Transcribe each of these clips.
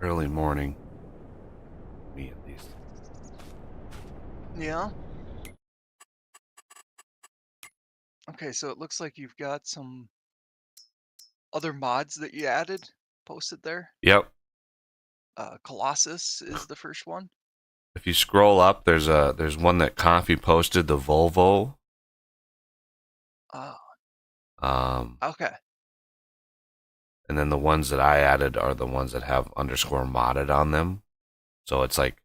early morning. Me at least. Yeah. Okay, so it looks like you've got some other mods that you added posted there. Yep. Colossus is the first one. If you scroll up, there's one that Coffee posted, the Volvo. Oh, Um, okay. and then the ones that I added are the ones that have underscore modded on them. So it's like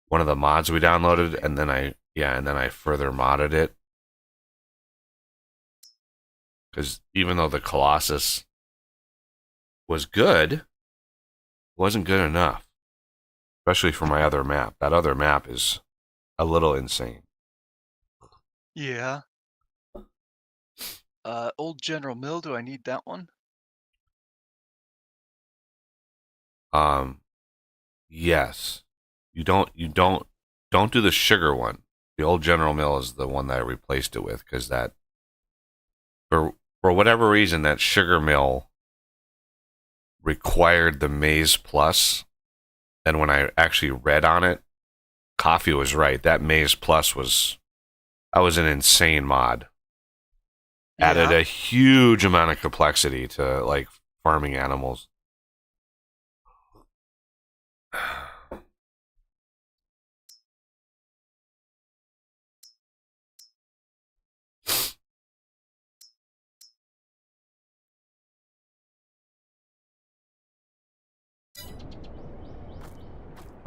one of the mods we downloaded, Interesting. and then I further modded it. Because even though the Colossus was good, it wasn't good enough, especially for my other map. That other map is a little insane. Yeah. Old General Mill, do I need that one? Um, yes, you don't do the sugar one. The old General Mill is the one that I replaced it with because that for whatever reason that sugar mill required the Maize Plus, and when I actually read on it, Coffee was right. That Maize Plus was an insane mod. Added Yeah. a huge amount of complexity to like farming animals.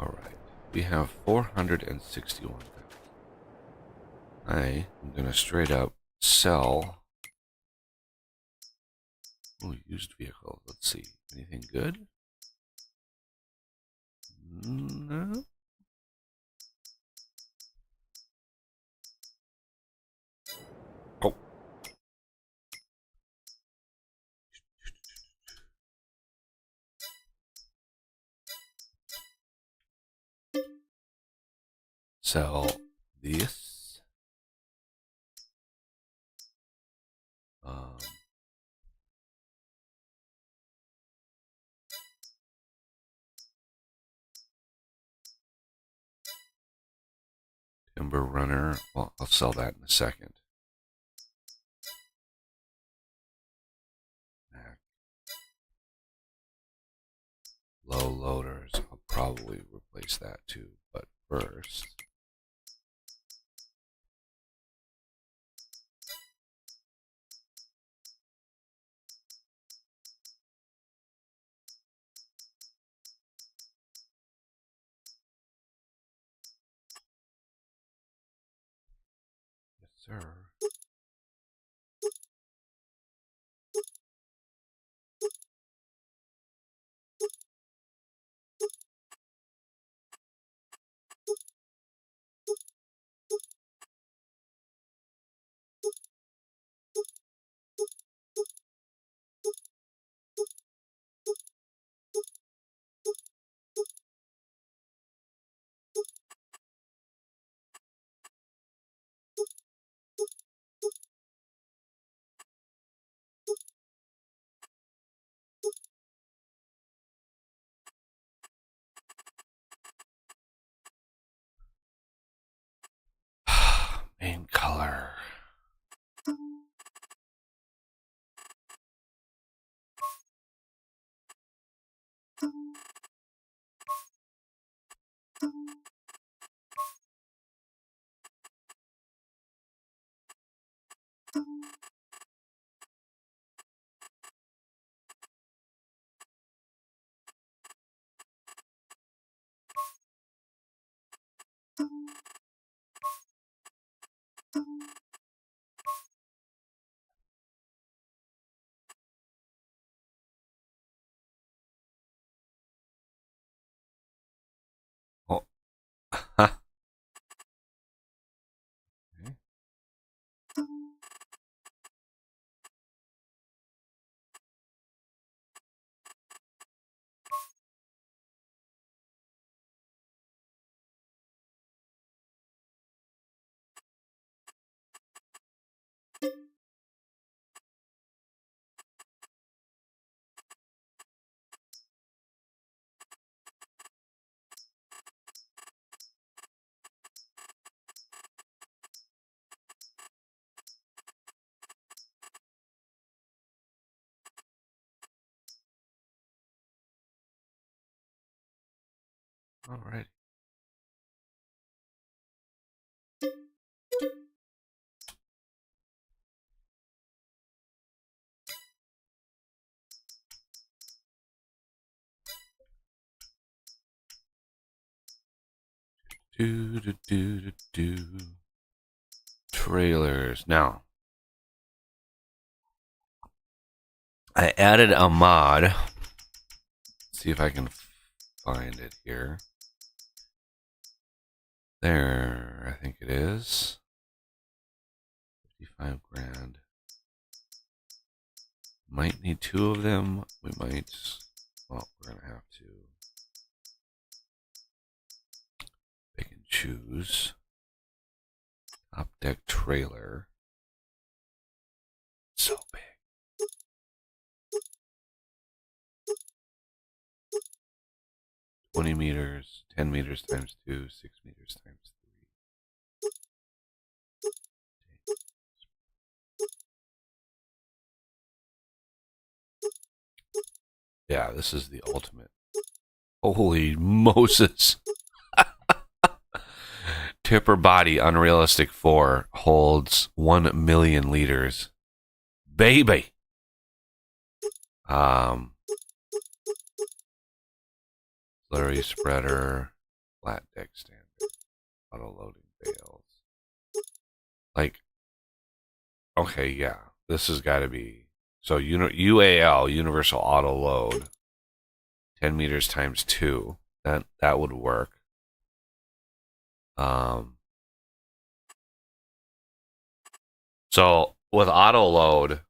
All right, we have 461,000. I am gonna straight up sell. Oh, used vehicle. Let's see. Anything good? No. Oh, sell this. Um, Timber Runner. Well, I'll sell that in a second. Low loaders. I'll probably replace that too. But first, yes, sir. All right. Do. Trailers. Now, I added a mod. Let's see if I can find it here. There, I think it is. 55 grand. Might need 2 of them. We might. Well, we're going to have to pick and choose. Top deck trailer. So big. $20 meters, 10 meters times 2, 6 meters times 3. Yeah, this is the ultimate. Holy Moses. Tipper body unrealistic 4 holds 1 million liters. Baby. Slurry spreader, flat deck standard, auto loading bales. Like, okay, yeah, this has got to be. So UAL, universal auto load, 10 meters times 2. That would work. So with auto load,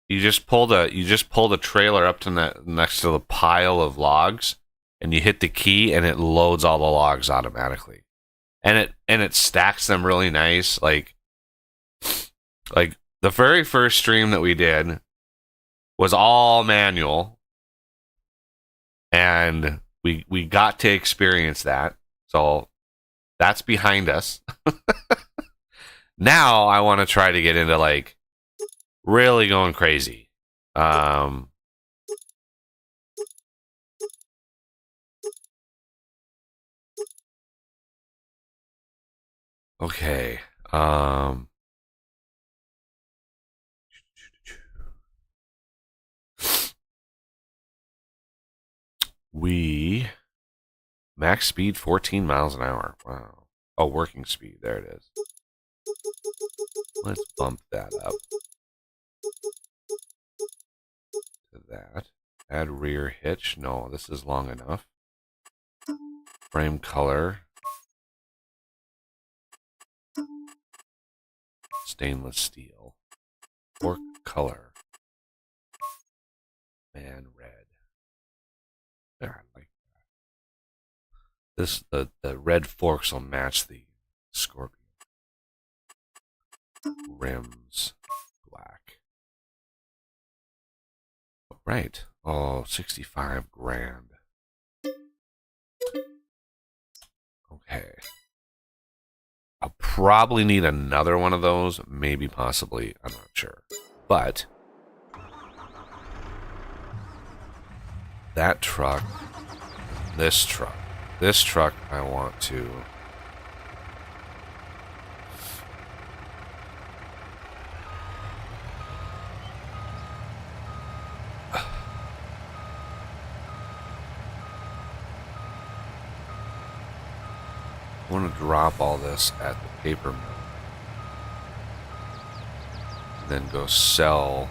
you just pull the trailer up to next to the pile of logs, and you hit the key, and it loads all the logs automatically, and it stacks them really nice. Like the very first stream that we did was all manual, and we got to experience that. So that's behind us. Now I want to try to get into like really going crazy. Okay. We max speed 14 miles an hour. Wow. Oh, working speed. There it is. Let's bump that up to that. Add rear hitch. No, this is long enough. Frame color. Stainless steel. Fork color. Man, red. Yeah, I like that. The red forks will match the Scorpion. Rims, black. Right. Oh, 65 grand. Okay. I'll probably need another one of those. Maybe, possibly. I'm not sure. But that truck, this truck I want to drop all this at the paper mill and then go sell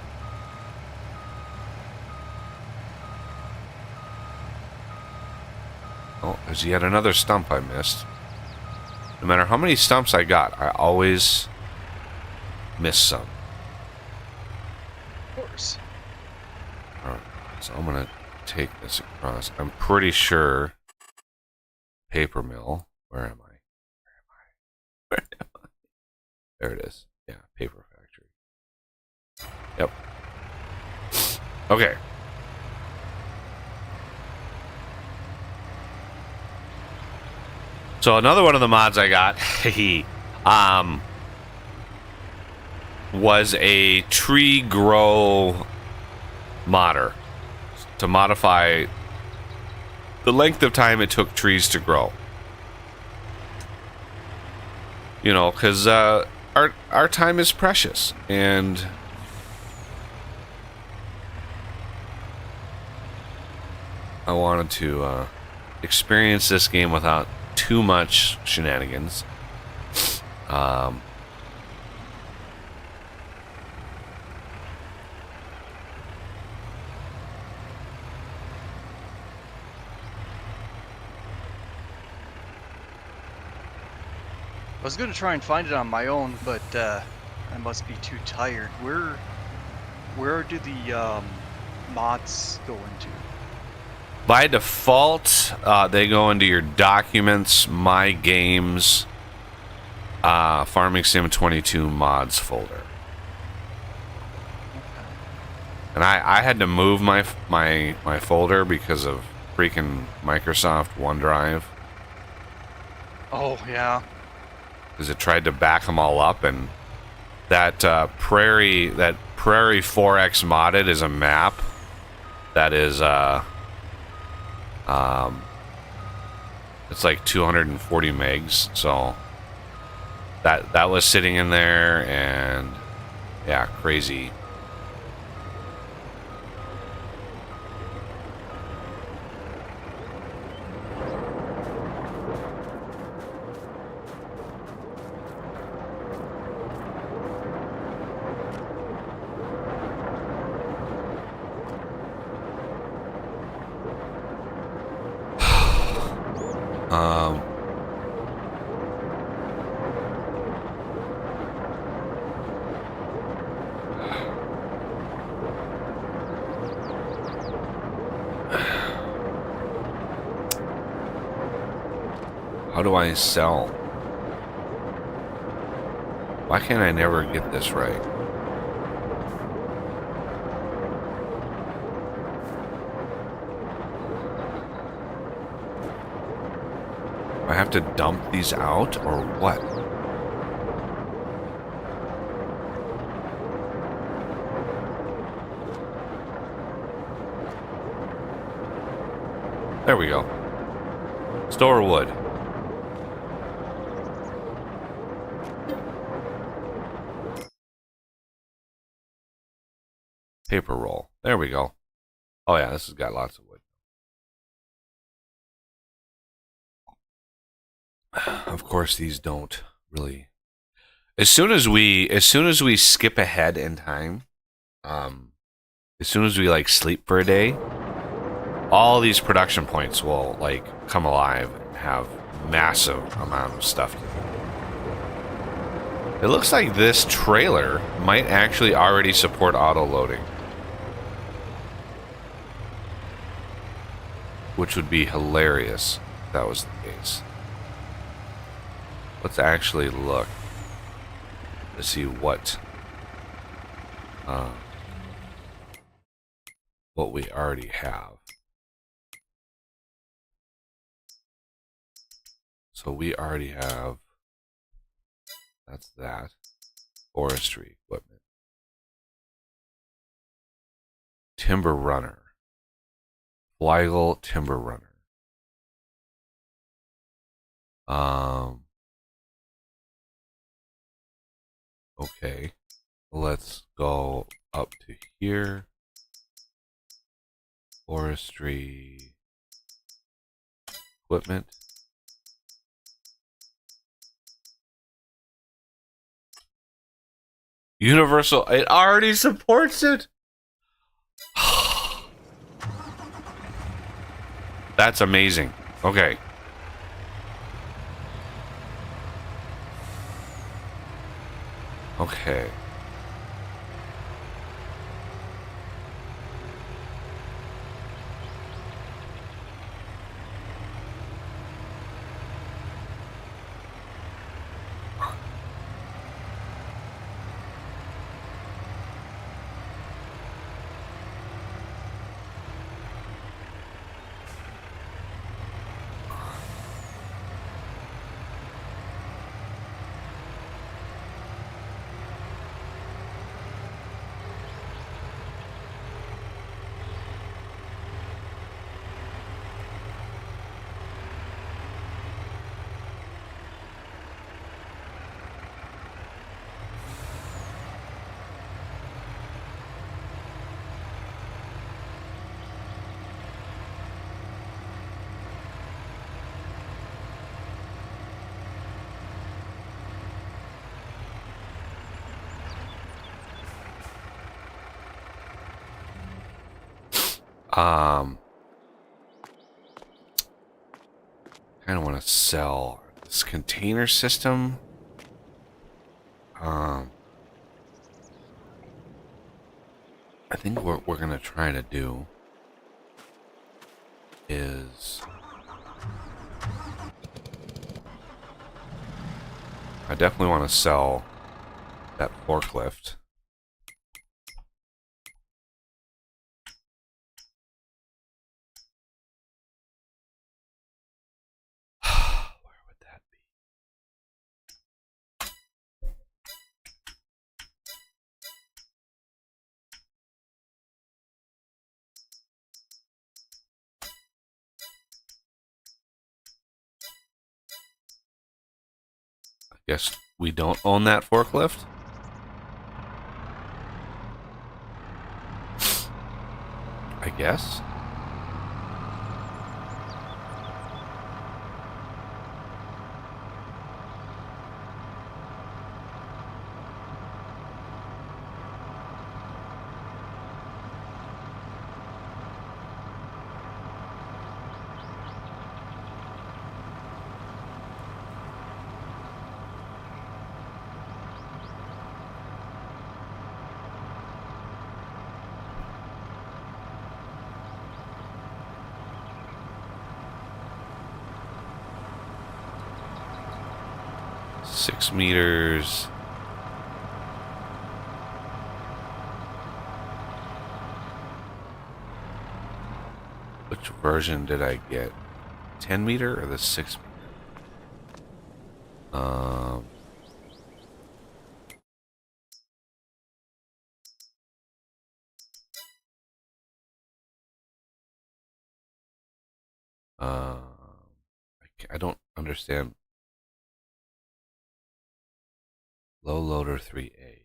Oh, there's yet another stump I missed. No matter how many stumps I got, I always miss some. Of course. Alright, so I'm going to take this across. I'm pretty sure paper mill. Where am I? Where am I? There it is. Yeah, paper factory. Yep. Okay. So another one of the mods I got, was a tree grow modder to modify the length of time it took trees to grow. You know, because our time is precious, and I wanted to experience this game without too much shenanigans. I was gonna try and find it on my own, but I must be too tired. Where do the mods go into? By default, they go into your documents, my games, Farming Sim 22 mods folder. Okay. And I had to move my folder because of freaking Microsoft OneDrive. Oh yeah. Because it tried to back them all up, and that Prairie 4X modded is a map that is it's like 240 megs, so that was sitting in there, and yeah, crazy. How do I sell? Why can't I never get this right? Do I have to dump these out, or what? There we go. Store wood. Paper roll. There we go. Oh yeah, this has got lots of wood. Of course, these don't really. As soon as we skip ahead in time, as soon as we like sleep for a day, all these production points will like come alive and have massive amount of stuff to do. It looks like this trailer might actually already support auto loading, which would be hilarious if that was the case. Let's actually look to see what we already have. So we already have, that's that, forestry equipment. Timber runner. Weigel timber runner. Okay, let's go up to here. Forestry equipment. Universal, it already supports it. That's amazing. Okay. Okay. kind of want to sell this container system. I think what we're gonna try to do is I definitely want to sell that forklift. Where would that be? I guess we don't own that forklift. I guess. Six meters. Which version did I get? 10 meter or the 6 meter? I don't understand. Low loader 3A.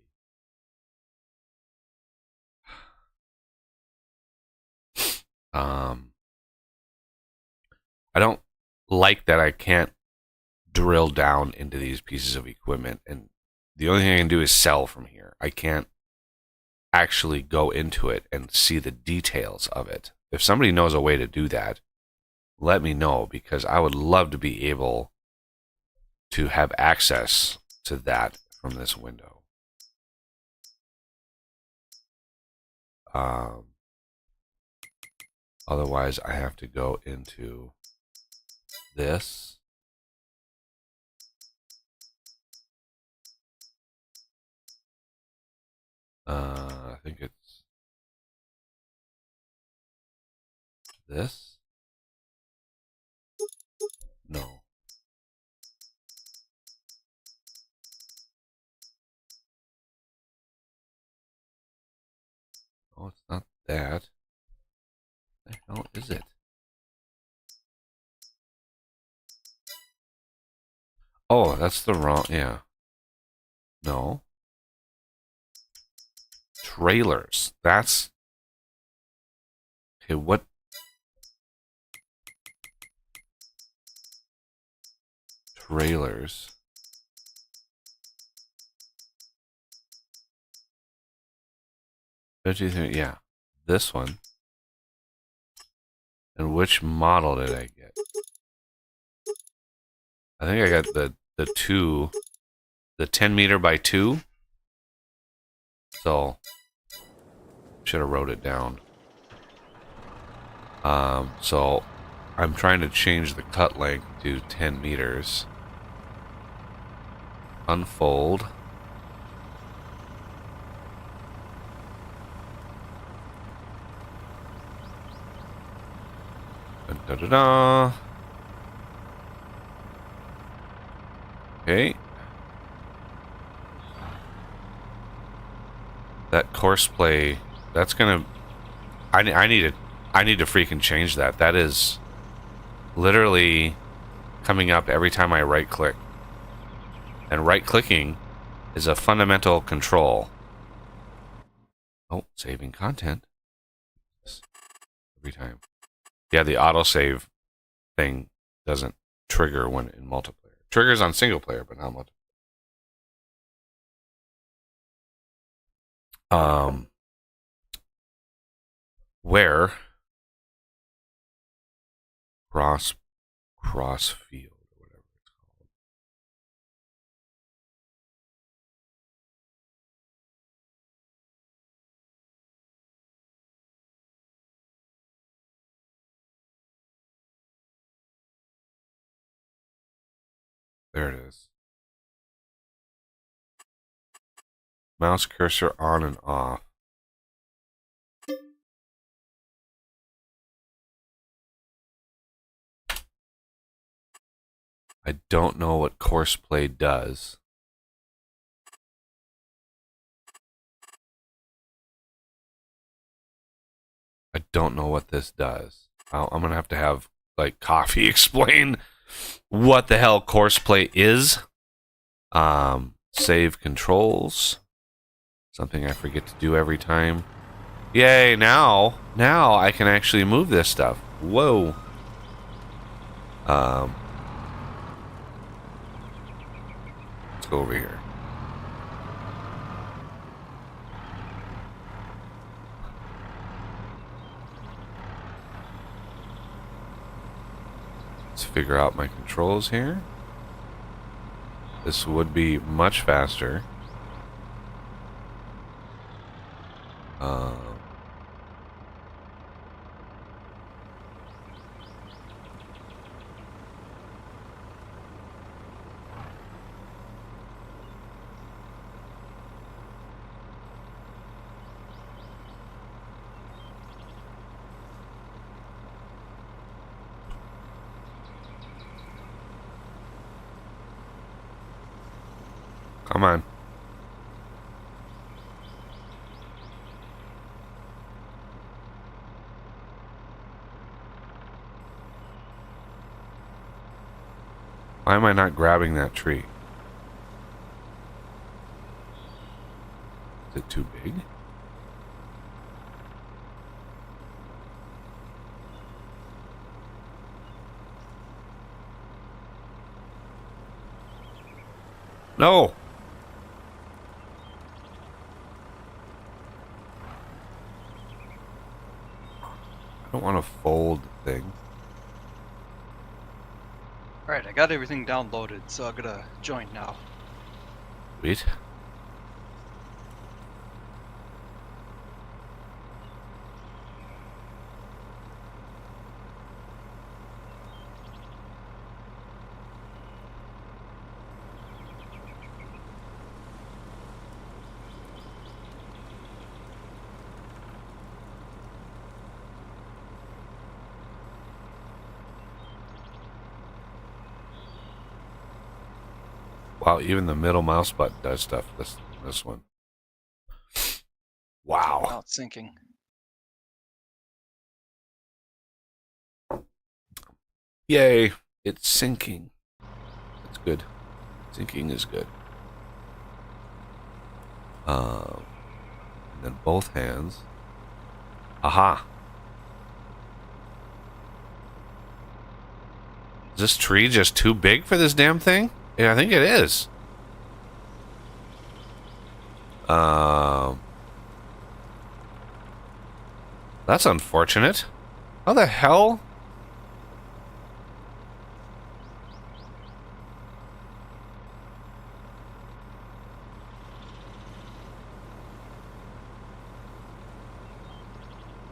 I don't like that I can't drill down into these pieces of equipment, and the only thing I can do is sell from here. I can't actually go into it and see the details of it. If somebody knows a way to do that, let me know, because I would love to be able to have access to that from this window. Otherwise, I have to go into this. I think it's this. No. Oh, it's not that. What the hell is it? Oh, that's the wrong. Yeah. No. Trailers. That's. Okay, what? Trailers. Don't you think? Yeah. This one. And which model did I get? I think I got the 10 meter by 2. So should have wrote it down. So I'm trying to change the cut length to 10 meters. Unfold. Da da da. Okay. That course play. That's gonna. I need to freaking change that. That is literally coming up every time I right click. And right clicking is a fundamental control. Oh, saving content. Every time. Yeah, the autosave thing doesn't trigger when in multiplayer. It triggers on single player, but not multiplayer. Where cross field or whatever it's called. There it is. Mouse cursor on and off. I don't know what course play does. I don't know what this does. I'm going to have like Coffee explain what the hell course play is. Save controls. Something I forget to do every time. Yay, now I can actually move this stuff. Whoa. Let's go over here. Let's figure out my controls here. This would be much faster. Come on. Why am I not grabbing that tree? Is it too big? No! I don't want to fold the thing. Alright, I got everything downloaded, so I'm gonna join now. Wait. Wow, even the middle mouse button does stuff. This one. Wow. Now it's syncing. Yay. It's syncing. That's good. Syncing is good. And then both hands. Aha. Is this tree just too big for this damn thing? Yeah, I think it is. That's unfortunate. How the hell?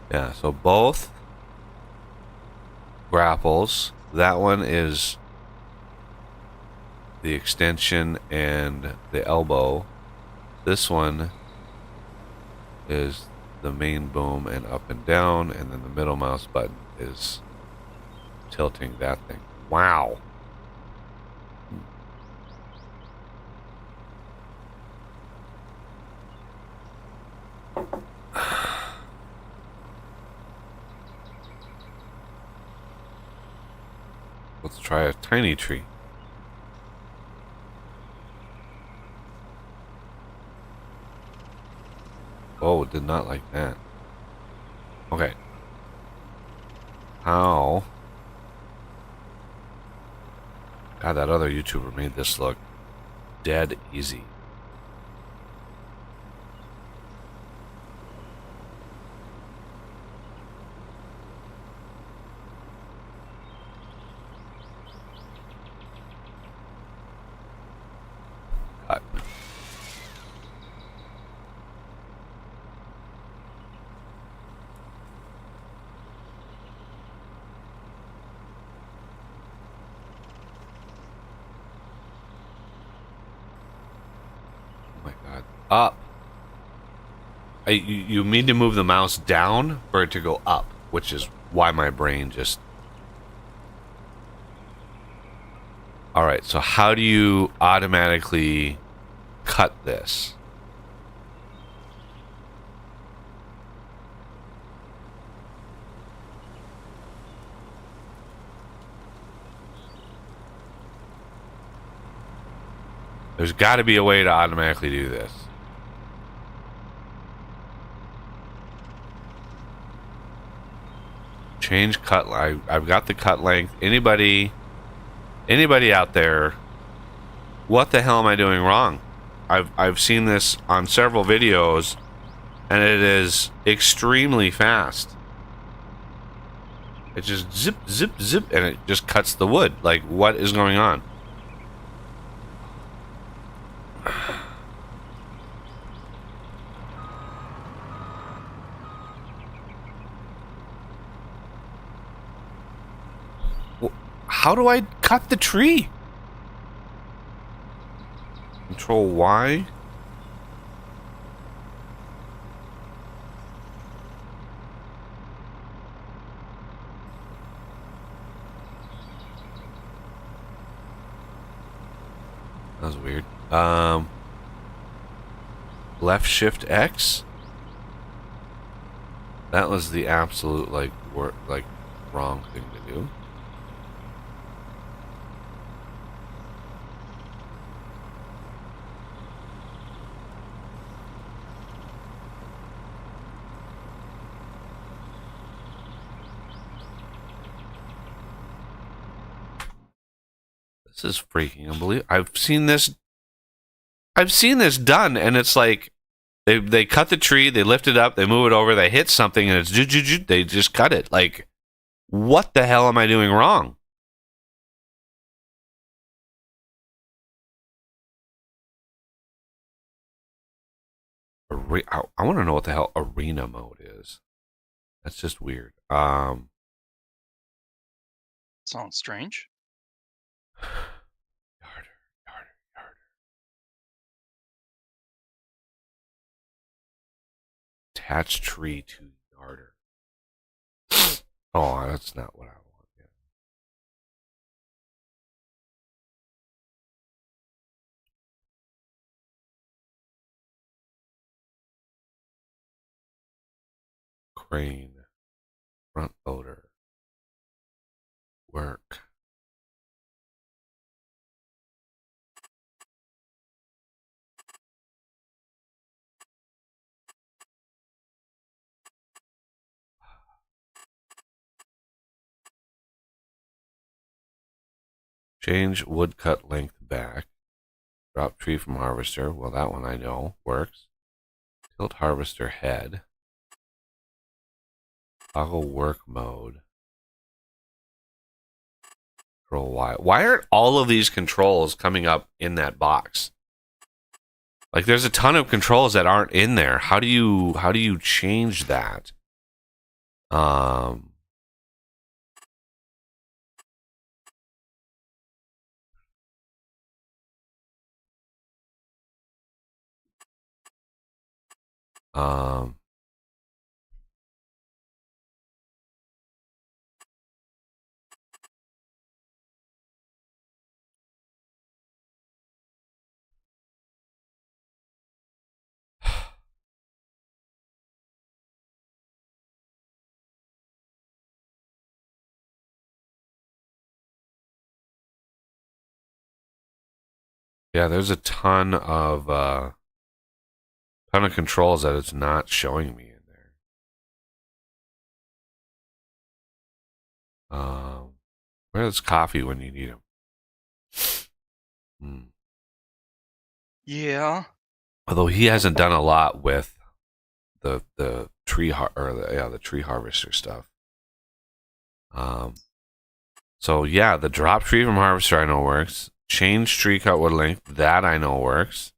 Yeah, so both grapples. That one is the extension and the elbow. This one is the main boom and up and down, and then the middle mouse button is tilting that thing. Wow. Let's try a tiny tree. Oh, did not like that. Okay. How? God, that other YouTuber made this look dead easy. Oh my god. Up. You mean to move the mouse down for it to go up, which is why my brain just... Alright, so how do you automatically cut this? There's got to be a way to automatically do this. Change cut. I've got the cut length. Anybody out there? What the hell am I doing wrong? I've seen this on several videos, and it is extremely fast. It just zip, zip, zip, and it just cuts the wood. Like, what is going on? How do I cut the tree? Control Y? That was weird. Left shift X? That was the absolute wrong thing to do. This is freaking unbelievable. I've seen this done, and it's like they cut the tree, they lift it up, they move it over, they hit something, and it's they just cut it. Like, what the hell am I doing wrong? I want to know what the hell arena mode is. That's just weird. Sounds strange. Yarder. Attach tree to yarder. Oh, that's not what I want yet. Crane. Front loader. Work. Change woodcut length back. Drop tree from harvester. Well, that one I know works. Tilt harvester head. Toggle work mode. Control Y. Why aren't all of these controls coming up in that box? Like, there's a ton of controls that aren't in there. How do you change that? Yeah, there's a ton of controls that it's not showing me in there. Where's coffee when you need him? Yeah. Although he hasn't done a lot with the tree the tree harvester stuff. So yeah, the drop tree from harvester I know works. Change tree cut wood length, that I know works.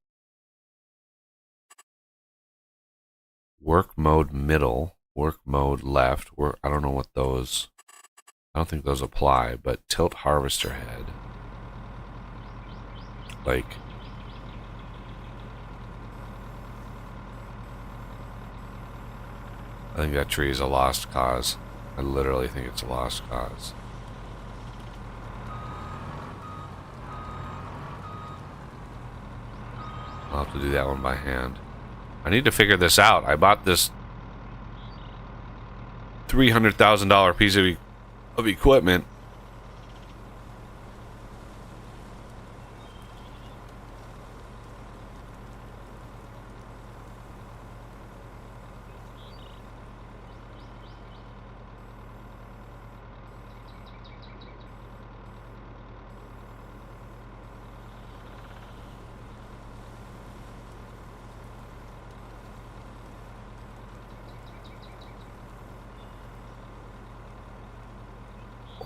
Work mode middle, work mode left. I don't know what those. I don't think those apply, but tilt harvester head. Like, I think that tree is a lost cause. I literally think it's a lost cause. I'll have to do that one by hand. I need to figure this out. I bought this $300,000 piece of equipment.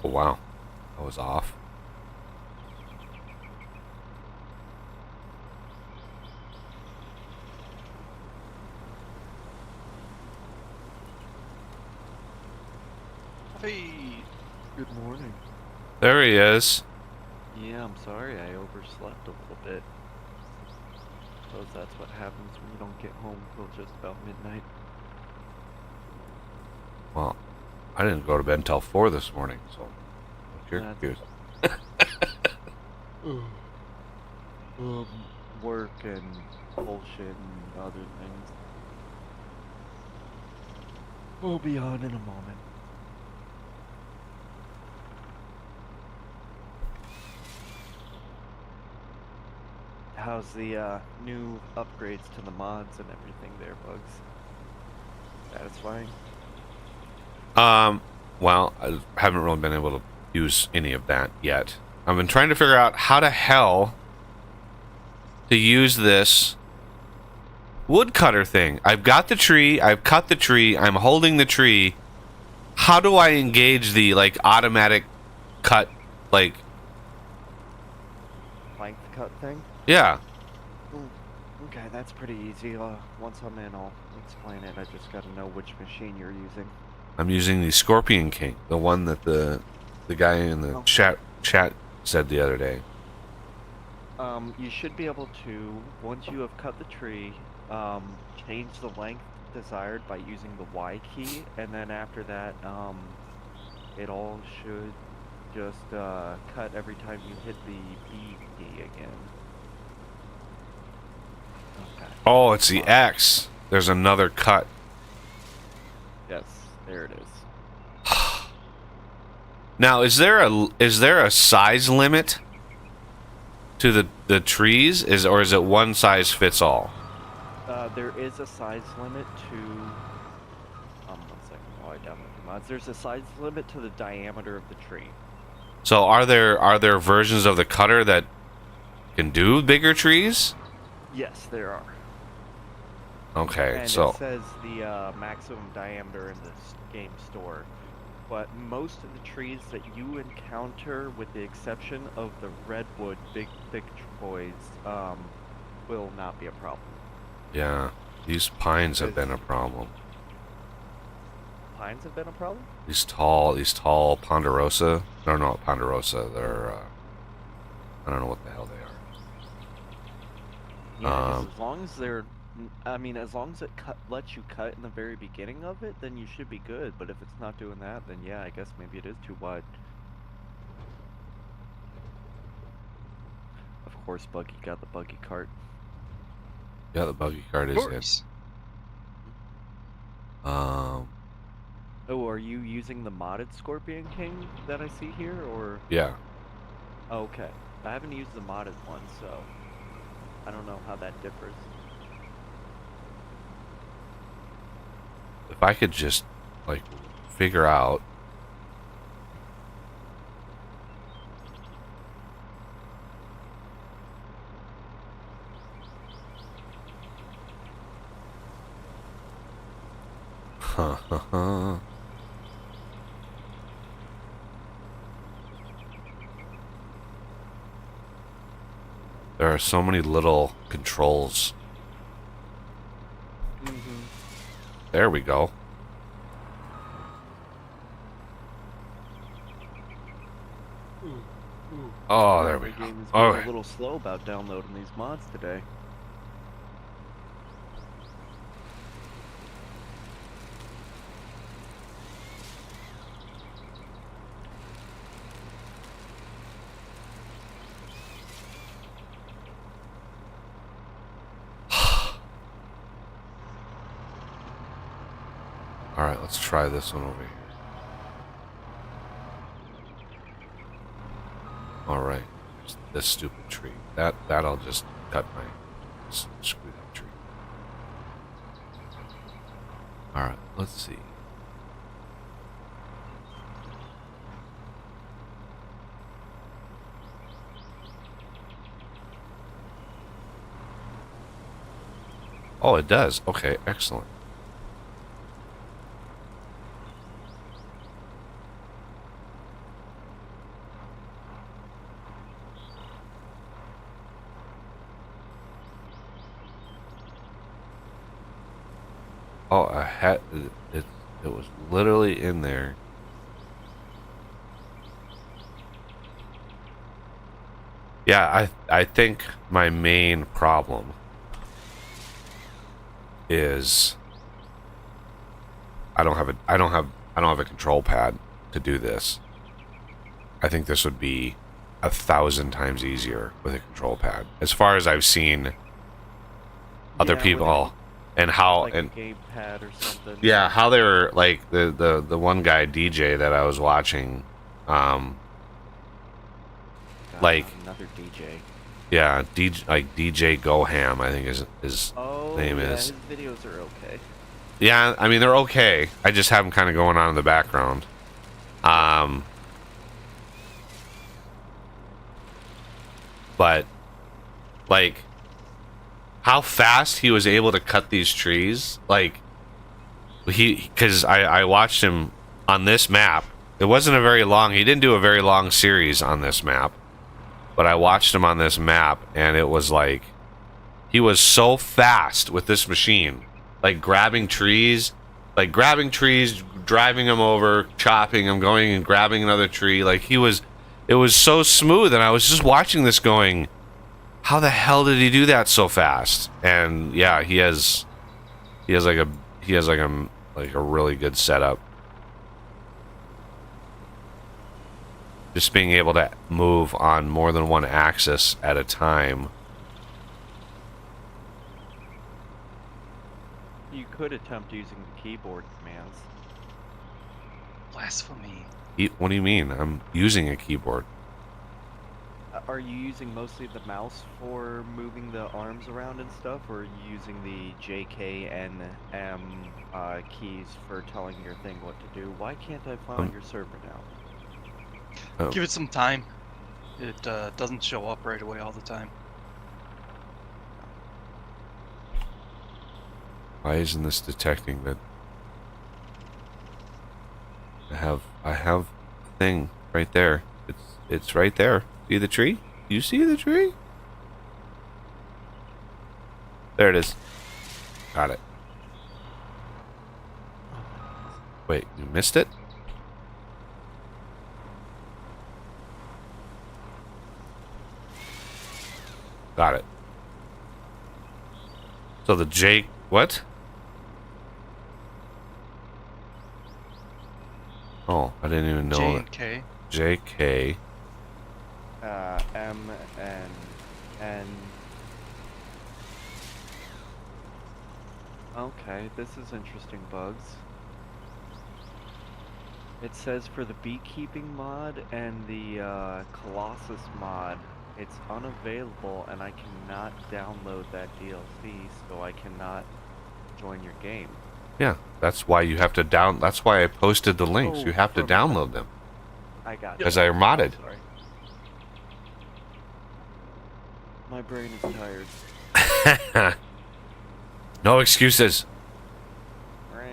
Oh, wow. I was off. Hey. Good morning. There he is. Yeah, I'm sorry I overslept a little bit. Suppose that's what happens when you don't get home till just about midnight. Well, I didn't go to bed until 4 this morning, so what's your excuse? Work and bullshit and other things. We'll be on in a moment. How's the new upgrades to the mods and everything there, Bugs? Satisfying? Well, I haven't really been able to use any of that yet. I've been trying to figure out how the hell to use this woodcutter thing. I've got the tree, I've cut the tree, I'm holding the tree. How do I engage the, like, automatic cut, like... Length cut thing? Yeah. Okay, that's pretty easy. Once I'm in, I'll explain it. I just gotta know which machine you're using. I'm using the Scorpion King, the one that the guy in the chat said the other day. You should be able to, once you have cut the tree, change the length desired by using the Y key, and then after that, it all should just cut every time you hit the B key again. Okay. Oh, it's the X. There's another cut. Yes, there it is. Now, is there a size limit to the trees? Or is it one size fits all? There is a size limit to. 1 second while I download the mods. There's a size limit to the diameter of the tree. So are there versions of the cutter that can do bigger trees? Yes, there are. Okay, And so it says the maximum diameter in this game store. But most of the trees that you encounter, with the exception of the redwood big boys, will not be a problem. yeah, these pines have been a problem. Pines have been a problem? These tall ponderosa. No, not ponderosa. They're I don't know what the hell they are. Yeah, 'cause as long as they're, I mean, as long as it lets you cut in the very beginning of it, then you should be good. But if it's not doing that, then yeah, I guess maybe it is too wide. Of course, Buggy got the buggy cart. Yeah, the buggy cart Of is course. in. Oh, are you using the modded Scorpion King that I see here, or? Yeah. Oh, okay. I haven't used the modded one, so I don't know how that differs. If I could just, like, figure out. There are so many little controls. There we go. Oh, there we The go. game is being Okay. a little slow about downloading these mods today. All right, let's try this one over here. All right, there's this stupid tree. That'll just cut my screw that tree. All right, let's see. Oh, it does. Okay, excellent. Oh, I had it. It was literally in there. Yeah, I think my main problem is I don't have a control pad to do this. I think this would be 1,000 times easier with a control pad. As far as I've seen other people and how like and a gamepad or something. yeah, how they were like the one guy DJ that I was watching, God, like another DJ. yeah, DJ Goham, I think his name is. His videos are okay. Yeah, I mean they're okay. I just have them kind of going on in the background. But like how fast he was able to cut these trees, like because I watched him on this map. It wasn't a very long. He didn't do a very long series on this map, but I watched him on this map, and it was like he was so fast with this machine, like grabbing trees, driving them over, chopping them, going and grabbing another tree. Like it was so smooth, and I was just watching this going, how the hell did he do that so fast? And yeah, he has like a really good setup. Just being able to move on more than one axis at a time. You could attempt using the keyboard commands. Blasphemy. What do you mean? I'm using a keyboard. Are you using mostly the mouse for moving the arms around and stuff, or are you using the J, K, and M keys for telling your thing what to do? Why can't I find your server now? Oh. Give it some time. It doesn't show up right away all the time. Why isn't this detecting that? I have a thing right there. It's right there. See the tree? You see the tree? There it is. Got it. Wait, you missed it? Got it. So the J... What? Oh, I didn't even know J that. and K. JK. M and N. Okay, this is interesting, Bugs. It says for the beekeeping mod and the Colossus mod, it's unavailable, and I cannot download that DLC, so I cannot join your game. Yeah, that's why you have to that's why I posted the links. Oh, You have to for download them. I got Because it. I modded. Sorry. My brain is tired. No excuses. Rah.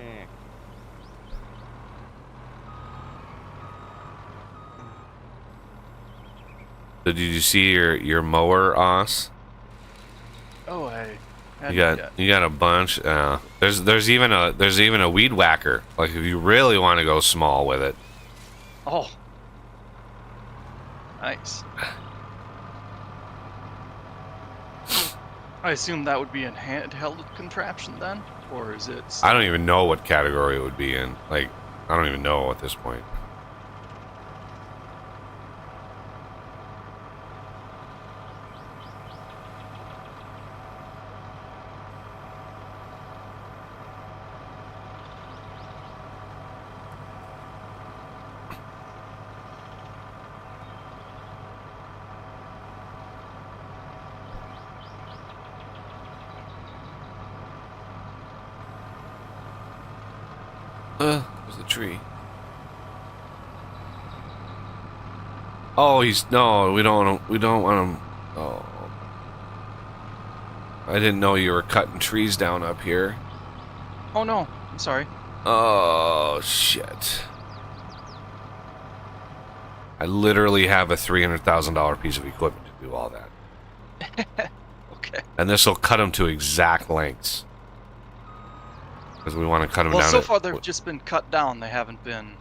So did you see your mower, Oz? Oh, hey. You got a bunch. There's even a weed whacker. Like if you really want to go small with it. Oh. Nice. I assume that would be a handheld contraption then? Or is it... I don't even know what category it would be in. Like, I don't even know at this point. the tree. Oh, no. We don't want him. Oh, I didn't know you were cutting trees down up here. Oh no, I'm sorry. Oh shit! I literally have a $300,000 piece of equipment to do all that. Okay. And this will cut them to exact lengths. Because we want to cut them Well, down. so far they've just been cut down. They haven't been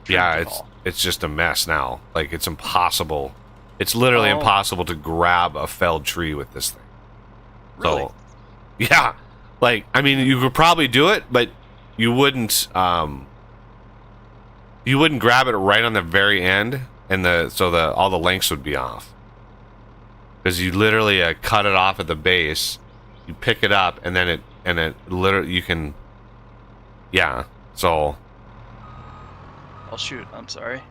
trimmed Yeah, at all. it's just a mess now. Like, it's impossible. It's literally impossible to grab a felled tree with this thing. Really? So, yeah. Like, I mean, you could probably do it, but you wouldn't grab it right on the very end, and all the lengths would be off. Because you literally cut it off at the base, you pick it up, and then it literally, you can, yeah, so. Oh shoot, I'm sorry.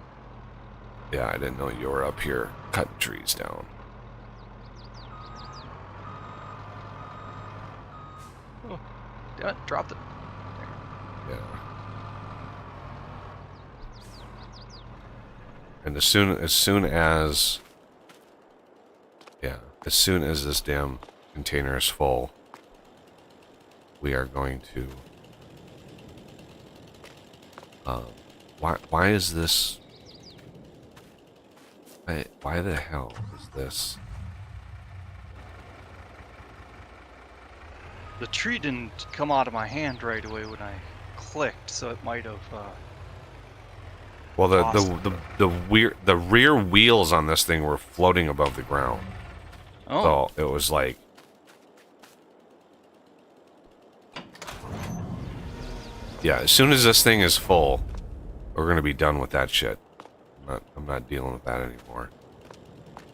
Yeah, I didn't know you were up here cutting trees down. Oh, damn it, dropped it. Yeah. And as soon as this damn container is full, we are going to why is this why the hell is this? The tree didn't come out of my hand right away when I clicked, so it might have Well, the rear wheels on this thing were floating above the ground. Oh. So it was like, yeah, as soon as this thing is full, we're gonna be done with that shit. I'm not dealing with that anymore.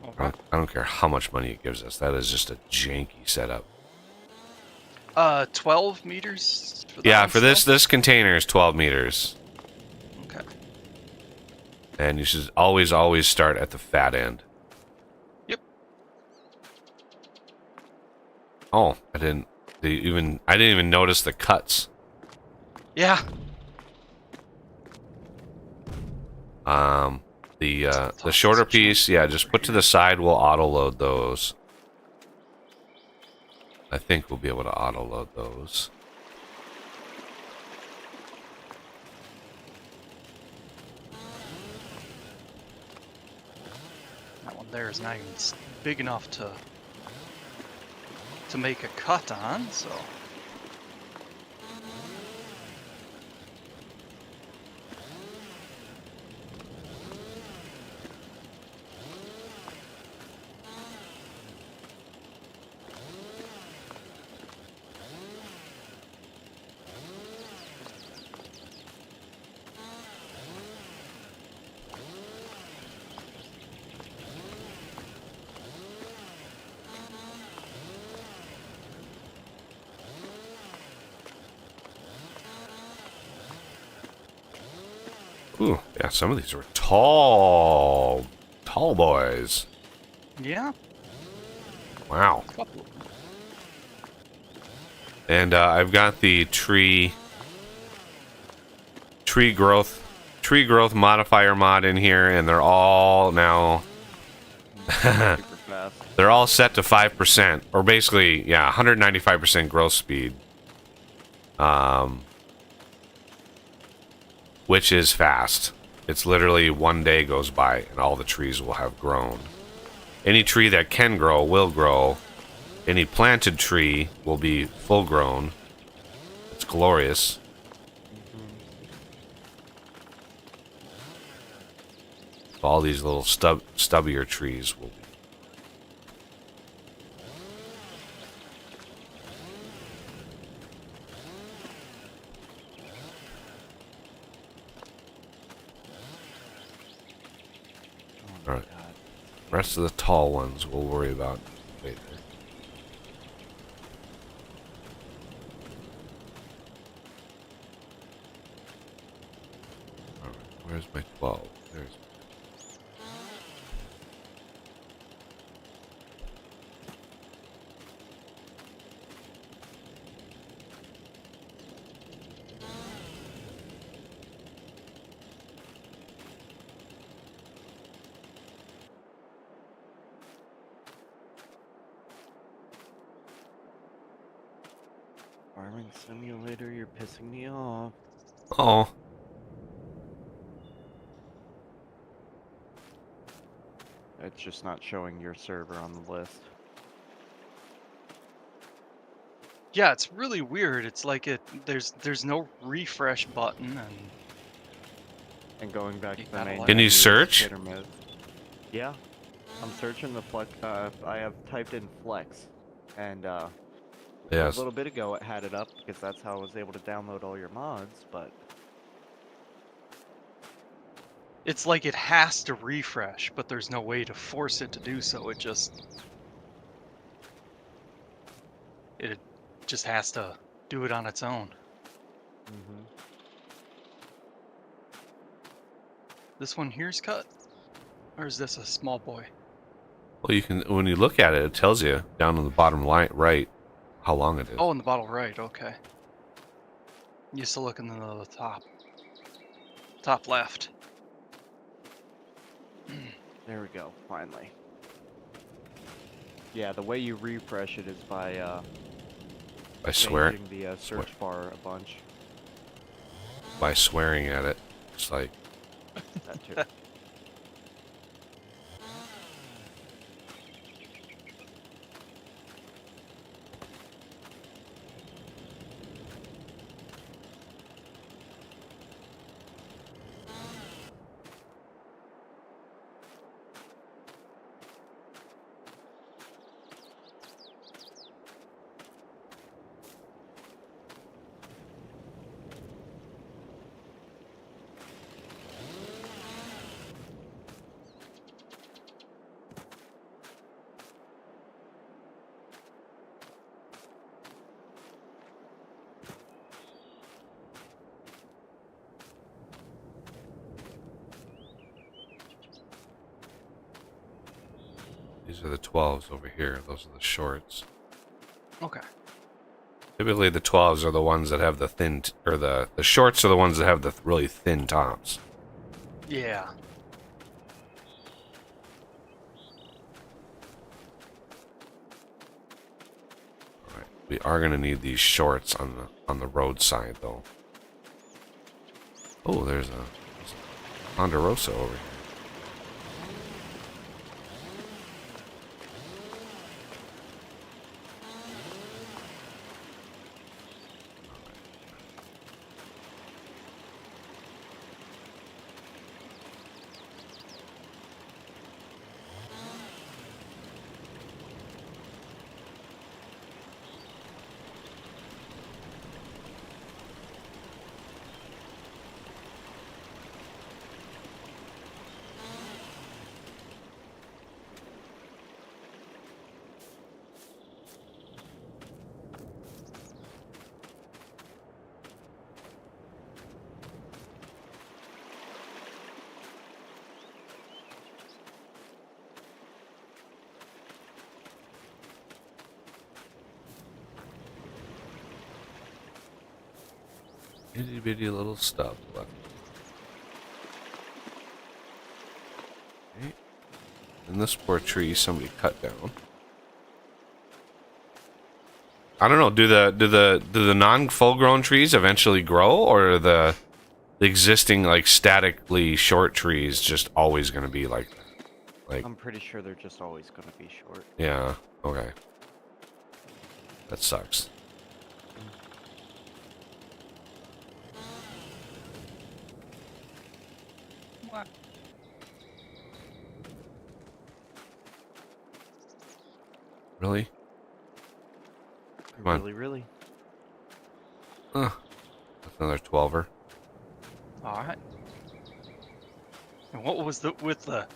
Okay. I don't care how much money it gives us. That is just a janky setup. 12 meters for that Yeah, one for still? this container is 12 meters. Okay. And you should always start at the fat end. Yep. Oh, I didn't even notice the cuts. Yeah. The shorter piece, yeah, just put to the side. We'll auto load those. I think we'll be able to auto load those. That one there is not even big enough to make a cut on, so. Ooh, yeah, some of these are tall boys. Yeah. Wow. A couple of them. And I've got the tree growth modifier mod in here, and they're all now Super fast. they're all set to 5%, or basically, yeah, 195% growth speed. Which is fast. It's literally one day goes by and all the trees will have grown. Any tree that can grow will grow. Any planted tree will be full grown. It's glorious. All these little stubbier trees will be. Oh my Alright. God. Rest of the tall ones we'll worry about later. Alright, where's my 12? There's. Farming simulator, you're pissing me off. Oh, It's just not showing your server on the list. Yeah, it's really weird. It's like there's no refresh button, and And going back You to the gotta main like- Can you menu, it's search? hit or miss. Yeah, I'm searching the flex. I have typed in flex, and a yes. little bit ago it had it up because that's how I was able to download all your mods. But it's like it has to refresh, but there's no way to force it to do so. It just has to do it on its own. This one here's cut, or is this a small boy? Well, you can, when you look at it, it tells you down on the bottom right how long it is. Oh, in the bottom right. Okay. You still looking in the top left. there we go. Finally. Yeah, the way you refresh it is by I swear, changing the search bar a bunch. by swearing at it. It's like, That too. these are the 12s over here. Those are the shorts. Okay. Typically, the 12s are the ones that have the thin, or the shorts are the ones that have the really thin tops. Yeah. All right. We are going to need these shorts on the roadside, though. Oh, there's a Ponderosa over here. Itty bitty little stuff left. Okay. And this poor tree somebody cut down. I don't know. Do the non full grown trees eventually grow, or are the existing like statically short trees just always going to be like that? Like, I'm pretty sure they're just always going to be short. yeah. Okay. That sucks. What? Really? Come on. Really? That's another 12er. All right. And what was with the?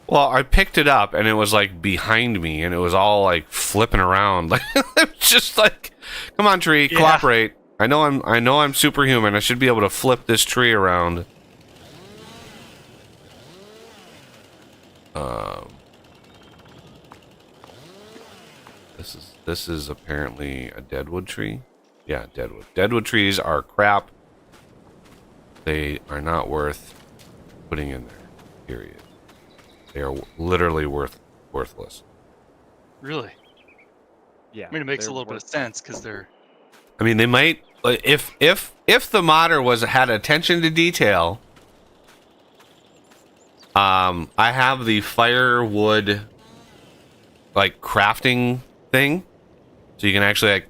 Well, I picked it up and it was like behind me and it was all like flipping around. Like it's just like, come on, tree, Yeah. cooperate. I know I'm superhuman. I should be able to flip this tree around. This is apparently a deadwood tree. Yeah, deadwood. Deadwood trees are crap. They are not worth putting in there. Period. They are literally worthless. Really? Yeah. I mean, it makes a they're little bit of sense because they're. I mean, they might if the modder had attention to detail. I have the firewood like crafting thing, so you can actually like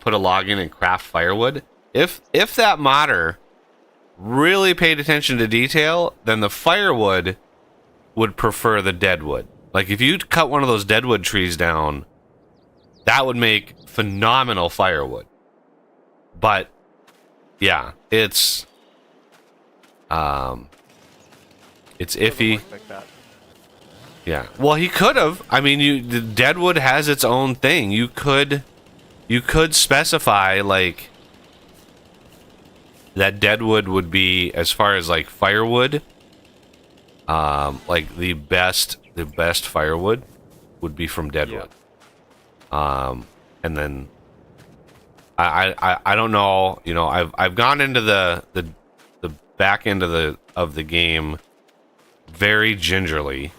put a log in and craft firewood. If that modder really paid attention to detail, then the firewood would prefer the deadwood. Like if you cut one of those deadwood trees down, that would make phenomenal firewood. But yeah, it's iffy. Like that. Yeah. Well, he could have. I mean, the deadwood has its own thing. You could specify like that deadwood would be, as far as like firewood, like the best firewood would be from deadwood. Yeah. And then I don't know, I've gone into the back end of the game very gingerly.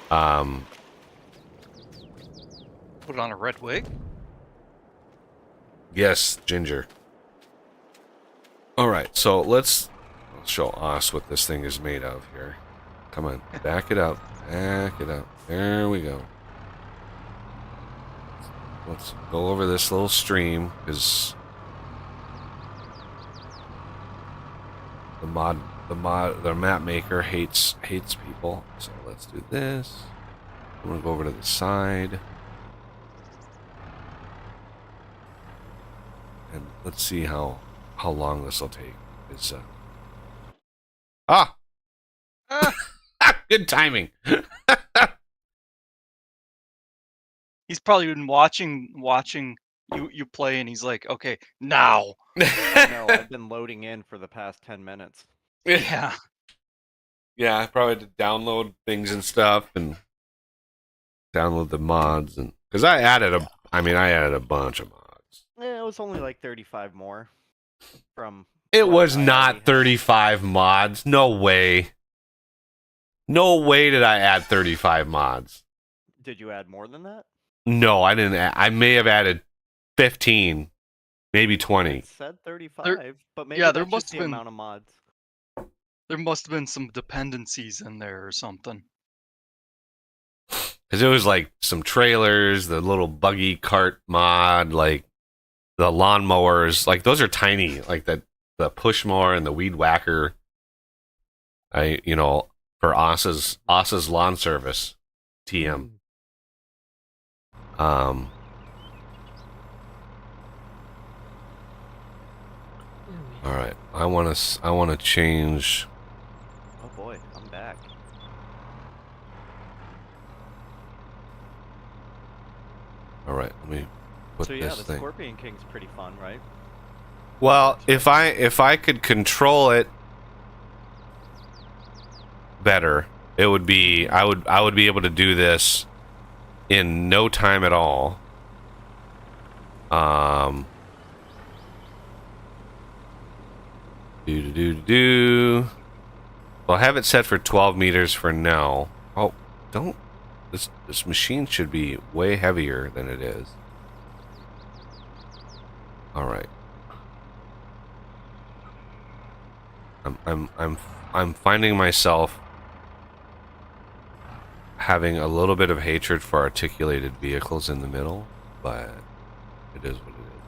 Put on a red wig? Yes, ginger. Alright, so let's show us what this thing is made of here. Come on, back it up. Back it up. There we go. Let's go over this little stream, because the map maker hates people. So let's do this. I'm gonna go over to the side. And let's see how long this will take. It's good timing. He's probably been watching you play, and he's like, okay, now. I know, I've been loading in for the past 10 minutes. Yeah. Yeah, I probably had to download things and stuff, and download the mods, and because I added a bunch of mods. It was only like 35 more from. It was not 35 mods. No way. No way did I add 35 mods. Did you add more than that? No, I didn't. I may have added 15, maybe 20. It said 35, but maybe there that's must just the have been amount of mods. There must have been some dependencies in there or something. Because it was like some trailers, the little buggy cart mod, like the lawnmowers, like those are tiny, like the push mower and the weed whacker. For Osa's lawn service, TM. All right, I want to change. Oh boy, I'm back. All right, let me put So yeah, this the thing. Scorpion King's pretty fun, right? Well, if I could control it better, it would be I would be able to do this in no time at all. I'll have it set for 12 meters for now. Oh, don't. This machine should be way heavier than it is. All right. I'm finding myself having a little bit of hatred for articulated vehicles in the middle, but it is what it is.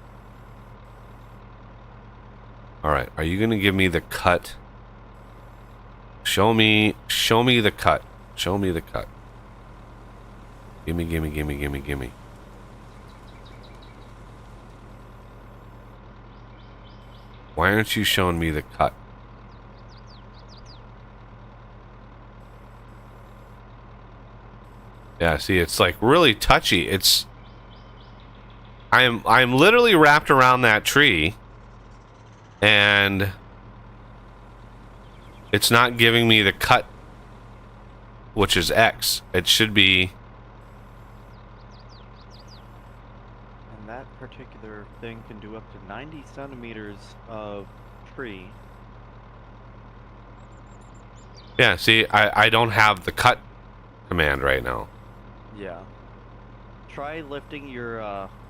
All right, are you gonna give me the cut? Show me the cut. Show me the cut. Gimme. Why aren't you showing me the cut? Yeah, see, it's like really touchy. I'm literally wrapped around that tree, and it's not giving me the cut, which is X. It should be. And that particular thing can do up to 90 centimeters of tree. Yeah, see, I don't have the cut command right now. Yeah. Try lifting your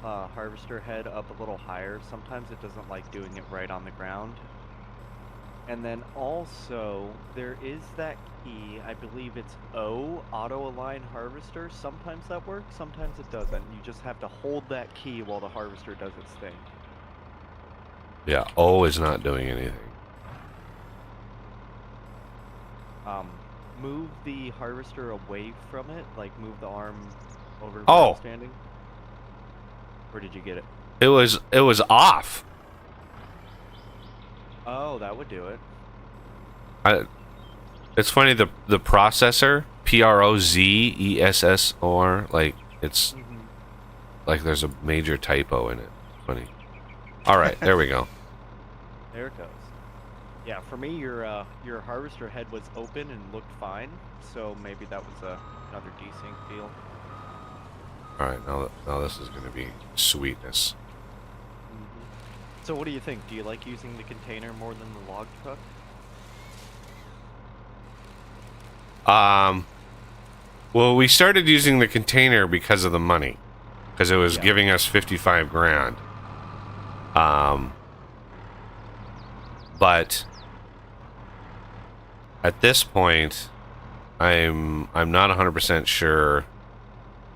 harvester head up a little higher. Sometimes it doesn't like doing it right on the ground. And then also, there is that key, I believe it's O, auto align harvester. Sometimes that works, sometimes it doesn't. You just have to hold that key while the harvester does its thing. Yeah, O is not doing anything. Move the harvester away from it, like move the arm over where Oh. it's standing. Or did you get it? It was off. Oh, that would do it. It's funny, the processor, PROZESSOR, like it's like there's a major typo in it. Funny. All right, there we go. There it goes. Yeah, for me, your harvester head was open and looked fine, so maybe that was another desync deal. All right, now this is going to be sweetness. So what do you think? Do you like using the container more than the log truck? Well, we started using the container because of the money, because it was giving us 55 grand. But at this point, I'm not 100% sure,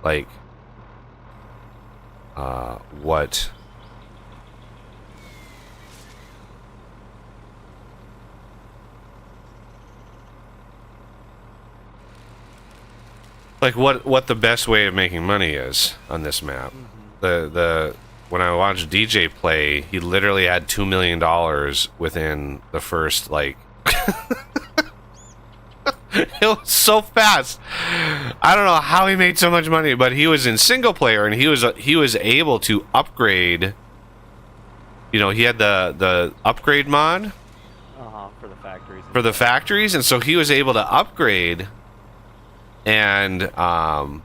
like, what. Like what the best way of making money is on this map. When I watched DJ play, he literally had $2 million within the first, like, it was so fast. I don't know how he made so much money, but he was in single player and he was able to upgrade. You know, he had the upgrade mod For the factories. for the factories, and so he was able to upgrade. And oh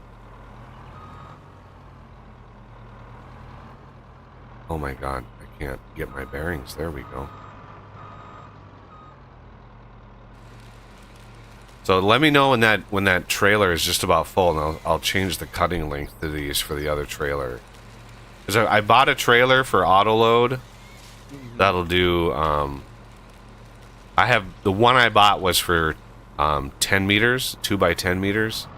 my god, I can't get my bearings. There we go. So let me know when that trailer is just about full, and I'll change the cutting length to these for the other trailer. Because I bought a trailer for auto load. That'll do. I have the one I bought was for 10 meters, 2x10 meters.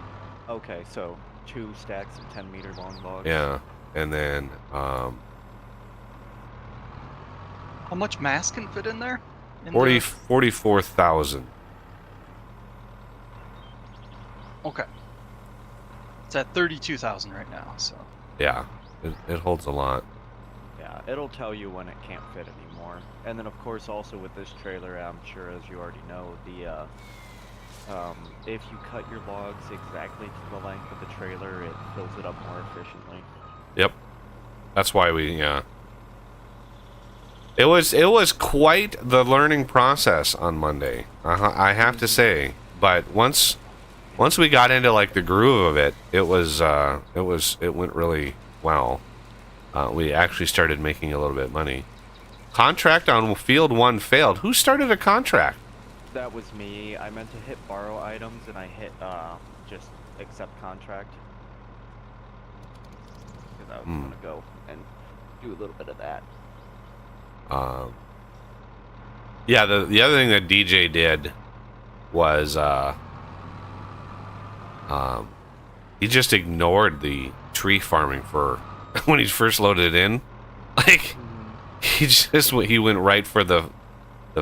Okay, so 2 stacks of 10-meter long logs. Yeah, and then How much mass can fit in there? 44,000. Okay. It's at 32,000 right now, so. Yeah, it holds a lot. Yeah, it'll tell you when it can't fit anymore. And then, of course, also with this trailer, I'm sure, as you already know, the if you cut your logs exactly to the length of the trailer, it fills it up more efficiently. Yep, that's why we It was quite the learning process on Monday. I have to say, but once we got into like the groove of it, it went really well. We actually started making a little bit of money. Contract on field 1 failed. Who started a contract? That was me. I meant to hit borrow items, and I hit just accept contract. Because I was going to go and do a little bit of that. Yeah, the other thing that DJ did was he just ignored the tree farming for when he first loaded it in. Like he went right for the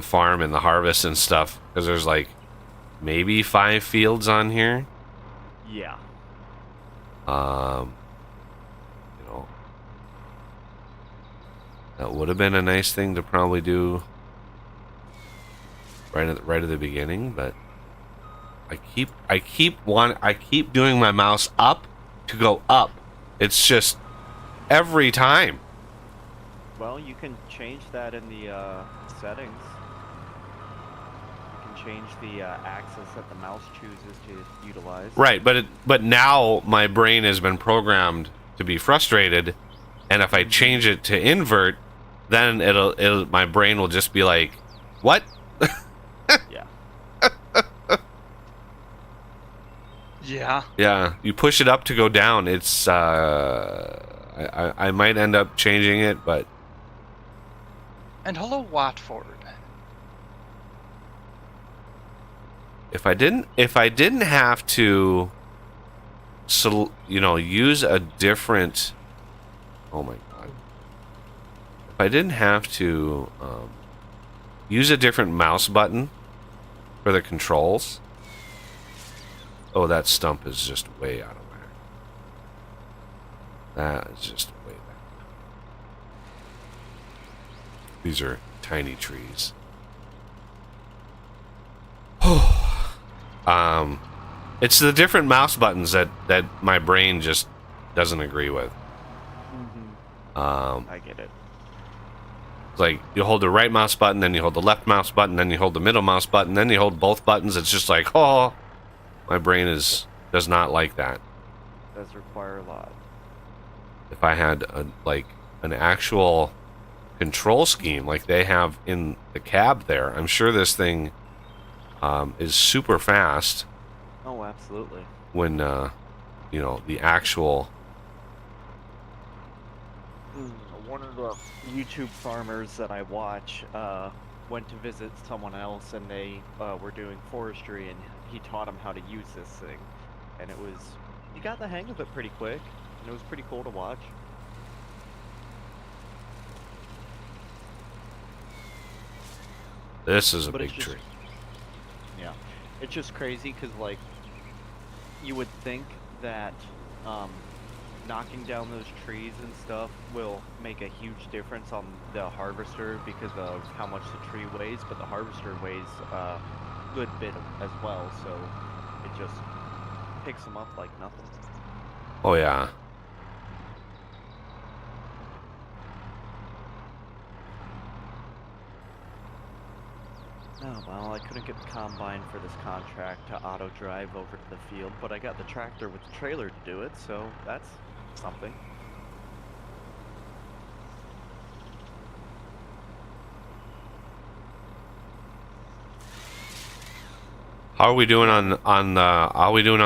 farm and the harvest and stuff, because there's like maybe 5 fields on here. Yeah. You know, that would have been a nice thing to probably do right at the beginning, but I keep doing my mouse up to go up. It's just every time. Well, you can change that in the settings. You can change the axis that the mouse chooses to utilize. Right, but now my brain has been programmed to be frustrated, and if I change it to invert, then it'll my brain will just be like, "What?" Yeah. Yeah. Yeah, you push it up to go down. It's I might end up changing it, but And hello, Watford. if I didn't have to, use a different. Oh my god! If I didn't have to use a different mouse button for the controls. Oh, that stump is just way out of whack. That is just way back. These are tiny trees. It's the different mouse buttons that my brain just doesn't agree with. I get it. It's like you hold the right mouse button, then you hold the left mouse button, then you hold the middle mouse button, then you hold both buttons. It's just like, oh, my brain does not like that. Does require a lot. If I had an actual control scheme like they have in the cab there, I'm sure this thing is super fast. Oh, absolutely. When the actual. One of the YouTube farmers that I watch went to visit someone else, and they were doing forestry, and he taught him how to use this thing, and he got the hang of it pretty quick, and it was pretty cool to watch. This is a But big it's just- tree. Yeah, it's just crazy because like you would think that knocking down those trees and stuff will make a huge difference on the harvester because of how much the tree weighs, but the harvester weighs a good bit as well, so it just picks them up like nothing. Oh yeah. Oh well, I couldn't get the combine for this contract to auto drive over to the field, but I got the tractor with the trailer to do it, so that's something. How are we doing on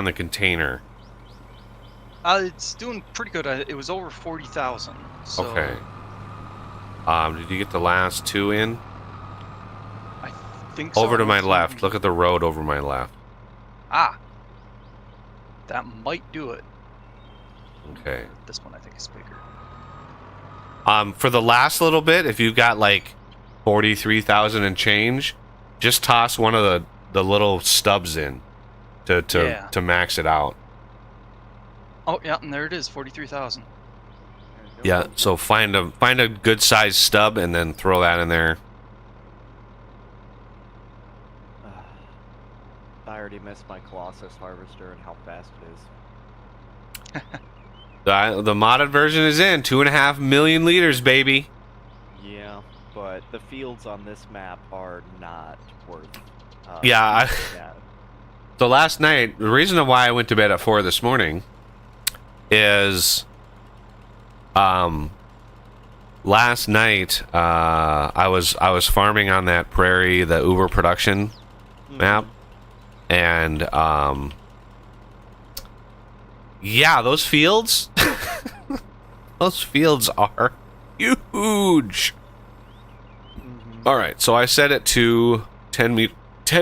the container? It's doing pretty good. It was over 40,000. So Okay. Did you get the last two in? I think so. Over to my Let's see. left. Look at the road over my left. Ah. That might do it. Okay. This one I think is bigger. For the last little bit, if you've got like 43,000 and change, just toss one of the little stubs in to max it out. Oh yeah, and there it is, 43,000. Yeah. So find a good sized stub and then throw that in there. I already missed my Colossus harvester and how fast it is. The modded version is in 2.5 million liters, baby. Yeah, but the fields on this map are not worth. Yeah. Yeah. So last night, the reason why I went to bed at 4 this morning is, last night I was farming on that prairie, the Uber production map, and yeah, those fields, those fields are huge. All right, so I set it to 10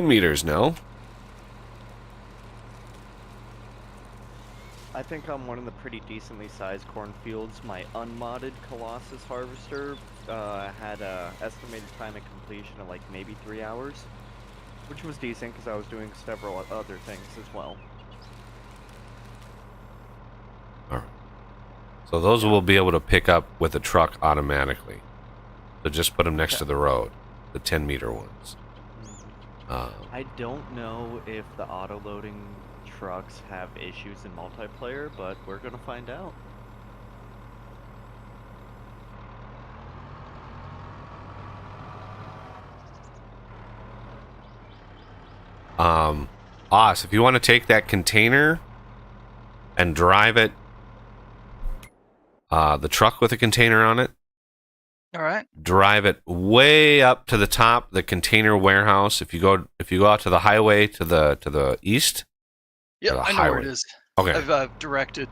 meters now. I think I'm one of the pretty decently sized cornfields. My unmodded Colossus harvester had a estimated time of completion of like maybe 3 hours, which was decent because I was doing several other things as well. All right. So those will be able to pick up with the truck automatically. So just put them next to the road, the 10-meter ones. I don't know if the auto-loading trucks have issues in multiplayer, but we're gonna find out. Oz, if you want to take that container and drive it, the truck with a container on it, All right. drive it way up to the top, the container warehouse. If you go out to the highway to the east, Yeah, the I know where it highway. is. Okay. I've directed.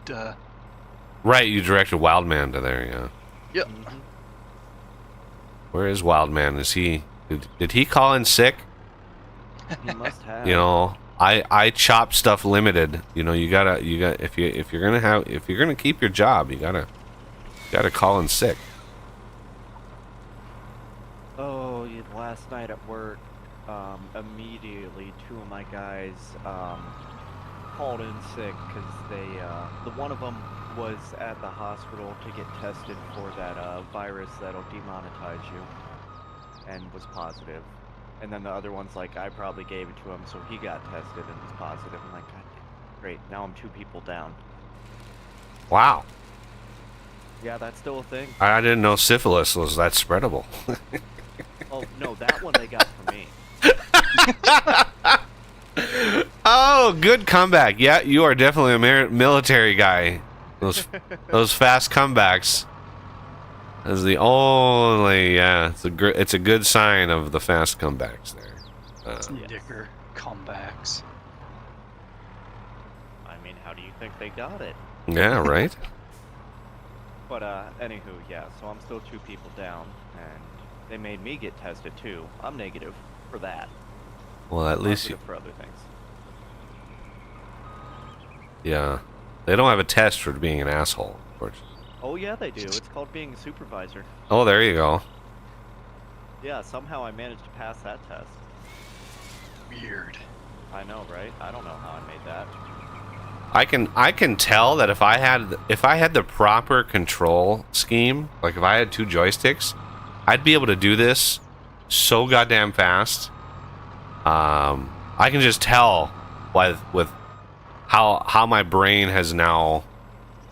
Right, you directed Wildman to there, yeah. Yep. Mhm. Where is Wildman? Is he... Did he call in sick? He must have. You know, I chop stuff limited. You know, you gotta if you're gonna keep your job, you gotta call in sick. Oh, last night at work, immediately 2 of my guys called in sick because the one of them was at the hospital to get tested for that virus that'll demonetize you, and was positive. And then the other one's like, I probably gave it to him, so he got tested and was positive. I'm like, God, great, now I'm 2 people down. Wow, Yeah, that's still a thing. I didn't know syphilis was that spreadable. Oh, no, that one they got from me. Oh, good comeback. Yeah, you are definitely a military guy. Those fast comebacks is the only. Yeah, it's a good sign of the fast comebacks there. Snicker comebacks. I mean, how do you think they got it? Yeah, right. But, anywho, yeah, so I'm still 2 people down, and they made me get tested, too. I'm negative for that. Well, at least you. Positive for other things. Yeah, they don't have a test for being an asshole, unfortunately. Oh, yeah, they do. It's called being a supervisor. Oh, there you go. Yeah, somehow I managed to pass that test. Weird. I know, right? I don't know how I made that. I can tell that if I had the proper control scheme, like if I had 2 joysticks, I'd be able to do this so goddamn fast. I can just tell with how my brain has now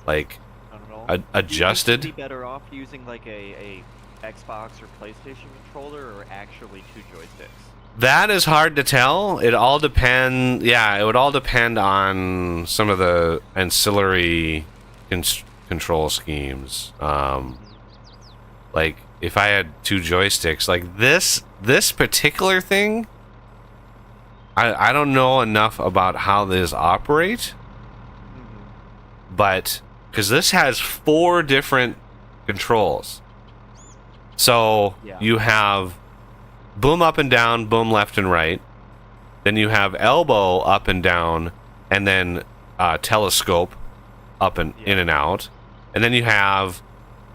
like Not at all. adjusted. Would you be better off using like a Xbox or PlayStation controller, or actually 2 joysticks? That is hard to tell. It all depend. Yeah, it would all depend on some of the ancillary control schemes. Like if I had 2 joysticks, like this particular thing, I don't know enough about how these operate, but because this has 4 different controls, so Yeah. you have boom up and down, boom left and right. Then you have elbow up and down, and then telescope up and in and out. And then you have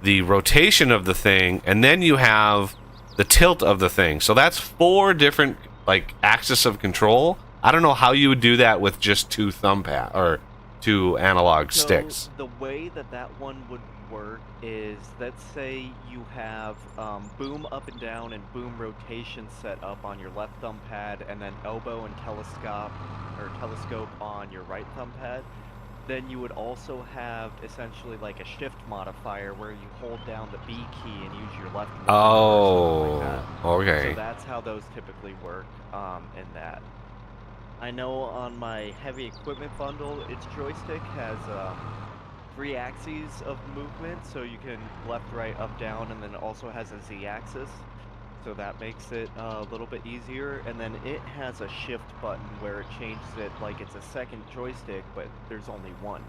the rotation of the thing, and then you have the tilt of the thing. So that's 4 different like axis of control. I don't know how you would do that with just 2 thumb pad or 2 analog sticks. The way that one would work is, let's say you have boom up and down and boom rotation set up on your left thumb pad, and then elbow and telescope on your right thumb pad. Then you would also have essentially like a shift modifier where you hold down the B key and use your left mouse or something like that. Okay. So that's how those typically work in that. I know on my heavy equipment bundle, its joystick has 3 axes of movement, so you can left, right, up, down, and then it also has a Z-axis. So that makes it a little bit easier. And then it has a shift button where it changes it like it's a second joystick, but there's only one.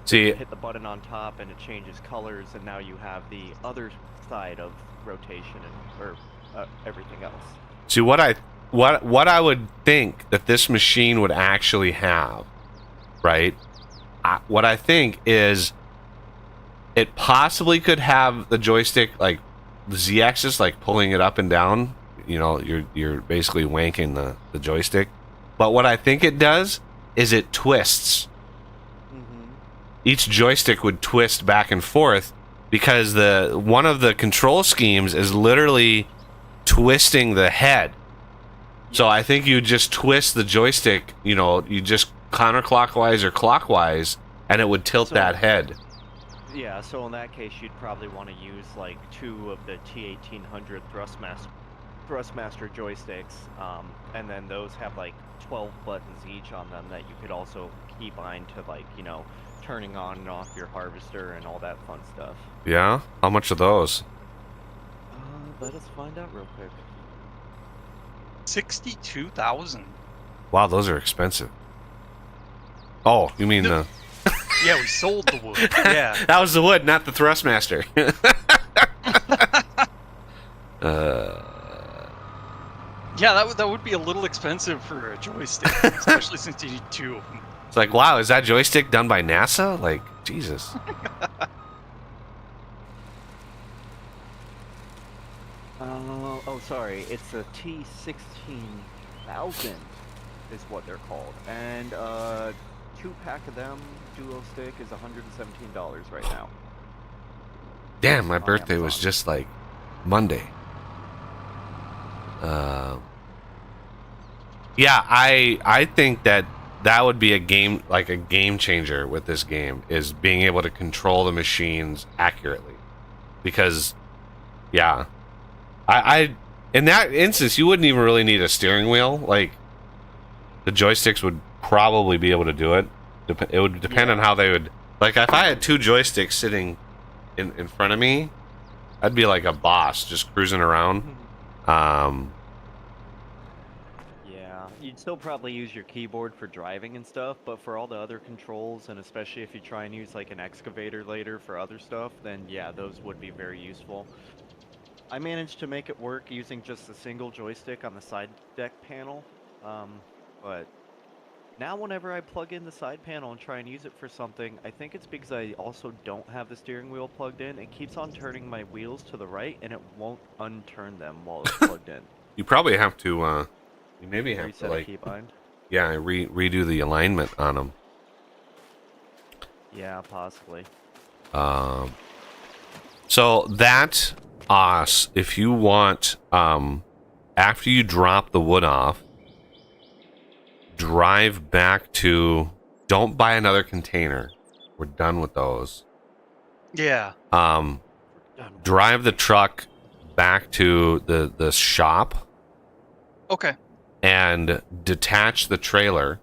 See, You hit the button on top and it changes colors, and now you have the other side of rotation and everything else. see what I would think that this machine would actually have, right? What I think is it possibly could have the joystick like the Z-axis, like pulling it up and down. You know, you're basically wanking the joystick. But what I think it does is it twists. Each joystick would twist back and forth because one of the control schemes is literally twisting the head. So I think you just twist the joystick, you know, you just counterclockwise or clockwise, and it would tilt that head. Yeah, so in that case, you'd probably want to use like 2 of the T1800 Thrustmaster joysticks, and then those have like 12 buttons each on them that you could also keybind to, like, you know, turning on and off your harvester and all that fun stuff. Yeah? How much are those? Let us find out real quick. 62,000. Wow, those are expensive. Oh, you mean the... Yeah, we sold the wood. Yeah. That was the wood, not the Thrustmaster. Yeah, that would be a little expensive for a joystick, especially since you need 2 of them. It's like, wow, is that joystick done by NASA? Like, Jesus. Oh, sorry. It's a T16000 is what they're called. And 2-pack of them, duo stick, is $117 right now. Damn, my On birthday was Amazon. just like Monday. Yeah, I think that would be a game changer with this game, is being able to control the machines accurately. Because, yeah, I in that instance you wouldn't even really need a steering wheel. Like, the joysticks would probably be able to do it. It would depend on how they would. Like, if I had 2 joysticks sitting in front of me, I'd be like a boss just cruising around. Yeah, you'd still probably use your keyboard for driving and stuff, but for all the other controls, and especially if you try and use like an excavator later for other stuff, then yeah, those would be very useful. I managed to make it work using just a single joystick on the side deck panel, but now whenever I plug in the side panel and try and use it for something, I think it's because I also don't have the steering wheel plugged in. It keeps on turning my wheels to the right, and it won't unturn them while it's plugged in. You probably have to, you maybe have Reset to, a like, keybind. yeah, redo the alignment on them. Yeah, possibly. So that, if you want, after you drop the wood off, drive back to, don't buy another container. We're done with those. Yeah. Drive the truck back to the shop Okay. and detach the trailer,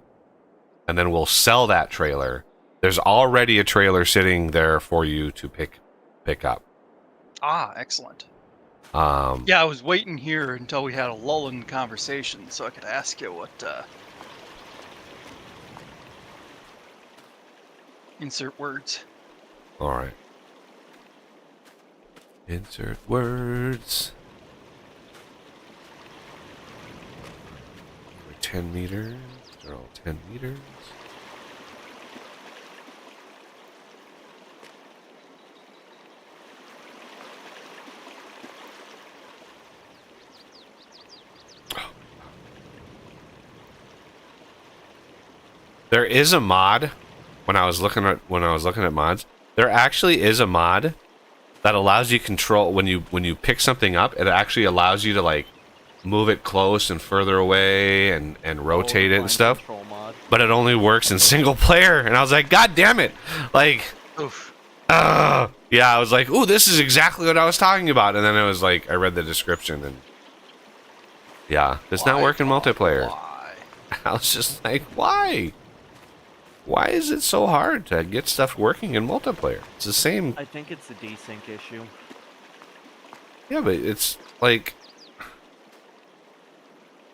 and then we'll sell that trailer. There's already a trailer sitting there for you to pick up. Ah, excellent. Yeah, Yeah, I was waiting here until we had a lull in the conversation so I could ask you what, insert words. all right. Insert words. 10 meters. They're all 10 meters. There is a mod. When I was looking at mods, there actually is a mod that allows you control when you pick something up. It actually allows you to, like, move it close and further away and rotate it and stuff. But it only works in single player. And I was like, God damn it! Like, Oof. yeah, I was like, ooh, this is exactly what I was talking about. And then it was like, I read the description and yeah, does not work in multiplayer. Why? I was just like, why? Why is it so hard to get stuff working in multiplayer? It's the same. I think it's a desync issue. Yeah, but it's like,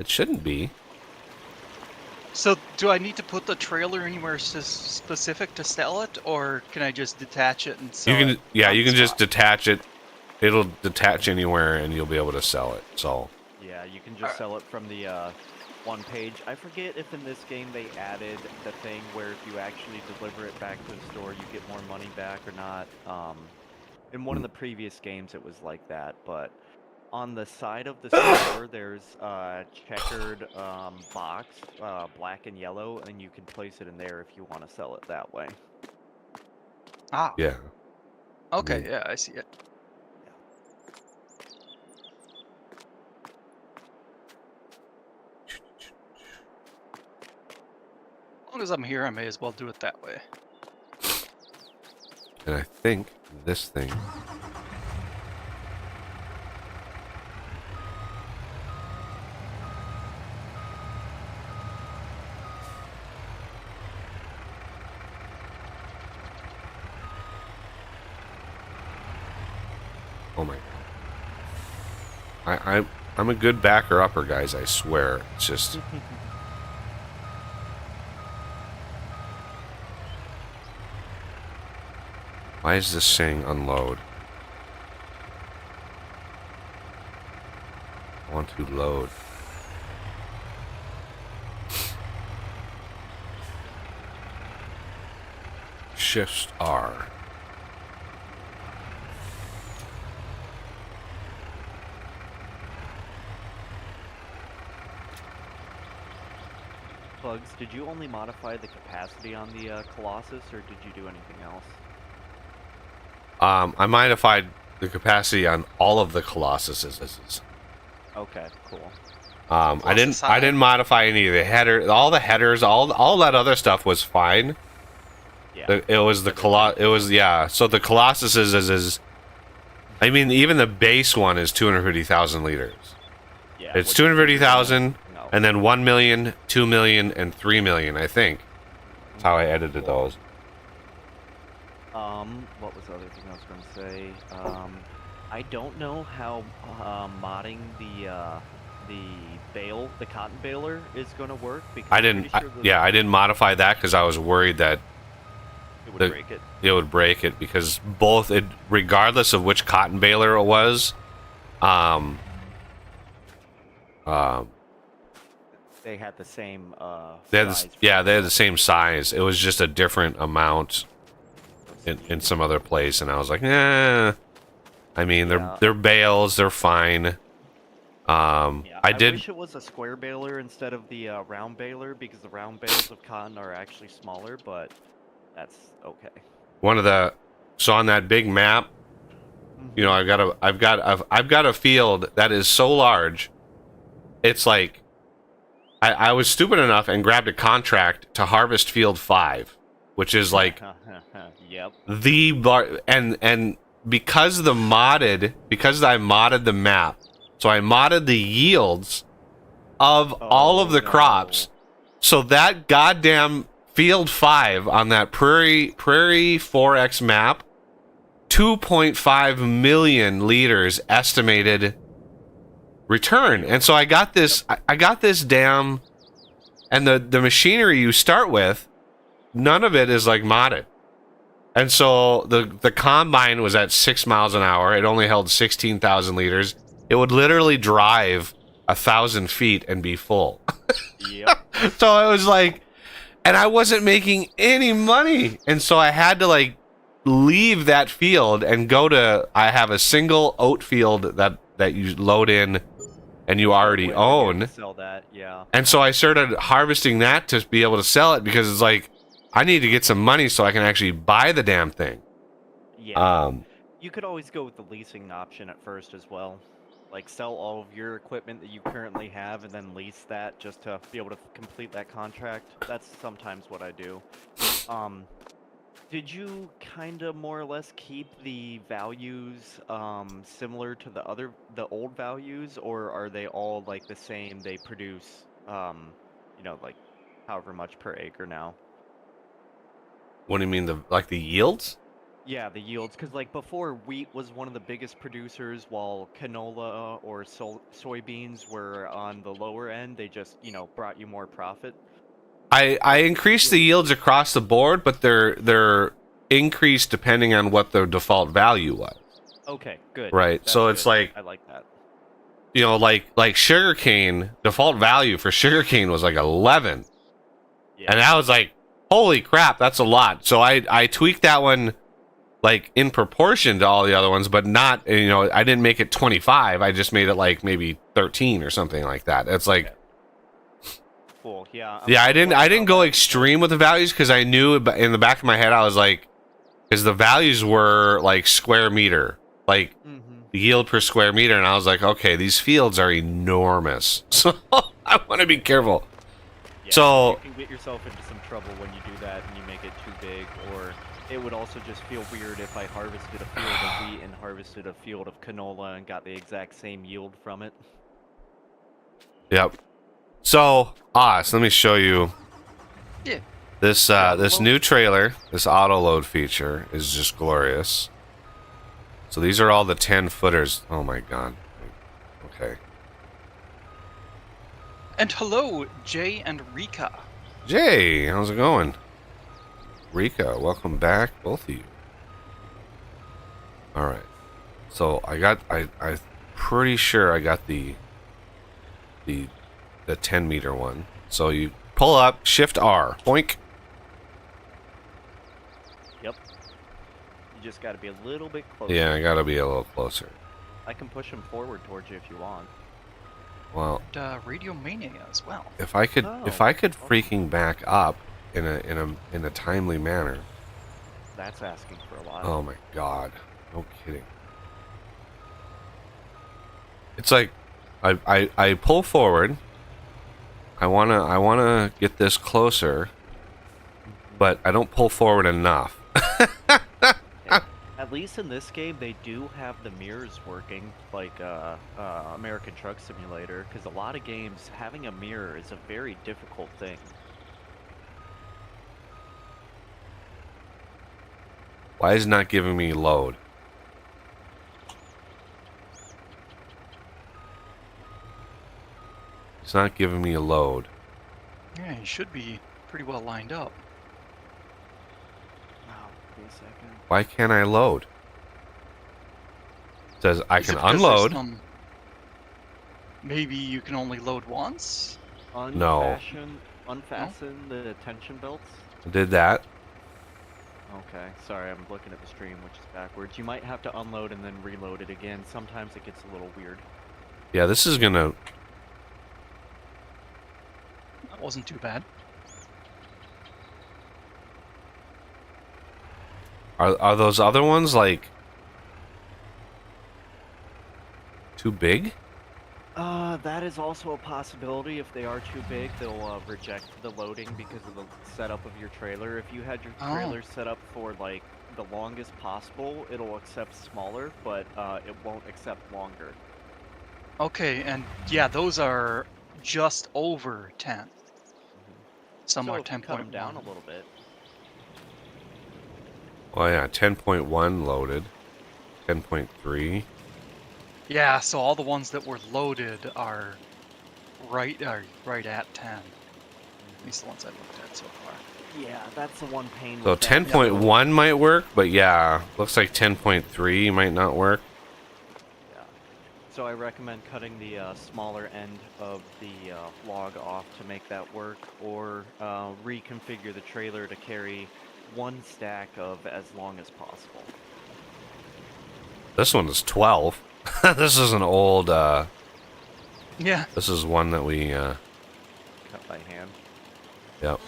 it shouldn't be. So, do I need to put the trailer anywhere specific to sell it, or can I just detach it and sell You can, it? yeah, on you the can just spot? detach it. It'll detach anywhere, and you'll be able to sell it. So Yeah, you can just sell it from the one page. I forget if in this game they added the thing where if you actually deliver it back to the store, you get more money back or not. In one of the previous games, it was like that, but on the side of the store, there's a checkered box, black and yellow, and you can place it in there if you want to sell it that way. Ah. yeah, Okay. Yeah, I see it. As long as I'm here, I may as well do it that way. and I think this thing. Oh my god. I'm a good backer upper, guys, I swear. It's just Why is this saying unload? I want to load. Shift R. Bugs, did you only modify the capacity on the Colossus, or did you do anything else? I modified the capacity on all of the Colossuses. Okay, cool. I didn't modify any of the header, all the headers, all that other stuff was fine. Yeah. It was yeah. So the Colossus is I mean, even the base one is 250,000 liters. Yeah. It's 250,000, no. and then 1 million, 2 million, and 3 million. I think that's how I edited those. What was the other thing I was going to say? I don't know how modding the cotton baler is going to work because I didn't modify that because I was worried that it would break it. It would break it because both it, regardless of which cotton baler it was, they had the same they had the same size. It was just a different amount in some other place, and I was like, I mean, they're bales, they're fine. I wish it was a square baler instead of the round baler because the round bales of cotton are actually smaller, but that's okay. So on that big map, you know, I've got a field that is so large. It's like I was stupid enough and grabbed a contract to harvest field 5, which is like yep. and because I modded the map, so I modded the yields of all of the crops. So that goddamn field 5 on that prairie 4X map, 2.5 million liters estimated return. And so I got this damn, and the machinery you start with, none of it is like modded. And so the combine was at 6 miles an hour. It only held 16,000 liters. It would literally drive 1,000 feet and be full. Yep. So I was like, and I wasn't making any money. And so I had to like leave that field and go to, I have a single oat field that you load in and you already own. Sell that, yeah. And so I started harvesting that to be able to sell it because it's like, I need to get some money so I can actually buy the damn thing. Yeah. You could always go with the leasing option at first as well. Like sell all of your equipment that you currently have and then lease that just to be able to complete that contract. That's sometimes what I do. Did you kind of more or less keep the values similar to the old values, or are they all like the same? They produce, like however much per acre now. What do you mean, the yields? Yeah, the yields, because like before, wheat was one of the biggest producers, while canola or soybeans were on the lower end. They just, brought you more profit. I increased the yields across the board, but they're increased depending on what the default value was. Okay, good. Right, That's so it's good. like, I like that. Like sugarcane, default value for sugarcane was like 11. Yeah. And I was like, holy crap, that's a lot. So I tweaked that one like in proportion to all the other ones, but not, I didn't make it 25. I just made it like maybe 13 or something like that. It's like, okay. Cool. Yeah. I didn't go extreme with the values because I knew in the back of my head I was like, because the values were like square meter, like the yield per square meter, and I was like, okay, these fields are enormous, so I want to be careful. Yeah, so you can get yourself into some trouble when you do that and you make it too big, or it would also just feel weird if I harvested a field of wheat and harvested a field of canola and got the exact same yield from it. Yep. So, so let me show you. Yeah. This this new trailer, this auto load feature is just glorious. So these are all the 10-footers. Oh my god. Okay. And hello, Jay and Rika. Jay, how's it going? Rika, welcome back, both of you. All right. So I'm pretty sure I got the 10-meter one. So you pull up, shift R, boink. Yep. You just got to be a little bit closer. Yeah, I gotta be a little closer. I can push him forward towards you if you want. Well, Radio Mania as well. if I could Okay. freaking back up in a timely manner. That's asking for a lot. Oh my god. No kidding. It's like I pull forward. I wanna get this closer, but I don't pull forward enough. At least in this game, they do have the mirrors working, like American Truck Simulator, because a lot of games, having a mirror is a very difficult thing. Why is it not giving me load? It's not giving me a load. Yeah, you should be pretty well lined up. Wow, wait a second. Why can't I load? It says I Is can it because unload. there's maybe you can only load once? No. Unfasten the tension belts. I did that. Okay, sorry, I'm looking at the stream, which is backwards. You might have to unload and then reload it again. Sometimes it gets a little weird. Yeah, this is gonna. That wasn't too bad. Are those other ones like too big? That is also a possibility. If they are too big, they'll reject the loading because of the setup of your trailer. If you had your trailer set up for like the longest possible, it'll accept smaller, but it won't accept longer. Okay, and yeah, those are just over 10. Some So are if you cut them 10.1. down a little bit. Oh yeah, 10.1 loaded. 10.3. Yeah, so all the ones that were loaded are right at 10. At least the ones I looked at so far. Yeah, that's the one pain. So with that. 10.1 might work, but yeah, looks like 10.3 might not work. Yeah. So I recommend cutting the smaller end of the log off to make that work, or reconfigure the trailer to carry one stack of as long as possible. This one is 12. This is an old. Yeah. This is one that we. Cut by hand. Yep.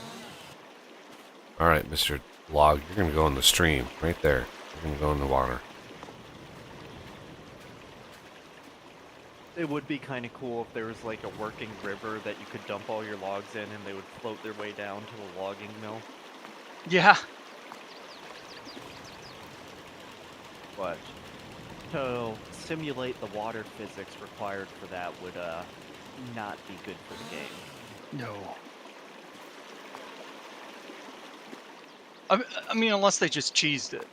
All right, Mr. Log, you're gonna go in the stream right there. You're gonna go in the water. It would be kind of cool if there was like a working river that you could dump all your logs in and they would float their way down to the logging mill. Yeah. But to simulate the water physics required for that would not be good for the game. No. I mean, unless they just cheesed it.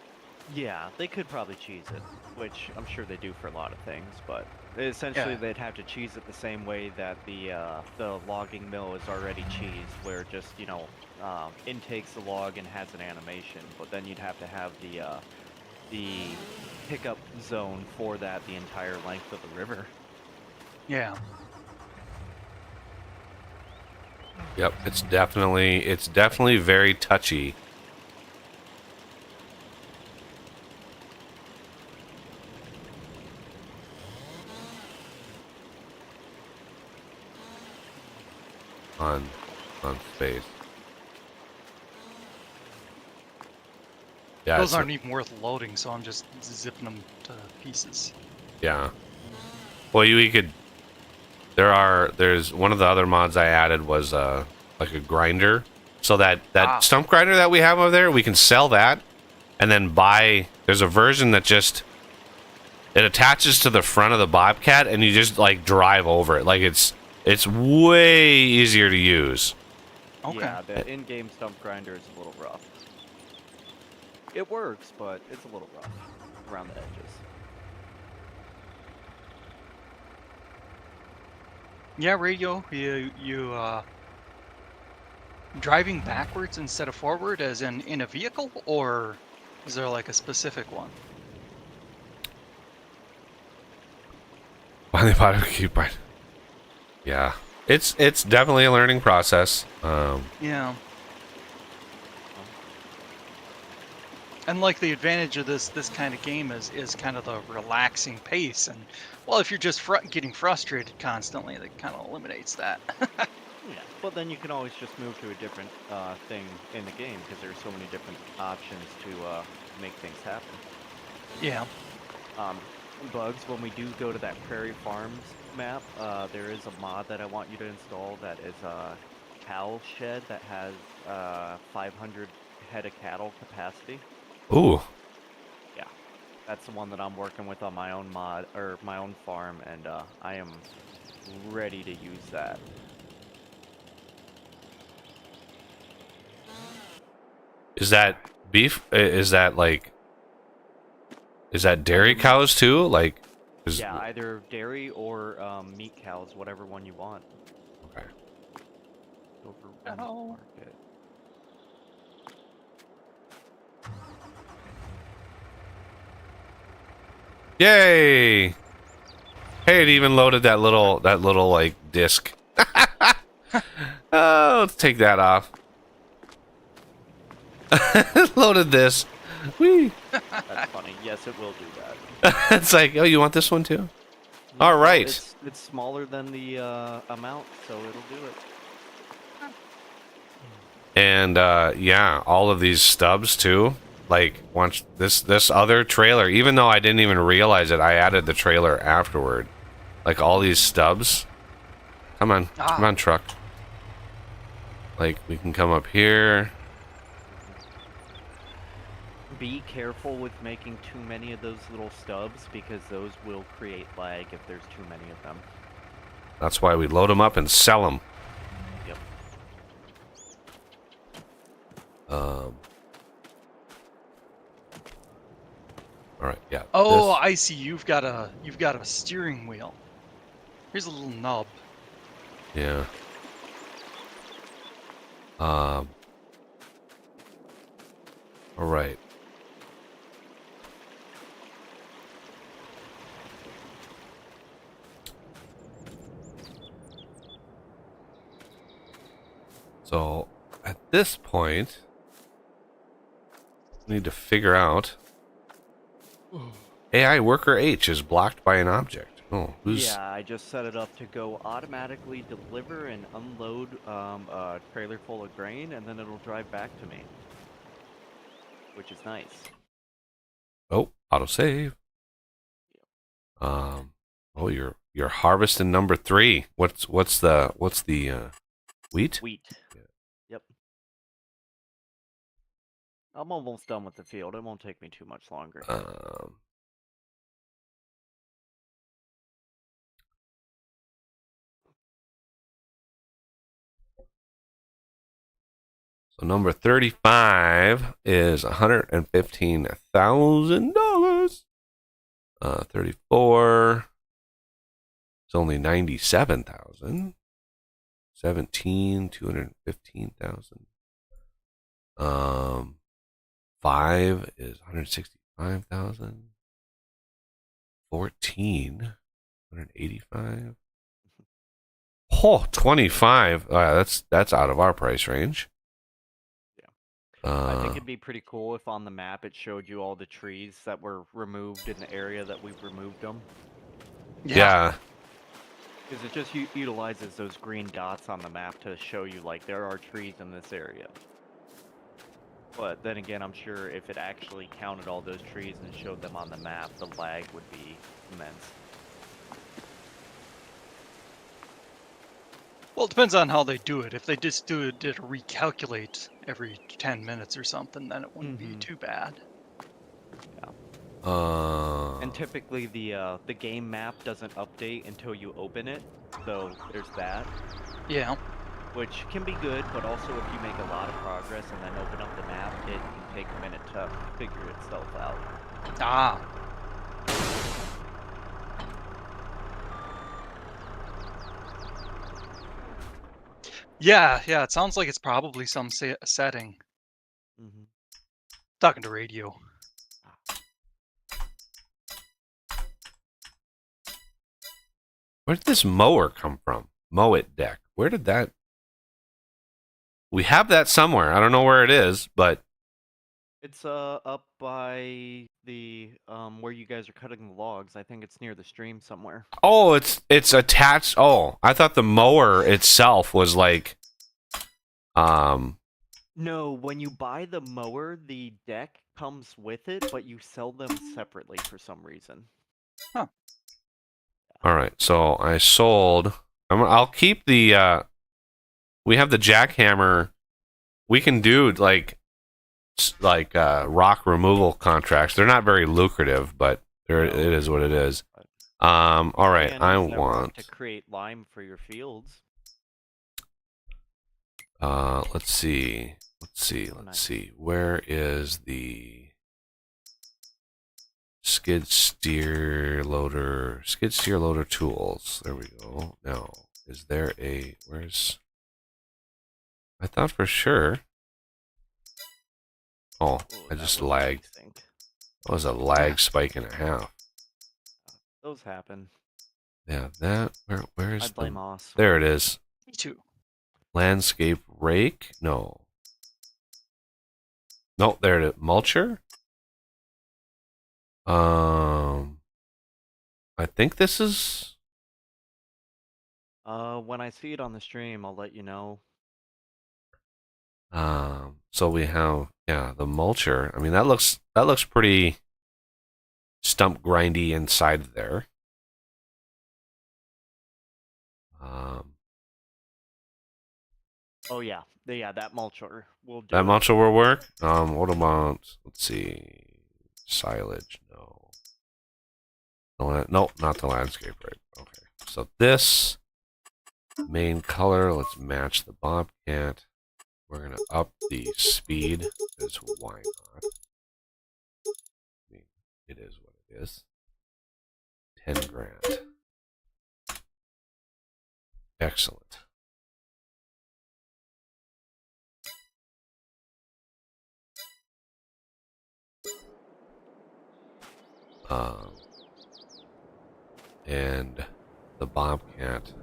Yeah, they could probably cheese it, which I'm sure they do for a lot of things, but essentially Yeah. they'd have to cheese it the same way that the logging mill is already cheesed, where it just, you know, intakes the log and has an animation, but then you'd have to have the pickup zone for that the entire length of the river. Yeah. Yep, it's definitely very touchy. On space. Yeah, Those aren't even worth loading, so I'm just zipping them to pieces. Yeah. Well, we could. There's one of the other mods I added was like a grinder, so that stump grinder that we have over there, we can sell that, and then buy. There's a version that just it attaches to the front of the Bobcat, and you just like drive over it. Like it's way easier to use. Okay. Yeah, the in-game stump grinder is a little rough. It works, but it's a little rough around the edges. Yeah, radio. You driving backwards instead of forward, as in a vehicle, or is there like a specific one? finally bought a keyboard. Yeah, it's definitely a learning process. Yeah. And like the advantage of this kind of game is kind of the relaxing pace, and well, if you're just getting frustrated constantly, that kind of eliminates that. Yeah, but then you can always just move to a different thing in the game because there's so many different options to make things happen. Yeah. Bugs, when we do go to that Prairie Farms map, there is a mod that I want you to install that is a cow shed that has 500 head of cattle capacity. Ooh. Yeah, that's the one that I'm working with on my own mod or my own farm, and I am ready to use that. Is that beef? Is that like? Is that dairy cows too? Like, yeah, either dairy or meat cows, whatever one you want. Okay. Over market. Yay! Hey, it even loaded that little like disc. Oh, let's take that off. Loaded this. Whee! That's funny. Yes, it will do that. It's like, oh, you want this one too? Yeah, All right. Well, it's smaller than the amount, so it'll do it. And yeah, all of these stubs too. Like once this other trailer, even though I didn't even realize it, I added the trailer afterward. Like all these stubs. Come on, truck. Like we can come up here. Be careful with making too many of those little stubs because those will create lag if there's too many of them. That's why we load them up and sell them. Yep. All right, yeah. Oh, I see. You've got a steering wheel. Here's a little nub. Yeah. All right. So at this point, we need to figure out. AI worker H is blocked by an object. Oh, who's? Yeah, I just set it up to go automatically deliver and unload a trailer full of grain, and then it'll drive back to me, which is nice. Oh, autosave. Oh, you're harvesting number 3. What's the wheat? Wheat. Yeah. Yep. I'm almost done with the field. It won't take me too much longer. So number 35 is $115,000. 34. It's only 97,000. 17, 215,000. 5 is 165,000. 14, 185. Oh, 25. That's out of our price range. I think it'd be pretty cool if on the map it showed you all the trees that were removed in the area that we've removed them. Yeah. Because it just utilizes those green dots on the map to show you, like, there are trees in this area. But then again, I'm sure if it actually counted all those trees and showed them on the map, the lag would be immense. Well, it depends on how they do it. If they just did a recalculate every 10 minutes or something, then it wouldn't be too bad. Yeah. And typically the game map doesn't update until you open it, so there's that. Yeah. Which can be good, but also if you make a lot of progress and then open up the map, it can take a minute to figure itself out. Ah. Yeah, it sounds like it's probably some setting. Talking to radio. Where did this mower come from? Mow it deck. Where did that? We have that somewhere. I don't know where it is, but It's up by the where you guys are cutting the logs. I think it's near the stream somewhere. oh, it's attached. Oh, I thought the mower itself was like, No, when you buy the mower, the deck comes with it, but you sell them separately for some reason. Huh. All right, so I sold. I'll keep the. We have the jackhammer. We can do like rock removal contracts. They're not very lucrative, but it is what it is. All right, And I use that rock want. to create lime for your fields. Let's see. Where is the skid steer loader tools? There we go. Now, is there a where's? I thought for sure. Oh, Ooh, I that just was lagged. desync. That was a lag spike and a half. Those happen. Yeah, that where's I blame Oz. There it is. Me too. Landscape rake? No. No, there it is. Mulcher? I think this is. When I see it on the stream, I'll let you know. So we have the mulcher. I mean that looks pretty stump grindy inside there. Oh yeah, that mulcher will do. That mulcher will work. What about, let's see, silage? No. No, not the landscape rake. Okay, so this main color. Let's match the Bobcat. We're gonna up the speed because why not? I mean, it is what it is. 10 grand. Excellent. And the Bobcat.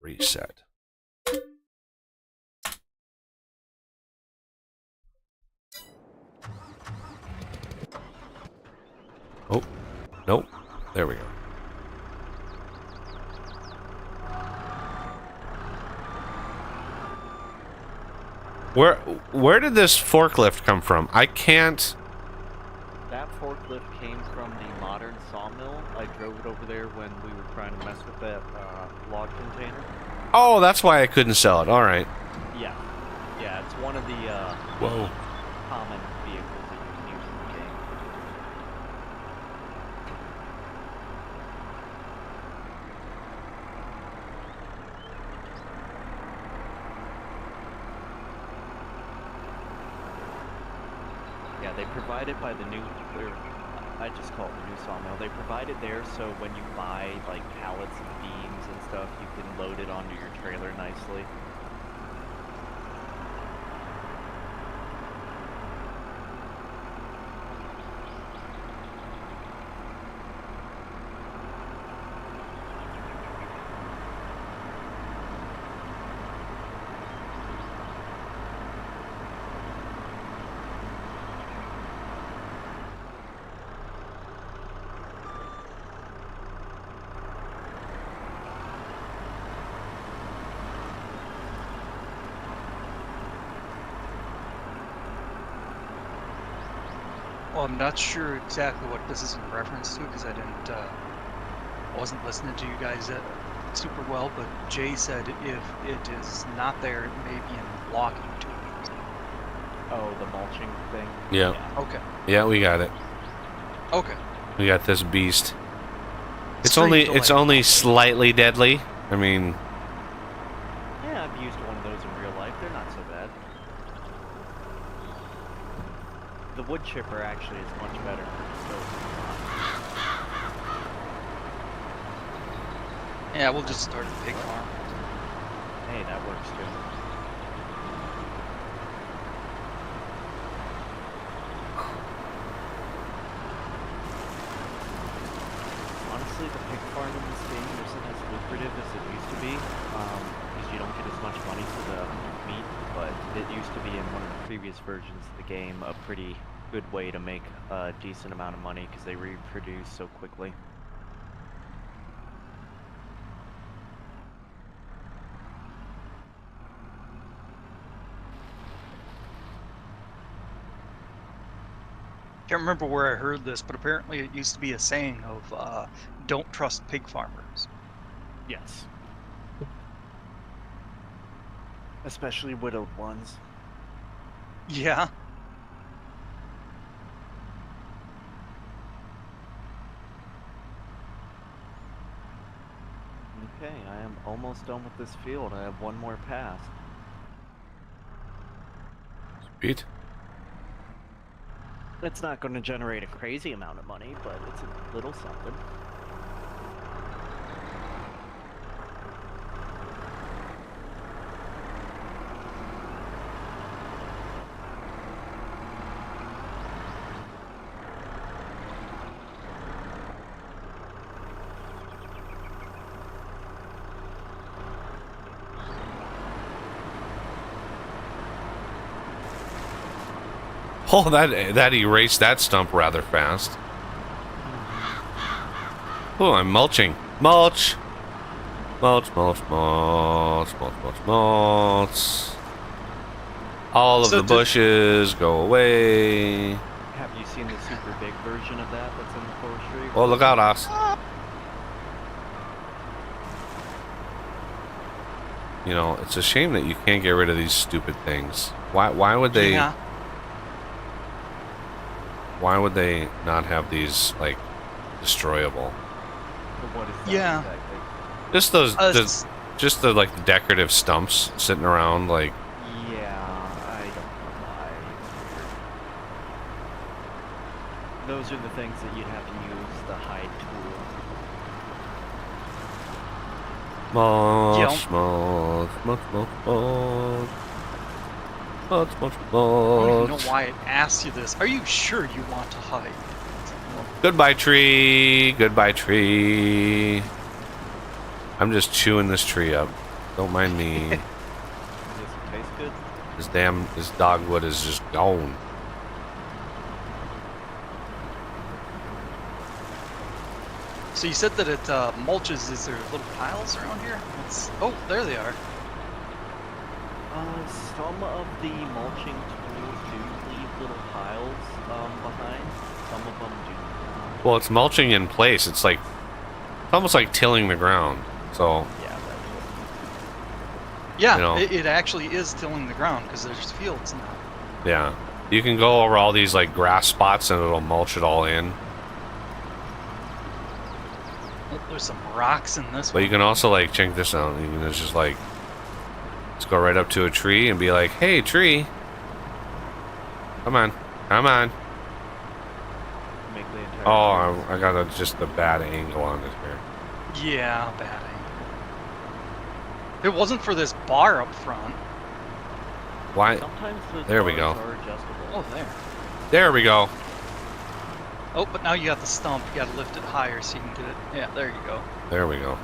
Reset. Oh, nope. There we go. Where did this forklift come from? I can't. That forklift came from the modern sawmill. I drove it over there when we were trying to mess with that log container. Oh, that's why I couldn't sell it. All right. Yeah. Yeah, it's one of the Whoa. common vehicles that you can use in the game. Yeah, they provide it by the new, I just call it the new sawmill. They provide it there so when you buy like pallets and beams and stuff, you can load it onto your trailer nicely. Well, I'm not sure exactly what this is in reference to because I wasn't listening to you guys super well. But Jay said if it is not there, it may be in locking tools. Oh, the mulching thing? Yeah. Okay. Yeah, we got it. Okay. We got this beast. It's Stream only delay. slightly deadly. I mean, Yeah, I've used one of those in real life. They're not so bad. The wood chipper actually is much better for disposing. Yeah, we'll just start a pig farm. Hey, that works too. be, because you don't get as much money for the meat, but it used to be in one of the previous versions of the game a pretty good way to make a decent amount of money because they reproduce so quickly. Can't remember where I heard this, but apparently it used to be a saying of don't trust pig farmers. Yes. Especially widowed ones. Yeah. Okay, I am almost done with this field. I have one more pass. Sweet. It's not going to generate a crazy amount of money, but it's a little something. Oh, that erased that stump rather fast. Oh, I'm mulching. Mulch! Mulch, mulch, mulch, mulch, mulch, mulch. All of the bushes go away. Have you seen the super big version of that that's in the forestry? Oh, look out, us. You know, it's a shame that you can't get rid of these stupid things. Why would they... Yeah. Why would they not have these, like, destroyable? What is that exactly? Just those, just the, like, the decorative stumps sitting around, like... Yeah, I don't know why. Those are the things that you'd have to use the hide tool. Mulch, mulch, mulch, mulch, mulch. Mulch, mulch, I don't even mulch. know why it asks you this. Are you sure you want to hide? Goodbye, tree. Goodbye, tree. I'm just chewing this tree up. Don't mind me. Does it taste good? This dogwood is just gone. So you said that it mulches. Is there little piles around here? Oh, there they are. Some of the mulching tools do leave little piles behind. Some of them do not. Well, it's mulching in place. It's almost like tilling the ground. So Yeah, that's what. Yeah, You know. it actually is tilling the ground because there's fields now. yeah, you can go over all these like grass spots and it'll mulch it all in. Oh, there's some rocks in this But one. you can also like check this out. You can just like go right up to a tree and be like, "Hey, tree, come on, come on." Make the entire Oh, I got just a bad angle on it here. Yeah, bad angle. If it wasn't for this bar up front. Why? Sometimes those There we bars go. are adjustable. Oh, there. There we go. Oh, but now you got the stump. You got to lift it higher so you can get it. Yeah, there you go. There we go.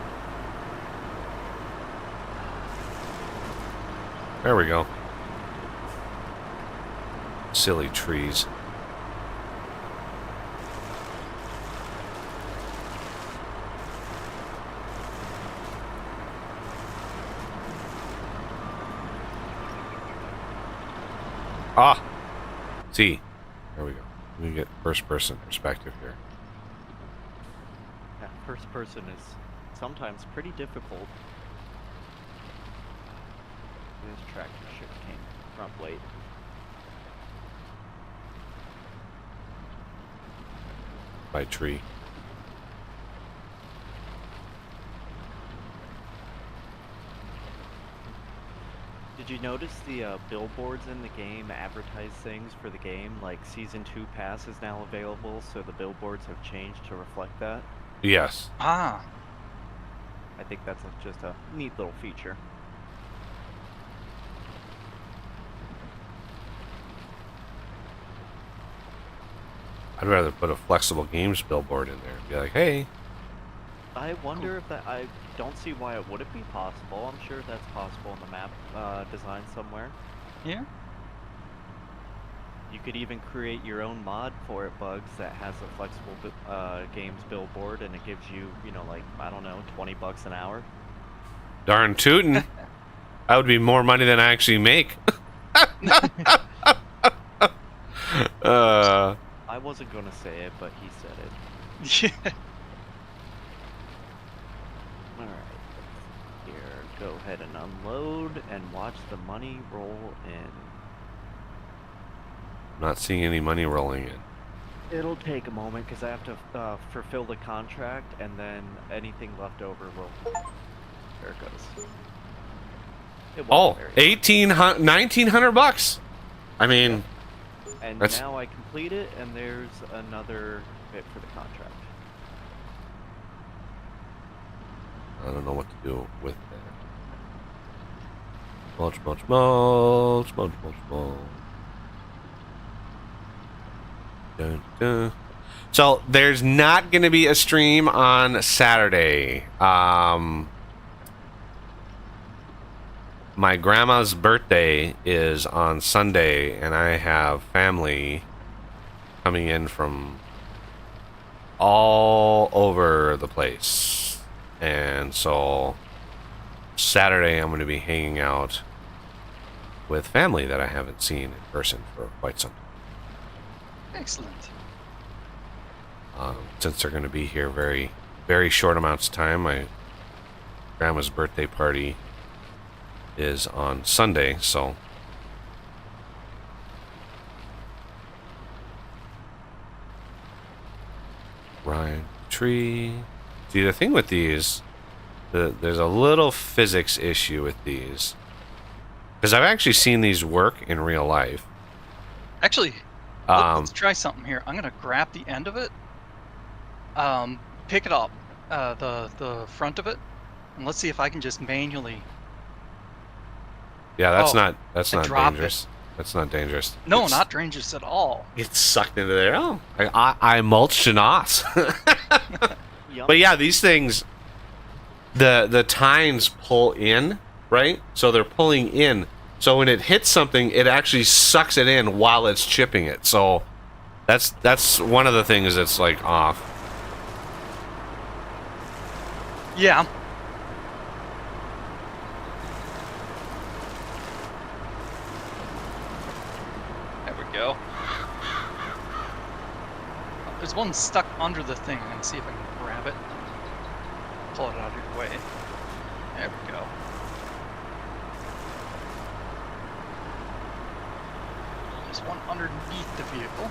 There we go. Silly trees. Ah! See. There we go. We get first person perspective here. Yeah, first person is sometimes pretty difficult. This tractor shift came front late. By tree. Did you notice the billboards in the game advertise things for the game? Like Season 2 Pass is now available, so the billboards have changed to reflect that. Yes. Ah. I think that's just a neat little feature. I'd rather put a flexible games billboard in there and be like, hey, I wonder if that. I don't see why it wouldn't be possible. I'm sure that's possible in the map design somewhere. Yeah. You could even create your own mod for it, Bugs, that has a flexible games billboard, and it gives you, you know, like, I don't know, $20 an hour. Darn tootin'. That would be more money than I actually make. I wasn't gonna say it, but he said it. Yeah. Alright, here, go ahead and unload and watch the money roll in. Not seeing any money rolling in. It'll take a moment because I have to fulfill the contract, and then anything left over will. There it goes. It Oh, wasn't very much. $1,900. I mean, And that's- now I complete it, and there's another bit for the contract. I don't know what to do with that. Mulch, mulch, mulch, mulch, mulch, mulch. Dun, dun. So there's not going to be a stream on Saturday. My grandma's birthday is on Sunday, and I have family coming in from all over the place. And so Saturday I'm going to be hanging out with family that I haven't seen in person for quite some time. Excellent. Since they're going to be here very, very short amounts of time. My grandma's birthday party is on Sunday, so Ryan tree. See, the thing with these, there's a little physics issue with these, because I've actually seen these work in real life. Actually, let's try something here. I'm gonna grab the end of it, pick it up, the front of it, and let's see if I can just manually. Yeah, that's Oh, not drop dangerous. That's not dangerous. No, It's- not dangerous at all. It's sucked into there. Oh, I mulched an os. Yup. But yeah, these things, the tines pull in, right? So they're pulling in. So when it hits something, it actually sucks it in while it's chipping it. So that's one of the things that's like off. Yeah. There we go. There's one stuck under the thing. I'm gonna see if I can grab it. Pull it out of your way. There we go. There's one underneath the vehicle.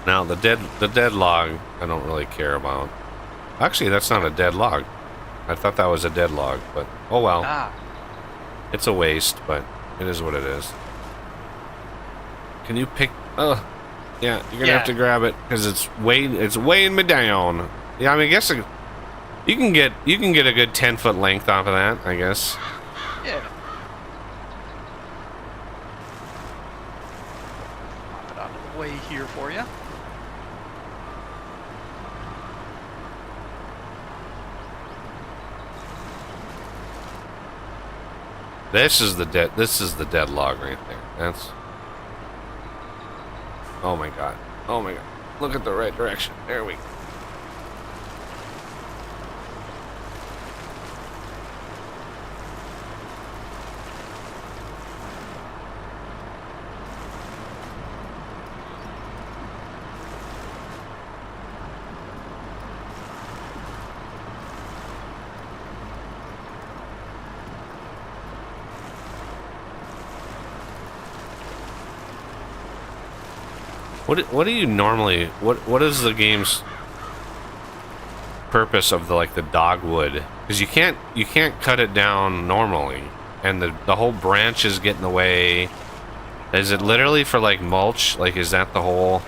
Now the dead log, I don't really care about. Actually, that's not a dead log. I thought that was a dead log, but oh well. Ah, It's a waste, but it is what it is. Can you pick? Oh, yeah, you're gonna have to grab it because it's weighing me down. Yeah, I mean, I guess you can get a good 10-foot length off of that, I guess. yeah. Pop it out of the way here for you. This is the dead log right there. That's. Oh my god. Oh my god. Look at the right direction. There we go. What do you normally what is the game's purpose of the dogwood? Because you can't cut it down normally, and the whole branches get in the way. Is it literally for like mulch? Like, is that the whole?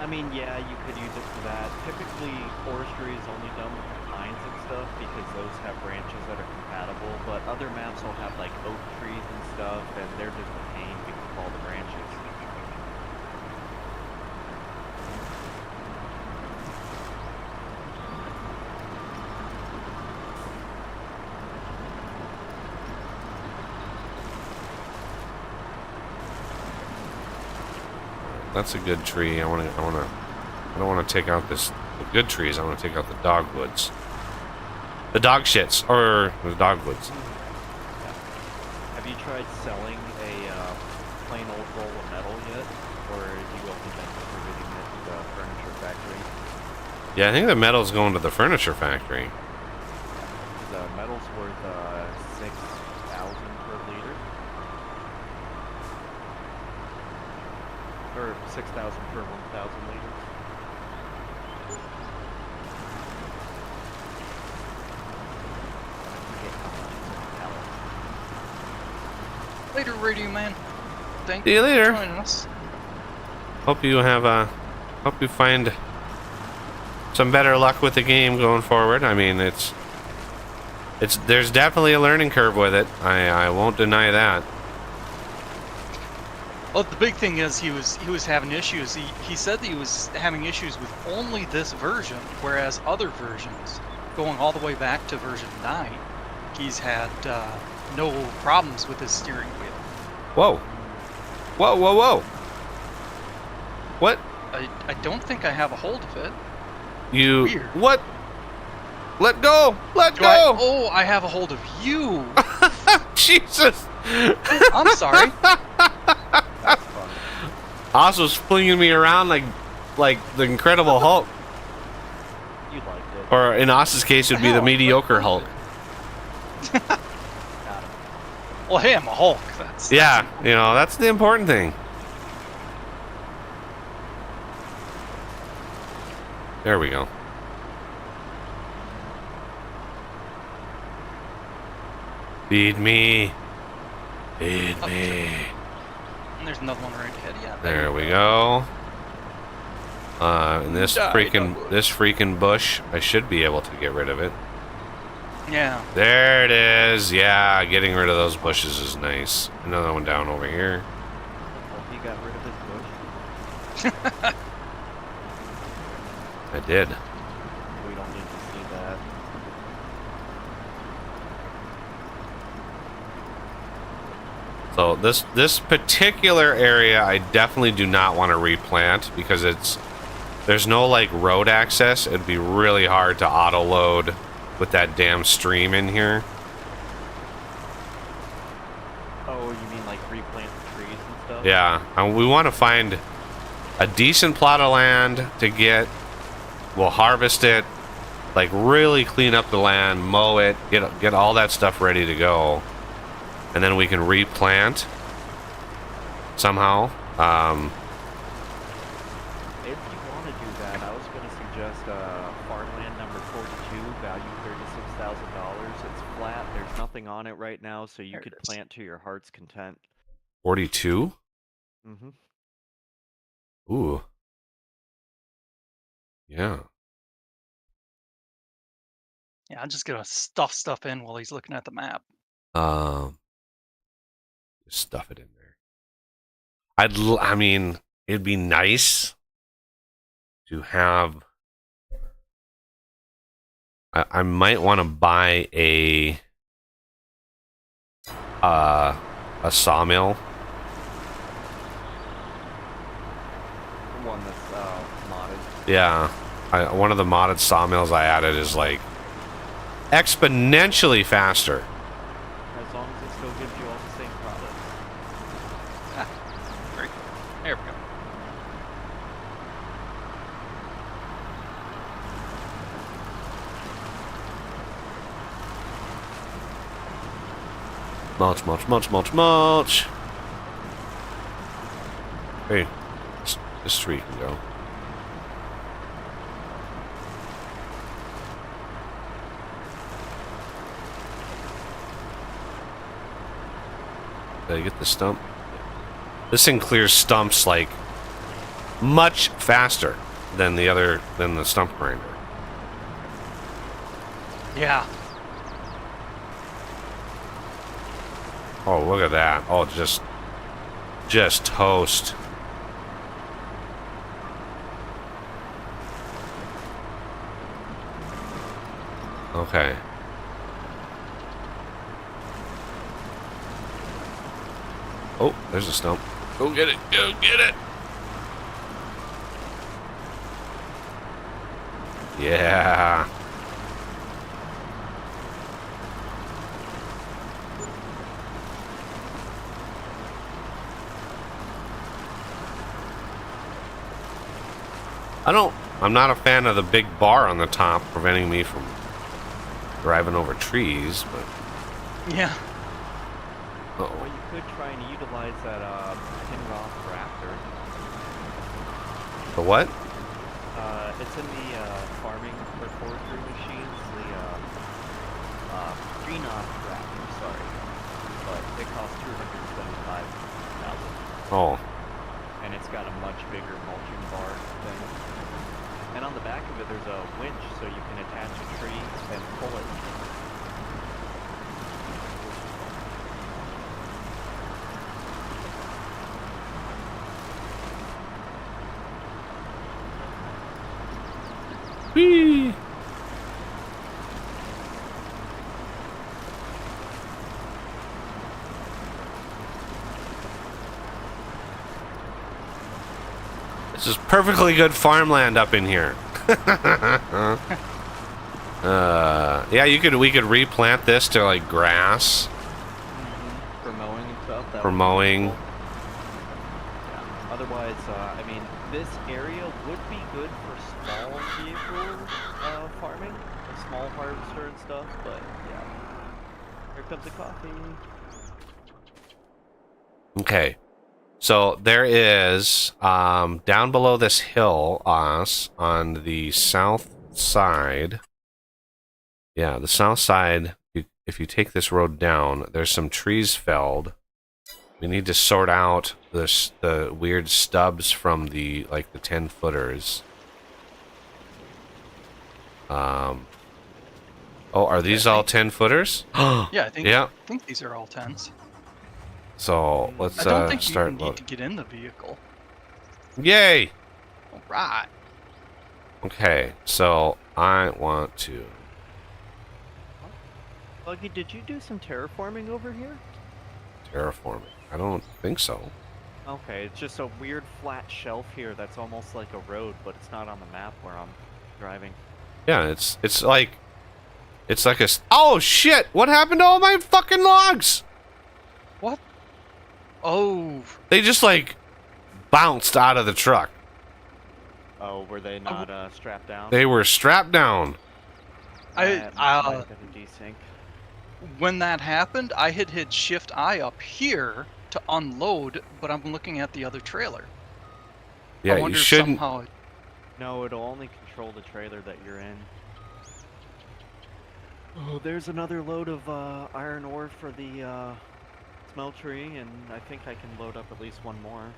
I mean, yeah, you could use it for that. Typically, forestry is only done with the pines and stuff because those have branches that are compatible. But other maps will have like oak trees and stuff, and they're just a pain because of all the branches. That's a good tree. I don't want to take out the good trees. I want to take out the dogwoods. The dog shits, or the dogwoods. Have you tried selling a plain old roll of metal yet? Or do you only think distributing it to the furniture factory? Yeah, I think the metal's going to the furniture factory. The metal's worth 6,000 per liter. Or 6,000 per 1,000 liters. Later, Radio Man. Thank See you you later. for joining us. Hope you find some better luck with the game going forward. I mean, there's definitely a learning curve with it. I won't deny that. Well, the big thing is he was having issues. He said that he was having issues with only this version, whereas other versions, going all the way back to version 9, he's had no problems with his steering wheel. Whoa. Whoa, whoa, whoa. What? I don't think I have a hold of it. You... Weird. What? Let go! Let Do go! I have a hold of you. Jesus! I'm sorry. That's funny. Oz was flinging me around like the Incredible Hulk. You liked it. Or in Oz's case, it would be the Hell, mediocre Hulk. Got him. Well, hey, I'm a Hulk. That's Yeah, you know, that's the important thing. There we go. Feed me. Feed me. And there's another one right ahead. Yeah. There we go. And this freaking bush, I should be able to get rid of it. Yeah. There it is. Yeah, getting rid of those bushes is nice. Another one down over here. Hope he got rid of his bush. I did. We don't need to see that. So this particular area, I definitely do not want to replant because there's no like road access. It'd be really hard to auto load with that damn stream in here. Oh, you mean like replant the trees and stuff? Yeah, and we want to find a decent plot of land to get. We'll harvest it, like really clean up the land, mow it, get all that stuff ready to go, and then we can replant somehow. If you want to do that, I was going to suggest farmland number 42, value $36,000. It's flat. There's nothing on it right now, so you There it could is. plant to your heart's content. 42. Mm-hmm. Ooh. Yeah. Yeah, I'm just gonna stuff stuff in while he's looking at the map. Just stuff it in there. I mean, it'd be nice to have. I might want to buy a sawmill. One that's modded. Yeah, one of the modded sawmills I added is like exponentially faster. As long as it still gives you all the same products. Great. There we go. Mulch, mulch, mulch, mulch, mulch. Hey, this tree can go. Did I get the stump? This thing clears stumps like much faster than the stump grinder. Yeah. Oh, look at that. Oh, just toast. Okay. Oh, there's a stump. Go get it. Go get it. Yeah. I'm not a fan of the big bar on the top preventing me from driving over trees, but... Yeah. Uh-oh. Well, you could try and utilize that Pinrock Raptor. The what? It's in the farming or forestry machines, the Greenock Raptor, sorry. But it costs $275,000. Oh. And it's got a much bigger mulching bar thing. And on the back of it, there's a winch, so you can attach a tree and pull it. Whee! This is perfectly good farmland up in here. Yeah, we could replant this to like grass. For mowing and stuff. For mowing. Yeah. Otherwise, I mean, this area would be good for small vehicle farming, small harvester and stuff, but yeah. Here comes the coffee. Okay. So there is, down below this hill, on the south side. Yeah, the south side, if you take this road down, there's some trees felled. We need to sort out the weird stubs from the 10-footers. Oh, are these all 10-footers? Yeah, Yeah. I think these are all 10s. So let's I don't think start. you need to get in the vehicle. Yay! All right. Okay, so I want to. Buggy, did you do some terraforming over here? Terraforming. I don't think so. Okay, it's just a weird flat shelf here that's almost like a road, but it's not on the map where I'm driving. Yeah, it's like a. Oh shit! What happened to all my fucking logs? What? Oh. They just like bounced out of the truck. Oh, were they not strapped down? They were strapped down. That might have been a desync. When that happened, I had hit Shift I up here to unload, but I'm looking at the other trailer. Yeah, I you wonder if shouldn't. somehow No, it'll only control the trailer that you're in. Oh, there's another load of iron ore for the smeltery, and I think I can load up at least one more.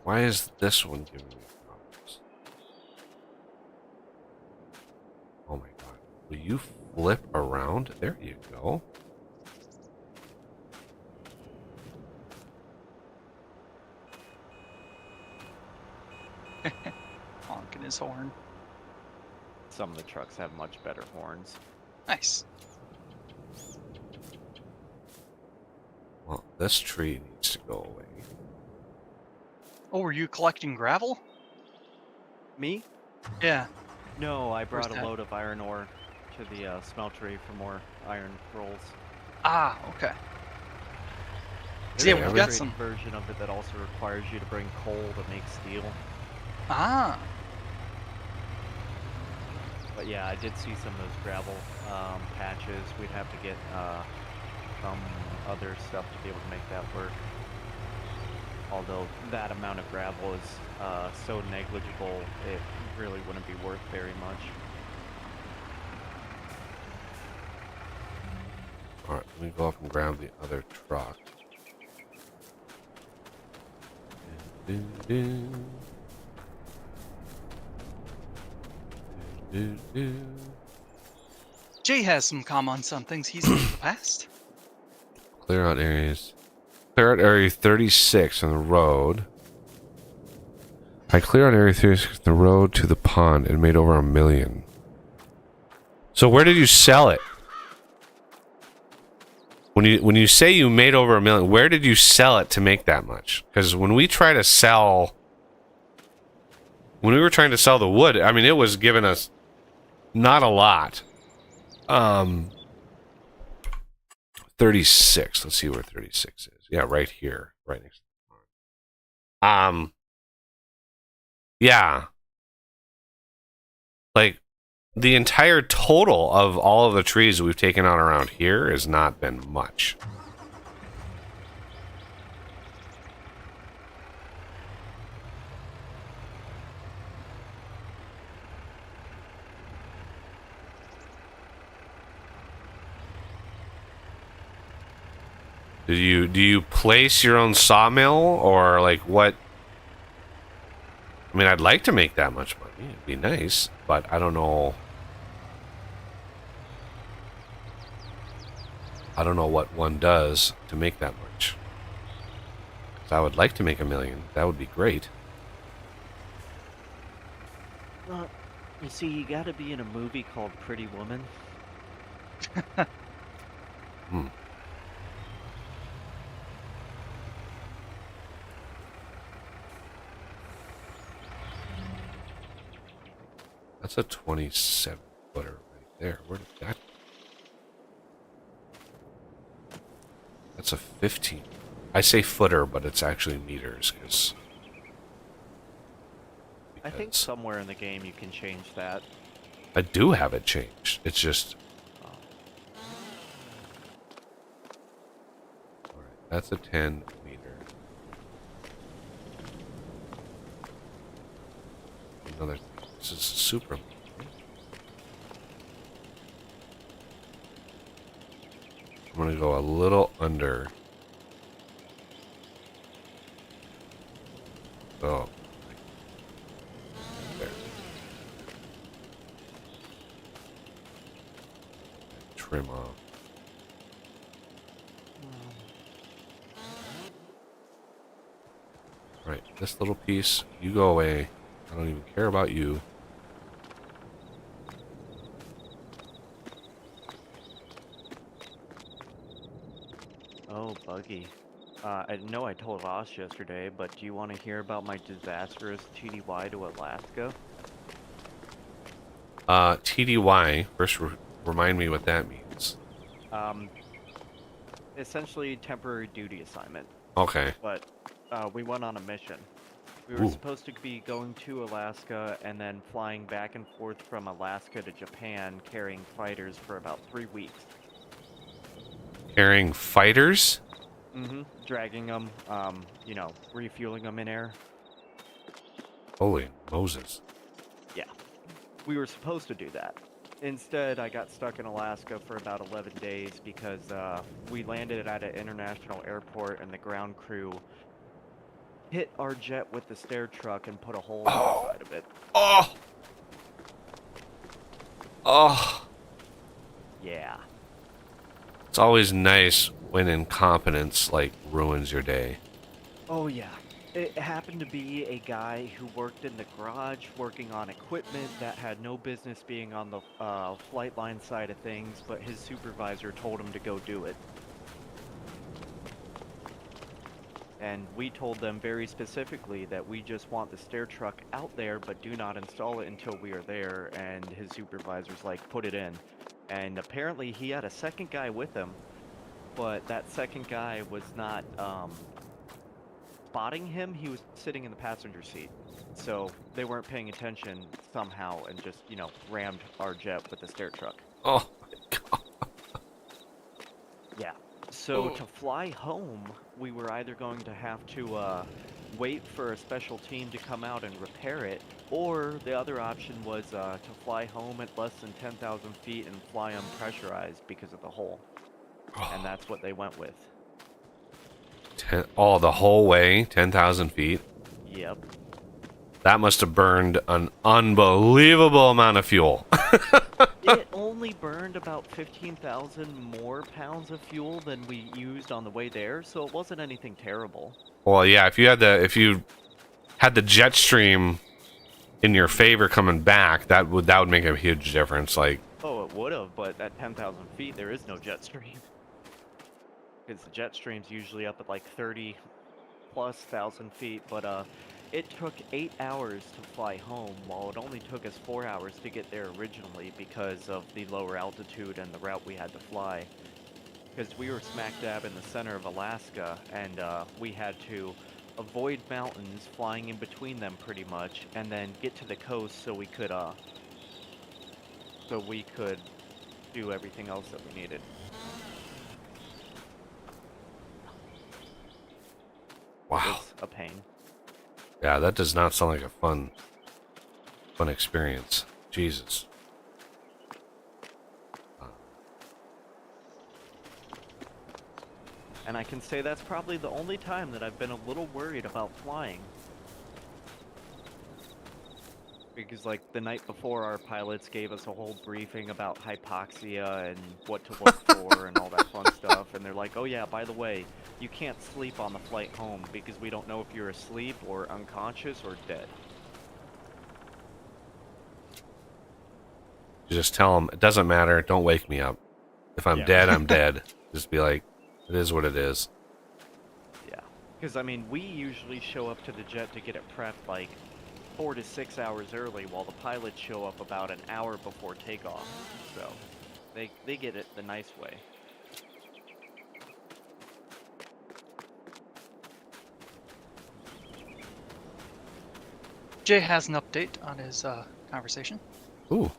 Why is this one giving me problems? Oh my god. Will you flip around? There you go. honking his horn. Some of the trucks have much better horns. Nice. Well, this tree needs to go away. Oh, were you collecting gravel? Me? Yeah. No, I brought Where's a that? load of iron ore to the smeltery for more iron rolls. Ah, okay. There's Yeah, a we've every- got trading some. version of it that also requires you to bring coal to make steel. Ah. But yeah, I did see some of those gravel patches. We'd have to get some other stuff to be able to make that work. Although that amount of gravel is so negligible, it really wouldn't be worth very much. Alright, let me go up and grab the other truck. Do, do, do, do. Jay has some comments on things he's in the past. Clear out areas. Clear out area 36 on the road. I clear out area 36 on the road to the pond and made over $1 million. So where did you sell it? When you say you made over $1 million, where did you sell it to make that much? Because when we try to sell, when we were trying to sell the wood, I mean, it was giving us not a lot. 36. Let's see where 36 is. Yeah, right here, right next to the farm. Yeah. Like, the entire total of all of the trees we've taken on around here has not been much. Do you place your own sawmill, or like what? I mean, I'd like to make that much money. It'd be nice, but I don't know. I don't know what one does to make that much. 'Cause I would like to make $1 million. That would be great. Well, you see, you gotta be in a movie called Pretty Woman. Hmm. That's a 27 footer right there. Where did that? That's a 15. I say footer, but it's actually meters, because I think somewhere in the game you can change that. I do have it changed. It's just. Alright, that's a 10 meter. Another thing. This is super. I'm gonna go a little under. Oh. There. Trim off. Right, this little piece, you go away. I don't even care about you. Oh, Buggy. I know I told Ross yesterday, but do you want to hear about my disastrous TDY to Alaska? TDY, first remind me what that means. Essentially temporary duty assignment. Okay. But we went on a mission. We were supposed to be going to Alaska and then flying back and forth from Alaska to Japan carrying fighters for about 3 weeks. Carrying fighters? Mm-hmm. Dragging them, you know, refueling them in air. Holy Moses. Yeah. We were supposed to do that. Instead, I got stuck in Alaska for about 11 days because we landed at an international airport and the ground crew hit our jet with the stair truck and put a hole in the side of it. Oh! Oh! Yeah. It's always nice when incompetence, like, ruins your day. Oh yeah. It happened to be a guy who worked in the garage working on equipment that had no business being on the flight line side of things, but his supervisor told him to go do it. And we told them very specifically that we just want the stair truck out there, but do not install it until we are there, and his supervisor's like, put it in. And apparently he had a second guy with him, but that second guy was not spotting him. He was sitting in the passenger seat, so they weren't paying attention somehow and just, you know, rammed our jet with the stair truck. Oh my God. Yeah. So to fly home, we were either going to have to wait for a special team to come out and repair it, or the other option was to fly home at less than 10,000 feet and fly unpressurized because of the hole. And that's what they went with. The whole way, 10,000 feet? Yep. That must have burned an unbelievable amount of fuel. It only burned about 15,000 more pounds of fuel than we used on the way there, so it wasn't anything terrible. Well, yeah, if you had the jet stream in your favor coming back, that would make a huge difference. Like, Oh, it would have, but at 10,000 feet, there is no jet stream. because the jet stream's usually up at like 30 plus thousand feet, but it took 8 hours to fly home, while it only took us 4 hours to get there originally because of the lower altitude and the route we had to fly. Because we were smack dab in the center of Alaska, and we had to avoid mountains, flying in between them pretty much, and then get to the coast so we could do everything else that we needed. Wow. It's a pain. Yeah, that does not sound like a fun experience. Jesus. And I can say that's probably the only time that I've been a little worried about flying. Because, like, the night before, our pilots gave us a whole briefing about hypoxia and what to look for and all that fun stuff. And they're like, oh yeah, by the way, you can't sleep on the flight home because we don't know if you're asleep or unconscious or dead. You just tell them, it doesn't matter, don't wake me up. If I'm dead, I'm dead. Just be like, it is what it is. Yeah. Because, I mean, we usually show up to the jet to get it prepped, like, 4 to 6 hours early, while the pilots show up about an hour before takeoff. So, they get it the nice way. Jay has an update on his conversation. Ooh.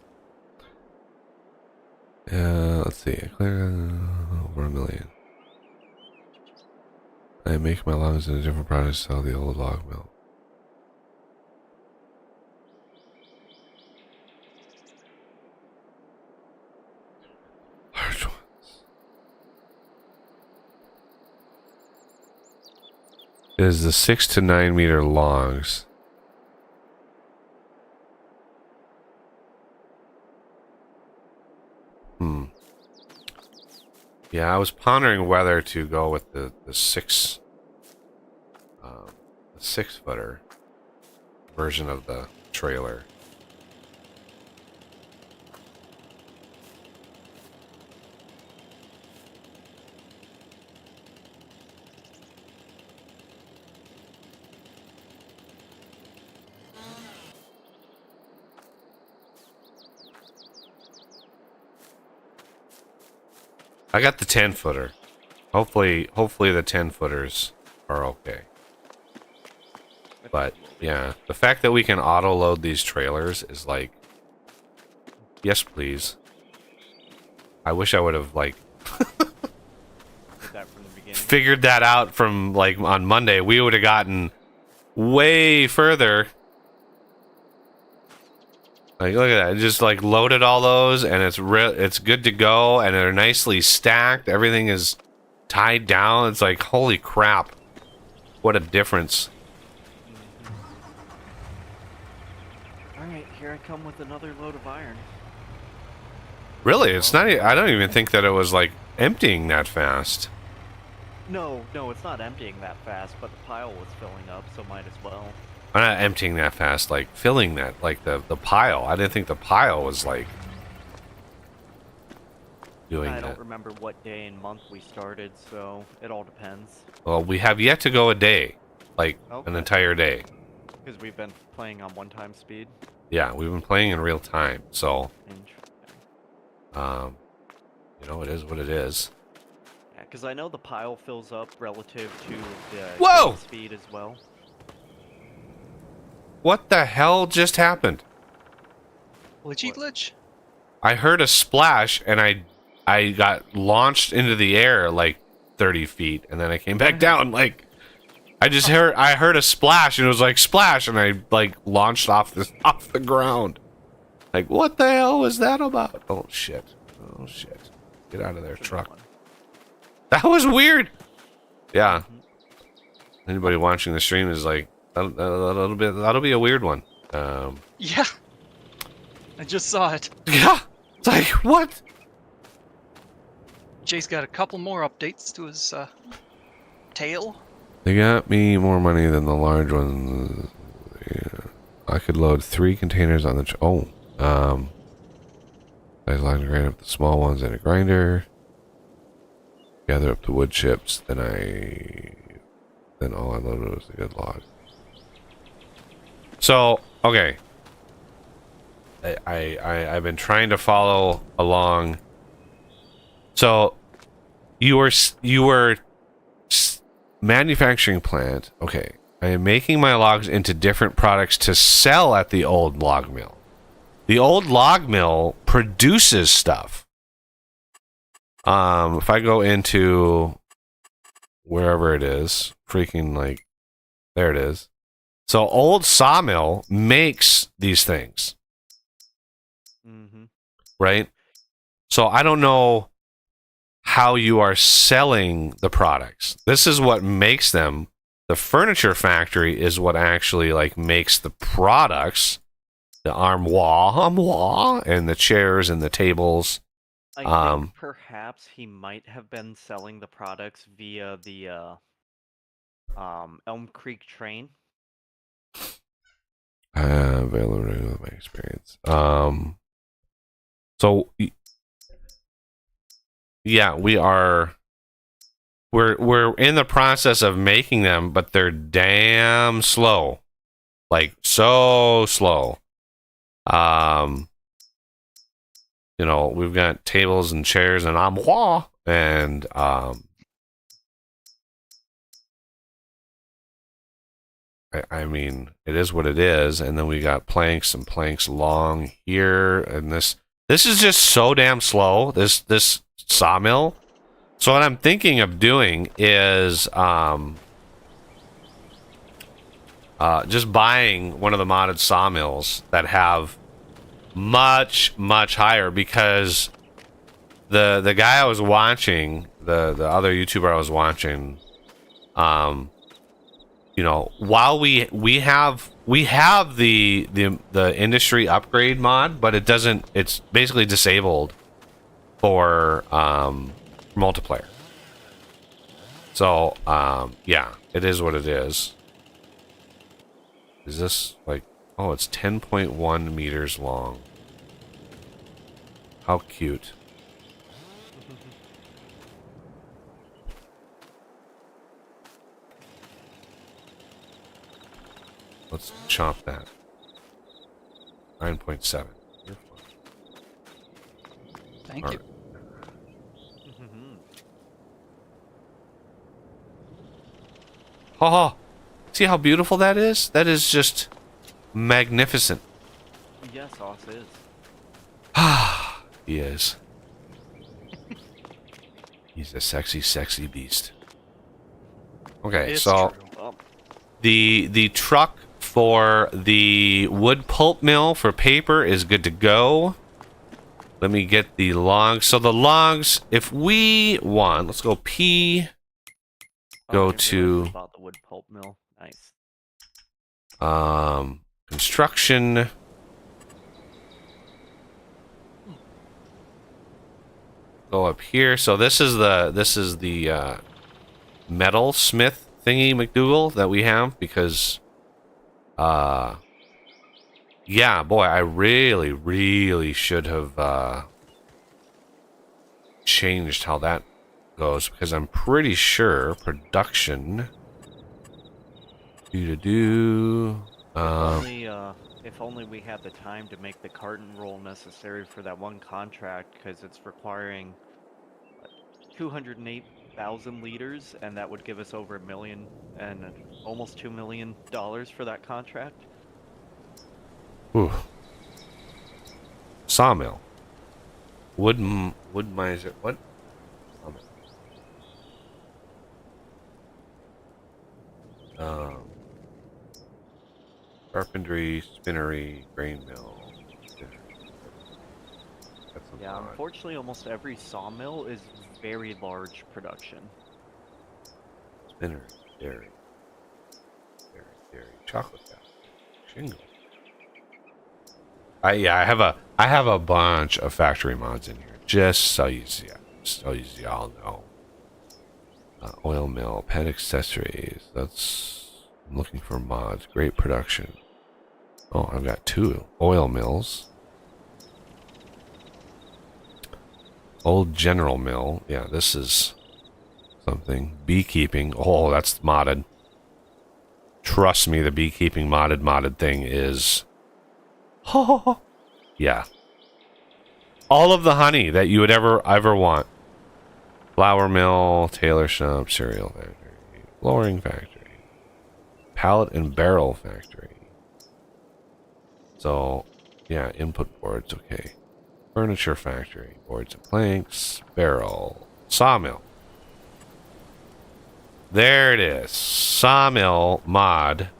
Let's see. I clear over 1 million. I make my lungs into different products to sell the old log mill. Large ones. It is the 6 to 9 meter logs. Yeah, I was pondering whether to go with the 6 footer version of the trailer. I got the 10 footer. Hopefully the 10 footers are okay. But yeah, the fact that we can auto load these trailers is like, yes please. I wish I would have like That from the beginning. figured that out from like on Monday. We would have gotten way further. Like, look at that. It just like loaded all those and it's good to go and they're nicely stacked. Everything is tied down. It's like, holy crap. What a difference. Alright, here I come with another load of iron. Really? It's not, I don't even think that it was like emptying that fast. No, it's not emptying that fast, but the pile was filling up, so might as well. I'm not emptying that fast, like filling that, like the pile. I didn't think the pile was like doing that. I don't remember what day and month we started, so it all depends. Well, we have yet to go a day, like an Okay. entire day. Because we've been playing on one-time speed. Yeah, we've been playing in real time, so Interesting. you know, it is what it is. Yeah, because I know the pile fills up relative to the Whoa! game speed as well. What the hell just happened? Glitchy What? glitch? I heard a splash and I got launched into the air like 30 feet and then I came back down. Like I heard a splash and it was like splash and I like launched off the ground. Like what the hell was that about? Oh shit. Get out of there, truck. That was weird. Yeah. Anybody watching the stream is like that'll be a weird one. Yeah. I just saw it. Yeah. It's like what? Jay's got a couple more updates to his tail. They got me more money than the large ones. Yeah. I could load 3 containers on the I line grind up the small ones in a grinder. gather up the wood chips, then all I loaded was a good log. So, okay. I've been trying to follow along. So, you were manufacturing plant. Okay. I am making my logs into different products to sell at the old log mill. The old log mill produces stuff. If I go into wherever it is, freaking like, there it is. So old sawmill makes these things. Mm-hmm. Right? So I don't know how you are selling the products. This is what makes them. The furniture factory is what actually like makes the products, the armoire, and the chairs and the tables. I think perhaps he might have been selling the products via the Elm Creek train. Availability of my experience. So yeah, we're in the process of making them, but they're damn slow. Like so slow. You know, we've got tables and chairs and armoire and I mean, it is what it is, and then we got planks and planks long here, and this is just so damn slow. This sawmill. So what I'm thinking of doing is just buying one of the modded sawmills that have much higher, because the guy I was watching, the other YouTuber I was watching, you know, while we have the industry upgrade mod, but it doesn't, it's basically disabled for multiplayer. So yeah, it is what it is. Is this like, oh, it's 10.1 meters long. How cute. Let's chop that. 9.7. You're fine. Thank All you. right. Oh, see how beautiful that is? That is just magnificent. Yes, Oz is. He is. He's a sexy beast. Okay, It's so true. the truck for the wood pulp mill for paper is good to go. Let me get the logs. So the logs, if we want, let's go P. Go to about the wood pulp mill. Nice. construction. Go up here. So this is the metal smith thingy McDougal that we have, because yeah, boy, I really should have changed how that goes, because I'm pretty sure production If only we had the time to make the carton roll necessary for that one contract, because it's requiring 208,000 liters, and that would give us over $1 million and almost $2 million for that contract. Ooh. Sawmill. Wood miser. What? Carpentry, spinnery, grain mill. Yeah, unfortunately, almost every sawmill is very large production. Spinnery, dairy, chocolate factory, shingle. I have a bunch of factory mods in here, just so you all know. Oil mill, pet accessories. I'm looking for mods. Great production. Oh, I've got 2 oil mills. Old General Mill. Yeah, this is something. Beekeeping. Oh, that's modded. Trust me, the beekeeping modded thing is... yeah. All of the honey that you would ever want. Flour mill, tailor shop, cereal factory, flooring factory, pallet and barrel factory. So, yeah, input boards, okay. Furniture factory, boards and planks, barrel, sawmill. There it is. Sawmill mod.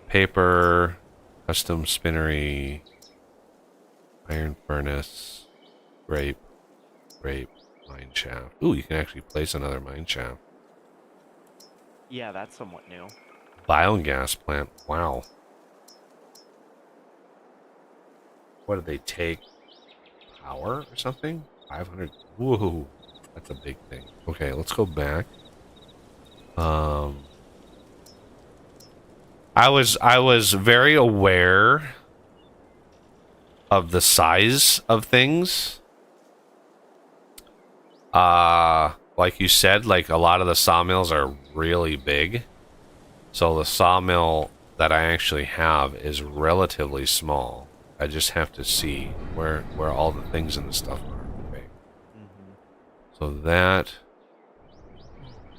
Paper, custom spinnery, iron furnace, grape, mine shaft. Ooh, you can actually place another mine shaft. Yeah, that's somewhat new. Biogas plant. Wow. What did they take? Power or something? 500. Woohoo. That's a big thing. Okay, let's go back. I was very aware of the size of things. Like you said, like a lot of the sawmills are really big. So the sawmill that I actually have is relatively small. I just have to see where all the things and the stuff are. Okay. So that.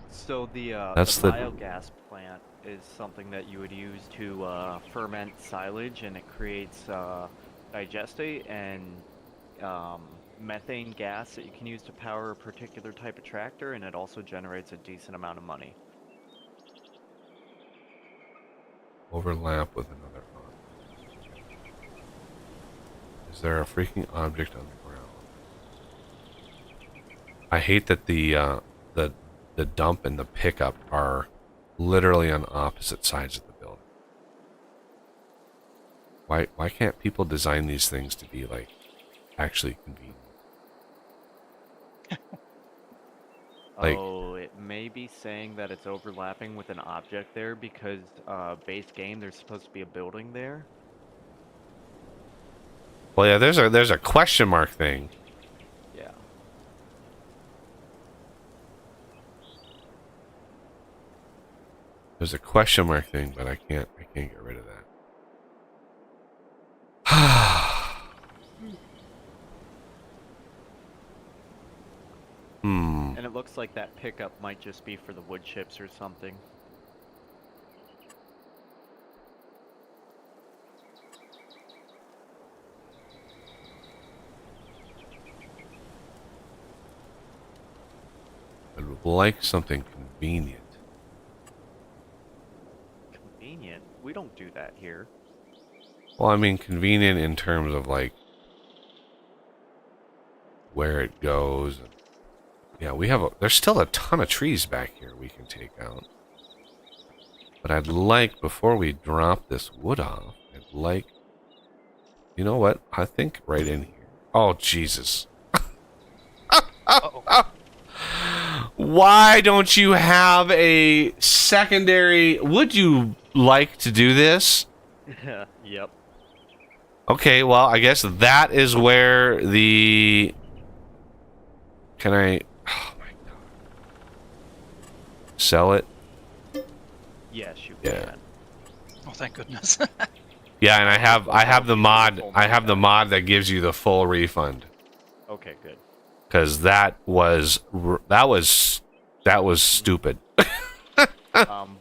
So the that's the the biogas plant is something that you would use to ferment silage, and it creates digestate and methane gas that you can use to power a particular type of tractor, and it also generates a decent amount of money. overlap with another object. Is there a freaking object on the ground? I hate that the dump and the pickup are literally on opposite sides of the building. Why can't people design these things to be like actually convenient? Like, oh, it may be saying that it's overlapping with an object there because base game there's supposed to be a building there. well, yeah, there's a question mark thing. Yeah. There's a question mark thing, but I can't get rid of that. And it looks like that pickup might just be for the wood chips or something. I would like something convenient. Convenient? We don't do that here. Well, I mean convenient in terms of like where it goes. Yeah, there's still a ton of trees back here we can take out. But I'd like, before we drop this wood off, I'd like, you know what? I think right in here. Oh, Jesus. Why don't you have a secondary? Would you like to do this? Yep. Okay, well, I guess that is where the... Can I... Oh, my God. Sell it? Yes, you Yeah. can. Oh, thank goodness. Yeah, and I have the mod. I have the mod that gives you the full refund. Okay, good. Because that was stupid.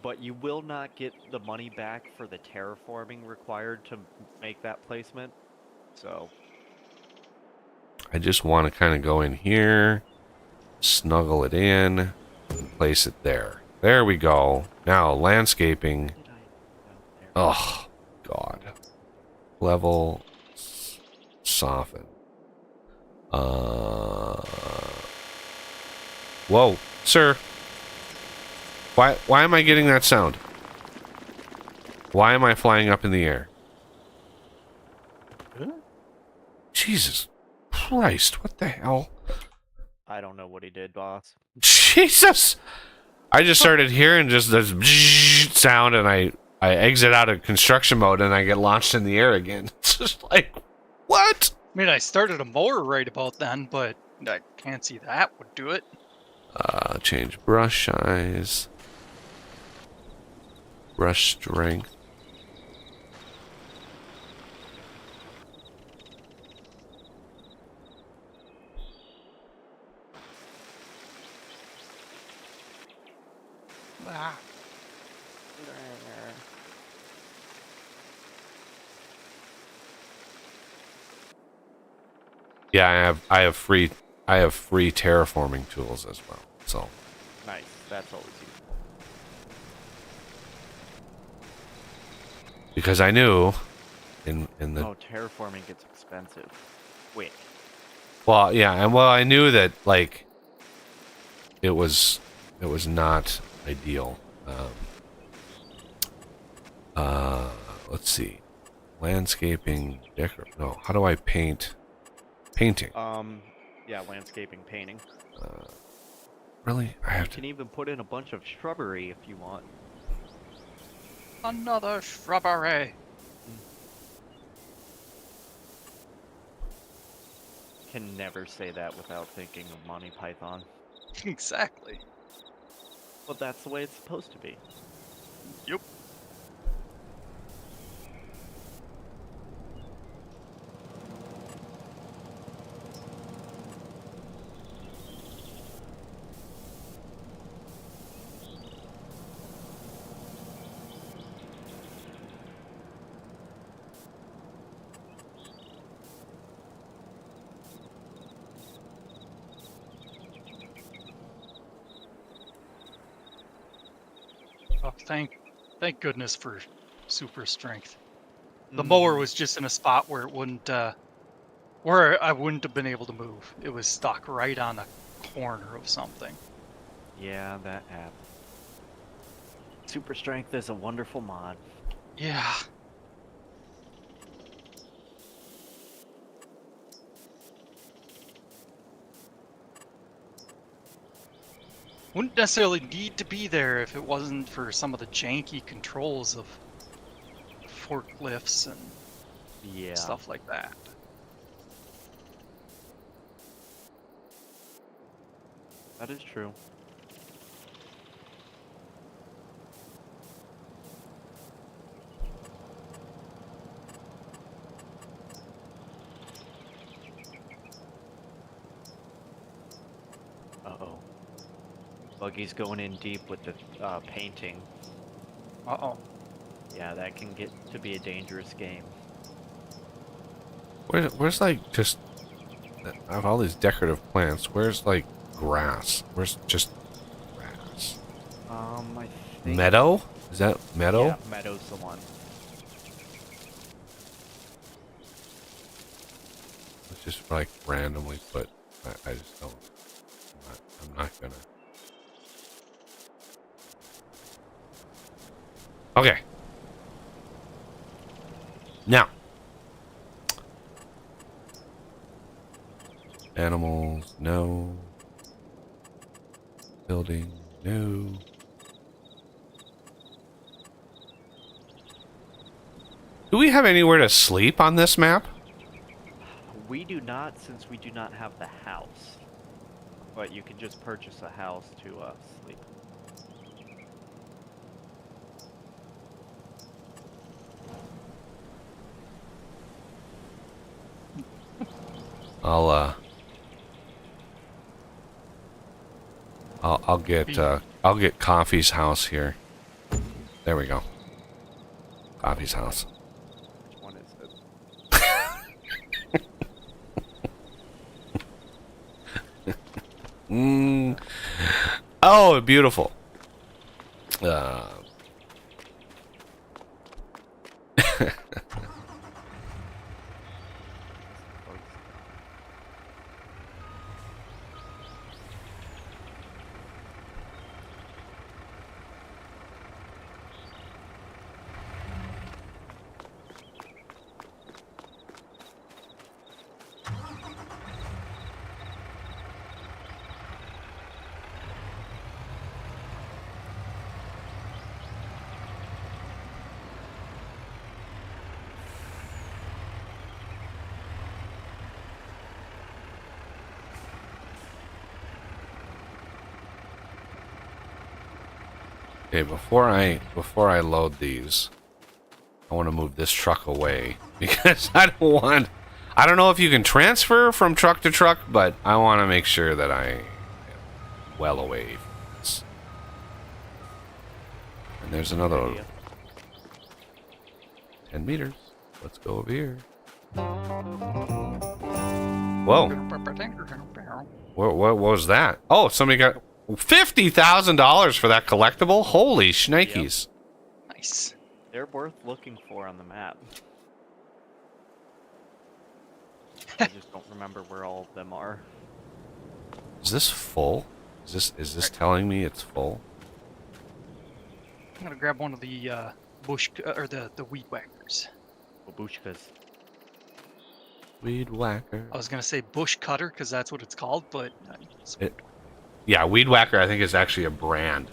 But you will not get the money back for the terraforming required to make that placement. So. I just want to kind of go in here, snuggle it in, and place it there. There we go. Now landscaping. Oh God. Level. Soften. Whoa, sir. Why am I getting that sound? Why am I flying up in the air? Jesus Christ, what the hell? I don't know what he did, boss. Jesus! I just started hearing just this sound, and I exit out of construction mode, and I get launched in the air again. It's just like, what? I mean, I started a mower right about then, but I can't see that would do it. Change brush size. Brush strength. Ah. Yeah, I have free terraforming tools as well. So Nice. That's always useful. because I knew in the Oh, terraforming gets expensive. Quick. well, yeah, and well, I knew that like it was not ideal. Let's see, landscaping, decor. No, how do I paint? Painting. Yeah, landscaping, painting. Really, I have You can even put in a bunch of shrubbery if you want. Another shrubbery. Can never say that without thinking of Monty Python. Exactly. But that's the way it's supposed to be. Yep. Oh, thank goodness for super strength. The mower was just in a spot where it wouldn't, where I wouldn't have been able to move. It was stuck right on a corner of something. Yeah, that happens. Super strength is a wonderful mod. Yeah. Wouldn't necessarily need to be there if it wasn't for some of the janky controls of forklifts and Yeah. stuff like that. That is true. Uh-oh. Buggy's going in deep with the painting. Uh-oh. Yeah, that can get to be a dangerous game. Where's like just I have all these decorative plants. Where's like grass? Where's just grass? I think... Meadow? Is that meadow? Yeah, meadow's the one. Let's just like randomly put. I just don't. I'm not gonna. Okay. Now. Animals, no. Building, no. Do we have anywhere to sleep on this map? We do not, since we do not have the house. But you can just purchase a house to sleep. I'll get Coffee's house here. There we go. Coffee's house. Which one is it? Oh, beautiful. Okay, before I load these, I want to move this truck away because I don't know if you can transfer from truck to truck, but I want to make sure that I am well away from this. And there's another Idea. 10 meters. Let's go over here. Whoa. What was that? Oh, somebody got $50,000 for that collectible? Holy shnikes. Nice. They're worth looking for on the map. I just don't remember where all of them are. Is this full? Is this telling me it's full? I'm gonna grab one of the bush or the weed whackers. Babushkas. Weed whacker. I was gonna say bush cutter because that's what it's called, but Yeah, weed whacker I think is actually a brand.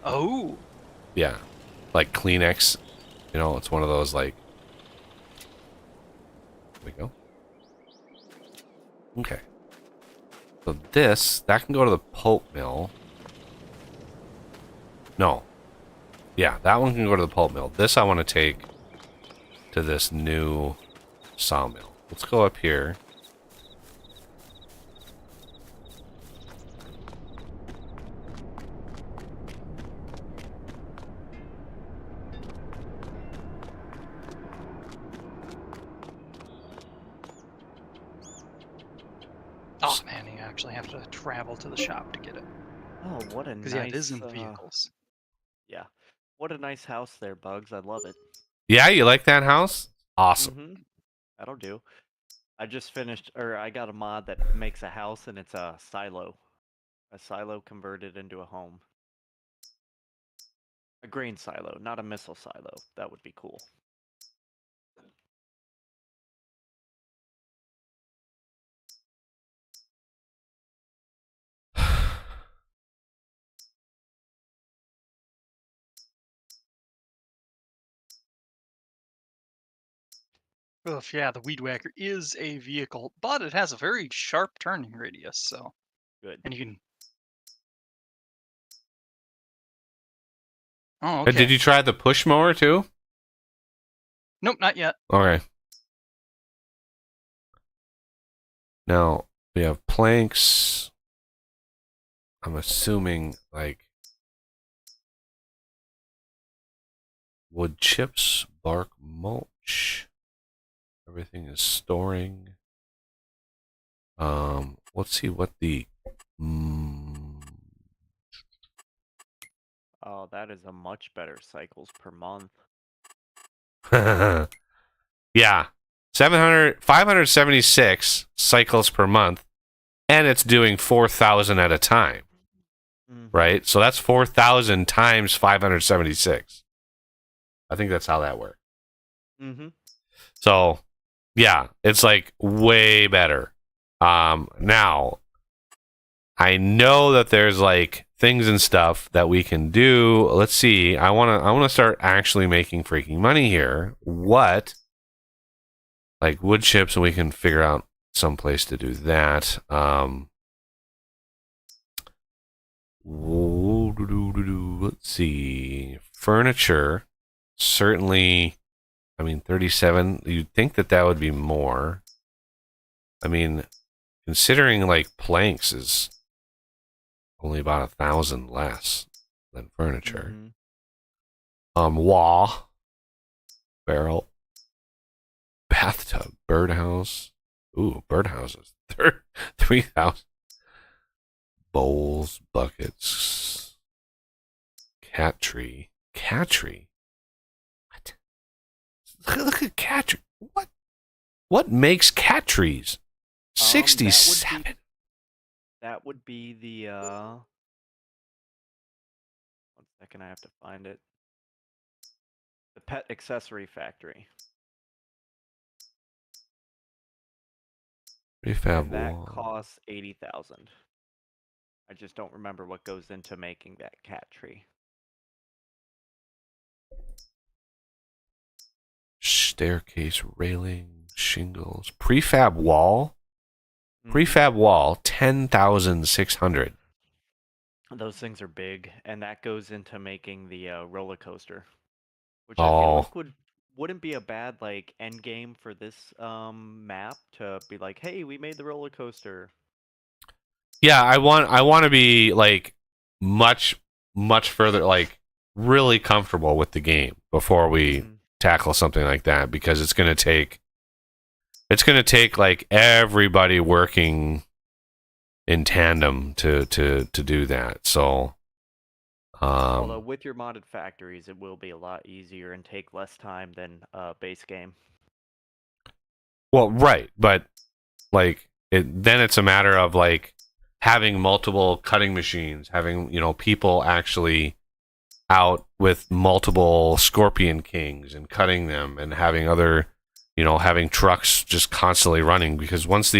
oh, Yeah. Like Kleenex. You know, it's one of those like. There we go. Okay. So that can go to the pulp mill. No. Yeah, that one can go to the pulp mill. This I want to take to this new sawmill. Let's go up here. oh man, you actually have to travel to the shop to get it Oh, what a because nice. yeah, it is in the vehicles. Yeah. What a nice house there, Bugs. I love it. Yeah, you like that house? Awesome. Mm-hmm. That'll do. I just finished, or I got a mod that makes a house and it's a silo. A silo converted into a home. A grain silo, not a missile silo. That would be cool. Oof, yeah, the weed whacker is a vehicle, but it has a very sharp turning radius. So, Good. and you can. Oh, okay. Did you try the push mower too? Nope, not yet. Okay. Now, we have planks. I'm assuming, like, wood chips, bark mulch. Everything is storing. Let's see what the... Oh, that is a much better cycles per month. yeah. 576 cycles per month, and it's doing 4,000 at a time, right? So that's 4,000 times 576. I think that's how that works. Mm-hmm. So, yeah, it's like way better. Now, I know that there's like things and stuff that we can do. Let's see. I wanna start actually making freaking money here. What? Like wood chips, and we can figure out some place to do that. Let's see. Furniture, certainly. I mean, 37. You'd think that would be more. I mean, considering like planks is only about 1,000 less than furniture. Wall, barrel, bathtub, birdhouse. Ooh, birdhouses. 3,000. Bowls, buckets, cat tree. Cat tree? What? Look at cat tree. What makes cat trees? 67. That would be the, 1 second, I have to find it. The Pet Accessory Factory. Prefab And that wall. costs 80,000. I just don't remember what goes into making that cat tree. Staircase, railing, shingles. Prefab wall? Prefab wall, 10,600. Those things are big, and that goes into making the roller coaster, which I feel Oh, like wouldn't be a bad like end game for this map to be like, hey, we made the roller coaster. yeah. I want to be like much further, like really comfortable with the game before we Mm-hmm. tackle something like that, because it's gonna take like everybody working in tandem to do that. So, Although um, with your modded factories, it will be a lot easier and take less time than base game. well, right, but like then it's a matter of like having multiple cutting machines, having people actually out with multiple Scorpion Kings and cutting them, and having other, having trucks just constantly running, because once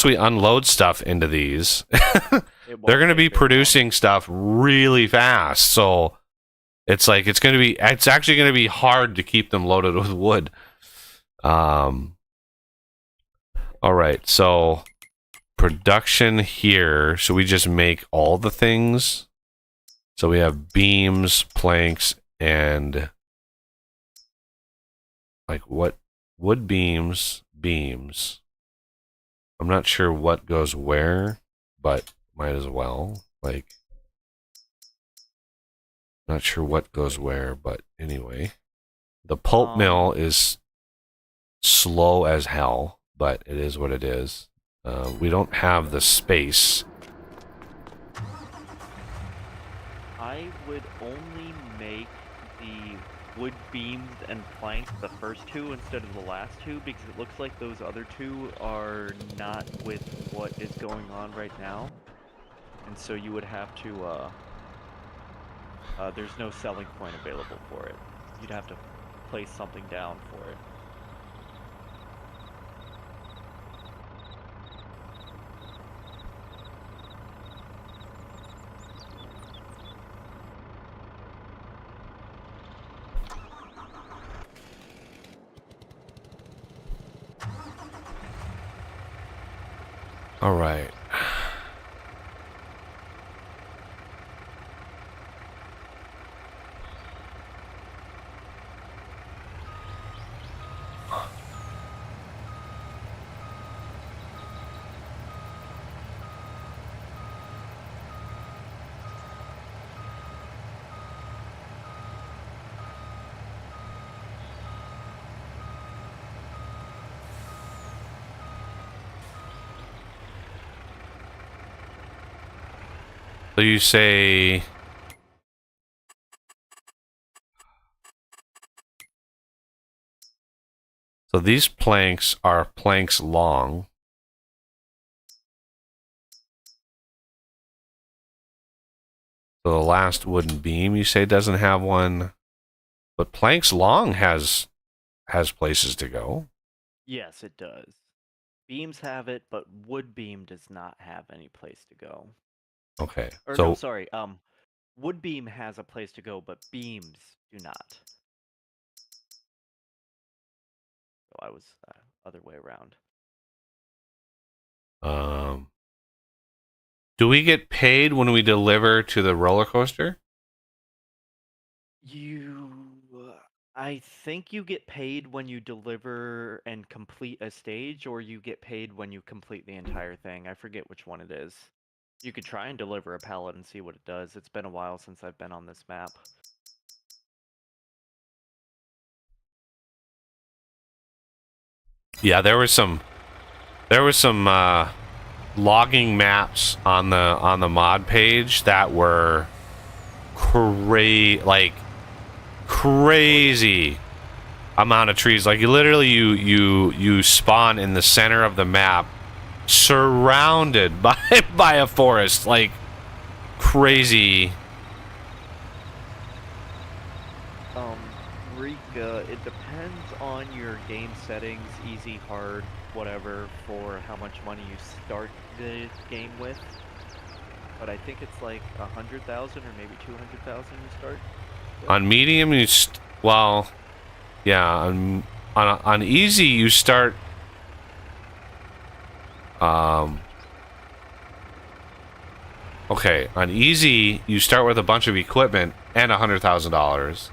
we unload stuff into these, It they're won't going to take be very long. producing stuff really fast. So it's like it's actually going to be hard to keep them loaded with wood. Um, all right, so production here. So we just make all the things. So we have beams, planks, and like what wood beams. I'm not sure what goes where, but might as well. Like, not sure what goes where, but anyway. The pulp mill is slow as hell, but it is what it is. We don't have the space. I would only make the wood beams and planks the first two instead of the last two, because it looks like those other two are not with what is going on right now. And so you would have to, there's no selling point available for it. You'd have to place something down for it. All right. So you say so these planks are planks long. So the last wooden beam you say doesn't have one, but planks long has places to go. Yes, it does. Beams have it, but wood beam does not have any place to go. Okay. Or So no, sorry. Wood beam has a place to go, but beams do not. So I was other way around. do we get paid when we deliver to the roller coaster? I think you get paid when you deliver and complete a stage, or you get paid when you complete the entire thing. I forget which one it is. You could try and deliver a pallet and see what it does. It's been a while since I've been on this map. Yeah, there was some logging maps on the mod page that were crazy amount of trees. Like you spawn in the center of the map, surrounded by a forest. Like crazy. Rika, it depends on your game settings, easy, hard, whatever, for how much money you start the game with. But I think it's like 100,000 or maybe 200,000 you start with. On medium, well, yeah. On easy, you start. Okay, on easy, you start with a bunch of equipment and $100,000.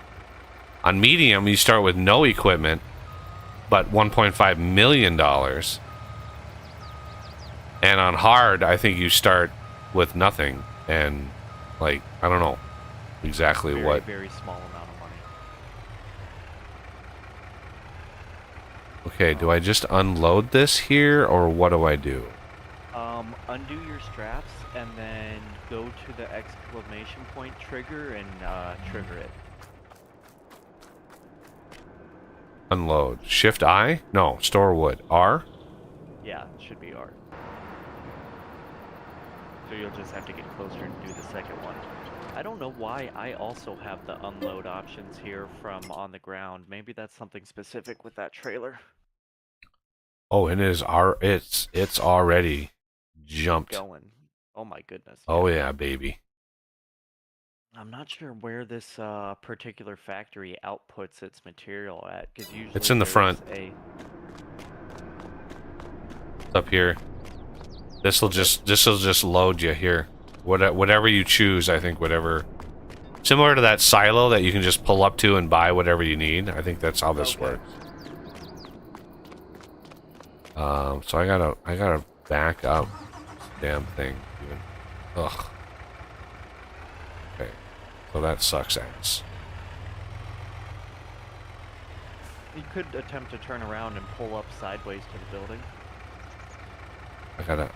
On medium, you start with no equipment, but $1.5 million. And on hard, I think you start with nothing. And, like, I don't know exactly what. Very small amount of money. Okay, do I just unload this here, or what do I do? Undo your straps and then go to the exclamation point trigger and trigger it. Unload. Shift I? No, store wood. R? Yeah, it should be R. So you'll just have to get closer and do the second one. I don't know why I also have the unload options here from on the ground. Maybe that's something specific with that trailer. Oh, it is R. It's already jumped. Going. Oh my goodness. Oh yeah, baby. I'm not sure where this particular factory outputs its material at, because usually It's in the front. It's Up here. This'll just load you here. Whatever you choose, I think whatever. Similar to that silo that you can just pull up to and buy whatever you need. I think that's how this works. So I gotta back up this damn thing. Even. Ugh. Okay. So that sucks ass. You could attempt to turn around and pull up sideways to the building. I gotta.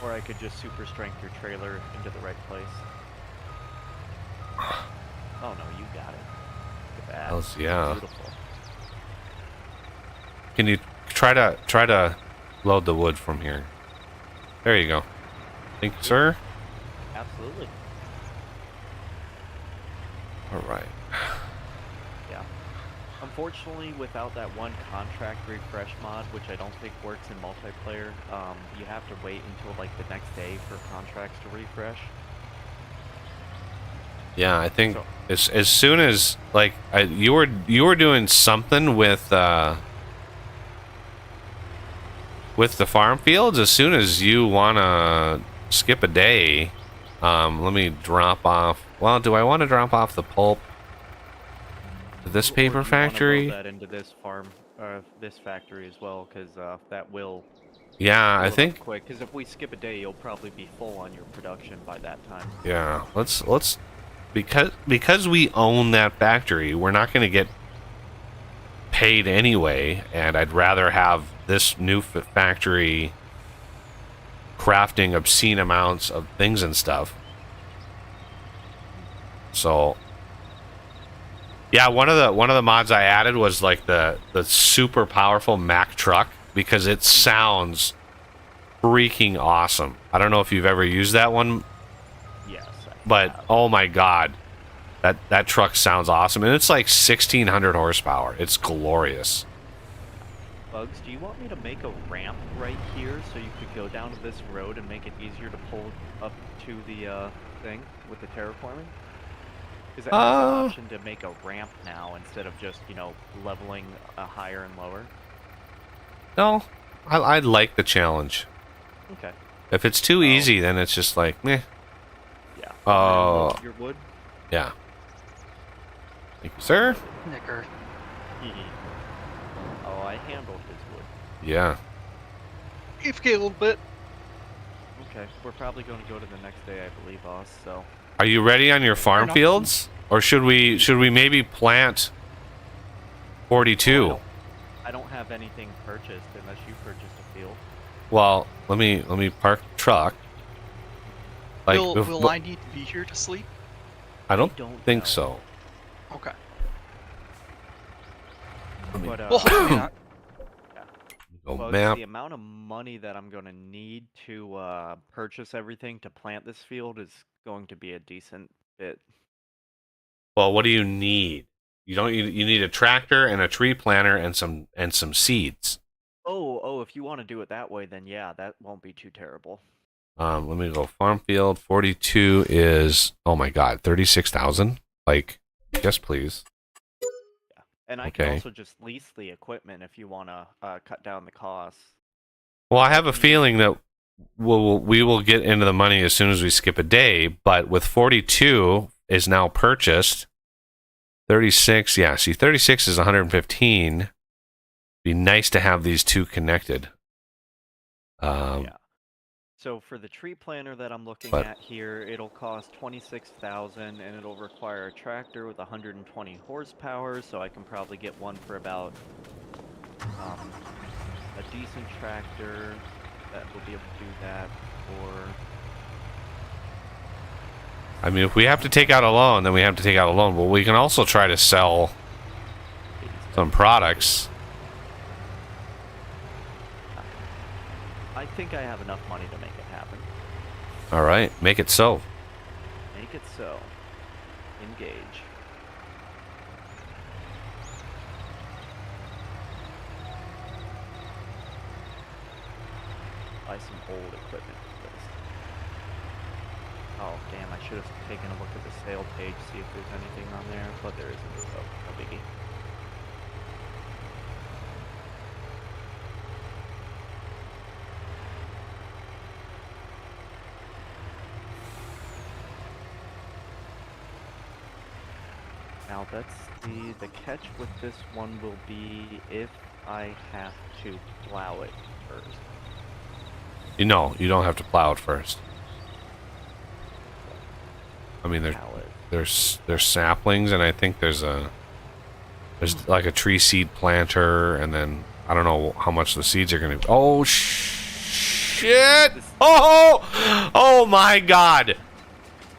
Or I could just super strength your trailer into the right place. Oh no, you got it. Look at that. Yeah. Beautiful. Can you try to load the wood from here? There you go. Thank you, sir. Absolutely. All right. Yeah. Unfortunately, without that one contract refresh mod, which I don't think works in multiplayer, you have to wait until like the next day for contracts to refresh. Yeah, I think So, as soon as like you were doing something with the farm fields. As soon as you wanna skip a day, let me drop off. Well, do I want to drop off the pulp to this or paper do you wanna factory? load that into this farm, this factory as well, because that will Yeah, I fill it up think. quick. Because if we skip a day, you'll probably be full on your production by that time. Yeah, let's because we own that factory, we're not gonna get paid anyway, and I'd rather have this new factory crafting obscene amounts of things and stuff. So yeah, one of the mods I added was like the super powerful Mack truck, because it sounds freaking awesome. I don't know if you've ever used that one, Yes. but oh my god, that truck sounds awesome, and it's like 1,600 horsepower. It's glorious. Bugs, do you want me to make a ramp right here so you could go down to this road and make it easier to pull up to the thing with the terraforming? Because it has an option to make a ramp now instead of just, you know, leveling higher and lower. No, I like the challenge. Okay. If it's too easy, then it's just like meh. Yeah. Oh. Your wood? Yeah. Thank you, sir. Nicker. Oh, I handled his wood. Yeah. AFK a little bit. Okay, we're probably going to go to the next day, I believe, boss. So. Are you ready on your farm enough. fields, or should we maybe plant 42? I don't have anything purchased unless you purchased a field. Well, let me park the truck. Like, will I need to be here to sleep? I don't don't think know. so. Okay. But Well, hopefully not. Go Bugs, map. the amount of money that I'm going to need to purchase everything to plant this field is going to be a decent bit. Well, what do you need? You need a tractor and a tree planter and some seeds. Oh, if you want to do it that way, then yeah, that won't be too terrible. Let me go farm field. 42 is, oh my god, 36,000. Like, yes, please. Yeah, and I can also just lease the equipment if you want to cut down the costs. Well, I have a feeling that we will get into the money as soon as we skip a day. But with 42 is now purchased. 36, yeah. See, 36 is 115. Be nice to have these two connected. Yeah. So for the tree planter that I'm looking at here, it'll cost 26,000, and it'll require a tractor with 120 horsepower. So I can probably get one for about a decent tractor that will be able to do that. Or I mean, if we have to take out a loan, then we have to take out a loan. But we can also try to sell some products. I think I have enough money to make it happen. All right, make it so. Make it so. Engage. Buy some old equipment for this. Oh, damn, I should have taken a look at the sale page, see if there's anything on there, but there isn't, so no biggie. Now let's see, the catch with this one will be if I have to plow it first. You know, you don't have to plow it first. I mean, there's saplings, and I think there's like a tree seed planter, and then I don't know how much the seeds are gonna be. Oh shit! Oh my God!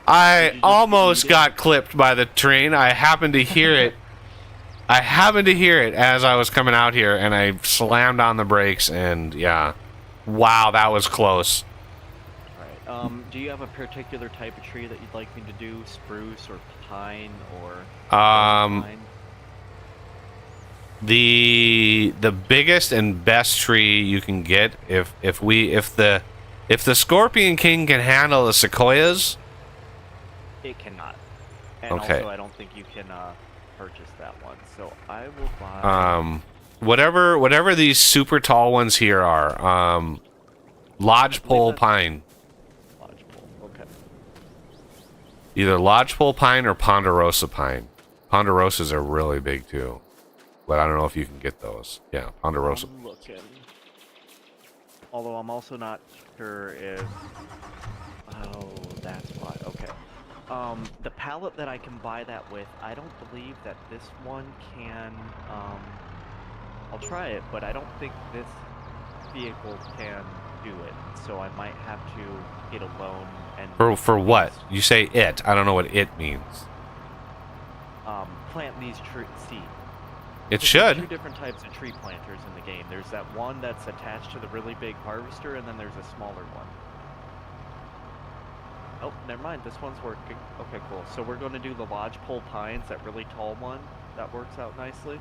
I almost got clipped by the train. I happened to hear it. I happened to hear it as I was coming out here, and I slammed on the brakes, and yeah. Wow, that was close. Alright, do you have a particular type of tree that you'd like me to do? Spruce or pine or pine? The biggest and best tree you can get if the Scorpion King can handle the sequoias. It cannot. And okay. Also, I don't think you can purchase that one. So I will buy. Whatever these super tall ones here are. Lodgepole pine. Lodgepole. Okay. Either lodgepole pine or ponderosa pine. Ponderosas are really big too, but I don't know if you can get those. Yeah, ponderosa. I'm looking. Although I'm also not sure if. Oh, that's why. Okay. The pallet that I can buy that with, I don't believe that this one can, I'll try it, but I don't think this vehicle can do it, so I might have to get a loan and... For what? You say it. I don't know what it means. Plant these seeds. It so should. There's two different types of tree planters in the game. There's that one that's attached to the really big harvester, and then there's a smaller one. Oh, never mind. This one's working. Okay, cool. So we're going to do the lodgepole pines, that really tall one. That works out nicely.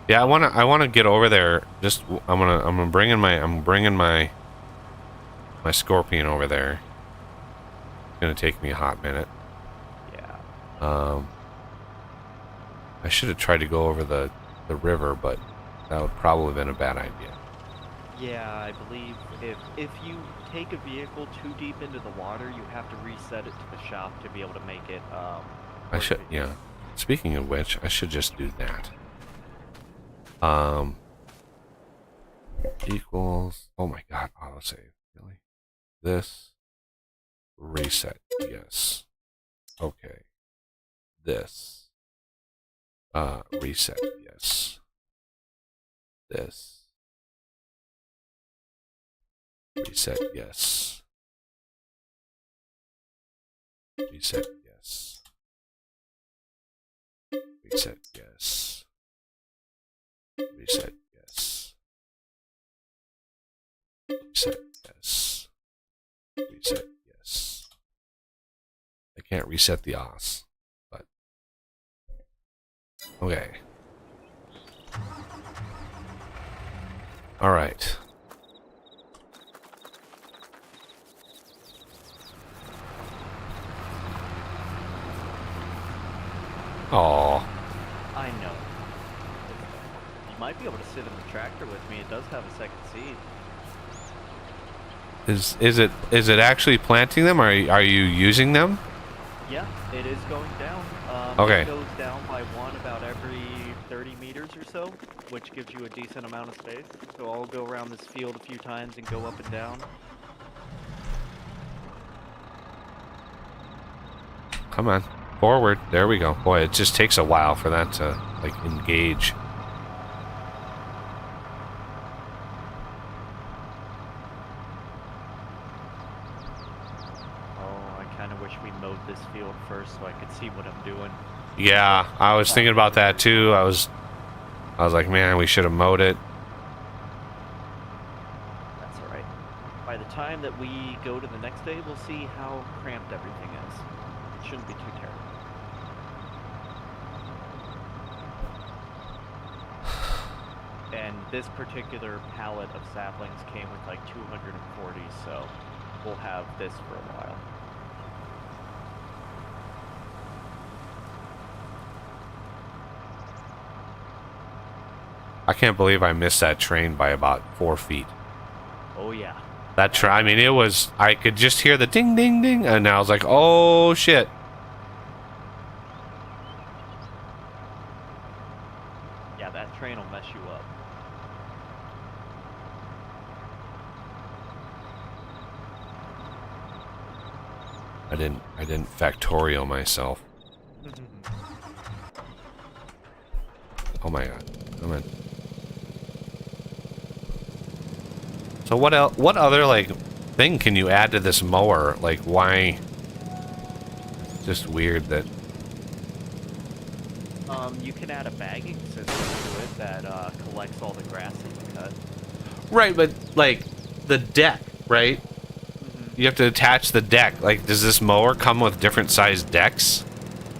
Yeah, I wanna get over there. Just I'm bringing my Scorpion over there. It's gonna take me a hot minute. Yeah. I should have tried to go over the river, but that would probably have been a bad idea. Yeah, I believe if you take a vehicle too deep into the water, you have to reset it to the shop to be able to make it. I should, yeah. Speaking of which, I should just do that. Equals. Oh my God, autosave. Really? This. Reset. Yes. Okay. This. Reset. Yes. This. Reset. Yes. Reset. Yes. Reset. Yes. Reset. Yes. Reset. Yes. Reset. Yes. I can't reset the OS, but okay. All right. Oh. I know. You might be able to sit in the tractor with me. It does have a second seat. Is it actually planting them, or are you using them? Yeah, it is going down. Okay. It goes down by one about every 30 meters or so, which gives you a decent amount of space. So I'll go around this field a few times and go up and down. Come on, forward. There we go. Boy, it just takes a while for that to like engage. Oh, I kind of wish we mowed this field first so I could see what I'm doing. Yeah, I was thinking about that too. I was like, man, we should have mowed it. That's all right. By the time that we go to the next day, we'll see how cramped everything is. It shouldn't be too terrible. And this particular pallet of saplings came with like 240, so we'll have this for a while. I can't believe I missed that train by about 4 feet. Oh yeah. That train, I mean, it was, I could just hear the ding, ding, ding, and I was like, oh shit. Yeah, that train will mess you up. I didn't factorial myself. Oh my god. Come on. So what other like thing can you add to this mower? Like why? It's just weird that. You can add a bagging system to it that collects all the grass that you cut. Right, but like the deck, right? You have to attach the deck. Like, does this mower come with different sized decks?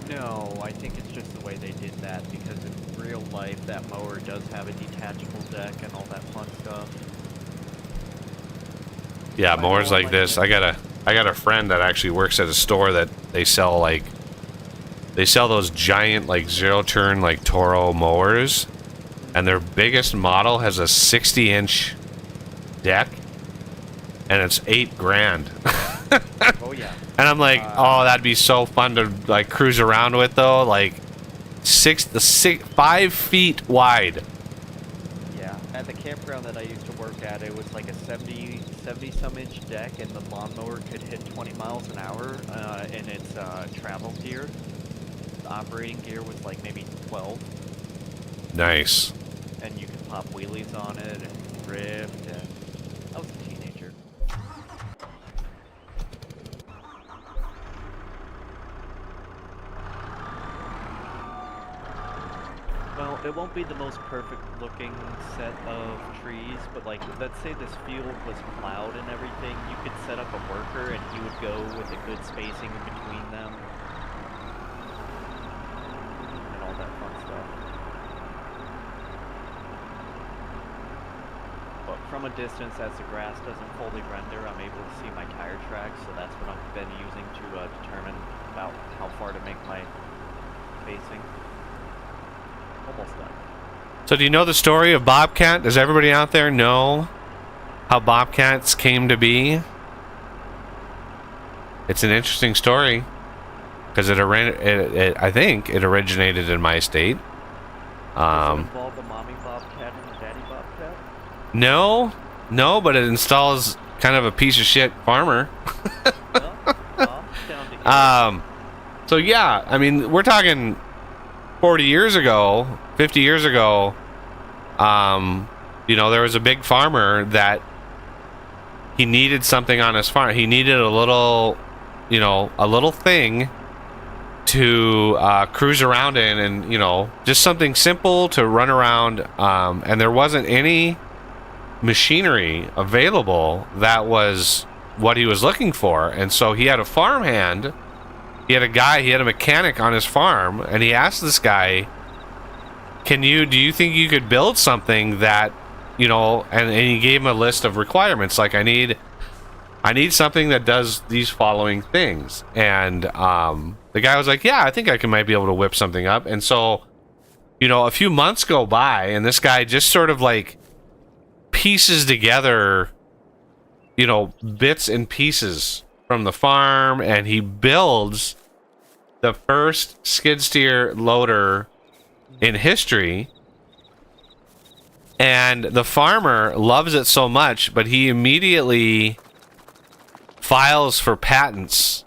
No, I think it's just the way they did that because in real life that mower does have a detachable deck and all that fun stuff. Yeah, mowers like this. I got a friend that actually works at a store that they sell those giant like zero turn like Toro mowers, and their biggest model has a 60-inch deck, and it's $8,000. Oh yeah. And I'm like, oh, that'd be so fun to like cruise around with though, like 5 feet wide. Yeah, at the campground that I used to work at, it was like a 70 some inch deck, and the lawnmower could hit 20 miles an hour in its travel gear. The operating gear was like maybe 12, Nice. and you could pop wheelies on it and drift, and I was a teenager. Well, it won't be the most perfect looking set of trees, but like, let's say this field was plowed and everything, you could set up a worker and he would go with a good spacing in between them. And all that fun stuff. But from a distance, as the grass doesn't fully render, I'm able to see my tire tracks, so that's what I've been using to determine about how far to make my spacing. Almost done. So do you know the story of Bobcat? Does everybody out there know how Bobcats came to be? It's an interesting story because I think it originated in my state. Does it involve the mommy bobcat and the daddy bobcat? No, but it installs kind of a piece of shit farmer. Down to So yeah, I mean, we're talking 40 years ago, 50 years ago, there was a big farmer that he needed something on his farm. He needed a little thing to cruise around in, and just something simple to run around. And there wasn't any machinery available that was what he was looking for. And so he had a farmhand. He had a mechanic on his farm, and he asked this guy, do you think you could build something that, and he gave him a list of requirements, like I need something that does these following things. And the guy was like, yeah, I think might be able to whip something up. And so, a few months go by, and this guy just sort of like pieces together bits and pieces from the farm, and he builds the first skid steer loader in history. And the farmer loves it so much, but he immediately files for patents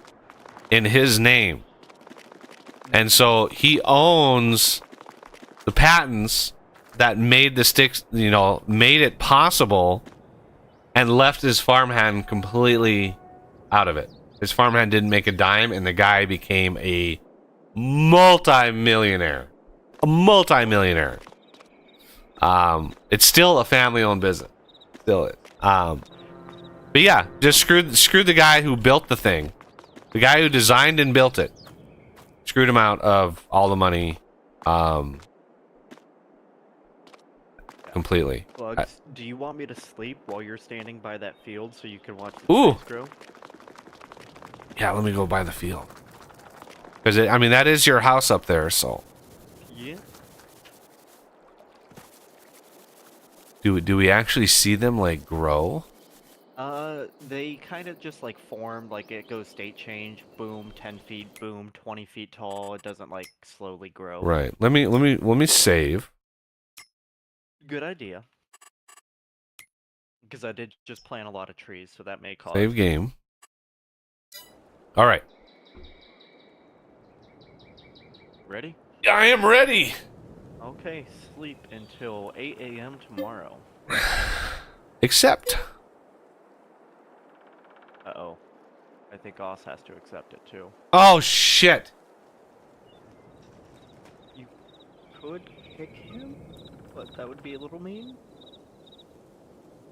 in his name. And so he owns the patents that made the sticks, made it possible, and left his farmhand completely out of it. His farmhand didn't make a dime, and the guy became a multi-millionaire. A multi-millionaire. It's still a family-owned business. Still it. But yeah, just screwed the guy who built the thing. The guy who designed and built it. Screwed him out of all the money. Completely. Bugs, do you want me to sleep while you're standing by that field so you can watch the trees grow? Yeah, let me go by the field. Because, that is your house up there, so. Yeah. Do we actually see them, like, grow? They kind of just, like, form, like, it goes state change, boom, 10 feet, boom, 20 feet tall. It doesn't, like, slowly grow. Right. Let me save. Good idea. Because I did just plant a lot of trees, so that may cause... Save game. Alright. Ready? I am ready! Okay, sleep until 8 a.m. tomorrow. Accept. Uh-oh. I think Oz has to accept it, too. Oh, shit! You could kick him, but that would be a little mean.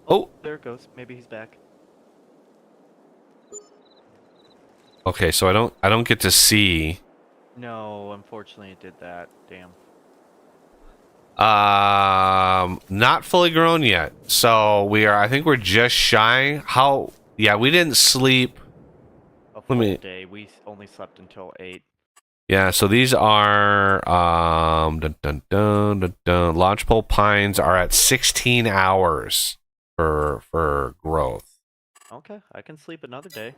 Oh! There it goes. Maybe he's back. Okay, so I don't get to see... No, unfortunately it did that. Damn. Not fully grown yet. So I think we're just shy. Yeah, we didn't sleep. A full day. We only slept until 8. Yeah, so these are, Lodgepole Pines are at 16 hours for growth. Okay, I can sleep another day.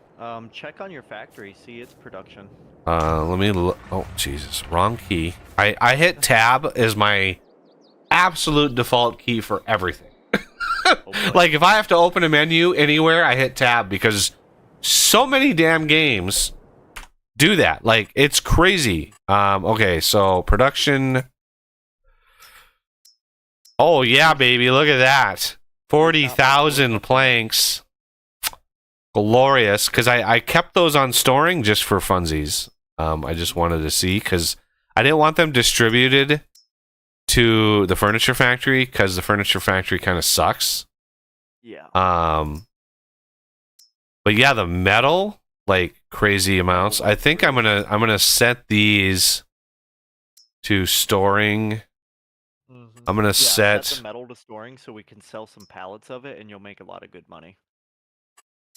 Check on your factory, see its production. Let me look. Oh, Jesus, wrong key. I hit tab as my absolute default key for everything. Like, if I have to open a menu anywhere, I hit tab, because so many damn games do that. Like, it's crazy. Okay, so production. Oh, yeah, baby, look at that. 40,000 planks. Glorious, because I kept those on storing just for funsies. I just wanted to see, because I didn't want them distributed to the furniture factory, because the furniture factory kind of sucks. Yeah. But yeah, the metal, like, crazy amounts. I think I'm gonna set these to storing. I'm gonna set the metal to storing so we can sell some pallets of it, and you'll make a lot of good money.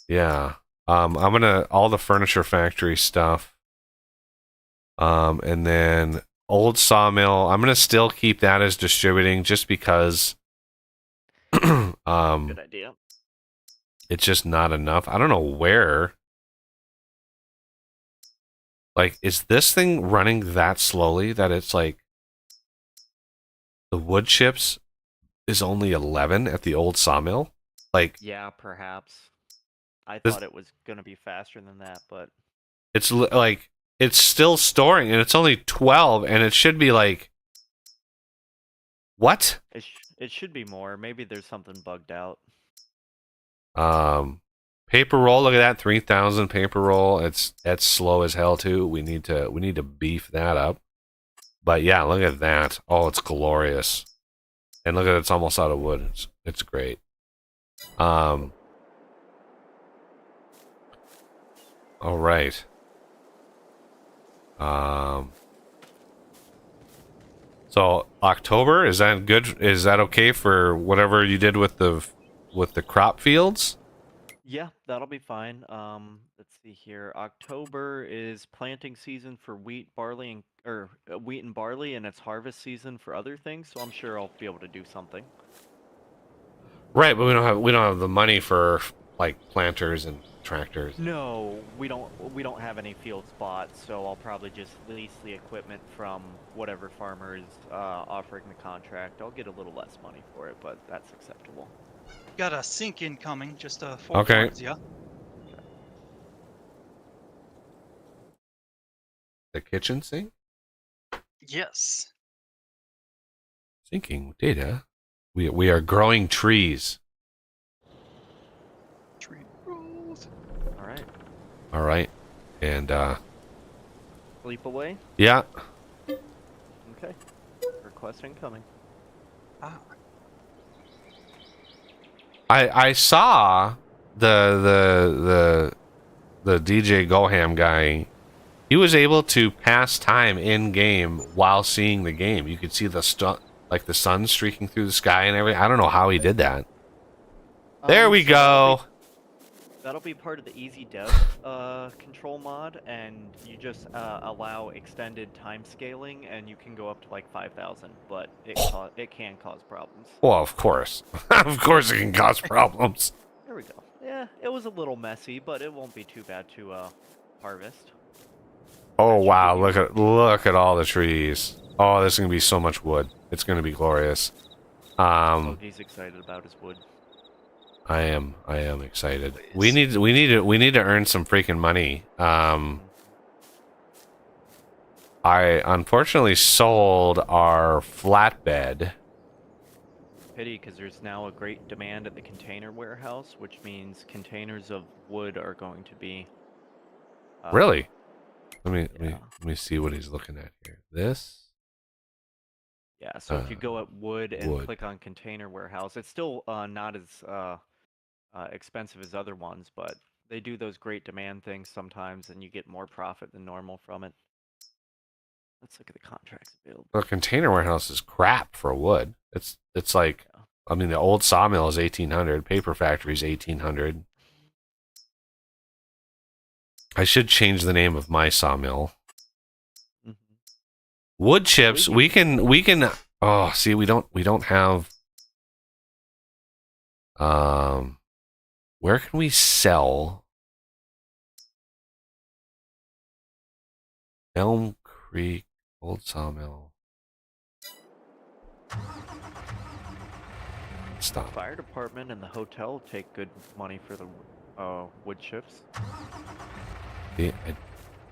Yeah. I'm gonna all the furniture factory stuff. And then old sawmill. I'm gonna still keep that as distributing, just because. Good idea. It's just not enough. I don't know where. Like, is this thing running that slowly that it's like the wood chips is only 11 at the old sawmill? Like, yeah, perhaps. I thought it was gonna be faster than that, but it's like it's still storing, and it's only 12, and it should be like, what? it should be more. Maybe there's something bugged out. Paper roll. Look at that, 3,000 paper roll. That's slow as hell too. We need to beef that up. But yeah, look at that. Oh, it's glorious. And look at it, it's almost out of wood. It's great. All right. So October, is that good? Is that okay for whatever you did with the crop fields? Yeah, that'll be fine. Let's see here. October is planting season for wheat, barley, wheat and barley, and it's harvest season for other things. So I'm sure I'll be able to do something. Right, but we don't have the money for like planters and tractors? No, we don't have any field spots, so I'll probably just lease the equipment from whatever farmer is offering the contract. I'll get a little less money for it, but that's acceptable. Got a sink incoming, just a Okay. yeah. The kitchen sink? Yes. Syncing data. We are growing trees. Tree rolls. All right. All right. And Sleep away. yeah. Okay. Request incoming. Ah. I saw the DJ Goham guy. He was able to pass time in game while seeing the game. You could see the sun streaking through the sky and everything. I don't know how he did that. There we So go. That'll be part of the easy dev control mod, and you just allow extended time scaling, and you can go up to like 5,000, but it can cause problems. Well, of course. Of course it can cause problems. There we go. Yeah, it was a little messy, but it won't be too bad to harvest. Oh wow, look at all the trees. Oh, there's gonna be so much wood. It's gonna be glorious. He's excited about his wood. I am excited. We need to earn some freaking money. I unfortunately sold our flatbed. Pity, because there's now a great demand at the container warehouse, which means containers of wood are going to be. Really? Let me see what he's looking at here. This? Yeah, so if you go at wood and click on container warehouse, it's still not as expensive as other ones, but they do those great demand things sometimes, and you get more profit than normal from it. Let's look at the contracts available. The container warehouse is crap for wood. It's like, I mean, the old sawmill is 1,800. Paper factory is 1,800. I should change the name of my sawmill. Wood chips. We can. Oh, see, we don't have. Where can we sell? Elm Creek, old sawmill. Stop. The fire department and the hotel take good money for the wood chips.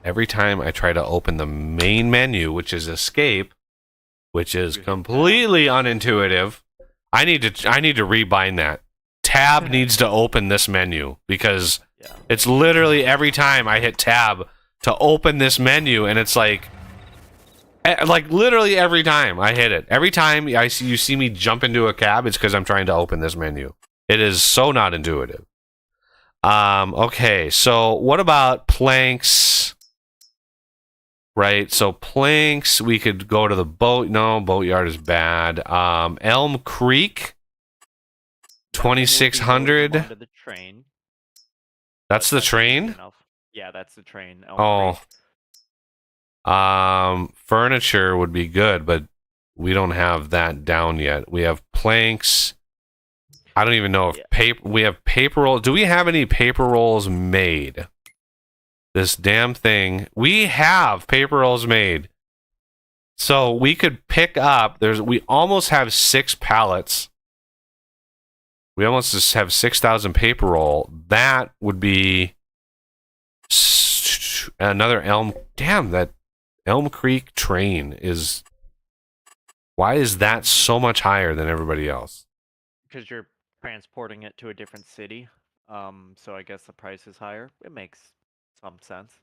Every time I try to open the main menu, which is escape, which is completely unintuitive, I need to rebind that. Tab needs to open this menu because it's literally every time I hit tab to open this menu, and it's like literally every time I hit it. Every time you see me jump into a cab, it's because I'm trying to open this menu. It is so not intuitive. Okay, so what about planks? Right, so planks, we could go to the boat. No, boatyard is bad. Elm Creek, 2,600. To the train. That's the train? Yeah, that's the train. Elm Creek. Furniture would be good, but we don't have that down yet. We have planks. I don't even know if we have paper rolls. Do we have any paper rolls made? This damn thing. We have paper rolls made. So we could pick up. We almost have 6 pallets. We almost just have 6,000 paper roll. That would be another Elm. Damn, that Elm Creek train is. Why is that so much higher than everybody else? Because you're transporting it to a different city. So I guess the price is higher. It makes some sense.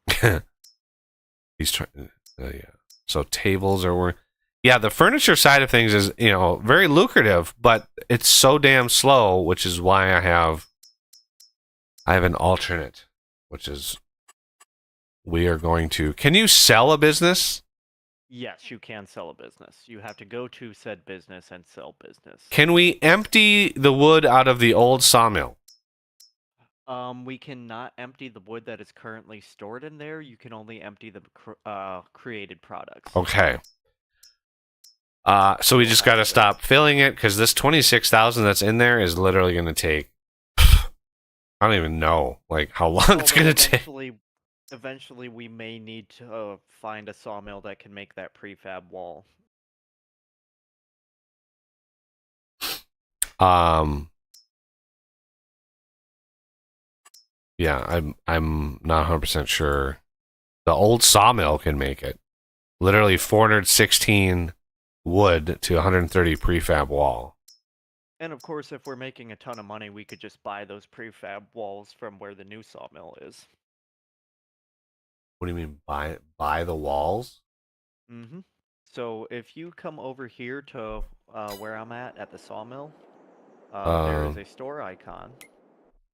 He's trying. Yeah. So tables are. Yeah, the furniture side of things is very lucrative, but it's so damn slow, which is why I have an alternate, which is we are going to. Can you sell a business? Yes, you can sell a business. You have to go to said business and sell business. Can we empty the wood out of the old sawmill? We cannot empty the wood that is currently stored in there. You can only empty the created products. Okay. So we just got to stop filling it because this 26,000 that's in there is literally going to take I don't even know like how long it's Although gonna take. eventually we may need to find a sawmill that can make that prefab wall. Yeah, I'm not 100% sure. The old sawmill can make it. Literally 416 wood to 130 prefab wall. And of course, if we're making a ton of money, we could just buy those prefab walls from where the new sawmill is. What do you mean buy the walls? Mm-hmm. So if you come over here to where I'm at the sawmill, there is a store icon.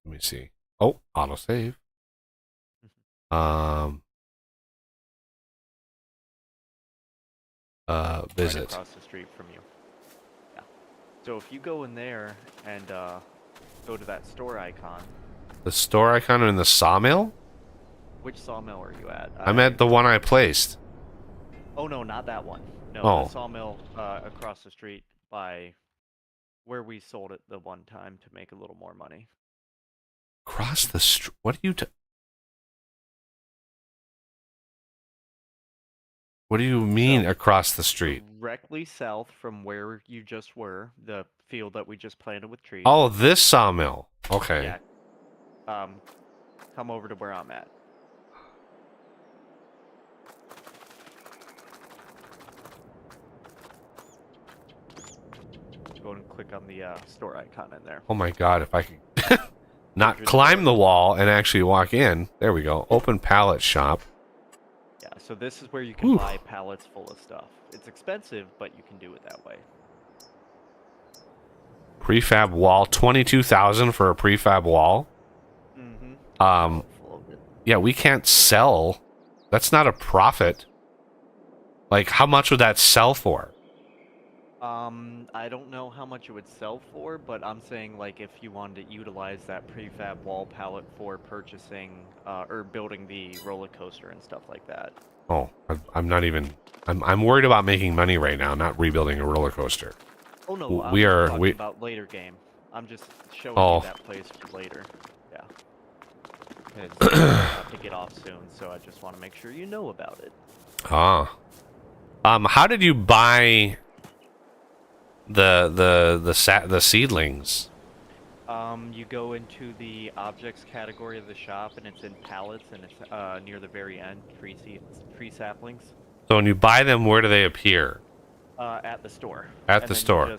Let me see. Oh, autosave. Visit. Right across the street from you. Yeah. So if you go in there and go to that store icon. The store icon in the sawmill? Which sawmill are you at? I'm at the one I placed. Oh no, not that one. No, Oh. the sawmill across the street by where we sold it the one time to make a little more money. Across the street? What are you What do you mean across the street? Directly south from where you just were, the field that we just planted with trees. Oh, this sawmill. Okay. Yeah. Come over to where I'm at. Go and click on the store icon in there. Oh my god, if I could not climb the wall and actually walk in. There we go. Open pallet shop. Yeah, so this is where you can buy pallets full of stuff. It's expensive, but you can do it that way. Prefab wall, 22,000 for a prefab wall. Mm-hmm. Yeah, we can't sell. That's not a profit. Like, how much would that sell for? I don't know how much it would sell for, but I'm saying, like, if you wanted to utilize that prefab wall pallet for purchasing, or building the roller coaster and stuff like that. Oh, I'm not even... I'm worried about making money right now, not rebuilding a roller coaster. Oh no, I'm talking about later game. I'm just showing you that place for later. Yeah. Because I have to get off soon, so I just want to make sure you know about it. Ah. How did you buy the seedlings? You go into the objects category of the shop, and it's in pallets, and it's near the very end, tree saplings. So when you buy them, where do they appear? At the store. At the store.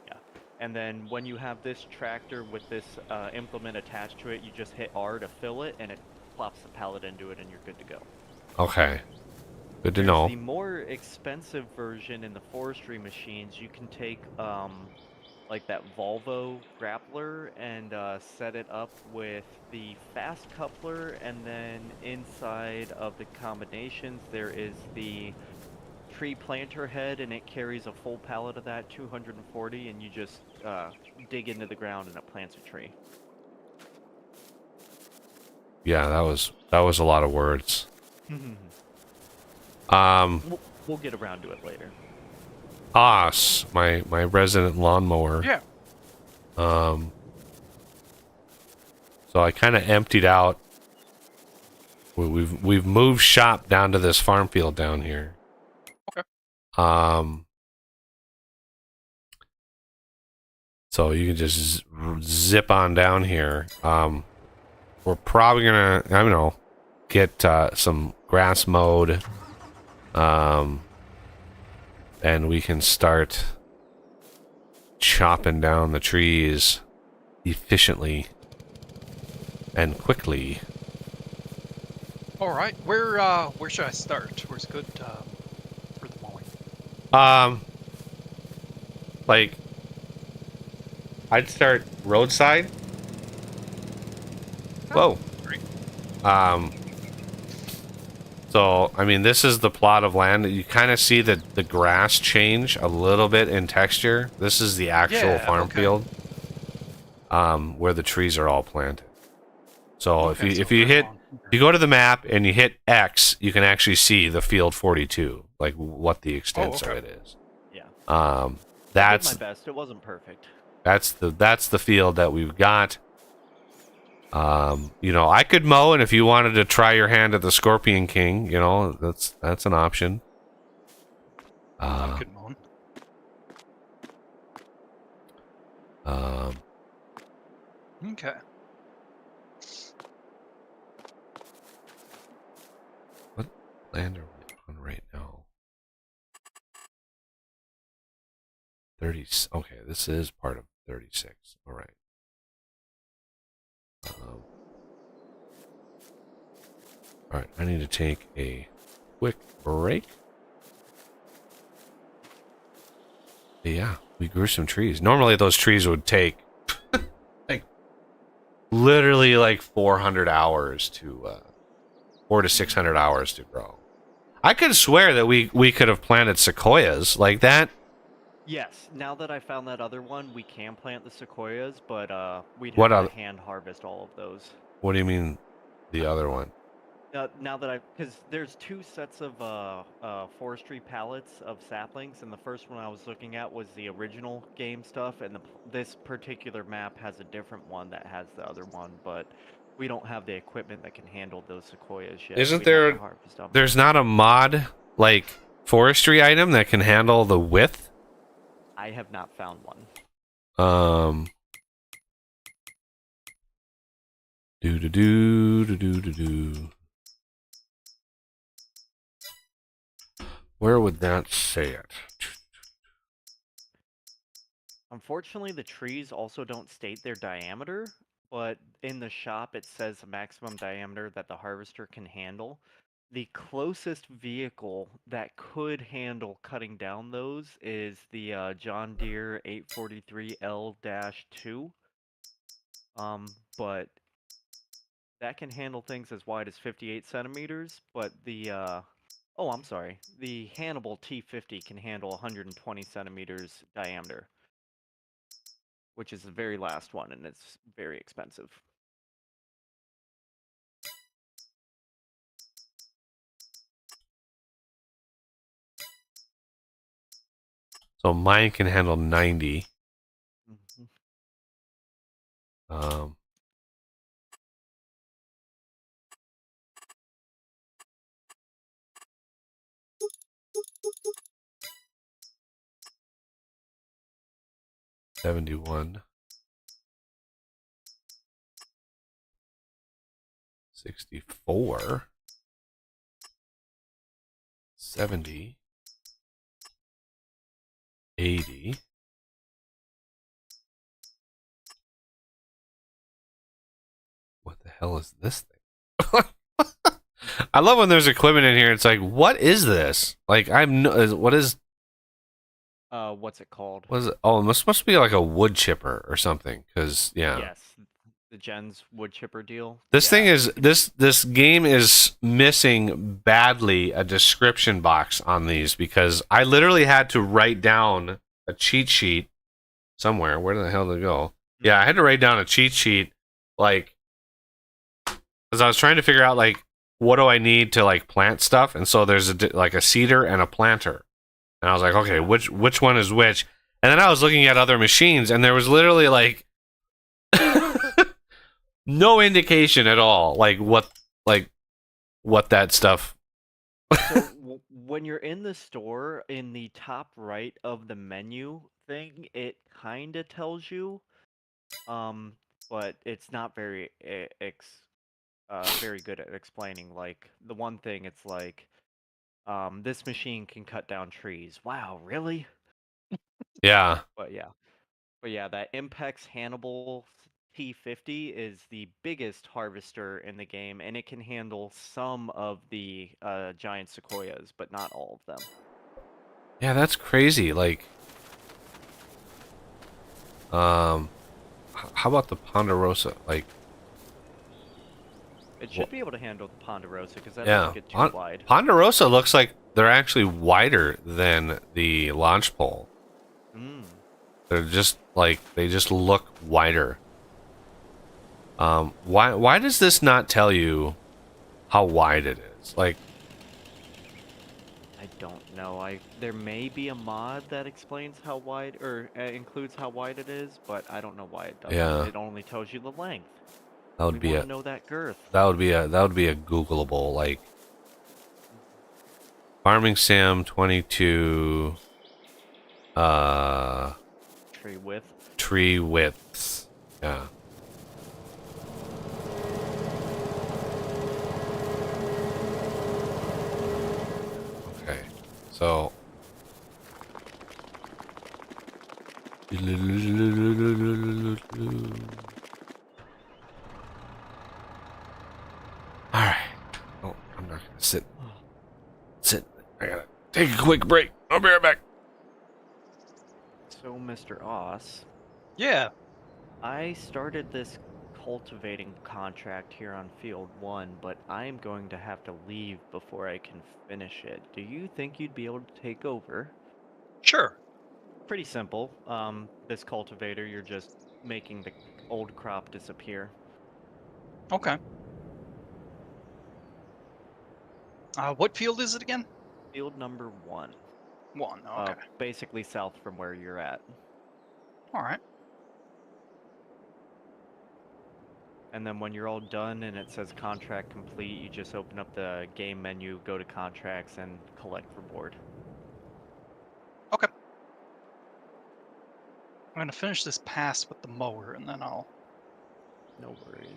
Yeah. And then when you have this tractor with this implement attached to it, you just hit R to fill it, and it plops the pallet into it, and you're good to go. Okay. Good to know. The more expensive version in the forestry machines, you can take like that Volvo grappler and set it up with the fast coupler, and then inside of the combinations there is the tree planter head, and it carries a full pallet of that, 240, and you just dig into the ground and it plants a tree. Yeah, that was a lot of words. We'll get around to it later. Haas, my resident lawnmower. Yeah. So I kind of emptied out. We've moved shop down to this farm field down here. Okay. So you can just zip on down here. We're probably gonna, I don't know, get some grass mowed. And we can start chopping down the trees efficiently and quickly. All right. Where should I start? Where's good for the mowing? Like, I'd start roadside. Whoa. Great. So, I mean, this is the plot of land. You kind of see the grass change a little bit in texture. This is the actual farm field, where the trees are all planted. So if you go to the map and you hit X, you can actually see the field 42, like what the extent of it is. Yeah. That's I did my best. It wasn't perfect. that's the field that we've got. I could mow, and if you wanted to try your hand at the Scorpion King, that's an option. I'm good mowing. Okay. What land are we on right now? 30. Okay, this is part of 36. All right. All right, I need to take a quick break. Yeah, we grew some trees. Normally those trees would take like literally like 400 hours to 400 to 600 hours to grow. I could swear that we could have planted sequoias like that. Yes, now that I found that other one, we can plant the sequoias, but we'd What have other? to hand harvest all of those. What do you mean, the other one? Now that because there's 2 sets of forestry pallets of saplings, and the first one I was looking at was the original game stuff, and this particular map has a different one that has the other one, but we don't have the equipment that can handle those sequoias yet. Isn't We'd have to there? harvest them. There's not a mod like forestry item that can handle the width. I have not found one. Do do do do do do do. Where would that say it? Unfortunately, the trees also don't state their diameter, but in the shop it says the maximum diameter that the harvester can handle. The closest vehicle that could handle cutting down those is the John Deere 843L-2. But that can handle things as wide as 58 centimeters, but oh, I'm sorry. The Hannibal T50 can handle 120 centimeters diameter, which is the very last one, and it's very expensive. So mine can handle 90. Mm-hmm. 71. 64. 70. 80. What the hell is this thing? I love when there's equipment in here. It's like, what is this? Like, what is? What's it called? What is it? Oh, it must be like a wood chipper or something. Because yeah, Yes, the Jen's wood chipper deal. this Yeah. thing is this game is missing badly a description box on these, because I literally had to write down a cheat sheet somewhere. Where the hell did it go? Yeah, I had to write down a cheat sheet, like, because I was trying to figure out like what do I need to like plant stuff, and so there's like a seeder and a planter, and I was like, okay, which one is which? And then I was looking at other machines, and there was literally like no indication at all, like what that stuff. So when you're in the store, in the top right of the menu thing, it kind of tells you, but it's not very very good at explaining. Like the one thing, it's like, this machine can cut down trees. Wow, really? Yeah. But yeah, that Impex Hannibal T50 is the biggest harvester in the game, and it can handle some of the giant sequoias, but not all of them. Yeah, that's crazy. Like, how about the Ponderosa? Like, It should be able to handle the Ponderosa because that yeah, doesn't get too wide. Ponderosa looks like they're actually wider than the launch pole. They're just like, they just look wider. Why does this not tell you how wide it is? Like, I don't know. There may be a mod that explains how wide, or includes how wide it is, but I don't know why it doesn't. Yeah. It only tells you the length. That would We be want a to know that girth. that would be a Googleable, like Farming Sim 22 Tree width. tree widths. Yeah. Okay. So Alright. Oh, I'm not gonna sit. I gotta take a quick break. I'll be right back. So, Mr. Oss, Yeah. I started this cultivating contract here on Field 1, but I am going to have to leave before I can finish it. Do you think you'd be able to take over? Sure. Pretty simple. This cultivator, you're just making the old crop disappear. Okay. What field is it again? Field number 1. 1. Okay. Basically south from where you're at. All right. And then when you're all done and it says contract complete, you just open up the game menu, go to contracts, and collect reward. Okay. I'm gonna finish this pass with the mower, and then I'll. No worries.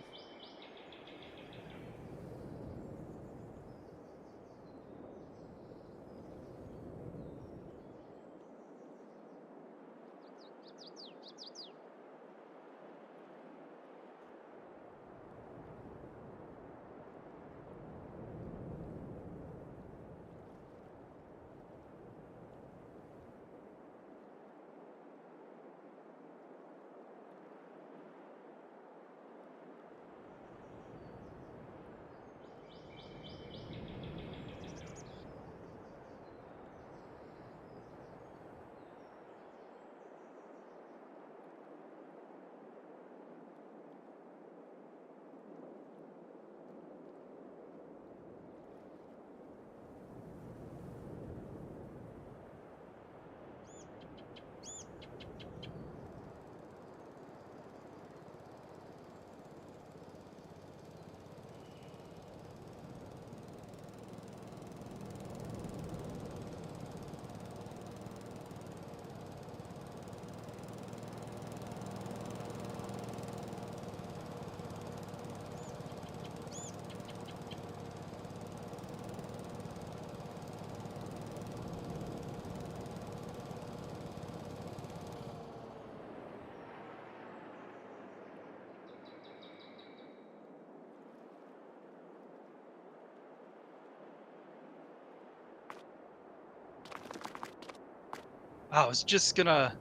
I was just gonna.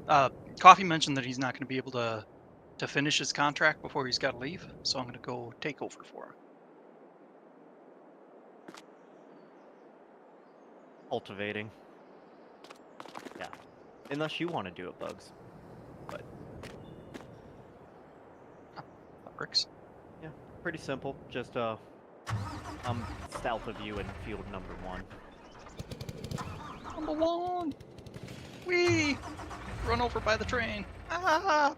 Coffee mentioned that he's not gonna be able to finish his contract before he's got to leave, so I'm gonna go take over for him. Cultivating. Yeah. Unless you want to do it, Bugs. But That works. yeah, pretty simple. Just I'm south of you in field number 1. Number 1. Whee! Run over by the train. Ah!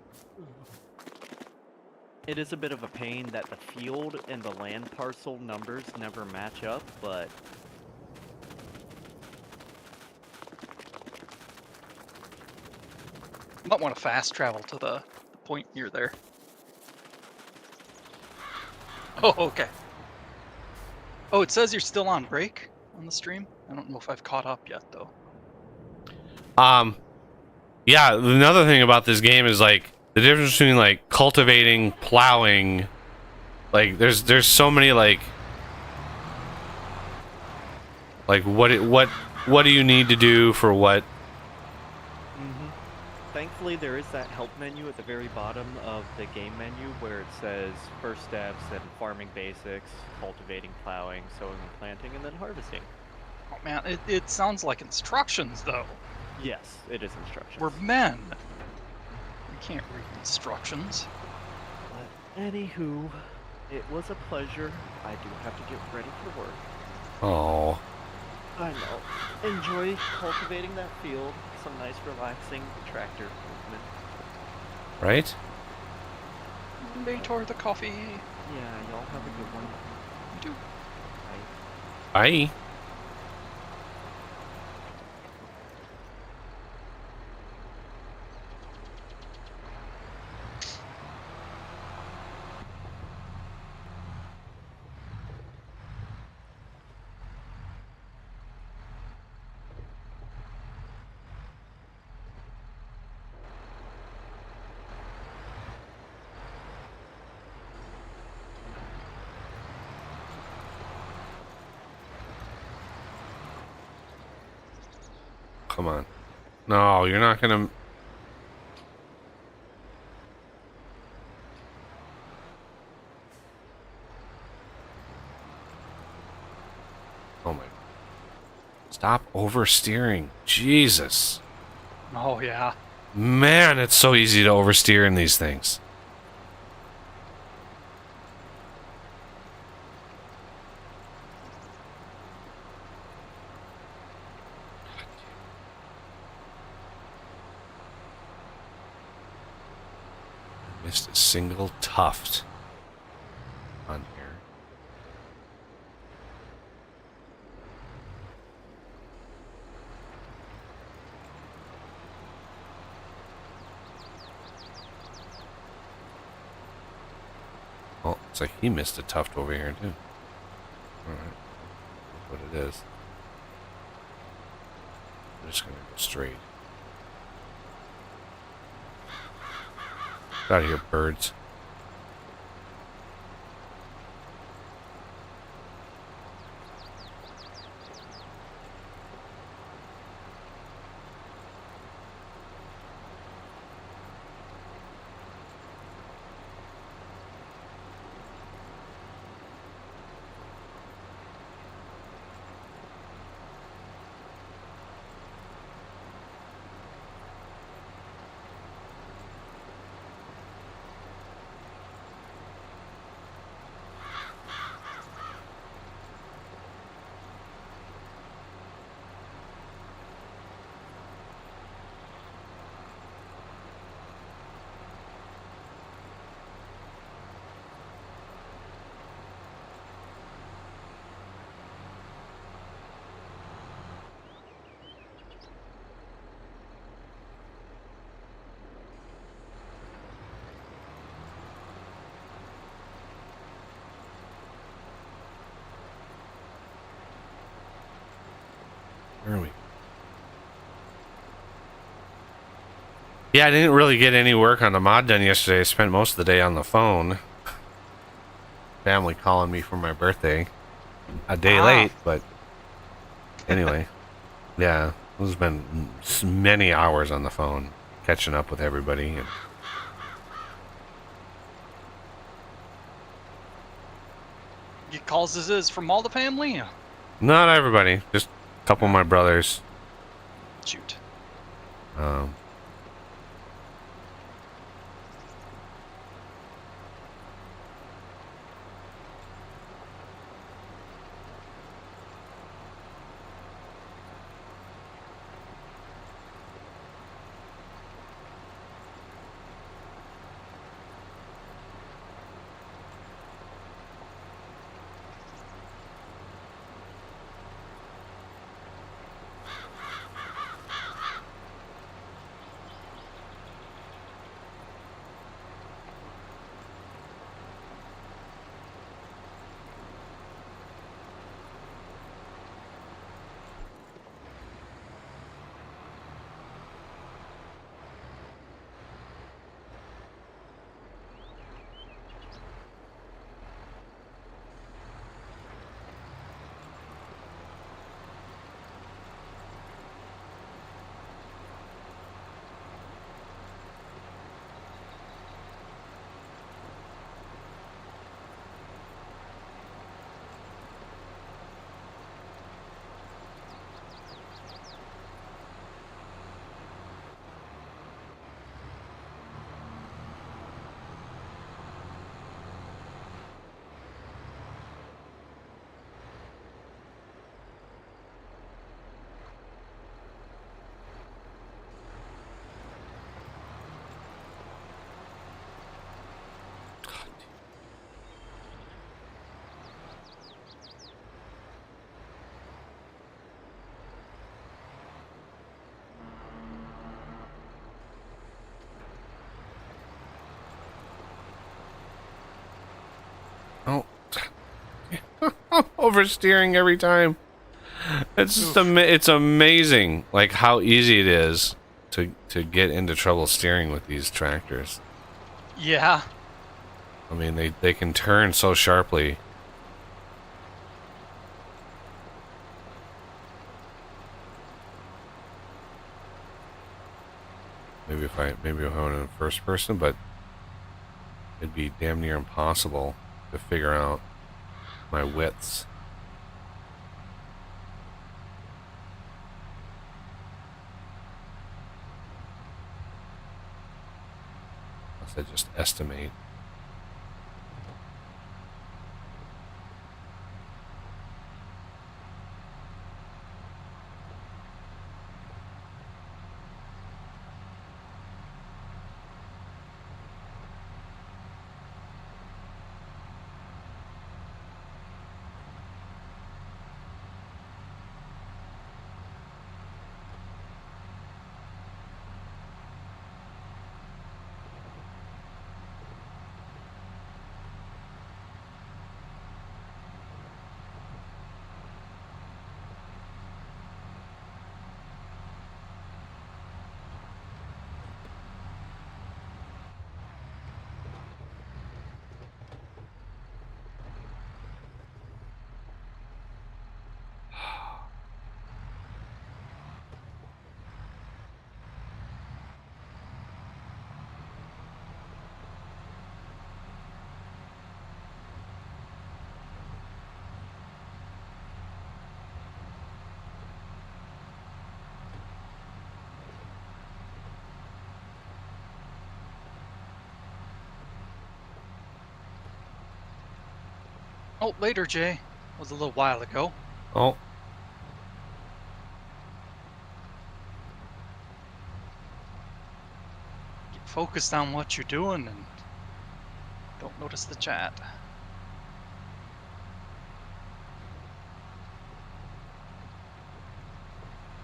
It is a bit of a pain that the field and the land parcel numbers never match up, but Might want to fast travel to the point near there. Oh, okay. Oh, it says you're still on break on the stream. I don't know if I've caught up yet, though. Yeah, another thing about this game is like the difference between like cultivating, plowing, like there's so many like what do you need to do for what? thankfully there is that help menu at the very bottom of the game menu where it says first steps and farming basics, cultivating, plowing, sowing and planting, and then harvesting. Oh man, it sounds like instructions, though. Yes, it is instructions. We're men. We can't read instructions. But anywho, it was a pleasure. I do have to get ready for work. Oh. I know. Enjoy cultivating that field. Some nice relaxing tractor movement. Right? They tore the coffee. Yeah, y'all have a good one. You do. Bye. Bye. Come on. No, you're not gonna... Oh my... Stop oversteering. Jesus. Oh yeah. Man, it's so easy to oversteer in these things. Missed a single tuft on here. Oh, it's like he missed a tuft over here too. Alright. That's what it is. I'm just gonna go straight. Get out of here, birds. Where are we? Yeah, I didn't really get any work on the mod done yesterday. I spent most of the day on the phone. Family calling me for my birthday. A day late, but anyway. Yeah, there's been many hours on the phone catching up with everybody. And Get calls as is from all the family. not everybody, just a couple of my brothers. Shoot. Um, Oh, oversteering every time. It's just it's amazing, like how easy it is to get into trouble steering with these tractors. Yeah. I mean, they can turn so sharply. Maybe if I went in first person, but it'd be damn near impossible to figure out my widths. Unless I just estimate. Oh, later, Jay. Was a little while ago. Oh, Get focused on what you're doing and don't notice the chat.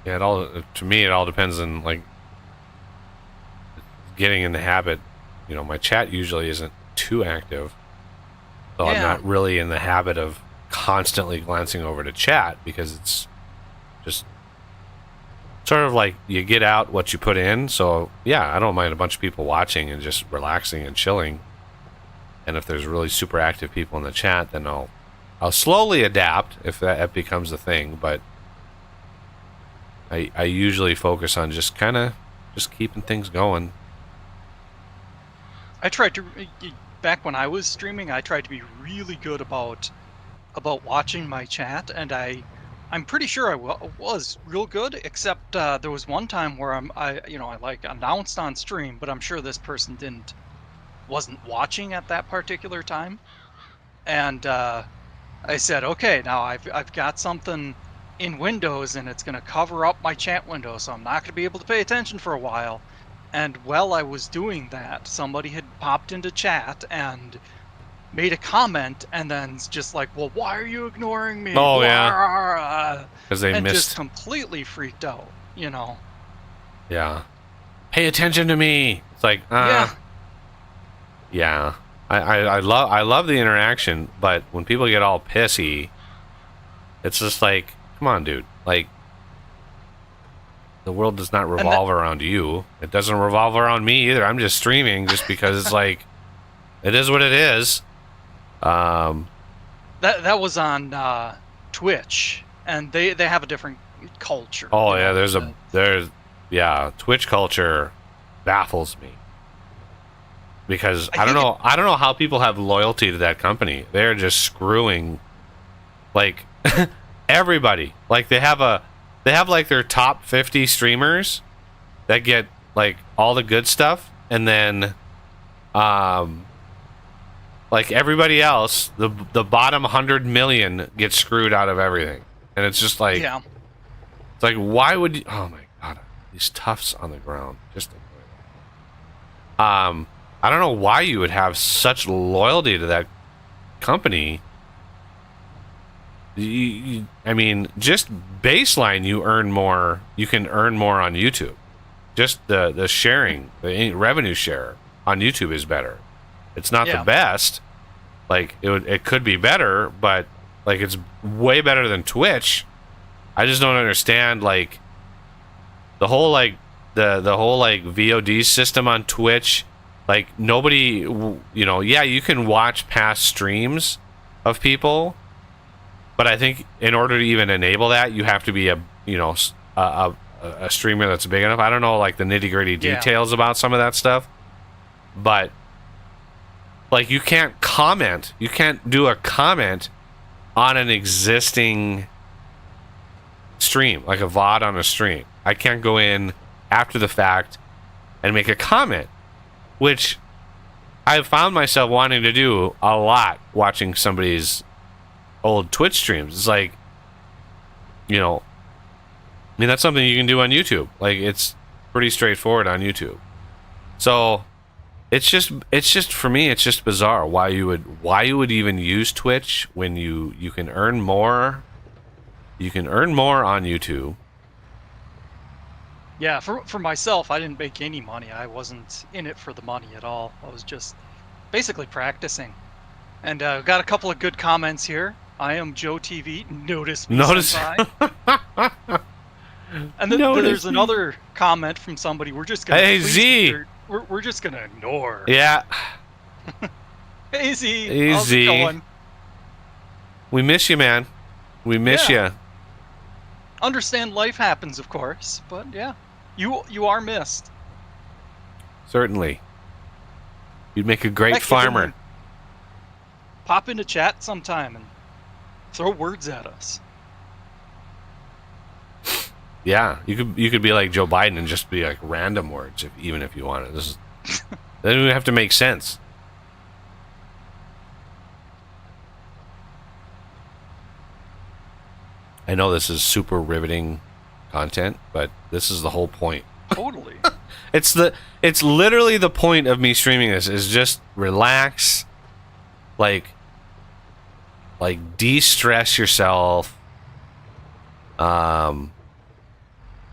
yeah. To me, it all depends on like getting in the habit. You know, my chat usually isn't too active. So I'm not really in the habit of constantly glancing over to chat because it's just sort of like you get out what you put in. So yeah, I don't mind a bunch of people watching and just relaxing and chilling. And if there's really super active people in the chat, then I'll slowly adapt if that becomes a thing. But I usually focus on just kind of just keeping things going. I tried to back when I was streaming. I tried to be really good about watching my chat, and I'm pretty sure I was real good. Except there was one time where I like announced on stream, but I'm sure this person wasn't watching at that particular time, and I said, okay, now I've got something in Windows, and it's going to cover up my chat window, so I'm not going to be able to pay attention for a while. And while I was doing that, somebody had popped into chat and made a comment, and then just like, well, why are you ignoring me? Oh, yeah. Because they and missed. just completely freaked out, you know. Yeah. Pay attention to me. It's like, yeah. I love the interaction, but when people get all pissy, it's just like, come on, dude. Like, the world does not revolve around you. It doesn't revolve around me either. I'm just streaming just because it's like, it is what it is. That was on Twitch, and they have a different culture. Oh yeah, there's Twitch culture baffles me because I don't know how people have loyalty to that company. They're just screwing like everybody. Like they have like their top 50 streamers that get like all the good stuff, and then like everybody else, the bottom 100 million gets screwed out of everything. And it's just like, it's like, why would you, oh my god, these tufts on the ground, just I don't know why you would have such loyalty to that company. I mean, just baseline, you can earn more on YouTube. Just the sharing, the revenue share on YouTube is better. It's not the best, Like it could be better, but like it's way better than Twitch. I just don't understand like the whole like the whole like VOD system on Twitch. Like nobody, you know, yeah, you can watch past streams of people, but I think in order to even enable that, you have to be a, you know, a streamer that's big enough. I don't know like the nitty-gritty details about some of that stuff, but like you can't comment, you can't do a comment on an existing stream, like a VOD on a stream. I can't go in after the fact and make a comment, which I've found myself wanting to do a lot watching somebody's old Twitch streams. It's like, you know, I mean, that's something you can do on YouTube. Like, it's pretty straightforward on YouTube. So it's just for me, it's just bizarre why you would even use Twitch when you can earn more. You can earn more on YouTube. Yeah, for myself, I didn't make any money. I wasn't in it for the money at all. I was just basically practicing. And got a couple of good comments here. I am Joe TV. Notice me, senpai. And then there's another comment from somebody. We're just gonna. Hey Z. We're just gonna ignore. Yeah. Hey Z. Hey How's Z. it going? We miss you, man. We miss you. Understand life happens, of course, but yeah, you are missed. Certainly. You'd make a great Heck, farmer. Pop into chat sometime and throw words at us. Yeah, you could be like Joe Biden and just be like random words, even if you wanted. This is then we have to make sense. I know this is super riveting content, but this is the whole point. Totally. It's literally the point of me streaming this is just relax, like de-stress yourself.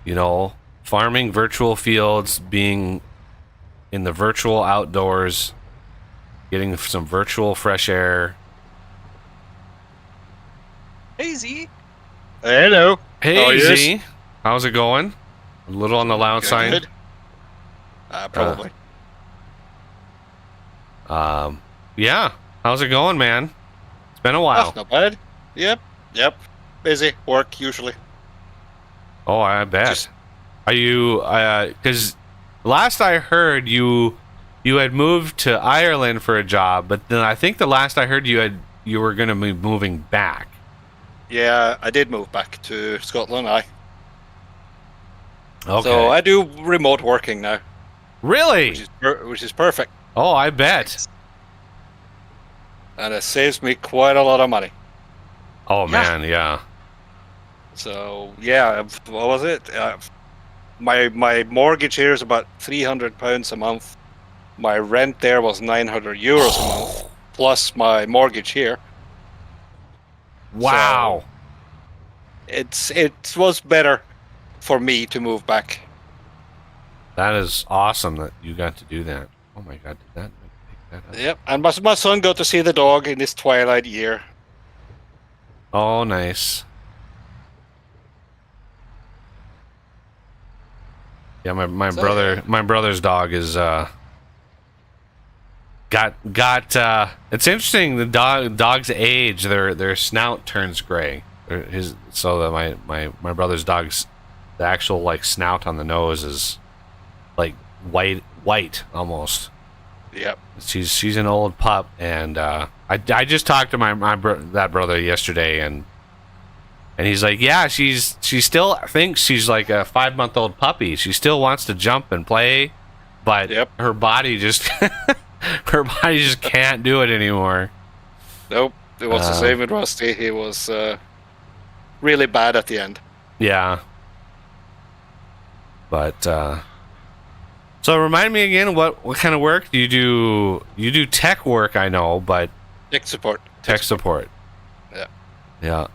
You know, farming virtual fields, being in the virtual outdoors, getting some virtual fresh air. Hey Z. Hello. Hey Z, how's it going? A little on the loud side. Good. Probably. Yeah. How's it going, man? It's been a while. Not bad. Yep. Busy. Work, usually. Oh, I bet. Just- Are you, because last I heard you had moved to Ireland for a job, but then I think the last I heard you were going to be moving back. Yeah, I did move back to Scotland, Okay. So I do remote working now. Really? Which is perfect. Oh, I bet. And it saves me quite a lot of money. Oh, man, yeah. So, yeah, what was it? My mortgage here is about £300 a month. My rent there was €900 a month, plus my mortgage here. Wow. So it was better for me to move back. That is awesome that you got to do that. Oh, my God, did that pick that up? Yep, and my son got to see the dog in his twilight year. Oh, nice. Yeah, my brother's dog is got it's interesting, the dog's age, their snout turns gray. So that my brother's dog's, the actual like snout on the nose is like white almost. Yep. She's an old pup, and I just talked to that brother yesterday, and he's like, yeah, she still thinks she's like a 5-month-old puppy. She still wants to jump and play, but her body just can't do it anymore. Nope. It was the same with Rusty. He was really bad at the end. Yeah. But so remind me again, what kind of work do you do? You do tech work, I know, but Tech support. tech support. Yeah. Yeah.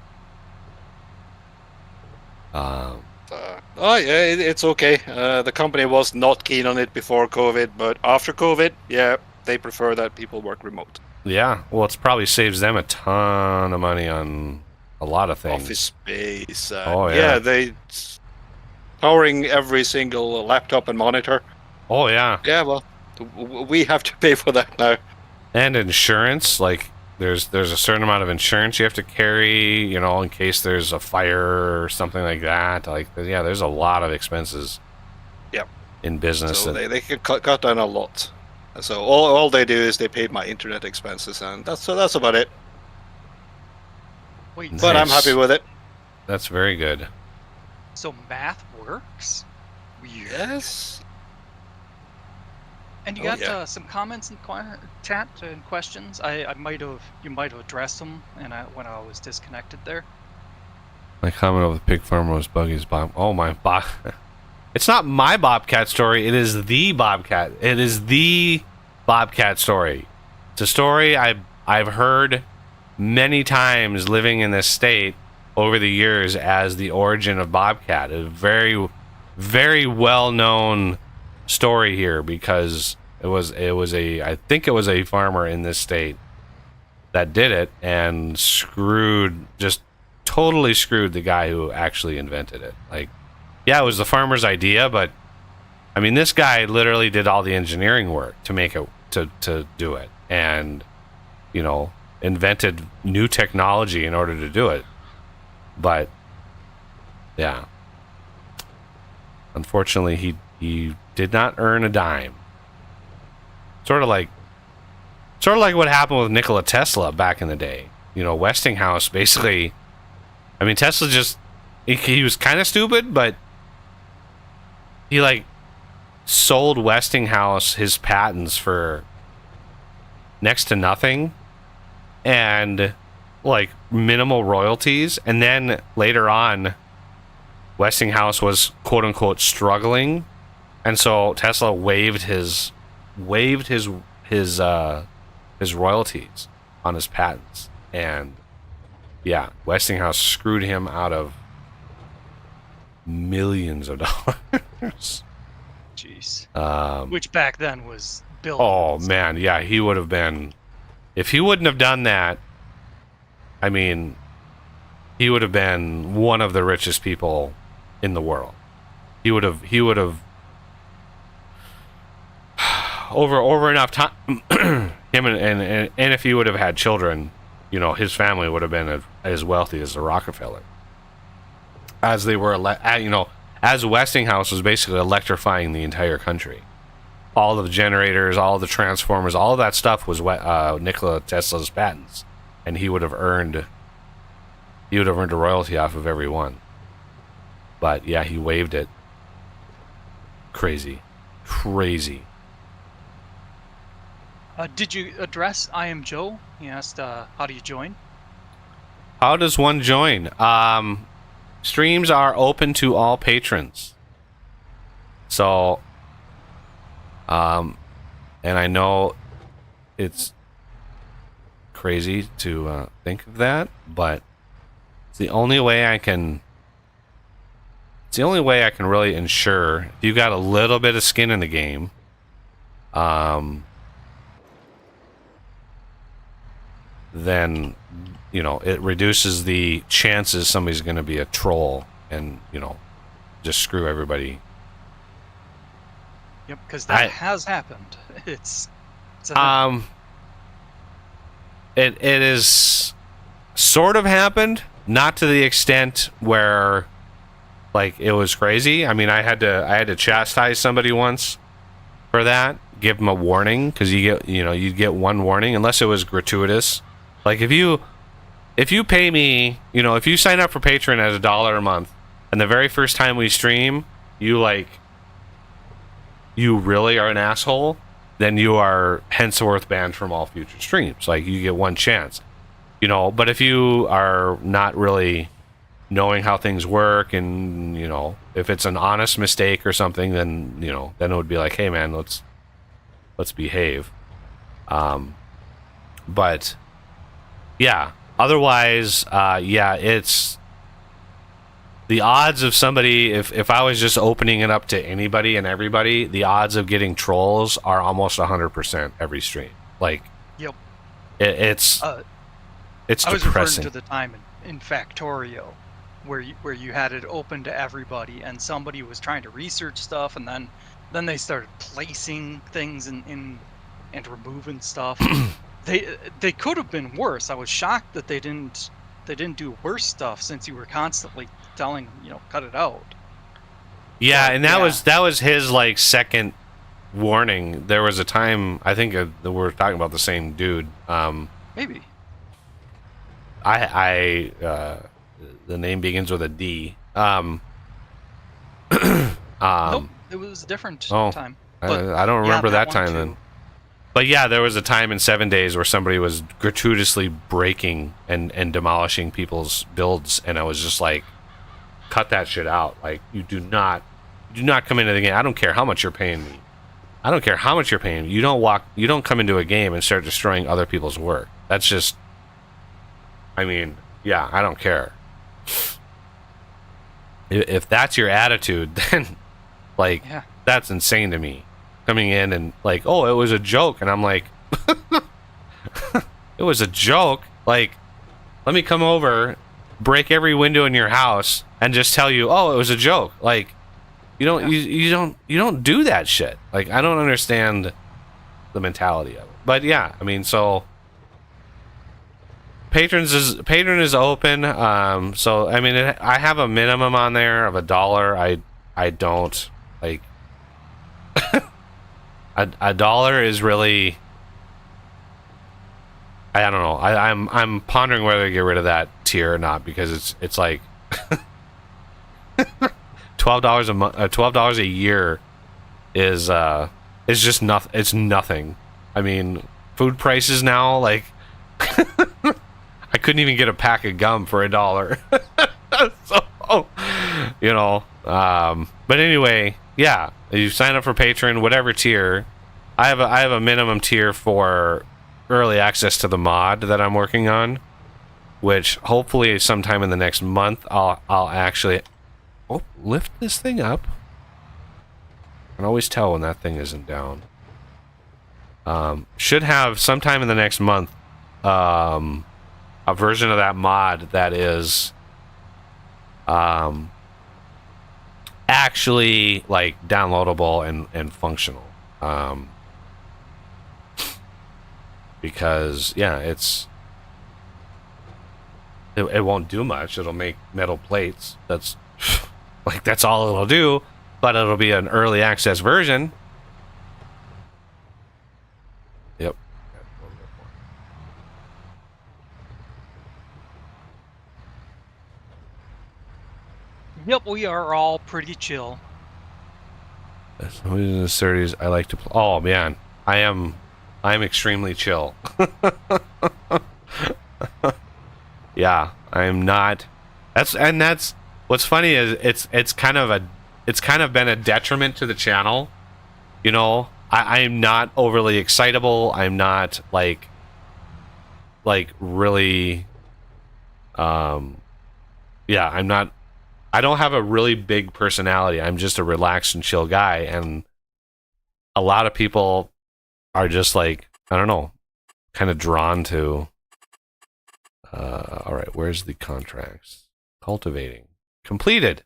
It's okay. The company was not keen on it before COVID, but after COVID, yeah, they prefer that people work remote. Yeah, well, it's probably saves them a ton of money on a lot of things. Office space. Oh, yeah. They powering every single laptop and monitor. Oh, yeah. Yeah, well, we have to pay for that now. And insurance, like there's a certain amount of insurance you have to carry, you know, in case there's a fire or something like that. Like, yeah, there's a lot of expenses. Yep. In business. So they can cut down a lot. So all they do is they pay my internet expenses, and that's about it. Wait, Nice. But I'm happy with it. That's very good. so math works? Weird. Yes. And you Oh, got yeah. some comments in chat and questions. You might have addressed them, and when I was disconnected there. My comment of the pig farmer was Buggy's Bob. Oh my Bob! It's not my Bobcat story. It is the Bobcat. It is the Bobcat story. It's a story I've heard many times living in this state over the years as the origin of Bobcat. A very, very well known story here because I think it was a farmer in this state that did it and just totally screwed the guy who actually invented it. Like, yeah, it was the farmer's idea, but I mean, this guy literally did all the engineering work to make it to do it, and you know, invented new technology in order to do it. But yeah, unfortunately, he did not earn a dime. Sort of like what happened with Nikola Tesla back in the day. You know, Westinghouse basically. I mean, Tesla just he was kind of stupid, but he like sold Westinghouse his patents for next to nothing and like minimal royalties, and then later on Westinghouse was quote unquote struggling, and so Tesla waived his royalties on his patents, and yeah, Westinghouse screwed him out of millions of dollars. Jeez. Which back then was billions. Oh man, yeah, he would have been. If he wouldn't have done that, I mean, he would have been one of the richest people in the world. He would have over enough time. Him and if he would have had children, you know, his family would have been as wealthy as the Rockefeller. As they were, you know, as Westinghouse was basically electrifying the entire country. All the generators, all the transformers, all of that stuff was Nikola Tesla's patents, and he would have earned a royalty off of every one. But yeah, he waived it. Crazy. Did you address I Am Joe? He asked, how do you join? How does one join? Streams are open to all patrons. So, and I know it's crazy to think of that, but it's the only way I can really ensure if you got a little bit of skin in the game. Then, you know, it reduces the chances somebody's going to be a troll and, you know, just screw everybody. Yep, because that has happened. It's a it is sort of happened, not to the extent where like it was crazy. I mean, I had to chastise somebody once for that, give them a warning, because you'd get one warning unless it was gratuitous. Like if you pay me, you know, if you sign up for Patreon at $1 a month, and the very first time we stream, you really are an asshole, then you are henceforth banned from all future streams. Like, you get one chance, you know. But if you are not really knowing how things work, and you know, if it's an honest mistake or something, then you know, then it would be like, hey man, let's behave. But yeah, otherwise, yeah, it's the odds of somebody, if I was just opening it up to anybody and everybody, the odds of getting trolls are almost 100% every stream. Like, Yep. It's I was referring depressing. to the time in Factorio, where you had it open to everybody, and somebody was trying to research stuff, and then they started placing things and removing stuff. They could have been worse. I was shocked that they didn't do worse stuff, since you were constantly telling them, cut it out. Yeah, But, and that was his like second warning. There was a time, I think that we're talking about the same dude. Maybe. The name begins with a D. Nope, it was a different time. But, I don't remember that one time too. then. But yeah, there was a time in 7 days where somebody was gratuitously breaking and demolishing people's builds, and I was just like, cut that shit out. Like, you do not come into the game. I don't care how much you're paying me. I don't care how much you're paying me. You don't come into a game and start destroying other people's work. That's just, I mean, yeah, I don't care. If that's your attitude, then like, Yeah. that's insane to me. Coming in and like, oh, it was a joke, and I'm like, it was a joke. Like, let me come over, break every window in your house, and just tell you, oh, it was a joke. Like, you don't do that shit. Like, I don't understand the mentality of it. But yeah, I mean, so Patron is open. So I mean, I have a minimum on there of $1. I don't like. $1 is really, I don't know. I'm pondering whether to get rid of that tier or not, because it's like $12 a month, $12 a year is just nothing. It's nothing. I mean, food prices now, like I couldn't even get a pack of gum for $1. So but anyway, yeah, you sign up for Patreon, whatever tier. I have a minimum tier for early access to the mod that I'm working on, which hopefully sometime in the next month I'll actually lift this thing up. I can always tell when that thing isn't down. Should have sometime in the next month a version of that mod that is actually like downloadable and functional. Because yeah, it won't do much. It'll make metal plates. That's like, that's all it'll do, but it'll be an early access version. Yep. Yep, we are all pretty chill. In the 30s, I like to. Oh man, I'm extremely chill. Yeah, I'm not. That's what's funny is it's kind of been a detriment to the channel. You know, I'm not overly excitable. I'm not like really. Yeah, I'm not. I don't have a really big personality. I'm just a relaxed and chill guy, and a lot of people are just like, I don't know, kind of drawn to. All right, where's the contracts? Cultivating completed.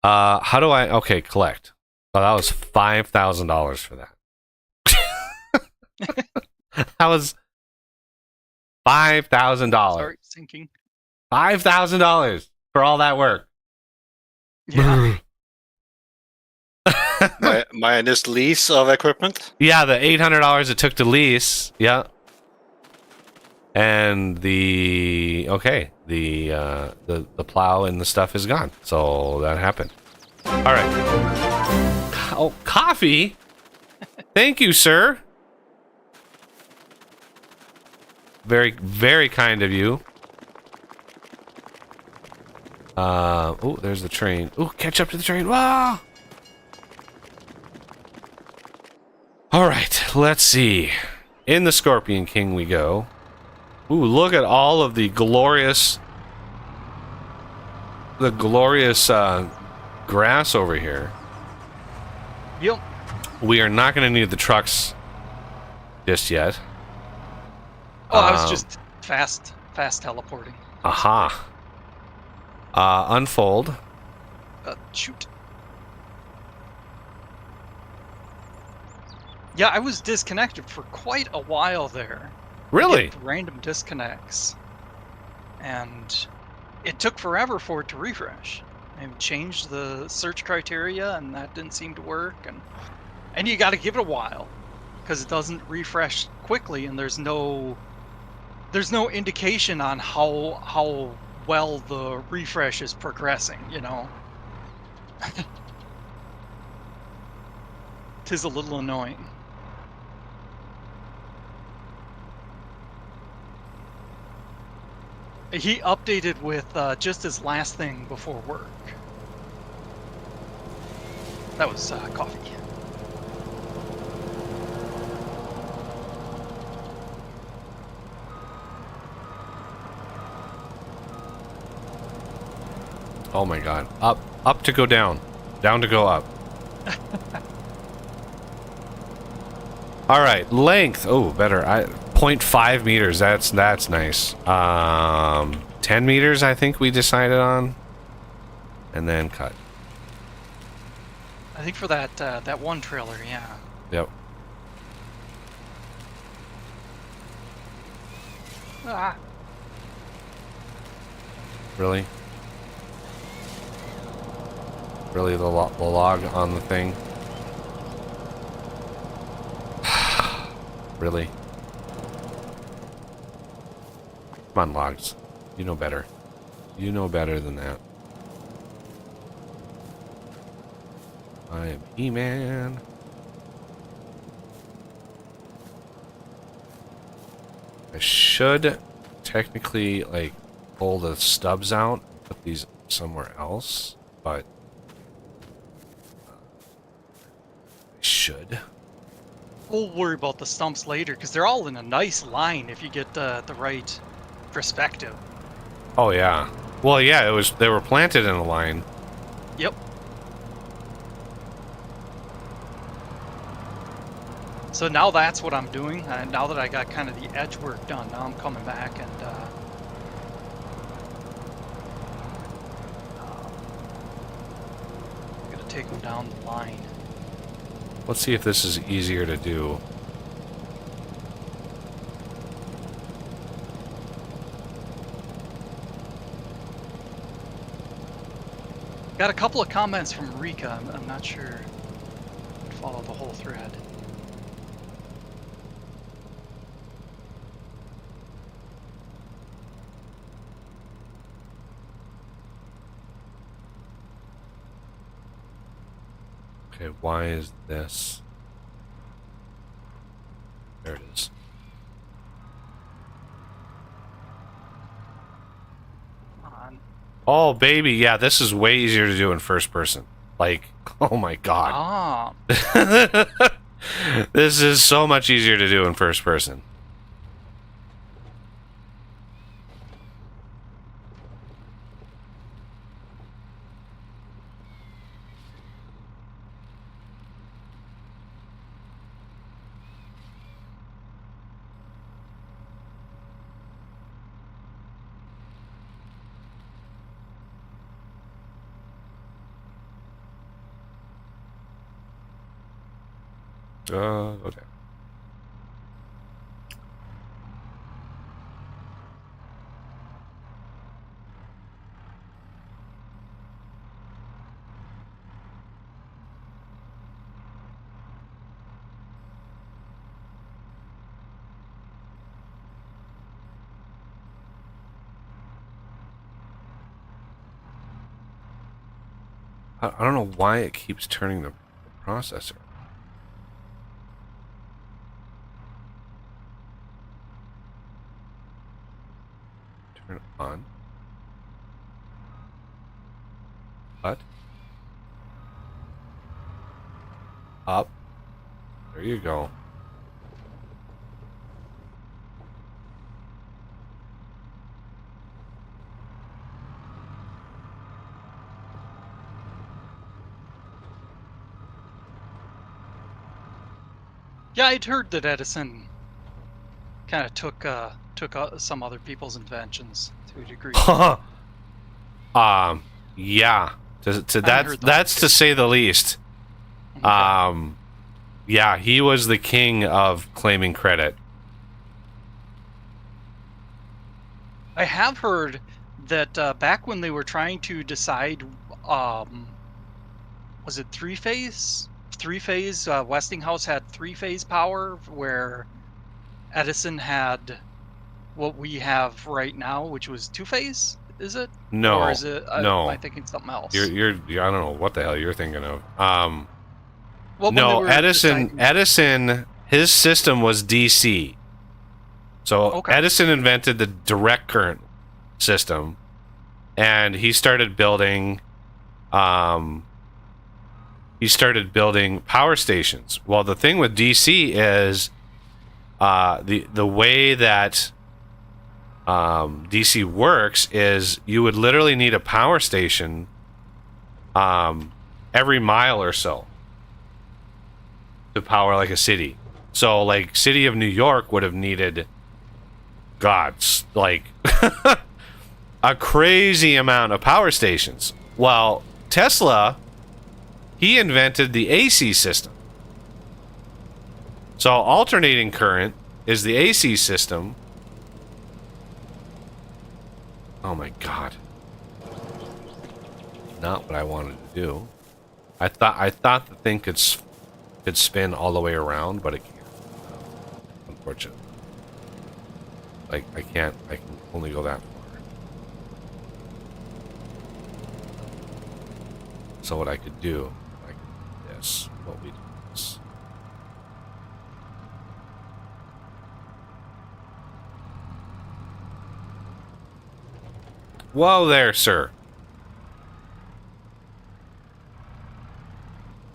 How do I? Okay, collect. Oh, that was $5,000 for that. That was $5,000. Start sinking. $5,000 for all that work. Yeah. Minus lease of equipment. Yeah, the $800 it took to lease. Yeah. And the plow and the stuff is gone. So that happened. All right. Oh, coffee. Thank you, sir. Very, very kind of you. Oh, there's the train. Oh, catch up to the train. Wow. All right, let's see. In the Scorpion King we go. Ooh, look at all of the glorious grass over here. Yep. We are not going to need the trucks just yet. Oh, I was just fast teleporting. Aha. Unfold. Shoot. Yeah, I was disconnected for quite a while there. Really? I get random disconnects. And it took forever for it to refresh. I changed the search criteria and that didn't seem to work. And you got to give it a while because it doesn't refresh quickly and there's no indication on how well the refresh is progressing, you know. 'Tis a little annoying. He updated with just his last thing before work. That was coffee. Oh my god. Up to go down. Down to go up. Alright, length. Oh, better. 0.5 meters. That's nice. 10 meters, I think we decided on. And then cut. I think for that one trailer, yeah. Yep. Ah. Really? Really, the log on the thing? Really? Come on, logs. You know better. You know better than that. I am He-Man. I should technically, like, pull the stubs out and put these somewhere else, but I should. We'll worry about the stumps later because they're all in a nice line if you get the right perspective. Oh yeah. Well, yeah. They were planted in a line. Yep. So now that's what I'm doing. Now that I got kind of the edge work done, now I'm coming back and gonna take them down the line. Let's see if this is easier to do. Got a couple of comments from Rika. I'm not sure. Follow the whole thread. Okay, why is this? There it is. On. Oh, baby. Yeah, this is way easier to do in first person. Like, oh my god. Ah. This is so much easier to do in first person. Okay. I don't know why it keeps turning the processor. Turn it on. What? Up. There you go. Yeah, I'd heard that Edison kind of took some other people's inventions to a degree. Yeah. I heard That's to say the least. Okay. Yeah, he was the king of claiming credit. I have heard that back when they were trying to decide, was it three-phase? Three-phase, Westinghouse had three-phase power, where Edison had what we have right now, which was two-phase, is it? No, Or is it, am no. I thinking something else? You're I don't know what the hell you're thinking of. Well, when they No, were Edison, deciding- his system was DC. So Okay. Edison invented the direct current system, and he started building power stations. Well, the thing with DC is the way that DC works is you would literally need a power station every mile or so to power like a city. So like city of New York would have needed like a crazy amount of power stations. Well, Tesla, he invented the AC system. So alternating current is the AC system. Oh my god. Not what I wanted to do. I thought the thing could spin all the way around, but it can't. Unfortunately. Like I can only go that far. So what I could do, I could do this. What we do this. Whoa there, sir.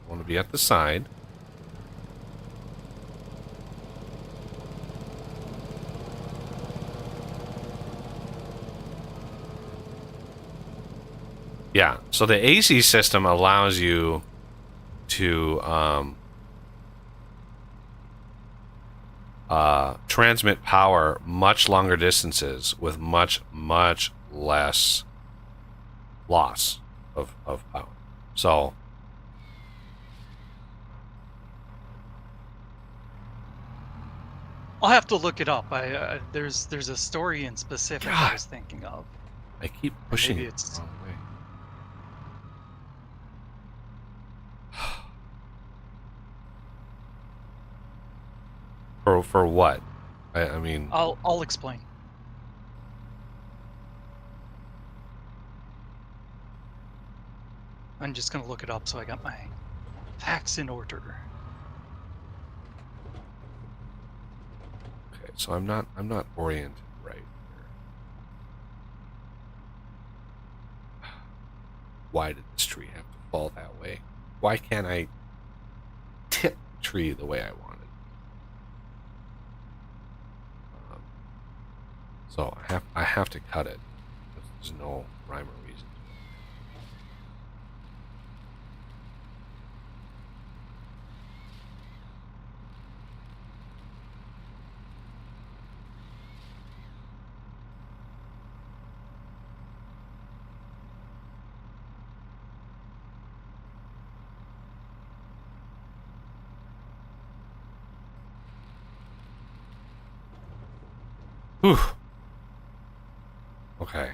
I want to be at the side. Yeah, so the AC system allows you to transmit power much longer distances with much less loss of power. So I'll have to look it up. There's a story in specific I God. was thinking of. I keep pushing Maybe it it's- the wrong way. For what? I mean, I'll explain. I'm just gonna look it up so I got my facts in order. okay, so I'm not oriented right here. Why did this tree have to fall that way? Why can't I tip the tree the way I wanted? So I have to cut it. There's no rhyme or reason. Whew. Okay.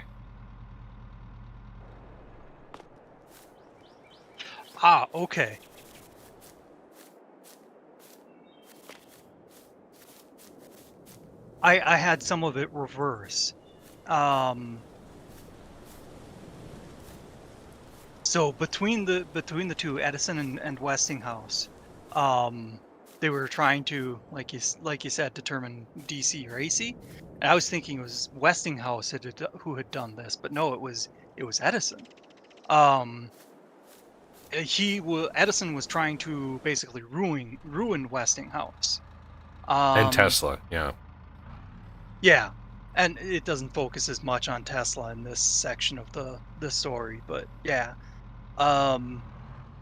Ah, okay. I had some of it reverse. So between the two, Edison and Westinghouse, they were trying to, like you said, determine DC or AC. And I was thinking it was Westinghouse who had done this, but no, it was Edison. Edison was trying to basically ruin Westinghouse. And Tesla, yeah. Yeah, and it doesn't focus as much on Tesla in this section of the story, but yeah.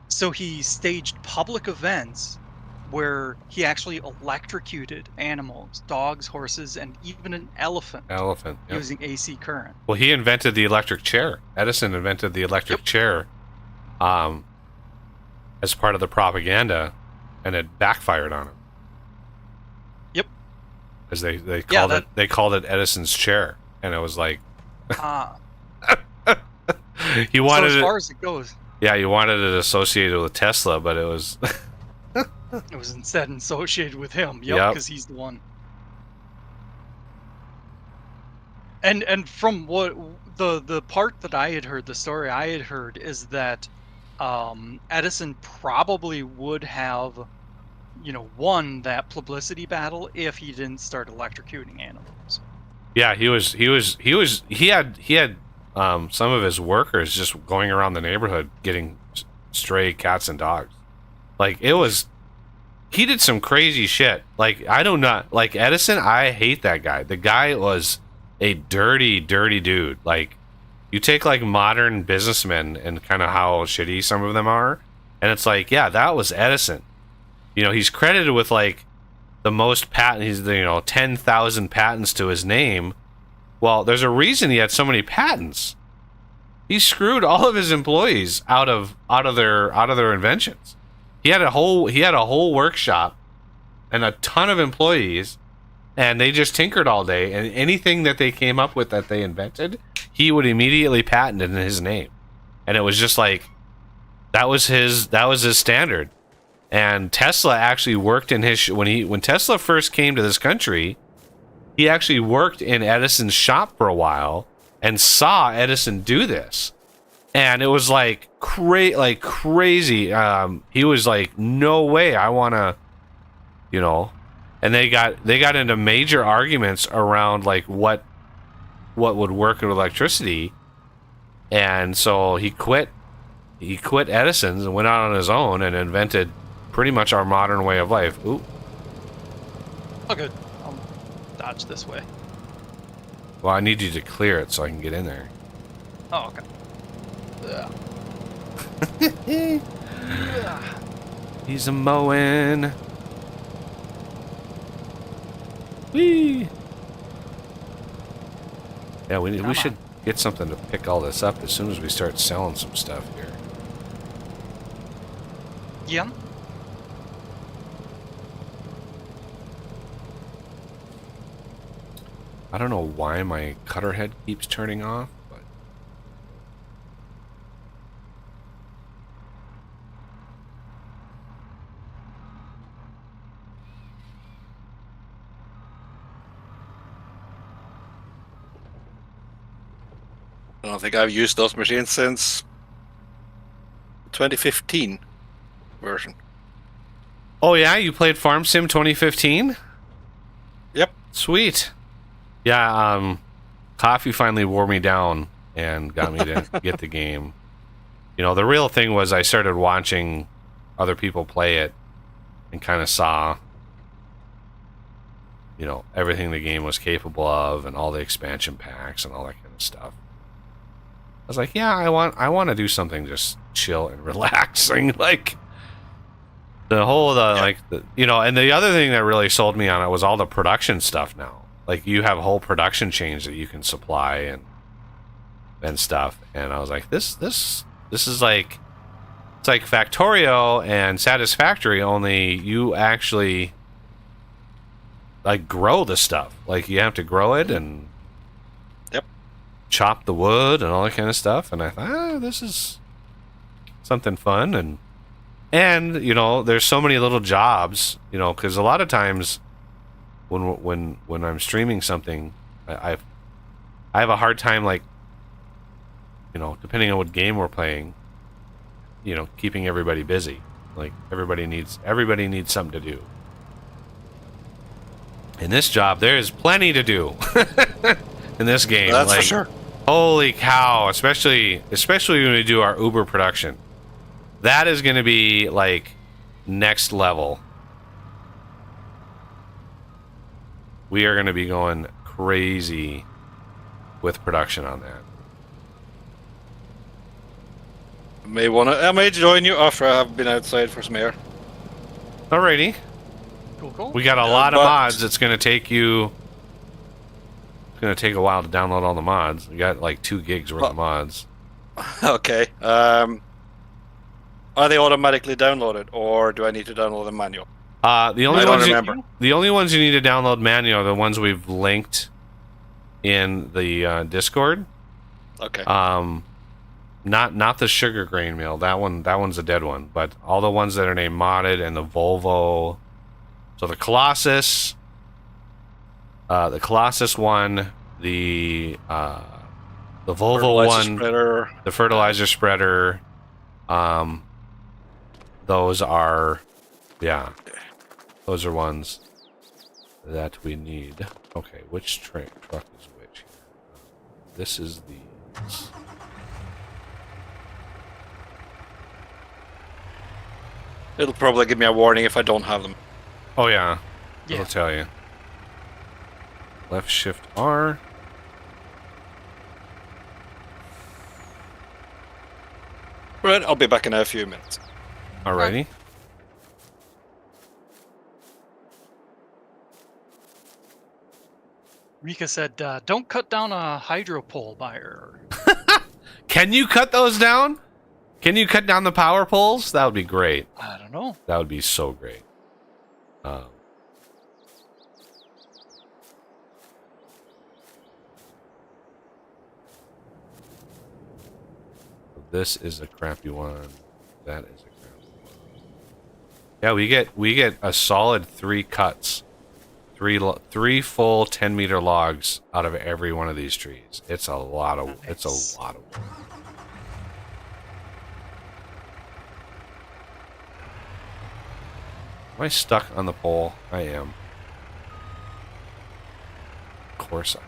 So he staged public events where he actually electrocuted animals, dogs, horses, and even an elephant Elephant. Yep. using AC current. Well, he invented the electric chair. Edison invented the electric chair as part of the propaganda, and it backfired on him. Yep. Because they called it Edison's chair, and it was like he wanted so as far as it goes. Yeah, he wanted it associated with Tesla, but it was it was instead associated with him. Yep, because he's the one. And from what the part that I had heard, the story I had heard is that Edison probably would have, won that publicity battle if he didn't start electrocuting animals. Yeah, he had some of his workers just going around the neighborhood getting stray cats and dogs. Like, he did some crazy shit. Like, I do not like Edison. I hate that guy. The guy was a dirty dude. Like, you take like modern businessmen and kind of how shitty some of them are, and it's like, yeah, that was Edison. He's credited with like the most patents. He's 10,000 patents to his name. Well, there's a reason he had so many patents. He screwed all of his employees out of their inventions. He had a whole workshop and a ton of employees, and they just tinkered all day, and anything that they came up with that they invented, he would immediately patent it in his name. And it was just like that was his standard. And Tesla actually worked in his when Tesla first came to this country, he actually worked in Edison's shop for a while and saw Edison do this. And it was like crazy. He was like, no way, I want to, and they got into major arguments around like what would work with electricity. And so he quit Edison's and went out on his own and invented pretty much our modern way of life. Ooh. Oh, good. I'll dodge this way. Well, I need you to clear it so I can get in there. Oh, okay. He's a mowing. Whee! Yeah, we should get something to pick all this up as soon as we start selling some stuff here. Yeah. I don't know why my cutter head keeps turning off, but I don't think I've used those machines since 2015 version. oh yeah, you played Farm Sim 2015? Yep. Sweet. Yeah, coffee finally wore me down and got me to get the game. The real thing was I started watching other people play it and kind of saw, everything the game was capable of and all the expansion packs and all that kind of stuff. I was like, yeah, I want to do something just chill and relaxing, like and the other thing that really sold me on it was all the production stuff now. Like, you have whole production chains that you can supply and stuff. And I was like, this is like, it's like Factorio and Satisfactory, only you actually like grow the stuff. Like, you have to grow it and chop the wood and all that kind of stuff. And I thought, this is something fun. And there's so many little jobs, because a lot of times when I'm streaming something, I have a hard time, like, depending on what game we're playing, keeping everybody busy. Like, everybody needs something to do. In this job, there's plenty to do in this game. That's for sure. Holy cow! Especially when we do our Uber production, that is going to be like next level. We are going to be going crazy with production on that. I may join you after I have been outside for some air. Alrighty. Cool. We got a lot of but- mods. It's gonna take you. It's gonna take a while to download all the mods. We got like 2 gigs worth of mods. Okay. Are they automatically downloaded, or do I need to download them manual? The only I don't ones remember. the only ones you need to download manual are the ones we've linked in the Discord. Okay. Not the sugar grain mill. That one's a dead one. But all the ones that are named modded and the Volvo. So the Colossus one, the Volvo Fertilizer one, spreader. the fertilizer spreader. Those are, yeah, those are ones that we need. Okay, which truck is which here? This is the. It'll probably give me a warning if I don't have them. Oh yeah, Yeah. it'll tell you. Left shift R. Right, I'll be back in a few minutes. Alrighty. Rika said, "Don't cut down a hydro pole by her." Can you cut those down? Can you cut down the power poles? That would be great. I don't know. That would be so great. This is a crappy one. That is a crappy one. Yeah, we get a solid 3 cuts, three full 10-meter logs out of every one of these trees. It's a lot of Nice. work. Am I stuck on the pole? I am. Of course I am.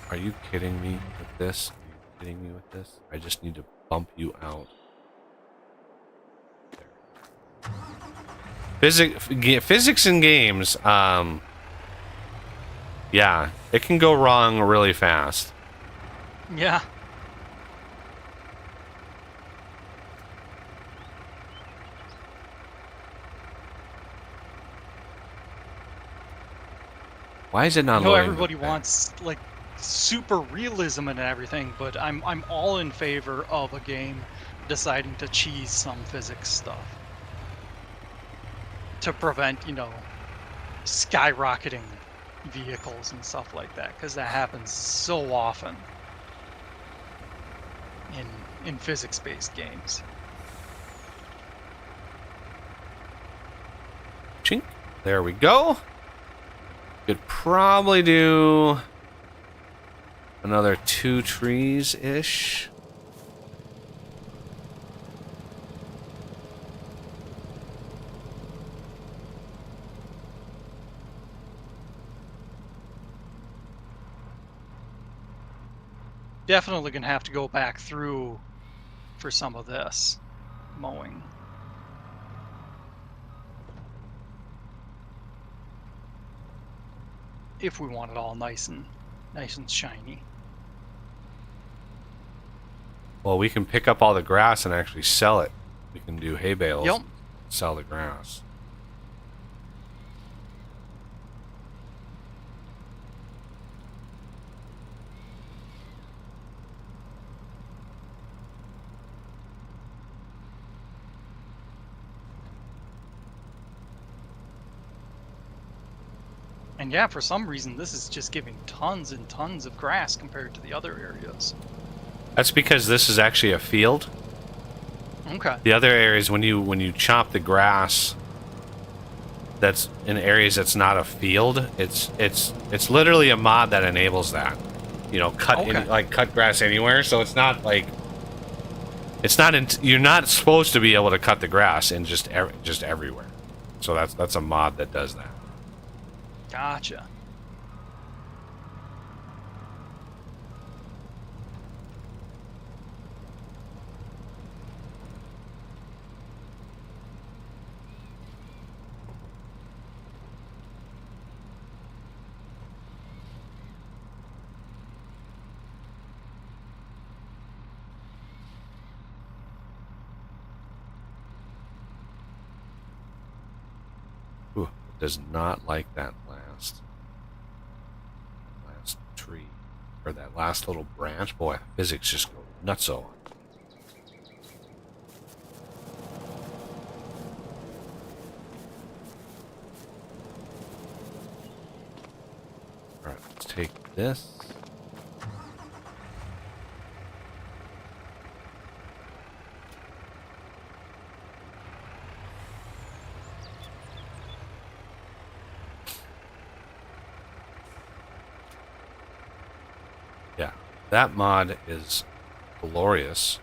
Are you kidding me with this? Are you kidding me with this? I just need to bump you out. There. Physics in games, yeah, it can go wrong really fast. Yeah. Why is it not I know loading? everybody wants like super realism and everything, but I'm all in favor of a game deciding to cheese some physics stuff to prevent, skyrocketing vehicles and stuff like that, because that happens so often in physics-based games. Chink. There we go. Could probably do another 2 trees-ish. Definitely gonna have to go back through for some of this mowing. If we want it all nice and shiny. Well, we can pick up all the grass and actually sell it. We can do hay bales. Yep. And sell the grass. And yeah, for some reason, this is just giving tons and tons of grass compared to the other areas. That's because this is actually a field. Okay. The other areas, when you chop the grass, that's in areas that's not a field. It's literally a mod that enables that. Cut grass anywhere. So it's not like you're not supposed to be able to cut the grass in just everywhere. So that's a mod that does that. Gotcha. Ooh, it does not like that last tree. Or that last little branch. Boy, physics just go nutso. Alright, let's take this. Yeah, that mod is glorious.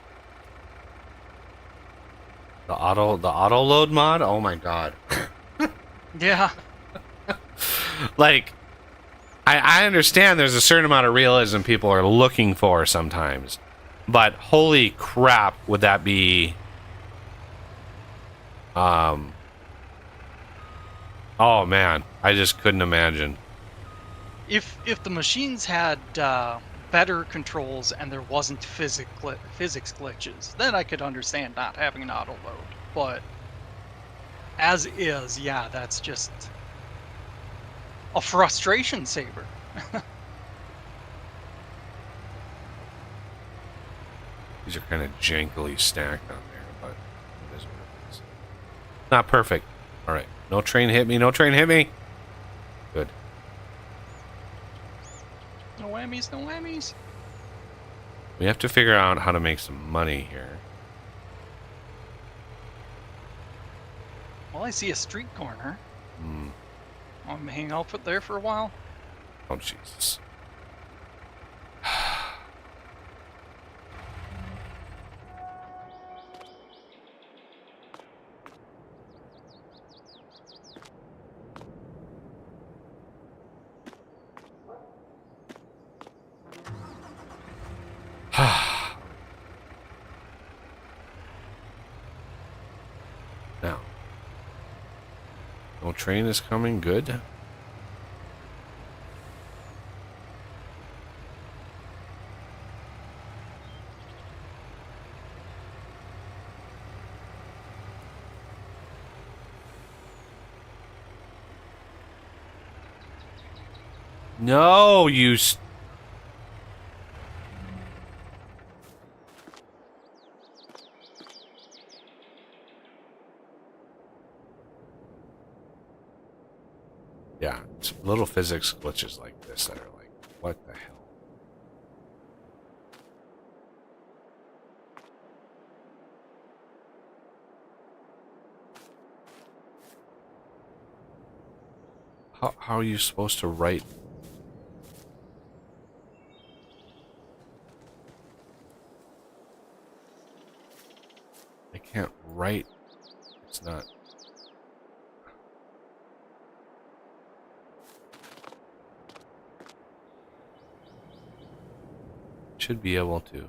The auto load mod, oh my god. Yeah. Like, I understand there's a certain amount of realism people are looking for sometimes, but holy crap, would that be? Oh man, I just couldn't imagine. If the machines had better controls and there wasn't physics glitches, then I could understand not having an auto load. But as is, yeah, that's just a frustration saver. These are kind of jankily stacked on there, but it is what it is. Not perfect. All right, no train hit me. No train hit me. Good. No whammies, no whammies. We have to figure out how to make some money here. Well, I see a street corner. Hmm. I'm hang out there for a while. Oh Jesus. Now, no train is coming. Good. No, you. Yeah, it's little physics glitches like this that are like, what the hell? How are you supposed to write? I can't write. It's not. Should be able to.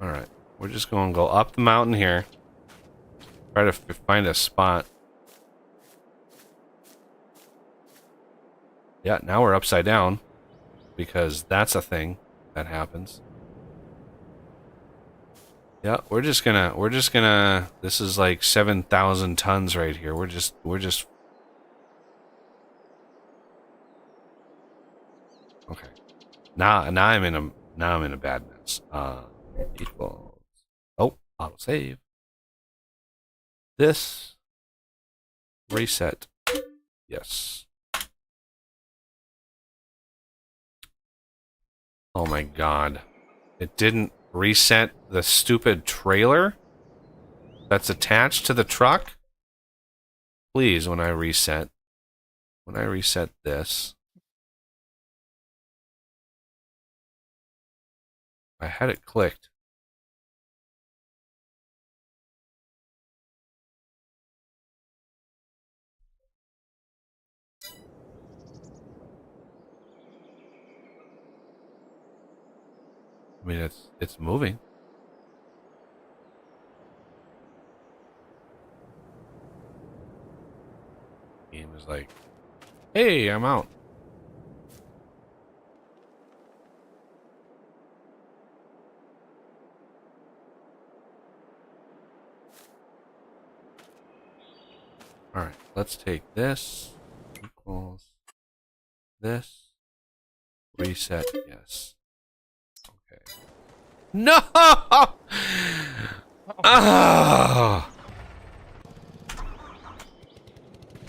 All right, we're just going to go up the mountain here. Try to find a spot. Yeah, now we're upside down because that's a thing that happens. Yeah, we're just gonna this is like 7,000 tons right here. We're just okay. Now I'm in a bad mess. Equals, oh, autosave. This reset. Yes. Oh my god. It didn't reset the stupid trailer that's attached to the truck? Please, when I reset this, I had it clicked. I mean, it's moving. game is like, hey, I'm out. All right, let's take this equals this. Reset, yes. Okay. No! Ah!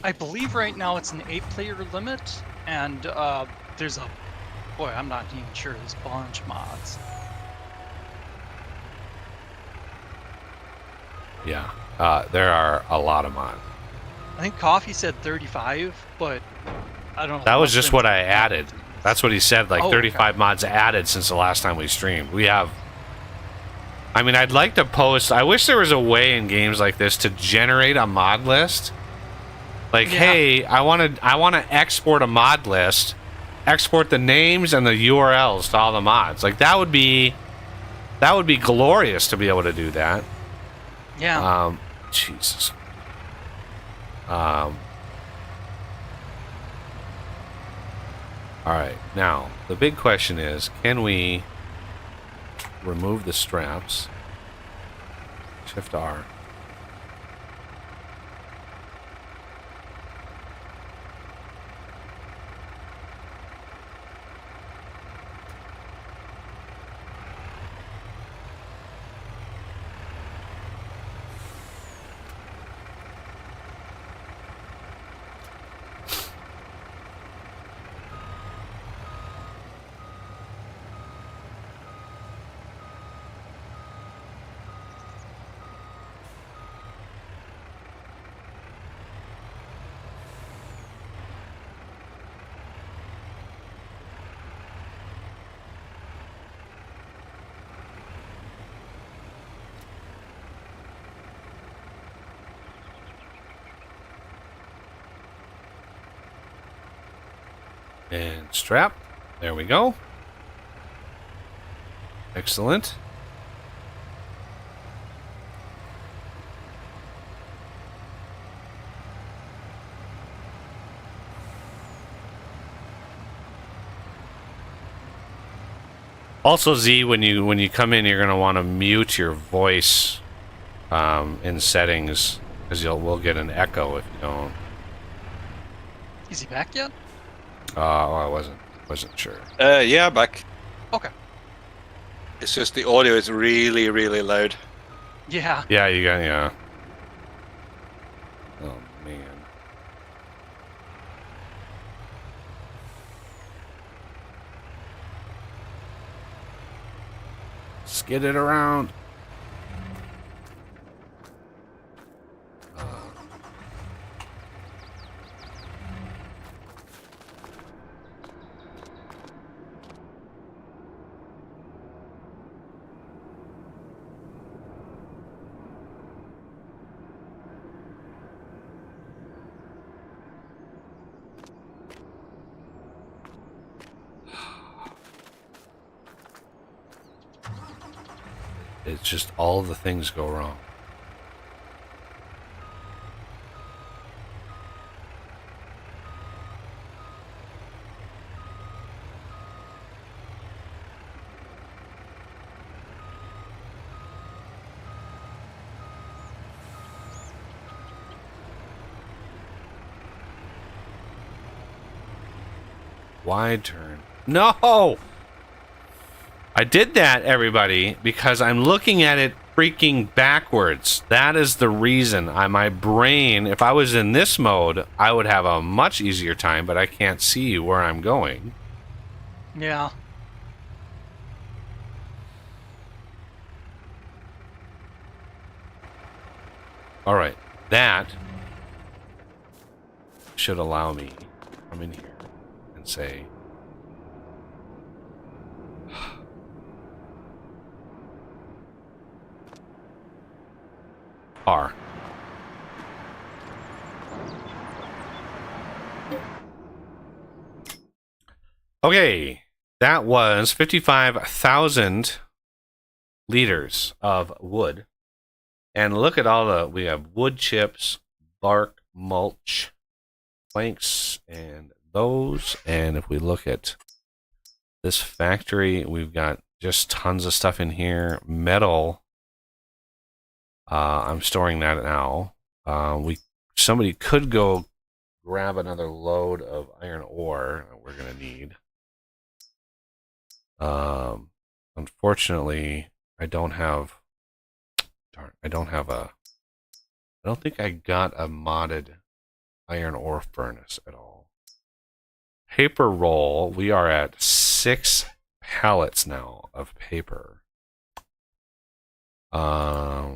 I believe right now it's an 8-player limit, and there's a... Boy, I'm not even sure. There's a bunch of mods. Yeah, there are a lot of mods. I think Coffee said 35, but I don't know. That was what just what I added. That's what he said, like Oh, 35 mods added since the last time we streamed. We have... I mean, I'd like to post... I wish there was a way in games like this to generate a mod list. Like, Yeah. hey, I want to export a mod list, export the names and the URLs to all the mods. Like, that would be glorious to be able to do that. Yeah. Jesus. All right, now the big question is, can we remove the straps? Shift R. And strap. There we go. Excellent. Also, Z, when you come in, you're gonna want to mute your voice in settings because we'll get an echo if you don't. Is he back yet? I wasn't sure. Yeah, back. Okay. It's just the audio is really, really loud. Yeah. Yeah, you got yeah. Oh man. Skid it around. It's just all the things go wrong. Wide turn. No! I did that, everybody, because I'm looking at it freaking backwards. That is the reason. My brain, if I was in this mode, I would have a much easier time, but I can't see where I'm going. Yeah. All right, that should allow me to come in here and say, R. Okay, that was 55,000 liters of wood. And look at all we have wood chips, bark, mulch, planks and those. And if we look at this factory, we've got just tons of stuff in here. Metal, I'm storing that now. Somebody could go grab another load of iron ore that we're gonna need. Unfortunately, I don't have. Darn, I don't think I got a modded iron ore furnace at all. Paper roll. We are at 6 pallets now of paper. Yeah,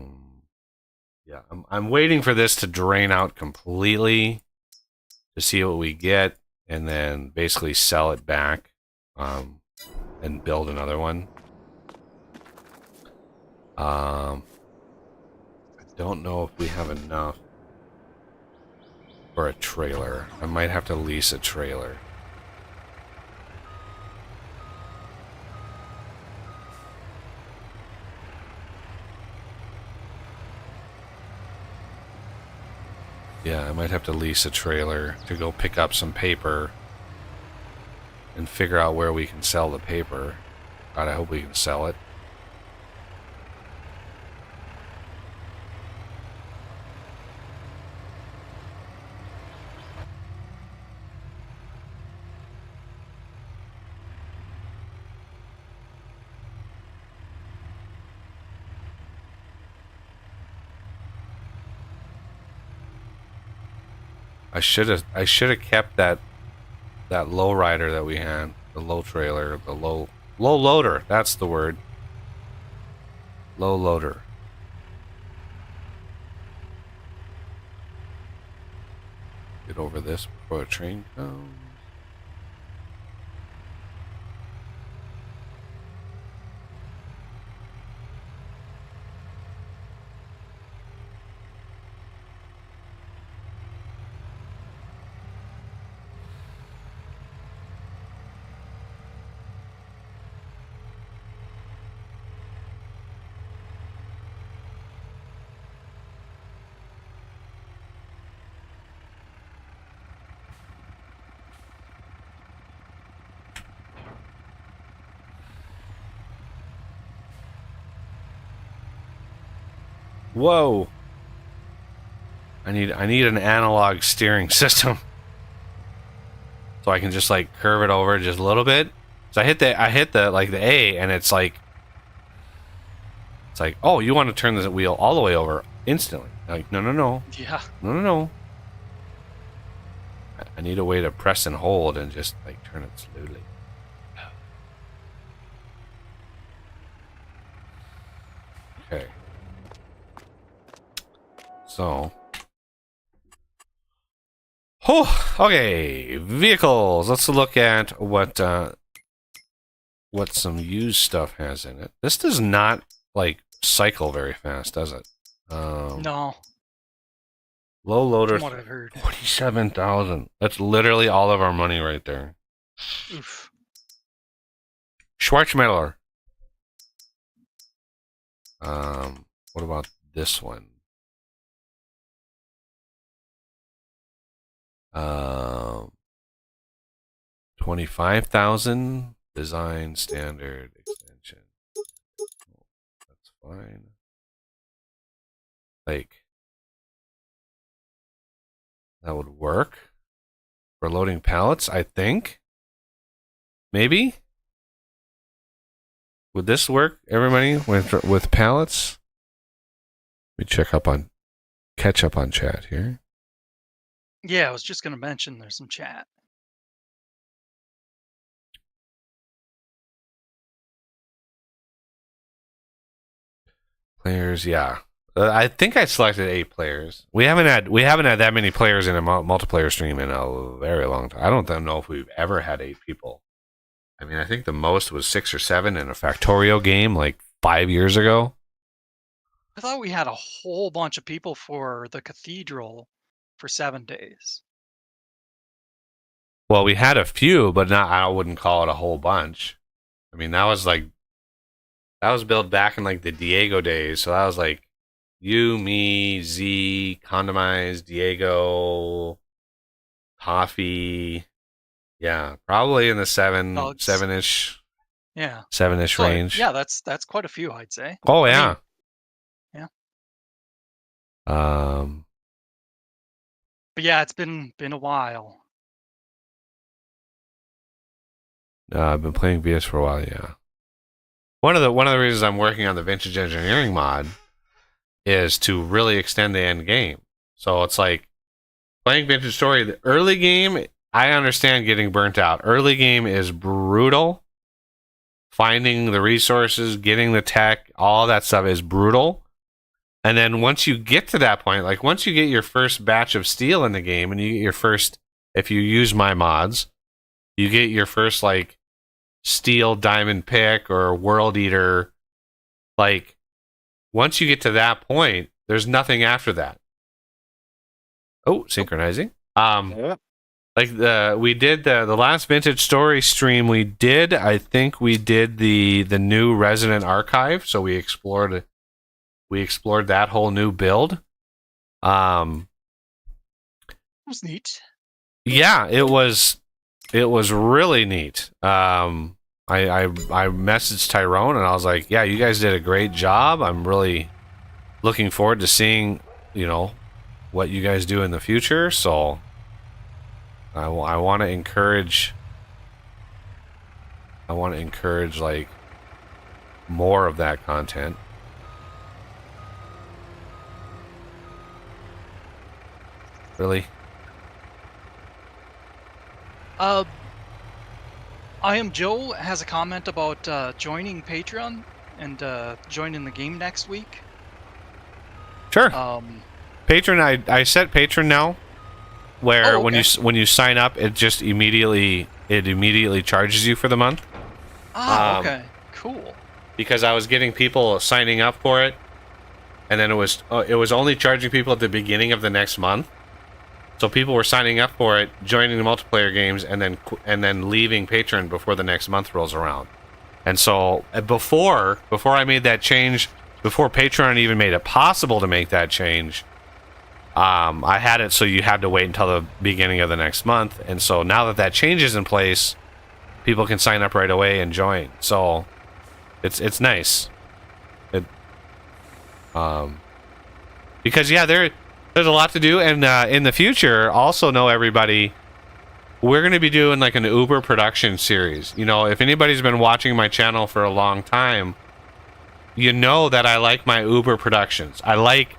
I'm waiting for this to drain out completely to see what we get, and then basically sell it back, and build another one. I don't know if we have enough for a trailer. I might have to lease a trailer. Yeah, I might have to lease a trailer to go pick up some paper and figure out where we can sell the paper. God, I hope we can sell it. I should have kept that lowrider that we had, the low trailer, the low loader. That's the word. Low loader. Get over this before a train comes. Whoa! I need an analog steering system, so I can just like curve it over just a little bit. So I hit the like the A, and it's like, oh, you want to turn the wheel all the way over instantly? Like, no. Yeah. No. I need a way to press and hold and just like turn it slowly. Okay. So. Oh, okay. Vehicles. Let's look at what some used stuff has in it. This does not like cycle very fast, does it? No. Low loader. From what I've heard. 47,000. That's literally all of our money right there. Oof. Schwarzmeller. What about this one? 25,000. Design standard extension. That's fine. Like, that would work for loading pallets, I think. Maybe. Would this work, everybody, with pallets? Let me catch up on chat here. Yeah, I was just going to mention there's some chat. Players, yeah. I think I selected 8 players. We haven't had that many players in a multiplayer stream in a very long time. I don't know if we've ever had 8 people. I mean, I think the most was 6 or 7 in a Factorio game like 5 years ago. I thought we had a whole bunch of people for the cathedral for 7 days. Well, we had a few, but I wouldn't call it a whole bunch. I mean, that was built back in like the Diego days, so that was like you, me, Z, Condomize, Diego, Toffee, yeah, probably in the Dogs. seven-ish Yeah. seven-ish So, range. yeah, that's quite a few, I'd say. Oh I yeah. mean, yeah. Um, But yeah, it's been a while. I've been playing VS for a while. Yeah. One of the reasons I'm working on the vintage engineering mod is to really extend the end game. So it's like playing Vintage Story. The early game, I understand getting burnt out. Early game is brutal. Finding the resources, getting the tech, all that stuff is brutal. And then once you get to that point, like once you get your first batch of steel in the game, and you get your first, if you use my mods, you get your first like steel diamond pick or world eater. Like once you get to that point, there's nothing after that. Oh, synchronizing. Yeah. Like we did the last Vintage Story stream we did, I think we did the new Resident Archive, so we explored that whole new build. It was neat. Yeah, it was really neat. I messaged Tyrone and I was like, yeah, you guys did a great job. I'm really looking forward to seeing, what you guys do in the future. So I want to encourage like more of that content. Really? I Am Joe has a comment about joining Patreon and joining the game next week. Sure. Patron, I set Patron now, where Oh, okay. when you sign up, it just immediately charges you for the month. Okay, cool. Because I was getting people signing up for it, and then it was only charging people at the beginning of the next month. So people were signing up for it, joining the multiplayer games, and then leaving Patreon before the next month rolls around. And so before I made that change, before Patreon even made it possible to make that change, I had it so you had to wait until the beginning of the next month. And so now that change is in place, people can sign up right away and join. So it's nice. Because yeah, there's a lot to do, and in the future, also know everybody, we're going to be doing like an Uber production series. If anybody's been watching my channel for a long time, you know that I like my Uber productions. I like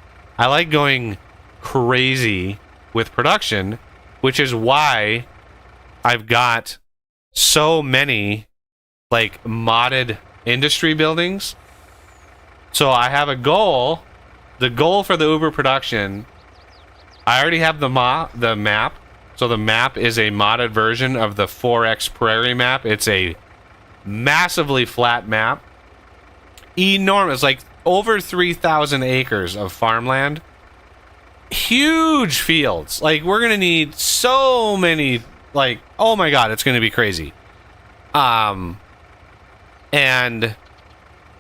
going crazy with production, which is why I've got so many like modded industry buildings. So I have a goal. The goal for the Uber production, I already have the map. So the map is a modded version of the 4X Prairie map. It's a massively flat map. Enormous, like over 3,000 acres of farmland. Huge fields. Like, we're going to need so many, like, oh my god, it's going to be crazy. And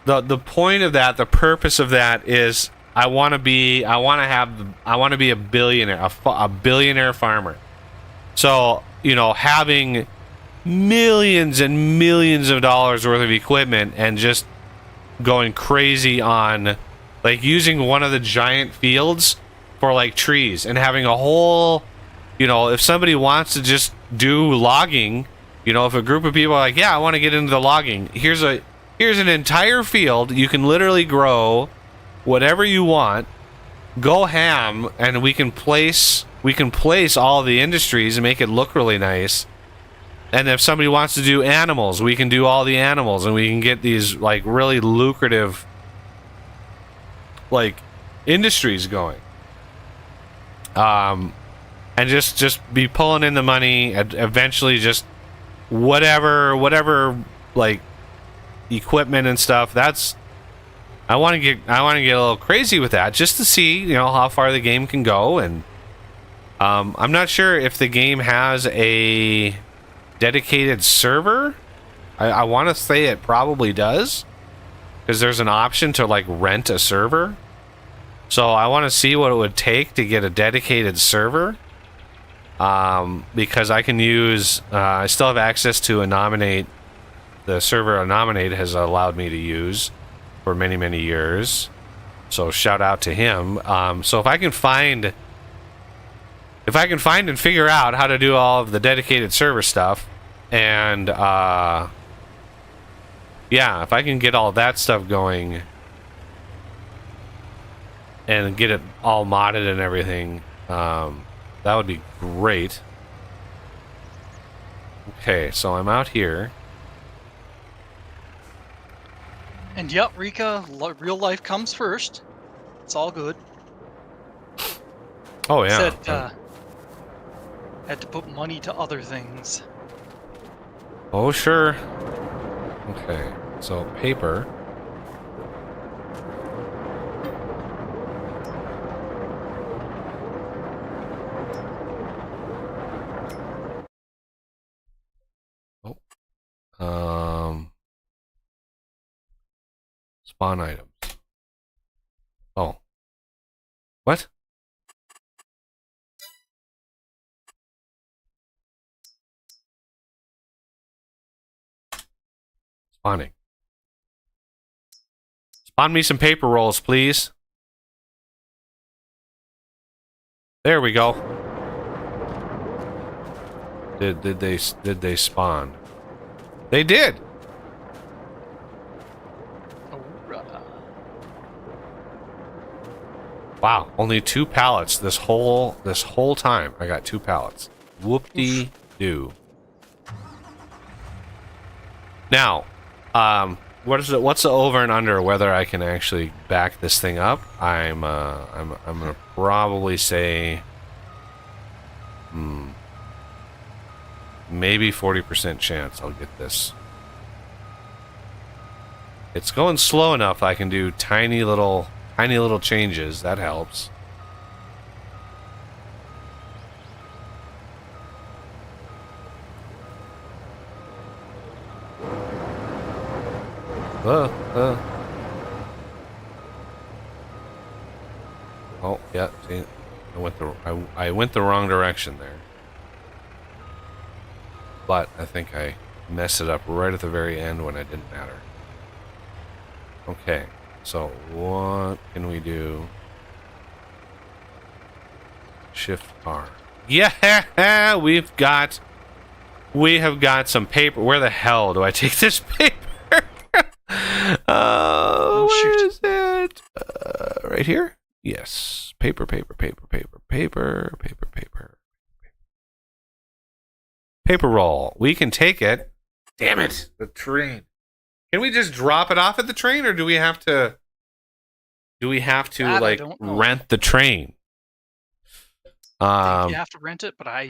the point of that, the purpose of that is I want to be a billionaire, a billionaire farmer. So, having millions and millions of dollars worth of equipment and just going crazy on like using one of the giant fields for like trees and having a whole, if somebody wants to just do logging, if a group of people are like, yeah, I want to get into the logging, here's an entire field. You can literally grow whatever you want, go ham, and we can place all the industries and make it look really nice. And if somebody wants to do animals, we can do all the animals, and we can get these like really lucrative like industries going. And just be pulling in the money, and eventually just whatever like equipment and stuff. I want to get a little crazy with that, just to see how far the game can go. And I'm not sure if the game has a dedicated server. I want to say it probably does, because there's an option to like rent a server. So I want to see what it would take to get a dedicated server. because I can use. I still have access to a nominate. The server a nominate has allowed me to use for many, many years. So shout out to him. So if I can find and figure out how to do all of the dedicated server stuff, and yeah, if I can get all that stuff going and get it all modded and everything, that would be great. Okay, so I'm out here. And yep, Rika, real life comes first. It's all good. Oh yeah. Said, had to put money to other things. Oh sure. Okay, so paper. Oh. Spawn items. Oh. What? Spawning. Spawn me some paper rolls, please. There we go. Did they spawn? They did. Wow, only 2 pallets this whole time. I got 2 pallets. Whoop-de-doo. Now, what's the over and under whether I can actually back this thing up? I'm gonna probably say maybe 40% chance I'll get this. It's going slow enough I can do tiny little changes. That helps. Oh yeah, see, I went the wrong direction there. But I think I messed it up right at the very end when it didn't matter. Okay, so what can we do? Shift R. Yeah, we have got some paper. Where the hell do I take this paper? Oh, where shoot. is it? Right here? Yes. Paper. Paper roll. We can take it. Damn it. The train. Can we just drop it off at the train, or do we have to That I like don't know. rent the train? I think you have to rent it, but I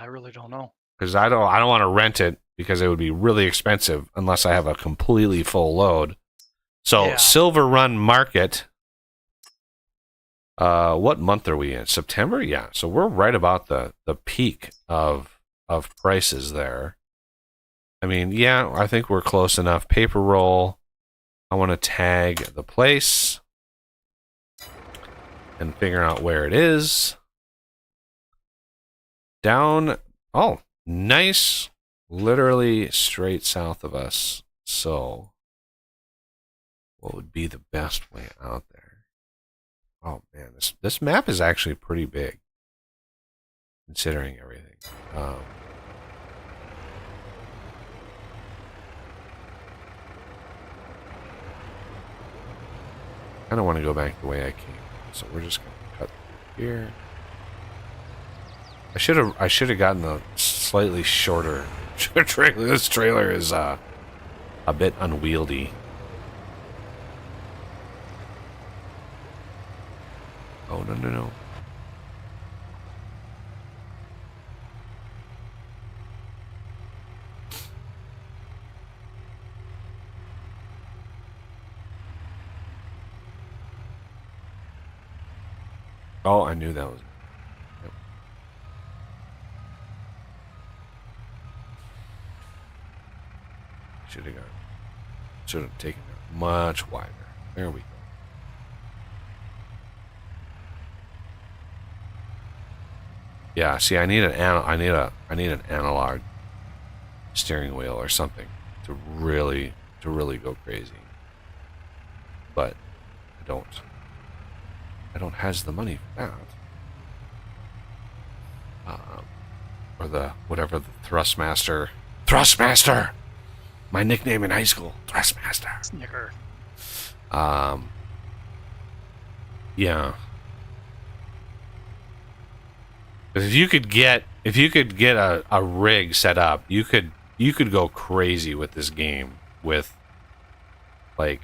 really don't know. Because I don't want to rent it because it would be really expensive unless I have a completely full load. So Yeah. Silver Run Market. What month are we in? September? Yeah. So we're right about the peak of prices there. I mean, yeah, I think we're close enough. Paper roll. I want to tag the place and figure out where it is. Down. Oh, nice. Literally straight south of us. So, what would be the best way out there? Oh man, this map is actually pretty big, considering everything. I don't want to go back the way I came, so we're just gonna cut here. I should have gotten a slightly shorter trailer. This trailer is a bit unwieldy. Oh no. Oh, I knew that was. Yep. Should have taken it much wider. There we go. Yeah, see, I need an analog steering wheel or something to really go crazy. But I don't has the money for that. Or the whatever the Thrustmaster. My nickname in high school, Thrustmaster. Snicker. Yeah. If you could get a rig set up, you could go crazy with this game with like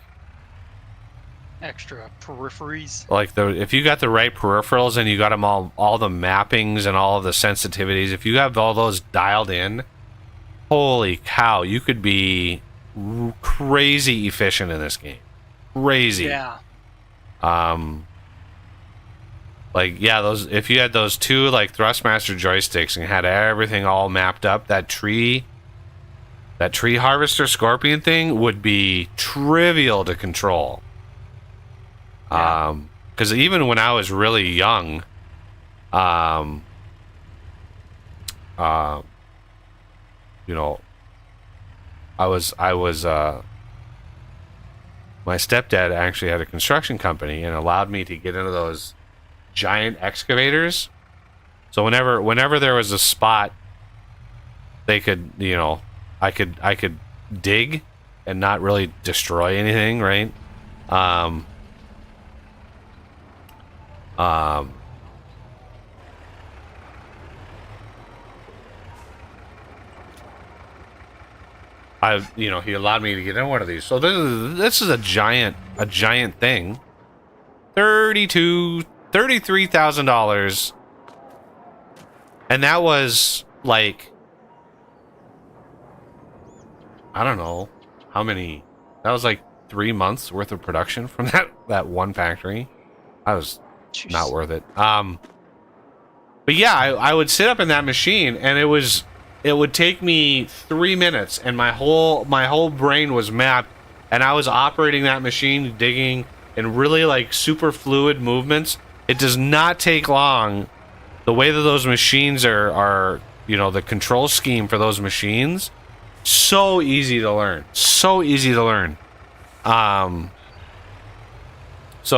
Extra peripheries. like if you got the right peripherals and you got them all the mappings and all of the sensitivities, if you have all those dialed in, holy cow, you could be crazy efficient in this game. Crazy. Yeah. Like, yeah, those if you had those two like Thrustmaster joysticks and had everything all mapped up, that tree harvester scorpion thing would be trivial to control. Yeah. Because even when I was really young, you know, I was my stepdad actually had a construction company and allowed me to get into those giant excavators. So whenever there was a spot they could, you know, I could dig and not really destroy anything, right? He allowed me to get in one of these. So this is a giant thing. $33,000. And that was like, I don't know how many. That was like 3 months worth of production from that one factory. I was Jeez. not worth it. But yeah, I would sit up in that machine and it would take me 3 minutes and my whole brain was mapped and I was operating that machine, digging in really like super fluid movements. It does not take long. The way that those machines are, you know, the control scheme for those machines, so easy to learn. So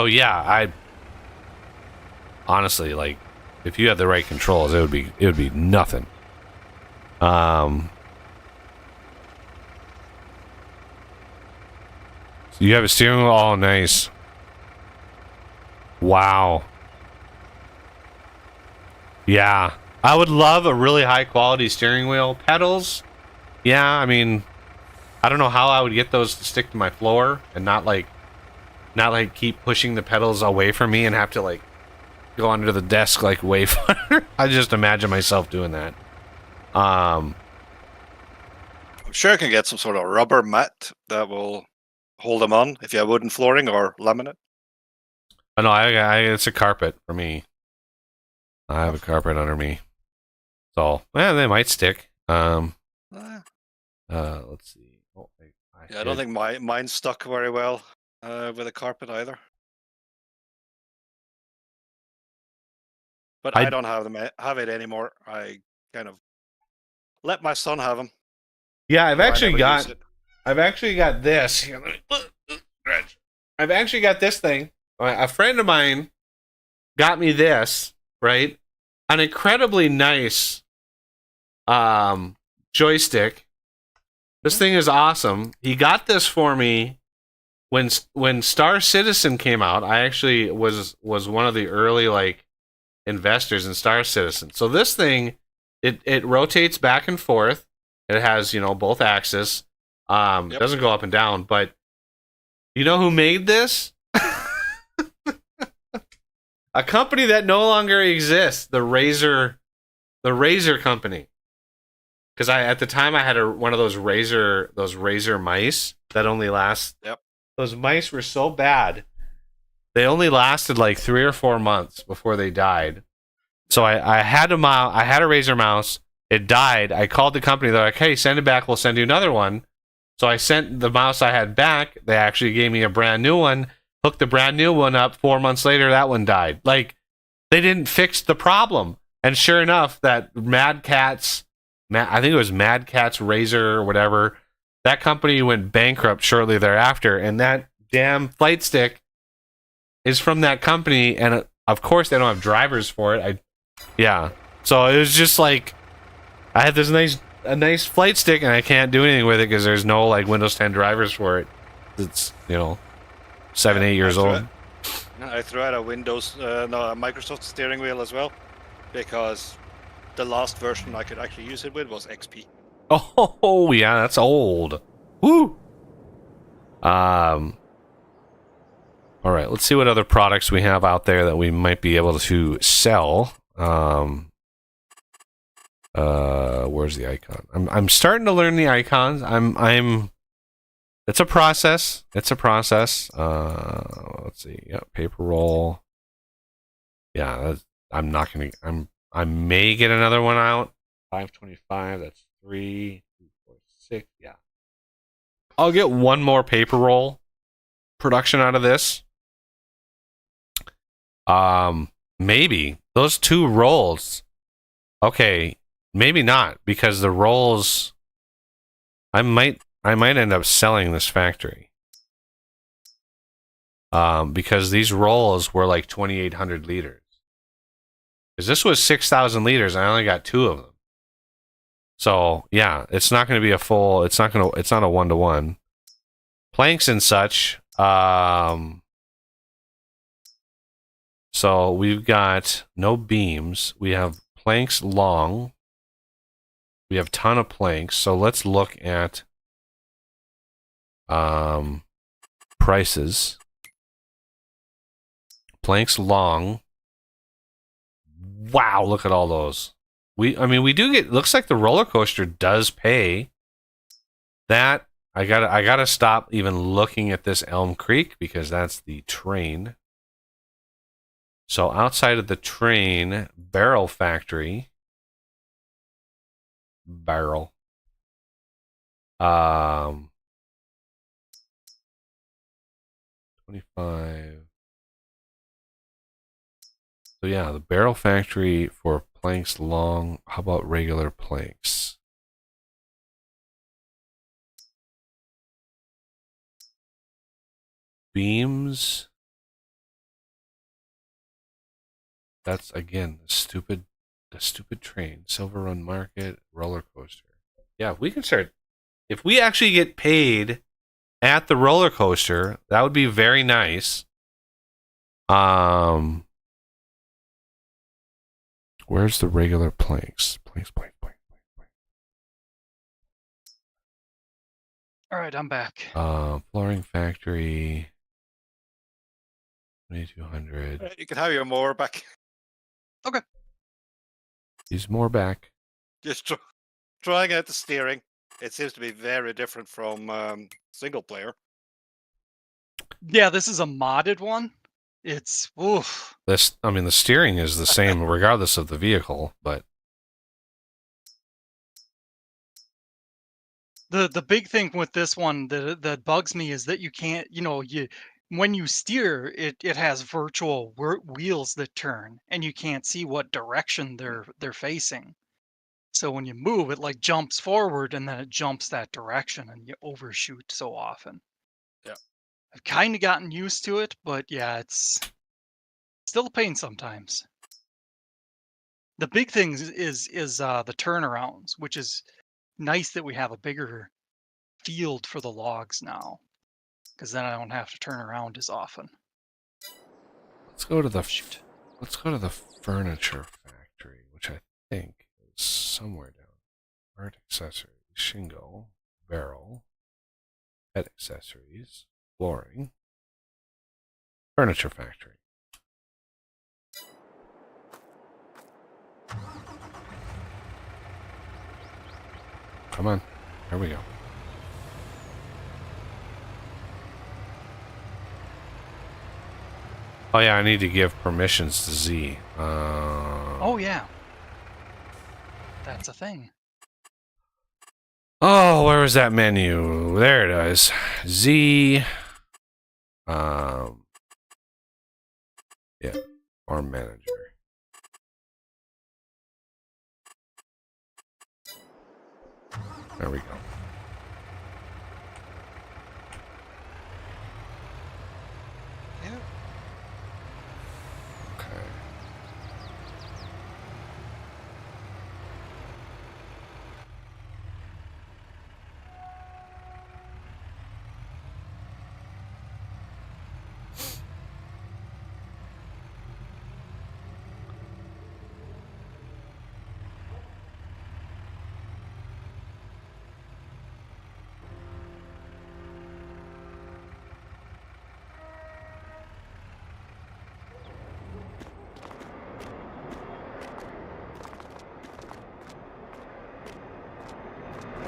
yeah, I honestly, like, if you had the right controls, it would be nothing. So you have a steering wheel, all nice. Wow. Yeah, I would love a really high quality steering wheel. Pedals, yeah, I mean, I don't know how I would get those to stick to my floor and not like keep pushing the pedals away from me and have to like go under the desk like way far. I just imagine myself doing that. I'm sure I can get some sort of rubber mat that will hold them on if you have wooden flooring or laminate. Oh, no, it's a carpet for me. I have a carpet under me. So, they might stick. Let's see. Oh, I don't think mine stuck very well with a carpet either. But I don't have it anymore. I kind of let my son have them. Yeah, I've actually got this. I've actually got this thing. A friend of mine got me this, right? An incredibly nice joystick. This thing is awesome. He got this for me when Star Citizen came out. I actually was one of the early like investors in Star Citizen. So this thing, it rotates back and forth. It has, you know, both axes. It doesn't go up and down, but you know who made this? A company that no longer exists, the Razer company. Because at the time I had one of those Razer mice that only last. Yep. Those mice were so bad, they only lasted like 3 or 4 months before they died. So I had a Razer mouse. It died. I called the company. They're like, "Hey, send it back. We'll send you another one." So I sent the mouse I had back. They actually gave me a brand new one. Hooked the brand new one up. 4 months later, that one died. Like, they didn't fix the problem. And sure enough, that I think it was Mad Cat's Razor or whatever, that company went bankrupt shortly thereafter, and that damn flight stick is from that company, and of course they don't have drivers for it. So it was just like I had this nice flight stick, and I can't do anything with it because there's no like Windows 10 drivers for it. It's 7-8 years old. I threw out a Microsoft steering wheel as well, because the last version I could actually use it with was XP. Oh yeah, that's old. Woo. All right, let's see what other products we have out there that we might be able to sell. Where's the icon? I'm starting to learn the icons. It's a process. Let's see. Yeah, paper roll. Yeah, I may get another one out. 525. That's 3, 2, 4, 6. Yeah. I'll get one more paper roll production out of this. Maybe those 2 rolls. Okay, maybe not, because the rolls. I might end up selling this factory. Because these rolls were like 2,800 liters. Because this was 6,000 liters, I only got 2 of them. So yeah, it's not going to be a full. It's not a 1-to-1. Planks and such. So we've got no beams. We have planks long. We have a ton of planks. So let's look at prices. Planks long. Wow, look at all those. We do get. Looks like the roller coaster does pay. That I gotta stop even looking at this Elm Creek because that's the train. So outside of the train, barrel factory. 25. So yeah, the barrel factory for planks long. How about regular planks? Beams. That's again the stupid train. Silver Run Market, roller coaster. Yeah, we can start. If we actually get paid at the roller coaster, that would be very nice. Where's the regular planks? Planks. All right, I'm back. Flooring factory. 2,200. You can have your mower back. Okay. He's more back. Just trying out the steering. It seems to be very different from single player. Yeah, this is a modded one. It's oof. The steering is the same regardless of the vehicle, but the big thing with this one that bugs me is that you can't, when you steer, it has virtual wheels that turn, and you can't see what direction they're facing. So when you move, it like jumps forward, and then it jumps that direction, and you overshoot so often. Yeah. I've kind of gotten used to it, but yeah, it's still a pain sometimes. The big thing is the turnarounds, which is nice that we have a bigger field for the logs now, because then I don't have to turn around as often. let's go to the furniture factory, which I think is somewhere down. Art accessories, shingle, barrel, pet accessories, flooring, furniture factory. Come on, here we go. Oh yeah, I need to give permissions to Z. Oh yeah, that's a thing. Oh, where was that menu? There it is. Z. Yeah, farm manager. There we go. Yeah. Okay.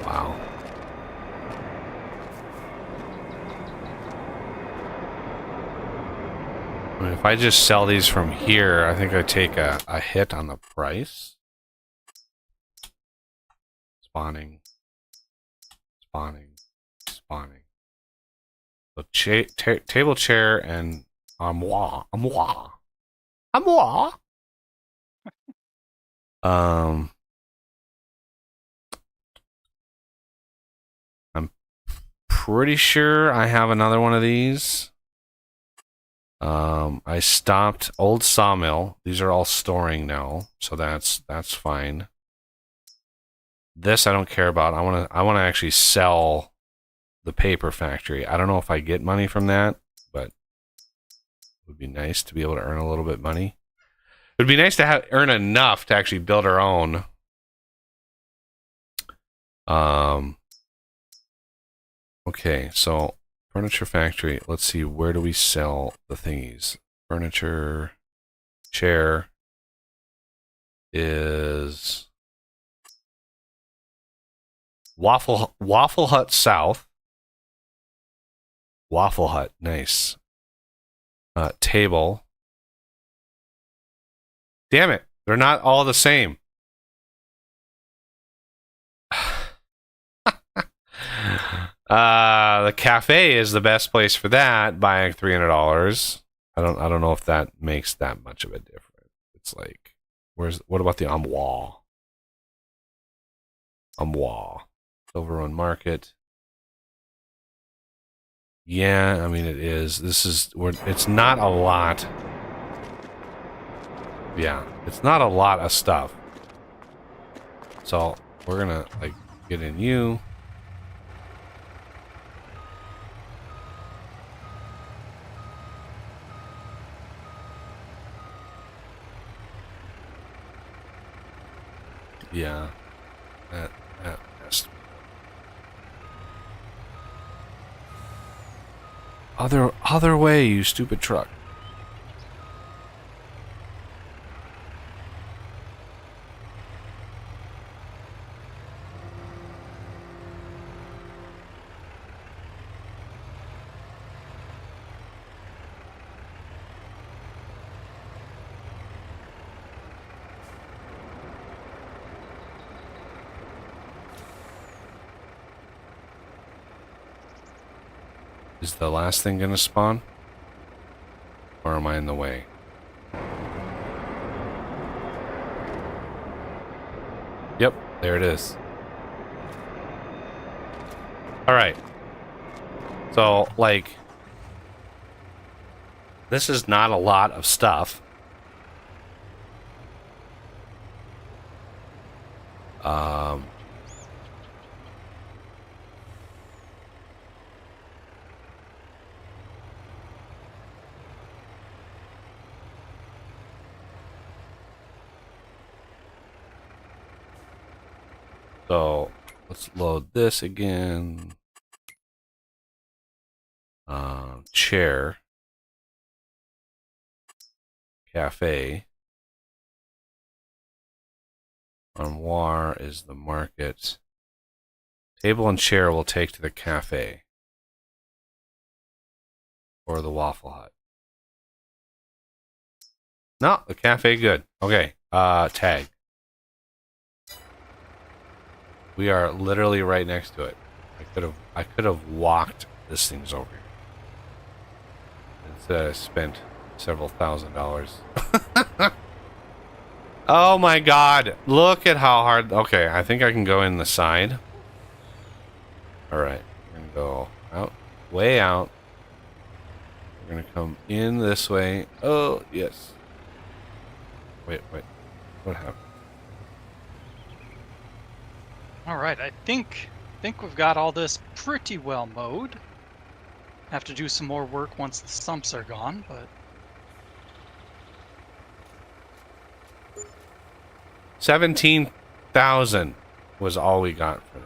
Wow. I mean, if I just sell these from here, I think I take a hit on the price. Spawning. Spawning. Spawning. So table chair and armoire. Armoire. Armoire. I'm pretty sure I have another one of these. I stopped old sawmill. These are all storing now, so that's fine. This I don't care about. I wanna actually sell the paper factory. I don't know if I get money from that, but it would be nice to be able to earn a little bit money. It would be nice to earn enough to actually build our own. Okay, so furniture factory. Let's see, where do we sell the thingies? Furniture chair is Waffle Hut South. Waffle Hut, nice. Table. Damn it, they're not all the same. The cafe is the best place for that, buying $300. I don't know if that makes that much of a difference. It's like, what about the armoire? Armoire. Silver Run Market. Yeah, I mean it is. It's not a lot. Yeah, it's not a lot of stuff. So we're gonna like get in you. Yeah, that has to be other way, you stupid truck. Is the last thing gonna spawn? Or am I in the way? Yep, there it is. Alright. So, like, this is not a lot of stuff. So let's load this again. Chair. Cafe. Armoire is the market. Table and chair will take to the cafe. Or the Waffle Hut. No, the cafe good. Okay. Tag. We are literally right next to it. I could have walked this thing's over here. Instead I spent several $1,000s. Oh my god. Look at how hard. Okay, I think I can go in the side. All right, we're gonna go out, way out. We're gonna come in this way. Oh yes. Wait. What happened? All right, I think we've got all this pretty well mowed. Have to do some more work once the stumps are gone, but 17,000 was all we got for that.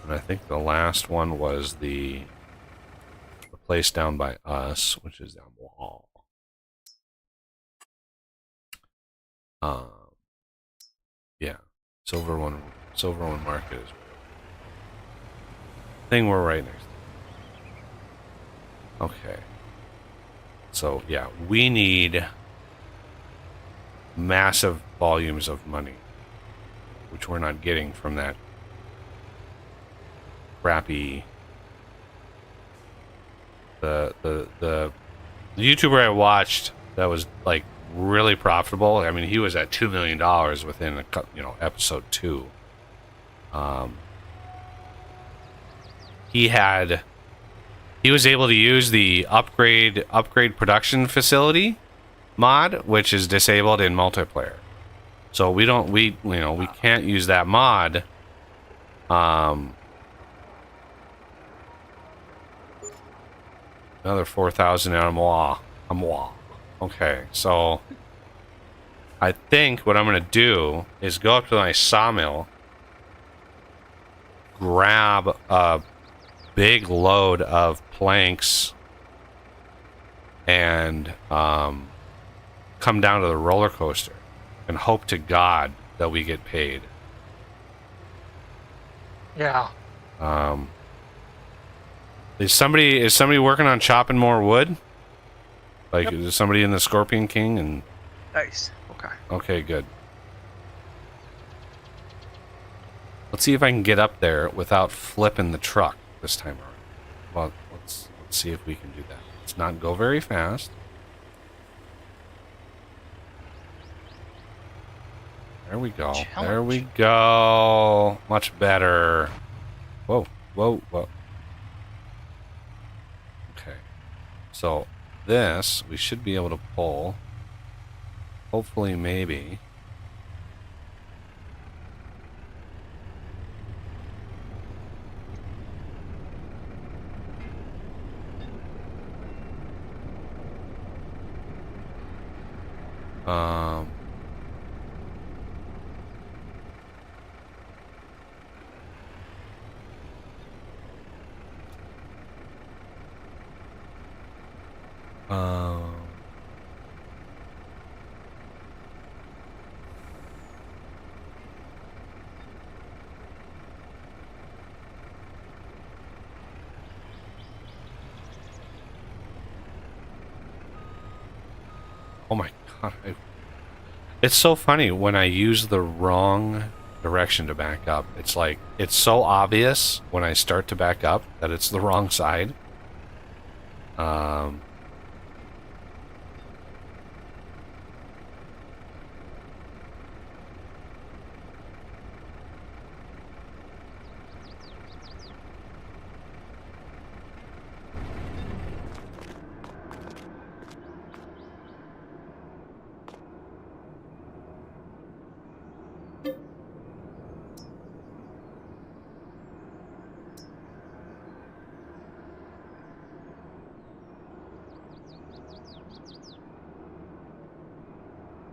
And I think the last one was the place down by us, which is down the hall. Yeah, Silver One Market is. I think we're right next. Okay. So yeah, we need massive volumes of money, which we're not getting from that crappy. The YouTuber I watched that was like really profitable. I mean, he was at $2 million within episode 2. He was able to use the upgrade production facility mod, which is disabled in multiplayer. So we can't use that mod. Another 4,000 animal. Okay, so I think what I'm gonna do is go up to my sawmill, grab a big load of planks, and come down to the roller coaster and hope to God that we get paid. yeah. Is somebody working on chopping more wood? Like, Yep. is somebody in the Scorpion King? And Nice. Okay. okay, good. Let's see if I can get up there without flipping the truck this time around. Well, let's see if we can do that. Let's not go very fast. There we go. There we go. Much better. Whoa. Okay. So this we should be able to pull. Hopefully, maybe. Oh my God. It's so funny when I use the wrong direction to back up. It's like, it's so obvious when I start to back up that it's the wrong side.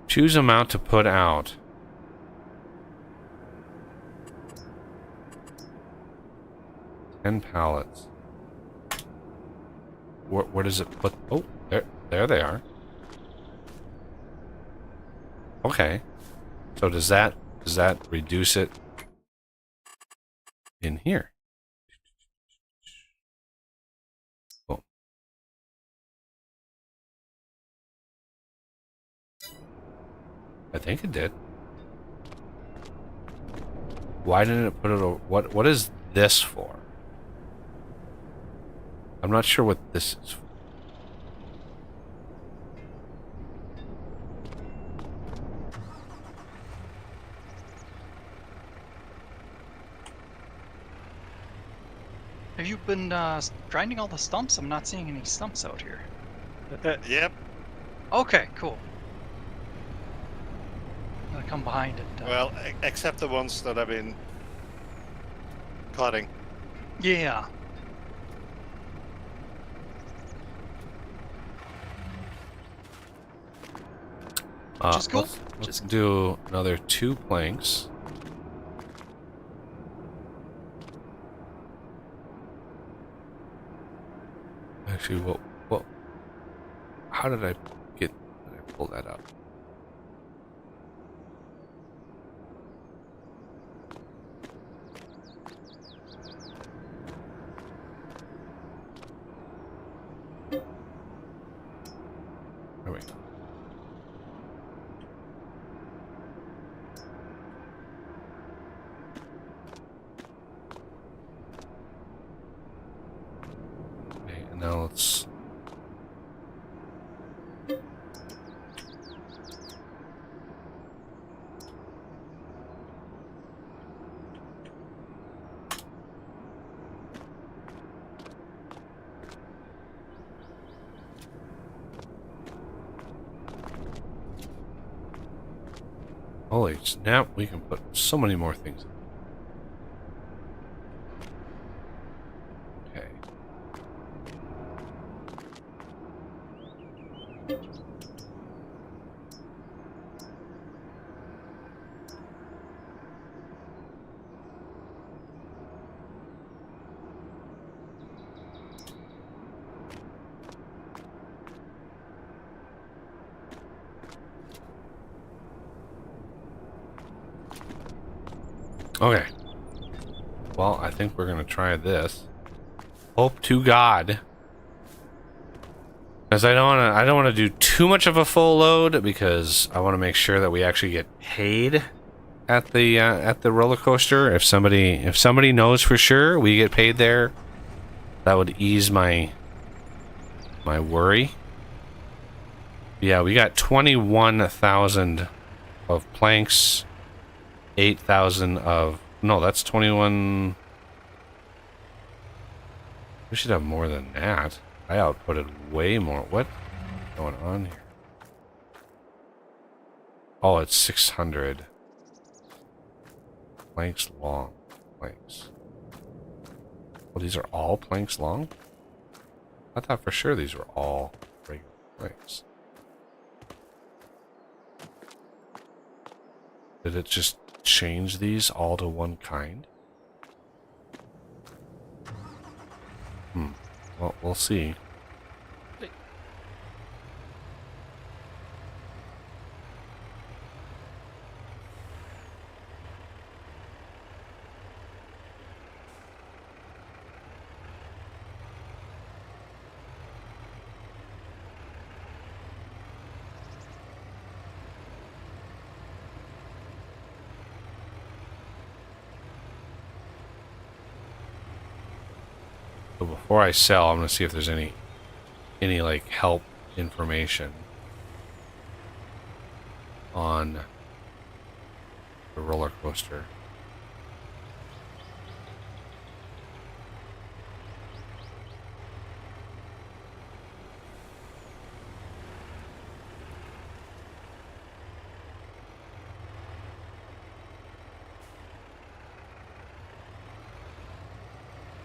Choose amount to put out. Ten pallets. Where does it put? Oh, there they are. Okay. So does that reduce it in here? Boom. I think it did. Why didn't it put it over? What is this for? I'm not sure what this is for. Have you been grinding all the stumps? I'm not seeing any stumps out here. Yep. Okay, cool. I'm gonna come behind it. Well, except the ones that I've been cutting. Yeah. Which is cool. Let's do another 2 planks. Actually, what? How did I pull that up? There we go. Okay, and now let's. Holy snap, we can put so many more things. Okay. Okay. Well, I think we're gonna try this. Hope to God. Because I don't wanna do too much of a full load because I want to make sure that we actually get paid at the roller coaster. If somebody knows for sure we get paid there, that would ease my worry. Yeah, we got 21,000 of planks, 8,000 of no, that's 21. We should have more than that. I outputted way more. What's going on here? Oh, it's 600 planks long. Planks. Well, these are all planks long? I thought for sure these were all regular planks. Did it just change these all to one kind? Well, we'll see. So before I sell, I'm gonna see if there's any like help information on the roller coaster.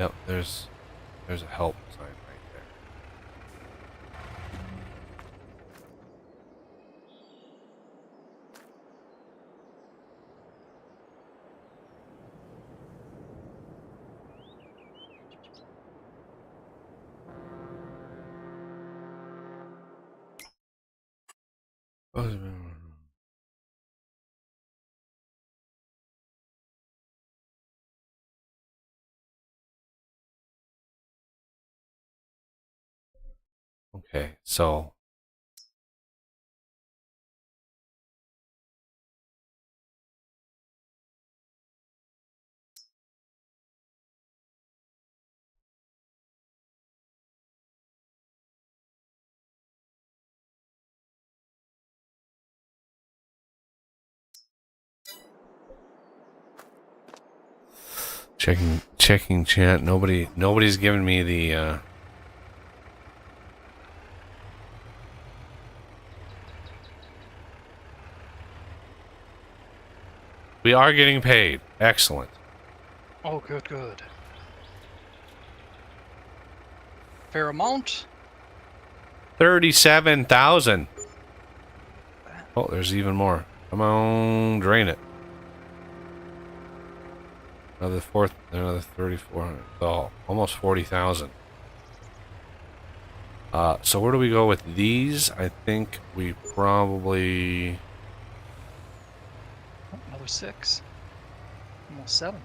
Yep, there's a help sign right there. Okay, so Checking chat. Nobody's giving me the We are getting paid. Excellent. Oh, good, good. Fair amount. 37,000. Oh, there's even more. Come on, drain it. Another 3,400. Oh, almost 40,000. So where do we go with these? I think we probably... Oh, another 6. Almost 7.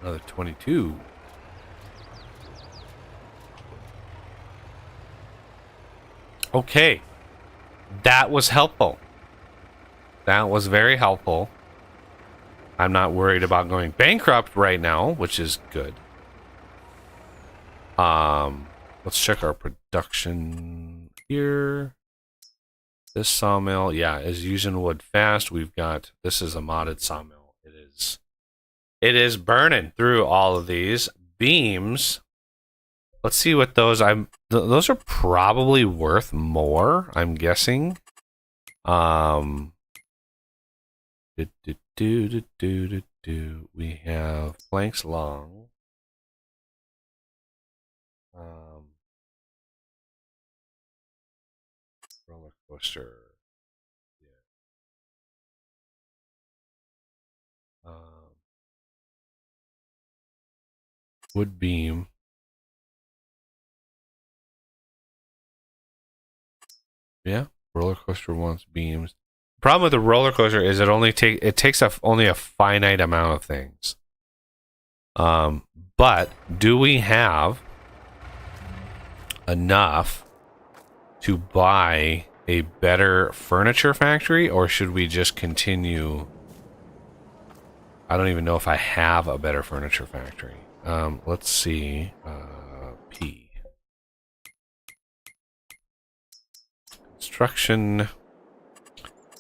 Another 22. Okay. That was helpful. That was very helpful. I'm not worried about going bankrupt right now, which is good. Let's check our production here. This sawmill, yeah, is using wood fast. We've got, this is a modded sawmill. It is burning through all of these beams. Let's see what those, those are probably worth more, I'm guessing. We have planks long. Roller coaster. Yeah. Wood beam. Yeah, roller coaster wants beams. The problem with the roller coaster is it takes only a finite amount of things. But do we have enough to buy a better furniture factory, or should we just continue? I don't even know if I have a better furniture factory. Let's see. P. Construction.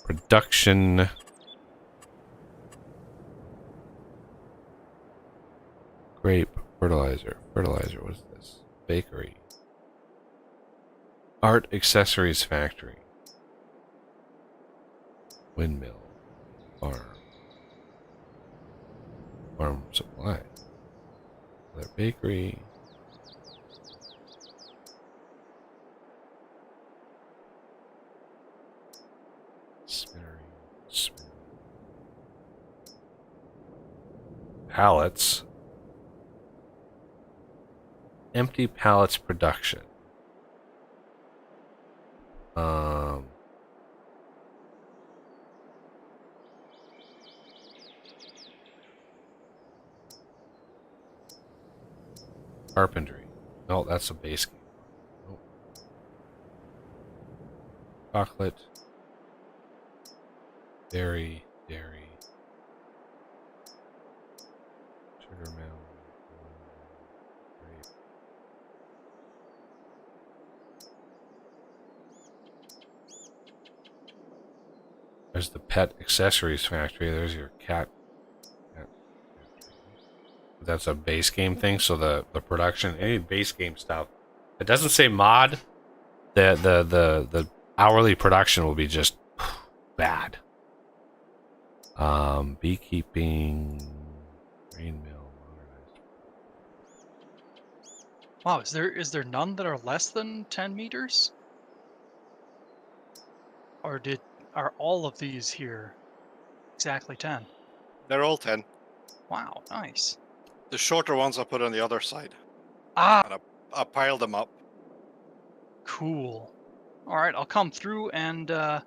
Production. Grape. Fertilizer. Fertilizer, what is this? Bakery. Art accessories factory. Windmill. Farm. Farm supply. Another bakery. Spinnery. Pallets. Empty pallets production. Carpentry. No, that's a base game. Nope. Chocolate. Dairy. Sugar mill. Grape. There's the pet accessories factory. There's your cat. That's a base game thing. So the production, any base game stuff, it doesn't say mod. The hourly production will be just bad. Beekeeping, grain mill, modernized. Wow, is there none that are less than 10 meters? Or are all of these here exactly 10? They're all 10. Wow, nice. The shorter ones I put on the other side. Ah, And I piled them up. cool. All right, I'll come through and auto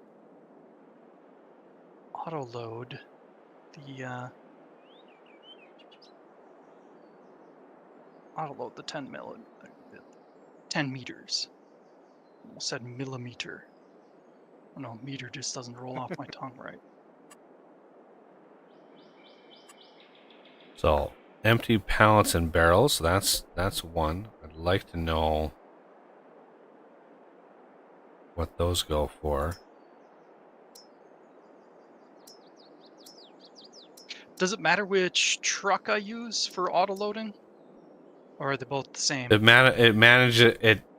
load the 10 meters. Almost said millimeter. Oh no, meter just doesn't roll off my tongue right. So empty pallets and barrels. That's one. I'd like to know what those go for. Does it matter which truck I use for auto loading, or are they both the same? It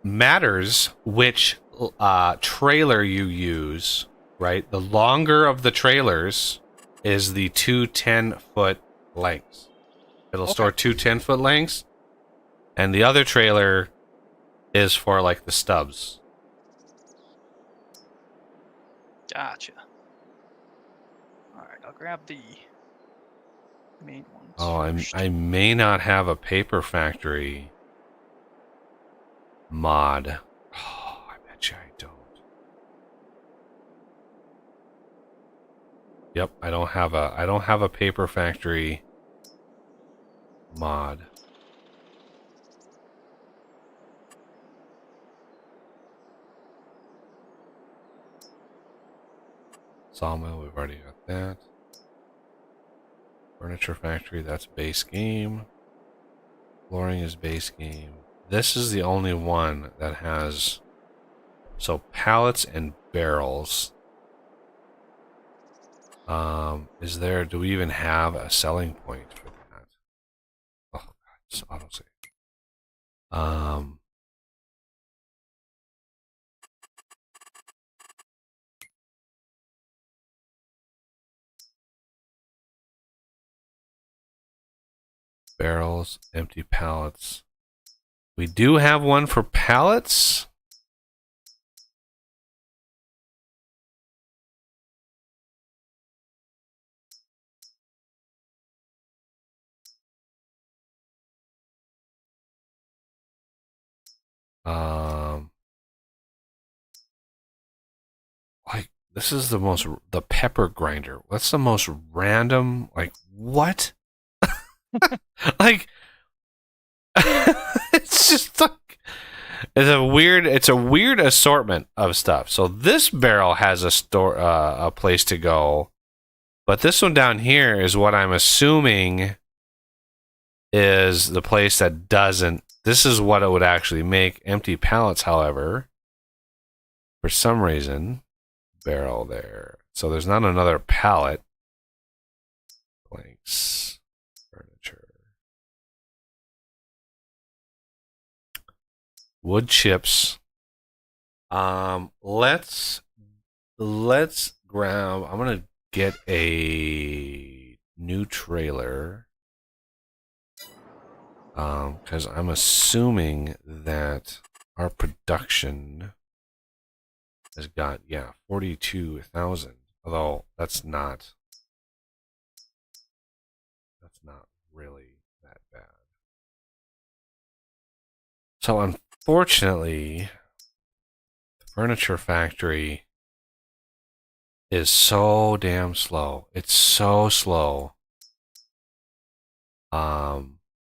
matters which trailer you use, right? The longer of the trailers is the two 10-foot lengths. It'll store two 10-foot lengths, and the other trailer is for like the stubs. Gotcha. All right, I'll grab the main ones. Oh, first. I may not have a paper factory mod. Oh, I bet you I don't. Yep, I don't have a paper factory mod. Sawmill, we've already got that. Furniture factory, that's base game. Flooring is base game. This is the only one that has so pallets and barrels. Do we even have a selling point for that? Oh god, it's autosave. Barrels, empty pallets. We do have one for pallets. Like this is the pepper grinder. What's the most random? Like what? Like it's just like it's a weird assortment of stuff. So this barrel has a place to go, but this one down here is what I'm assuming is the place that doesn't. This is what it would actually make. Empty pallets, however, for some reason, barrel there. So there's not another pallet. Blanks. Furniture. Wood chips. Let's grab. I'm gonna get a new trailer. Because I'm assuming that our production has got 42,000. Although that's not really that bad. So unfortunately, the furniture factory is so damn slow. It's so slow.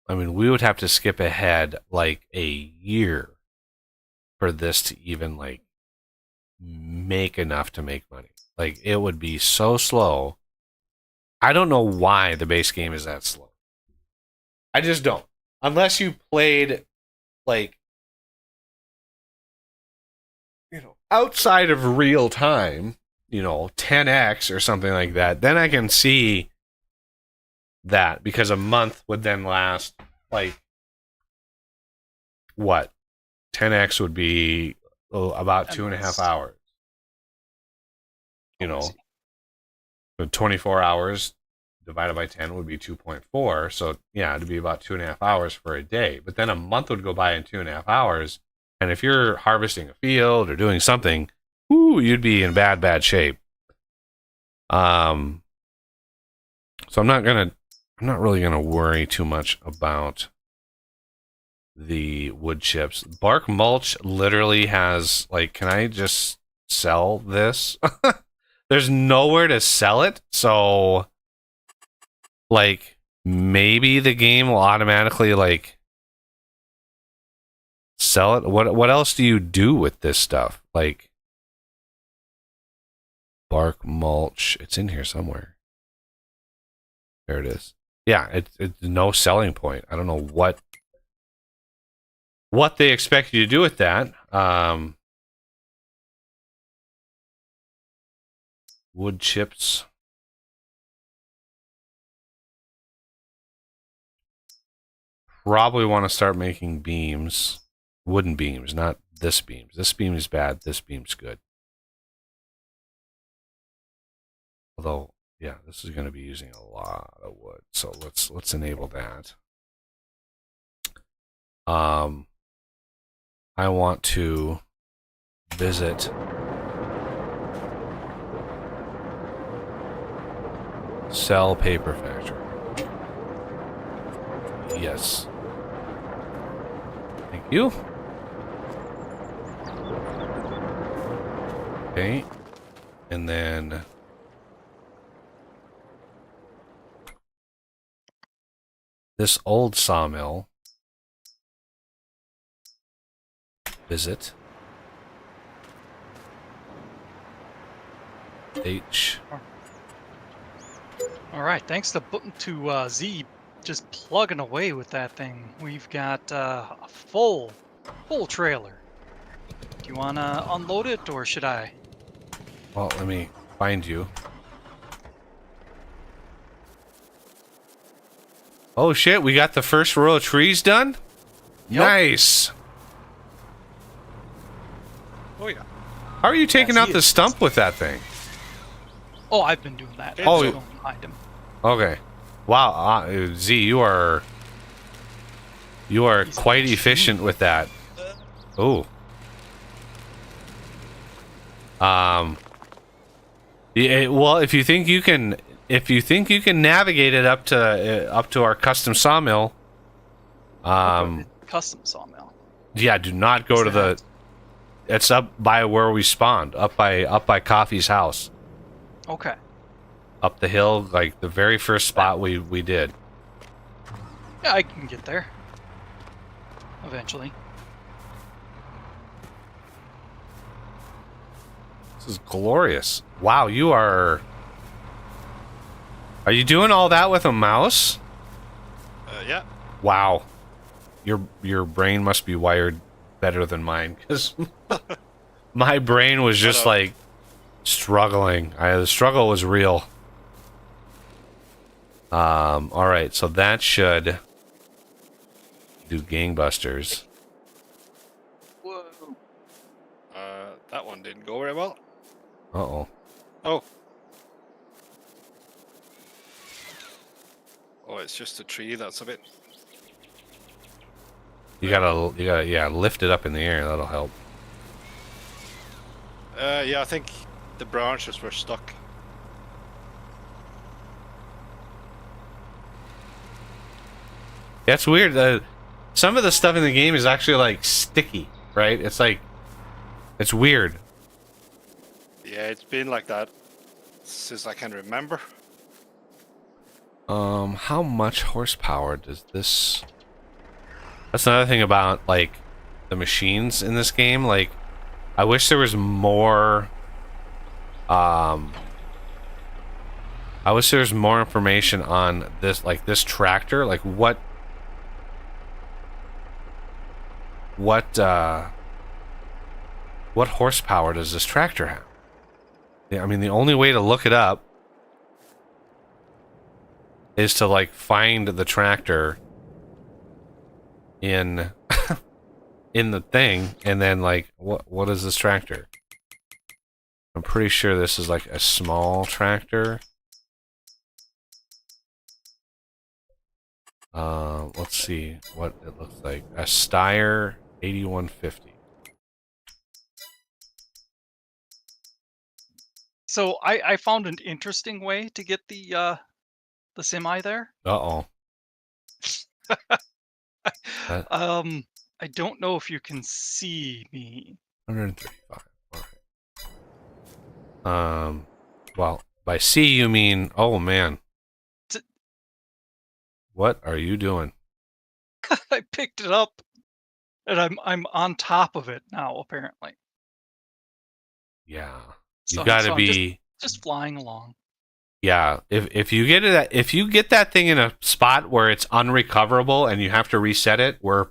I mean, we would have to skip ahead like a year for this to even like make enough to make money. Like it would be so slow. I don't know why the base game is that slow. I just don't. Unless you played like outside of real time, 10x or something like that, then I can see that, because a month would then last like what 10x would be about 2.5 hours, so 24 hours divided by 10 would be 2.4, so it'd be about 2.5 hours for a day. But then a month would go by in 2.5 hours, and if you're harvesting a field or doing something, you'd be in bad shape. So I'm not really gonna worry too much about the wood chips. Bark mulch literally has like, can I just sell this? There's nowhere to sell it, so like maybe the game will automatically like sell it. What else do you do with this stuff? Like bark mulch, it's in here somewhere. There it is. Yeah, it's no selling point. I don't know what they expect you to do with that. wood chips. Probably want to start making beams. Wooden beams, not this beams. This beam is bad. This beam's good. Although, yeah, this is going to be using a lot of wood. So let's enable that. I want to visit Cell Paper Factory. Yes. Thank you. Okay. And then this old sawmill. Visit. H. All right, thanks to Z just plugging away with that thing. We've got a full trailer. Do you want to unload it, or should I? Well, let me find you. Oh shit, we got the first row of trees done? Yep. Nice. Oh yeah. How are you taking Yeah, out see, the it's- stump with that thing? Oh, I've been doing that. Oh, Just don't mind him. Okay. Wow, Z, you are He's quite a efficient with that. Oh. Yeah, well, if you think you can navigate it up to our custom sawmill, Custom sawmill. yeah, do not go to the. It's up by where we spawned, up by Coffee's house, Okay. up the hill, like the very first spot we did. Yeah, I can get there. Eventually. This is glorious. Wow, you are. Are you doing all that with a mouse? Yeah. Wow, your brain must be wired better than mine, because my brain was just like struggling. The struggle was real. All right, so that should do gangbusters. Whoa. That one didn't go very well. Uh-oh. Oh. Oh, it's just a tree. That's a bit. You gotta, yeah, lift it up in the air. That'll help. Yeah, I think the branches were stuck. That's weird. Some of the stuff in the game is actually like sticky, right? It's like, it's weird. Yeah, it's been like that since I can remember. How much horsepower does this? That's another thing about like the machines in this game. Like, I wish there was more. I wish there was more information on this, like this tractor, like what horsepower does this tractor have? Yeah, I mean, the only way to look it up is to like find the tractor in in the thing, and then like what is this tractor? I'm pretty sure this is like a small tractor. Let's see what it looks like. A Steyr 8150. So I found an interesting way to get the semi there. Uh-oh. I don't know if you can see me. 135. All right. Well, by C you mean, oh man. What are you doing? I picked it up, and I'm on top of it now. Apparently, Yeah. so, You gotta so I'm be. just flying along. Yeah, if you get it, if you get that thing in a spot where it's unrecoverable and you have to reset it, we're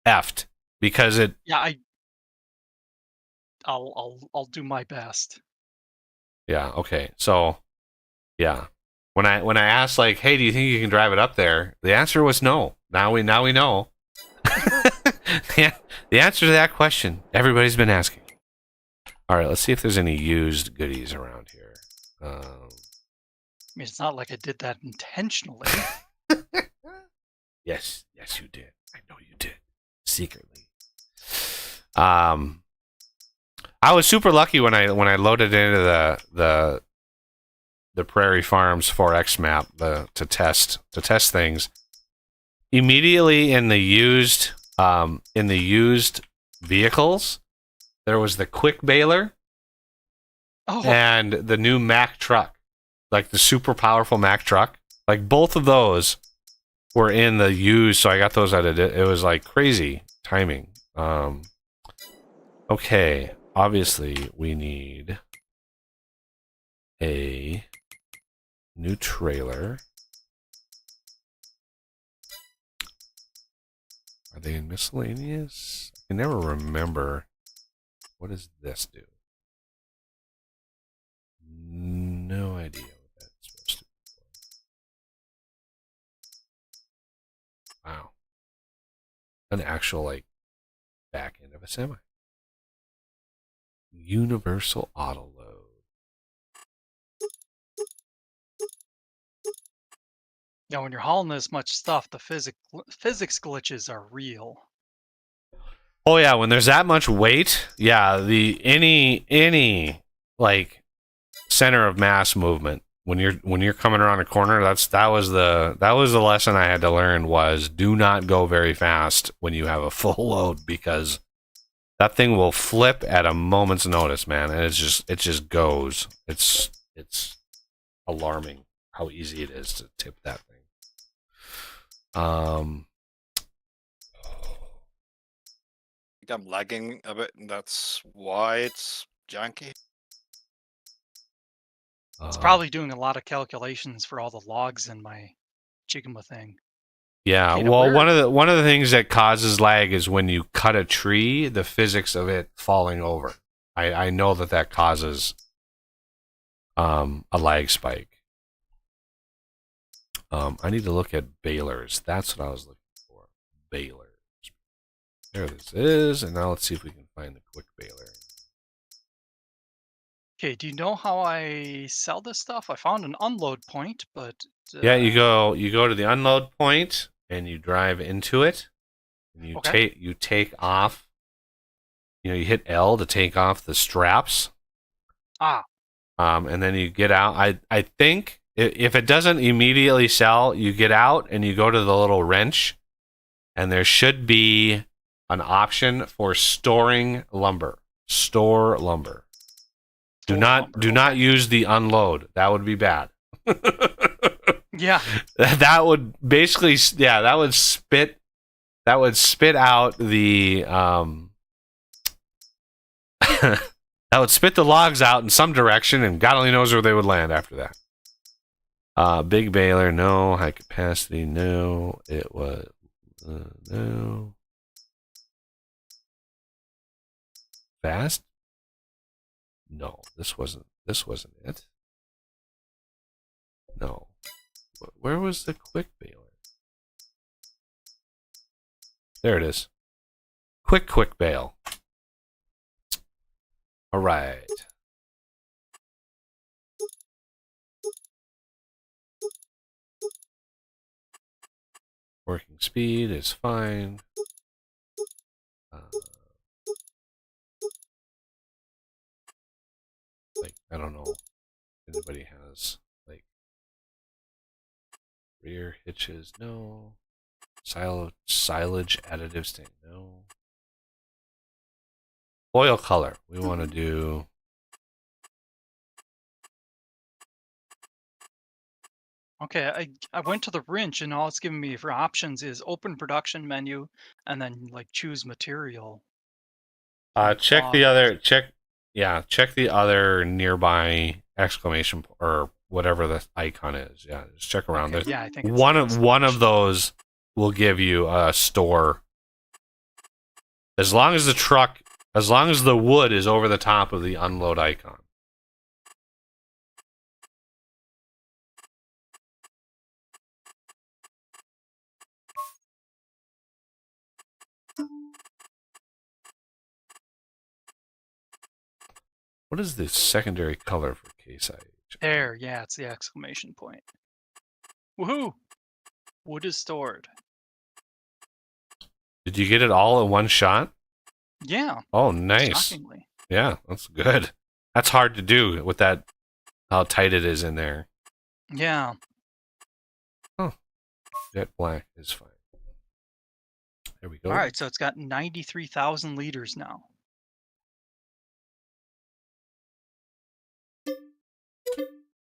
effed, because it. Yeah, I'll do my best. Yeah. Okay. So, yeah. When I asked like, hey, do you think you can drive it up there? The answer was no. Now we know. the answer to that question, everybody's been asking. All right, let's see if there's any used goodies around here. I mean, it's not like I did that intentionally. Yes, you did. I know you did. Secretly. I was super lucky when I loaded into the Prairie Farms 4X map to test things. Immediately in the used vehicles, there was the quick baler and the new Mack truck, like the super powerful Mack truck. Like both of those were in the used, so I got those out of it. It was like crazy timing. Okay, obviously we need a new trailer. Are they in miscellaneous? I can never remember. What does this do? No idea what that's supposed to be for. Wow. An actual, like, back end of a semi. Universal auto load. Yeah, when you're hauling this much stuff, the physics glitches are real. Oh yeah, when there's that much weight, yeah, any like center of mass movement when you're coming around a corner, that was the lesson I had to learn was do not go very fast when you have a full load because that thing will flip at a moment's notice, man, and it just goes. It's alarming how easy it is to tip that thing. I think I'm lagging a bit, and that's why it's janky. It's probably doing a lot of calculations for all the logs in my Jigma thing. Yeah, Okay, well, one of the things that causes lag is when you cut a tree, the physics of it falling over. I know that causes a lag spike. I need to look at balers. That's what I was looking for. Balers. There this is, and now let's see if we can find the quick baler. Okay, do you know how I sell this stuff? I found an unload point, but Yeah, you go to the unload point and you drive into it. And you take off. You know, you hit L to take off the straps. And then you get out. I think if it doesn't immediately sell, you get out and you go to the little wrench, and there should be an option for storing lumber. Store lumber. Do not use the unload. That would be bad. Yeah. That would basically that would spit out the that would spit the logs out in some direction, and God only knows where they would land after that. Big baler, no. High capacity, no. It was no. Fast? No, this wasn't it. No. Where was the quick baler? There it is. Quick bale. All right. Working speed is fine. Like, I don't know if anybody has, like, rear hitches, no. Silage additive stain, no. Oil color, we want to do... Okay, I went to the wrench, and all it's giving me for options is open production menu, and then like choose material. Check the other nearby exclamation or whatever the icon is. Yeah, just check around. Okay, yeah, I think it's one of those will give you a store. As long as the wood is over the top of the unload icon. What is the secondary color for Case IH? There, yeah, it's the exclamation point. Woohoo! Wood is stored. Did you get it all in one shot? Yeah. Oh, nice. Shockingly. Yeah, that's good. That's hard to do with that, how tight it is in there. Yeah. Jet black is fine. There we go. All right, so it's got 93,000 liters now.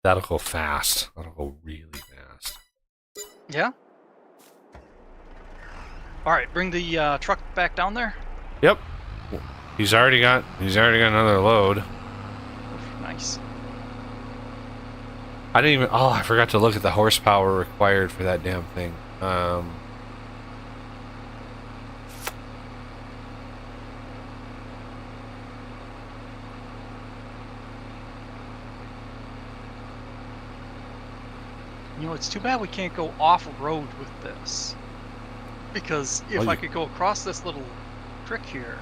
That'll go fast. That'll go really fast. Yeah. All right, bring the truck back down there. Yep. He's already got another load. Nice. I didn't even. Oh, I forgot to look at the horsepower required for that damn thing. You know, it's too bad we can't go off-road with this. Because if I could go across this little creek here...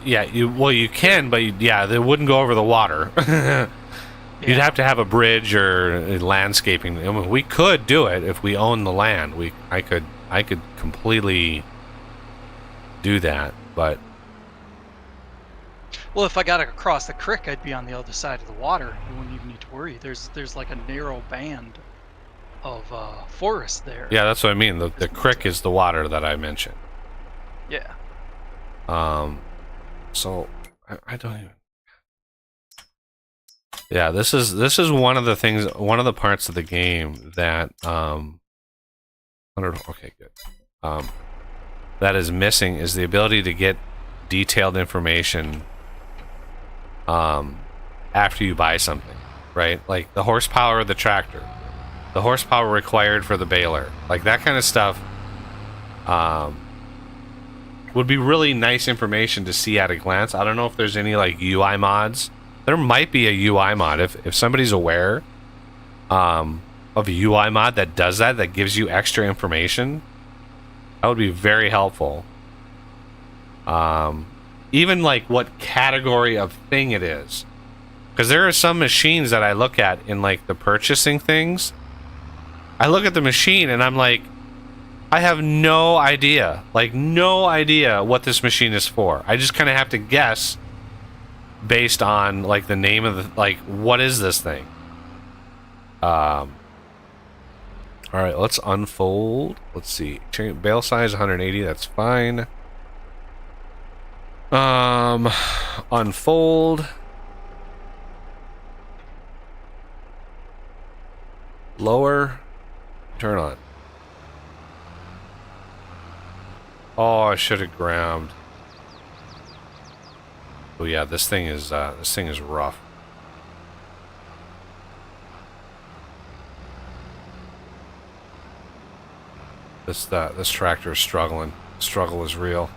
Yeah, you can, but they wouldn't go over the water. You'd have to have a bridge or landscaping. I mean, we could do it if we own the land. I could completely do that, but... Well, if I got across the creek, I'd be on the other side of the water. You wouldn't even need to worry. There's like a narrow band of forest there. Yeah, that's what I mean. The creek is the water that I mentioned. Yeah. So I don't even. Yeah, this is one of the things, one of the parts of the game that okay, good. That is missing is the ability to get detailed information after you buy something, right? Like the horsepower of the tractor, the horsepower required for the baler, like that kind of stuff. Would be really nice information to see at a glance. I don't know if there's any like UI mods. There might be a UI mod if somebody's aware of a UI mod that does that gives you extra information. That would be very helpful. Even like what category of thing it is, because there are some machines that I look at in like the purchasing things. I look at the machine and I'm like, I have no idea, what this machine is for. I just kind of have to guess based on like the name of the, like, what is this thing? All right, let's unfold. Let's see. Bale size 180, that's fine. Unfold. Lower. Turn on. Oh, I should have grabbed. Oh yeah, this thing is rough. This tractor is struggling. The struggle is real.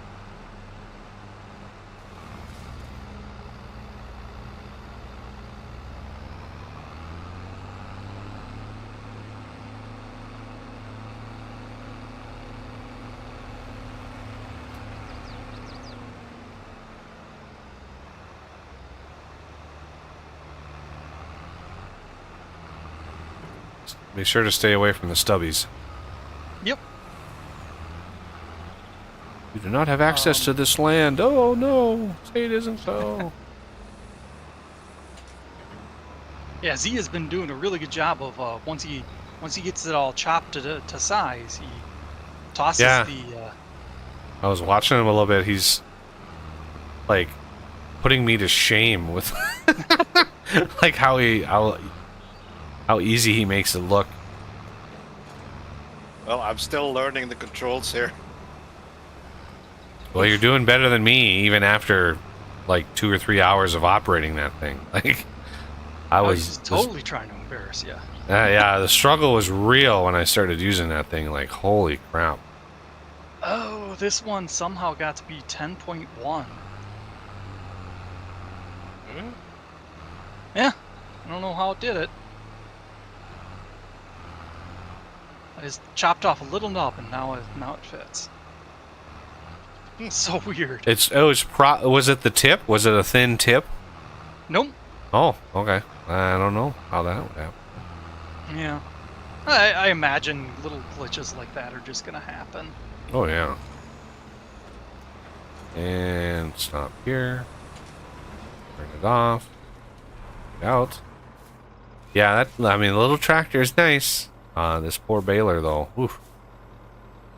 Be sure to stay away from the stubbies. Yep. You do not have access to this land. Oh no, say it isn't so. Yeah, Z has been doing a really good job of once he gets it all chopped to size, he tosses the. I was watching him a little bit. He's like putting me to shame with like how easy he makes it look. Well, I'm still learning the controls here. Well, you're doing better than me, even after like 2 or 3 hours of operating that thing. Like, I was totally trying to embarrass you. Yeah, the struggle was real when I started using that thing. Like, holy crap! Oh, this one somehow got to be 10.1. Yeah, I don't know how it did it. I just chopped off a little knob and now it fits. So weird. Was it the tip? Was it a thin tip? Nope. Oh, okay. I don't know how that would happen. Yeah. I imagine little glitches like that are just gonna happen. Oh, yeah. And stop here. Turn it off. Out. Yeah, I mean, the little tractor is nice. This poor baler, though. Oof.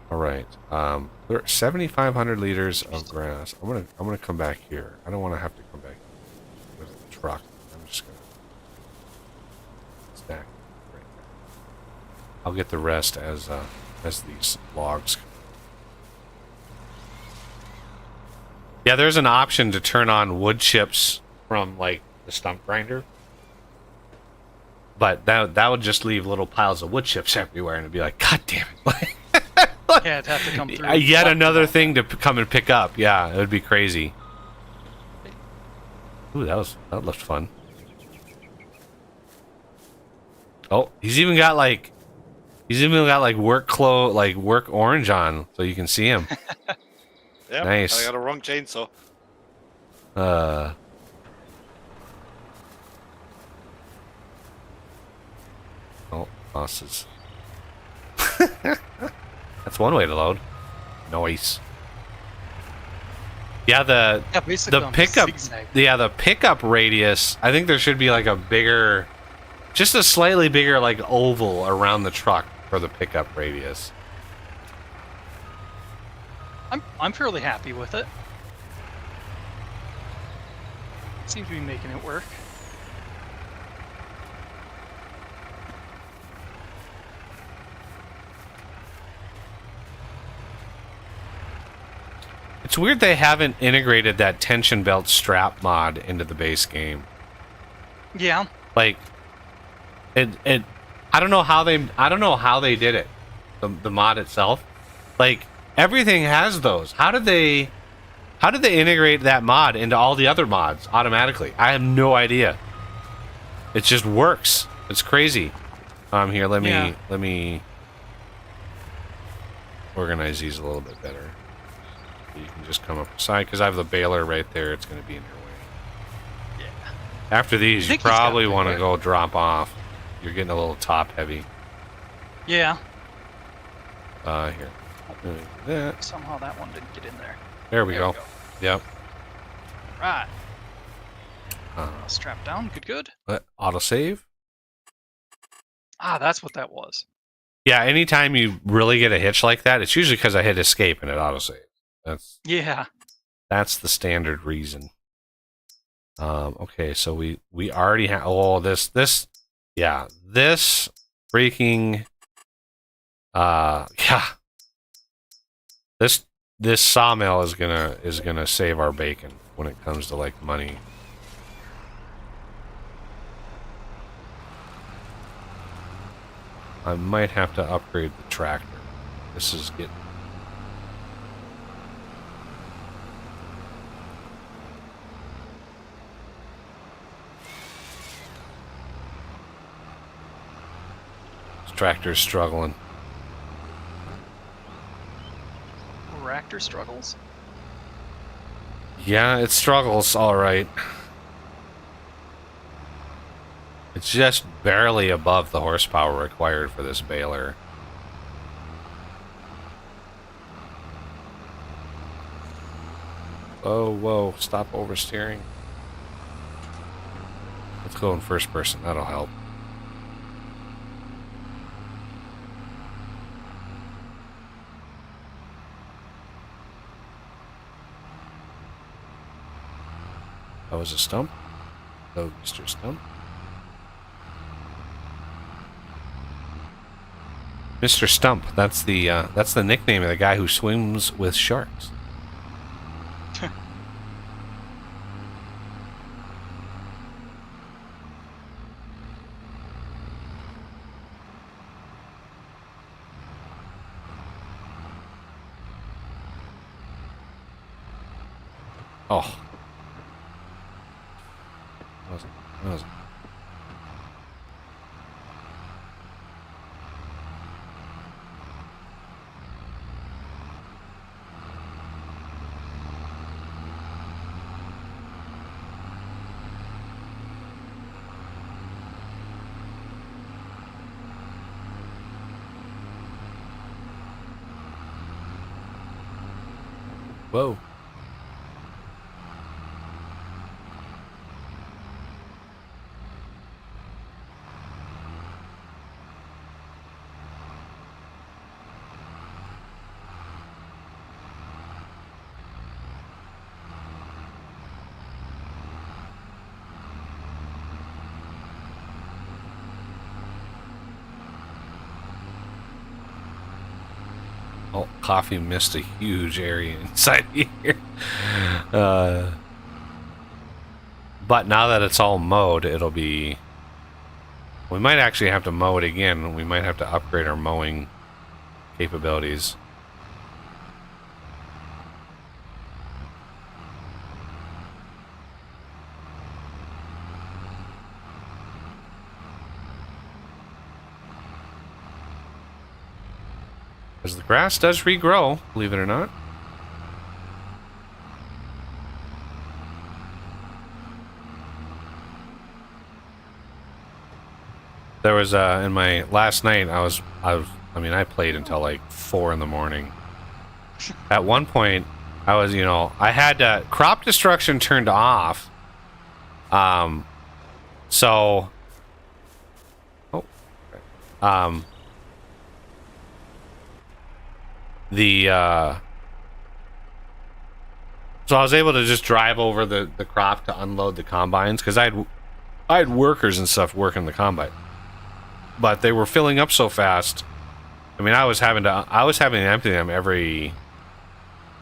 All right. 7,500 liters of grass. I'm gonna come back here. I don't want to have to come back with the truck. I'm just gonna stack right there. I'll get the rest as these logs. Yeah, there's an option to turn on wood chips from like the stump grinder. But that would just leave little piles of wood chips everywhere, and it'd be like, God damn it! Yeah, it'd have to come through. Yet another thing to come and pick up. Yeah, it would be crazy. Ooh, that looked fun. Oh, he's even got like work orange on, so you can see him. Yep, Nice. I got a wrong chainsaw. Oh, bosses. That's one way to load. Nice. Yeah, basically the on pickup. zigzag. Yeah, the pickup radius. I think there should be like a bigger, just a slightly bigger like oval around the truck for the pickup radius. I'm fairly happy with it. Seems to be making it work. It's weird they haven't integrated that tension belt strap mod into the base game. Yeah. Like, it. I don't know how they did it. The mod itself, like everything has those. How did they integrate that mod into all the other mods automatically? I have no idea. It just works. It's crazy. Here, let me organize these a little bit better. You can just come up the side because I have the baler right there. It's going to be in your way. Yeah. After these, you think he's got probably it want to there. go drop off. You're getting a little top heavy. Yeah. Here. That. Somehow that one didn't get in there. There we go. Yep. Right. Strap down. Good. Autosave. Ah, that's what that was. Yeah, anytime you really get a hitch like that, it's usually because I hit escape and it autosaves. Yeah. That's the standard reason. Okay, so we already have. Oh, this freaking. Yeah. This sawmill is gonna save our bacon when it comes to like money. I might have to upgrade the tractor. This is getting. This tractor's struggling. Reactor struggles. Yeah, it struggles, all right. It's just barely above the horsepower required for this baler. Oh, whoa, stop oversteering. Let's go in first person, that'll help. That was a stump. Oh, Mr. Stump. Mr. Stump, that's the nickname of the guy who swims with sharks. Oh. That wasn't. Whoa. Oh, coffee missed a huge area inside here. But now that it's all mowed, it'll be... We might actually have to mow it again. We might have to upgrade our mowing capabilities. Because the grass does regrow, believe it or not. There was in my last night I played until like 4 in the morning. At one point I was, I had crop destruction turned off. So so I was able to just drive over the crop to unload the combines because I had workers and stuff working the combine, but they were filling up so fast. I mean, I was having to empty them every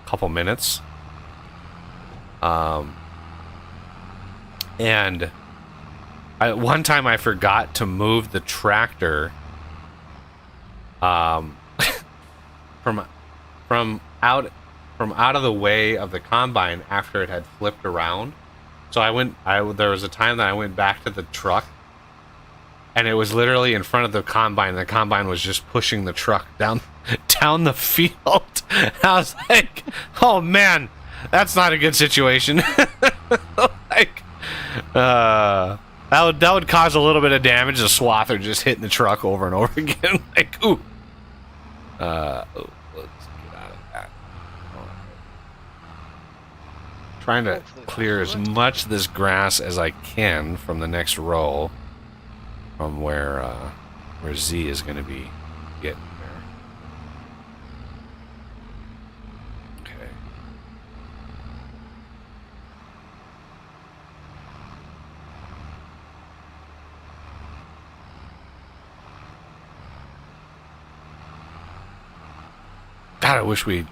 couple minutes. And one time I forgot to move the tractor from out of the way of the combine after it had flipped around. So there was a time that I went back to the truck and it was literally in front of the combine. The combine was just pushing the truck down the field. I was like, oh man, that's not a good situation. Like, that would cause a little bit of damage. The swather just hitting the truck over and over again. Like, ooh. Let's get out of that. Trying to clear as much of this grass as I can from the next row, from where Z is going to be getting there. Okay. God, I wish we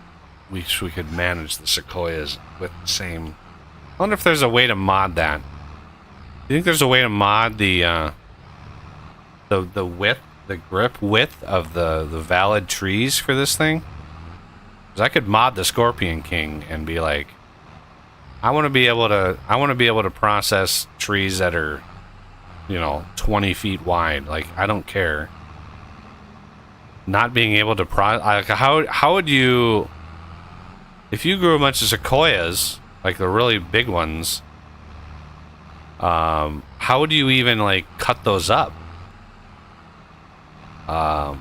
could manage the sequoias with the same. I wonder if there's a way to mod that. Do you think there's a way to mod the width, the grip width of the valid trees for this thing? Because I could mod the Scorpion King and be like, I want to be able to process trees that are, 20 feet wide. Like, I don't care. Not being able to how would you, if you grew a bunch of sequoias, like the really big ones, how would you even like cut those up? Yeah.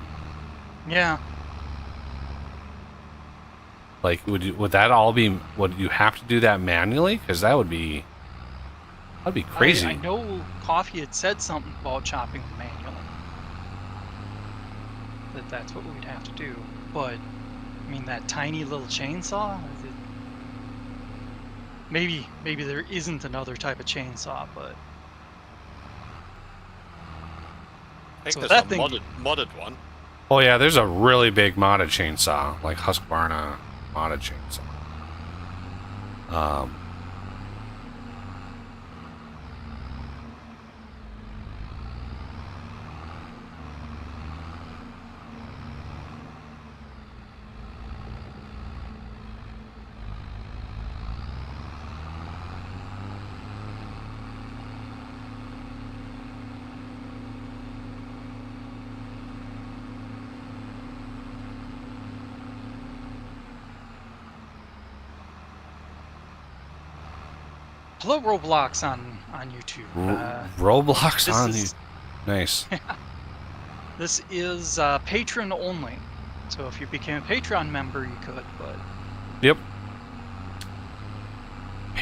Like, would you have to do that manually? Because that'd be crazy. I know Coffee had said something about chopping them manually. That's what we'd have to do. But I mean, that tiny little chainsaw. Maybe there isn't another type of chainsaw, but I think so there's that a thing- modded one. Oh yeah, there's a really big modded chainsaw, like Husqvarna modded chainsaw. Hello Roblox on YouTube. Roblox this on is- you. Nice. This is patron only. So if you became a Patreon member, you could, but Yep.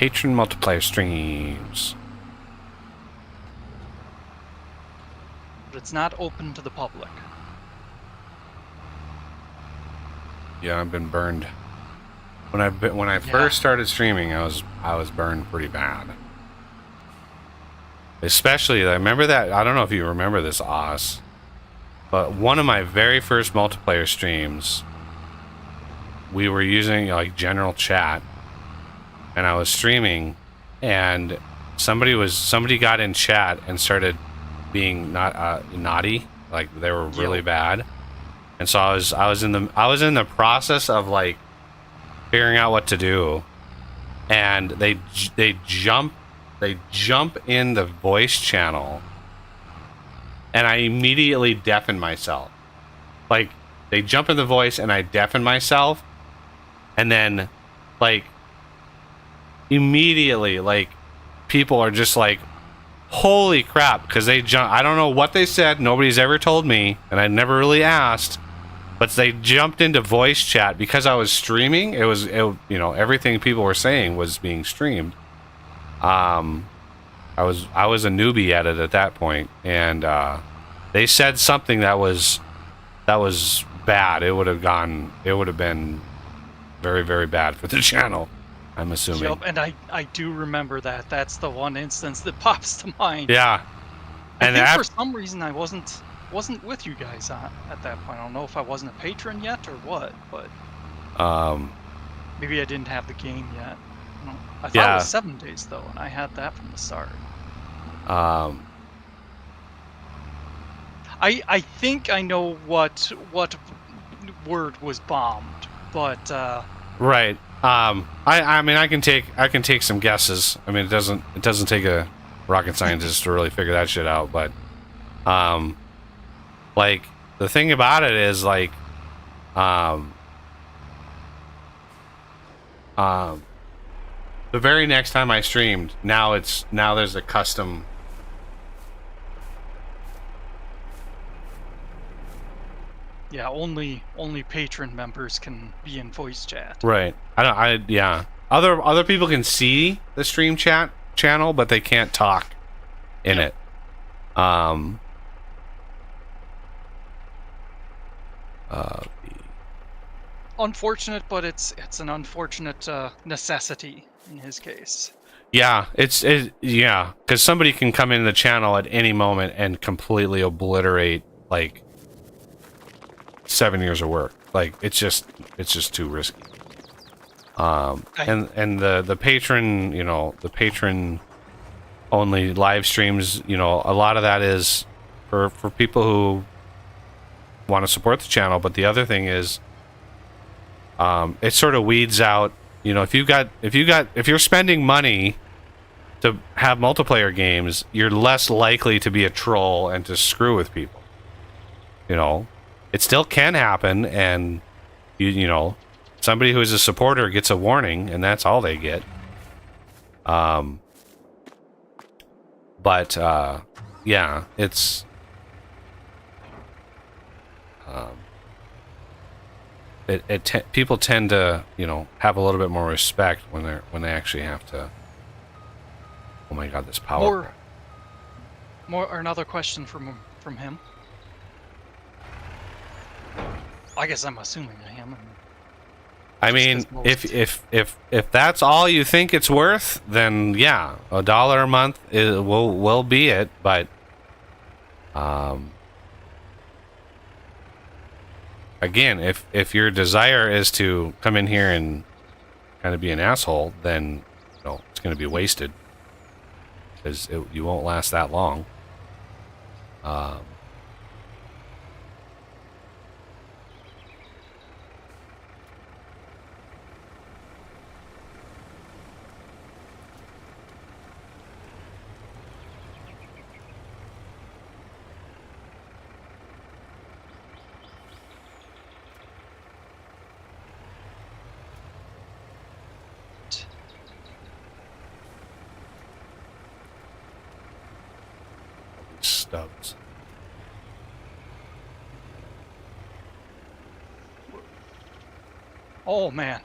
patron multiplayer streams. But it's not open to the public. Yeah, I've been burned. When I first started streaming, I was burned pretty bad. Especially, I remember that. I don't know if you remember this, Oz, but one of my very first multiplayer streams, we were using like general chat, and I was streaming, and somebody got in chat and started being naughty, like they were really bad, and so I was in the process of like figuring out what to do, and they jump in the voice channel, and I immediately deafen myself. Like, they jump in the voice and I deafen myself, and then like immediately like people are just like, holy crap, because they jump. I don't know what they said, nobody's ever told me, and I never really asked, but they jumped into voice chat because I was streaming. It everything people were saying was being streamed. I was a newbie at it at that point, and they said something that was bad. It would have been very, very bad for the channel, I'm assuming. Yep, and I do remember that. That's the one instance that pops to mind. Yeah. And I think for some reason I wasn't with you guys at that point. I don't know if I wasn't a patron yet or what, but maybe I didn't have the game yet. I thought it was 7 days though, and I had that from the start. I think I know what word was bombed, but right. I mean I can take some guesses. I mean it doesn't take a rocket scientist to really figure that shit out, but like the thing about it is like the very next time I streamed, now there's a custom. Yeah, only patron members can be in voice chat. Right. Yeah. Other people can see the stream chat channel, but they can't talk in it. Unfortunate, but it's an unfortunate necessity in his case. Yeah, yeah, because somebody can come in the channel at any moment and completely obliterate like 7 years of work. Like it's just too risky. And the patron, the patron only live streams, a lot of that is for people who want to support the channel, but the other thing is it sort of weeds out, if you're spending money to have multiplayer games, you're less likely to be a troll and to screw with people. It still can happen, and somebody who is a supporter gets a warning, and that's all they get. But yeah, it's people tend to have a little bit more respect when they actually have to. Oh my God, this power. Or another question from him. I guess I'm assuming him. I mean, if that's all you think it's worth, then yeah, $1 a month will be it. But again, if your desire is to come in here and kind of be an asshole, then it's going to be wasted because you won't last that long. Stubs. Oh man.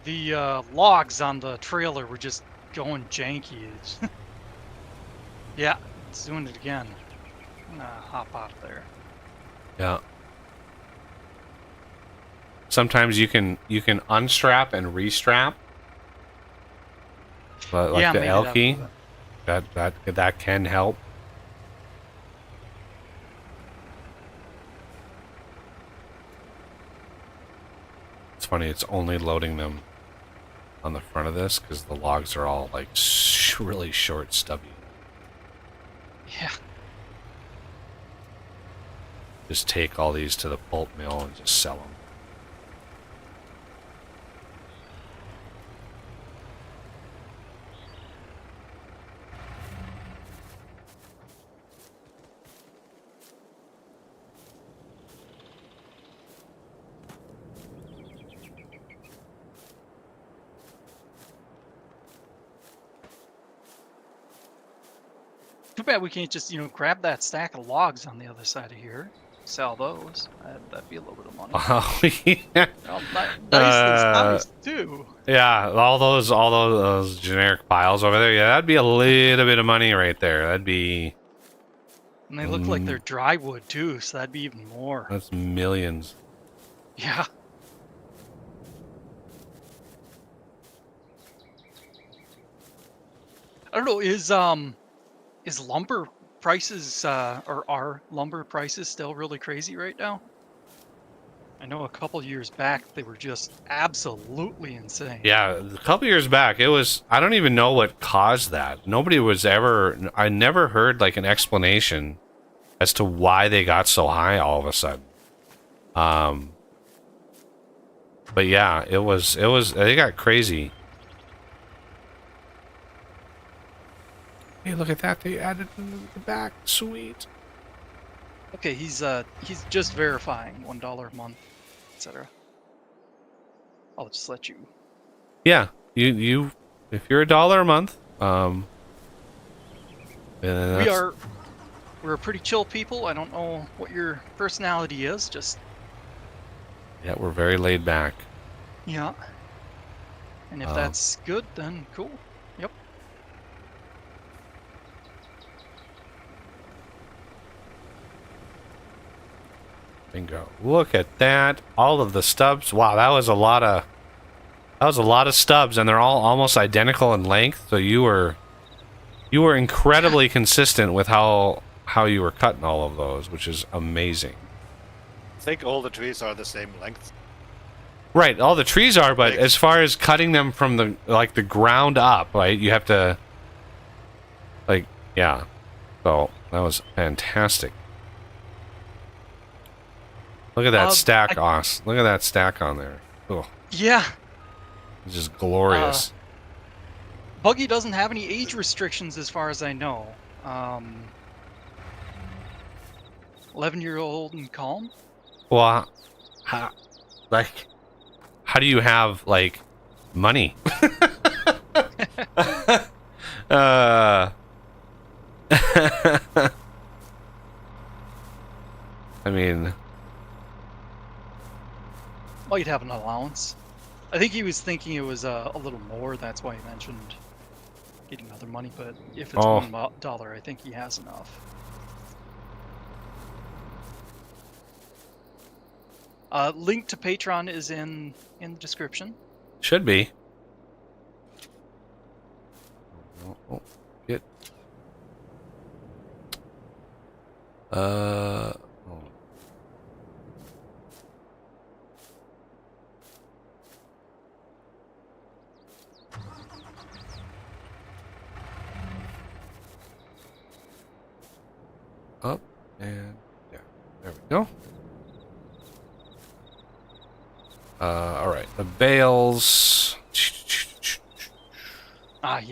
The logs on the trailer were just going janky. Yeah, it's doing it again. I'm gonna hop out of there. Yeah. Sometimes you can unstrap and restrap. But like yeah, the maybe L that key, will- that can help. It's funny, it's only loading them on the front of this because the logs are all like really short, stubby. Yeah. Just take all these to the pulp mill and just sell them. Too bad we can't just, grab that stack of logs on the other side of here, sell those. That'd be a little bit of money. Oh, yeah. Oh, nice too. Yeah, all those generic piles over there. Yeah, that'd be a little bit of money right there. That'd be. And they look like they're dry wood too, so that'd be even more. That's millions. Yeah. I don't know. Is lumber prices or are lumber prices still really crazy right now? I know a couple years back they were just absolutely insane. Yeah, a couple years back, it was. I don't even know what caused that. Nobody was ever. I never heard like an explanation as to why they got so high all of a sudden. But yeah, it was. They got crazy. Hey, look at that! They added the back. Sweet. Okay, he's just verifying $1 a month, etc. I'll just let you. Yeah, you if you're $1 a month, We're a pretty chill people. I don't know what your personality is. Just yeah, we're very laid back. yeah. And if that's good, then cool. Yep. Bingo. Look at that. All of the stubs. Wow, that was a lot of stubs, and they're all almost identical in length. So you were incredibly consistent with how you were cutting all of those, which is amazing. I think all the trees are the same length. Right, all the trees are, but as far as cutting them from the ground up, right? You have to yeah. So that was fantastic. Look at that stack, Oz. Look at that stack on there. Oh, Yeah. it's just glorious. Buggy doesn't have any age restrictions as far as I know. 11-year-old and calm? Well, how do you have money? I mean, Well, you'd have an allowance. I think he was thinking it was a little more. That's why he mentioned getting other money. But if it's $1, I think he has enough. Link to Patreon is in the description. should be. Oh, get. Oh. Up and yeah, there we go. All right, the bales. He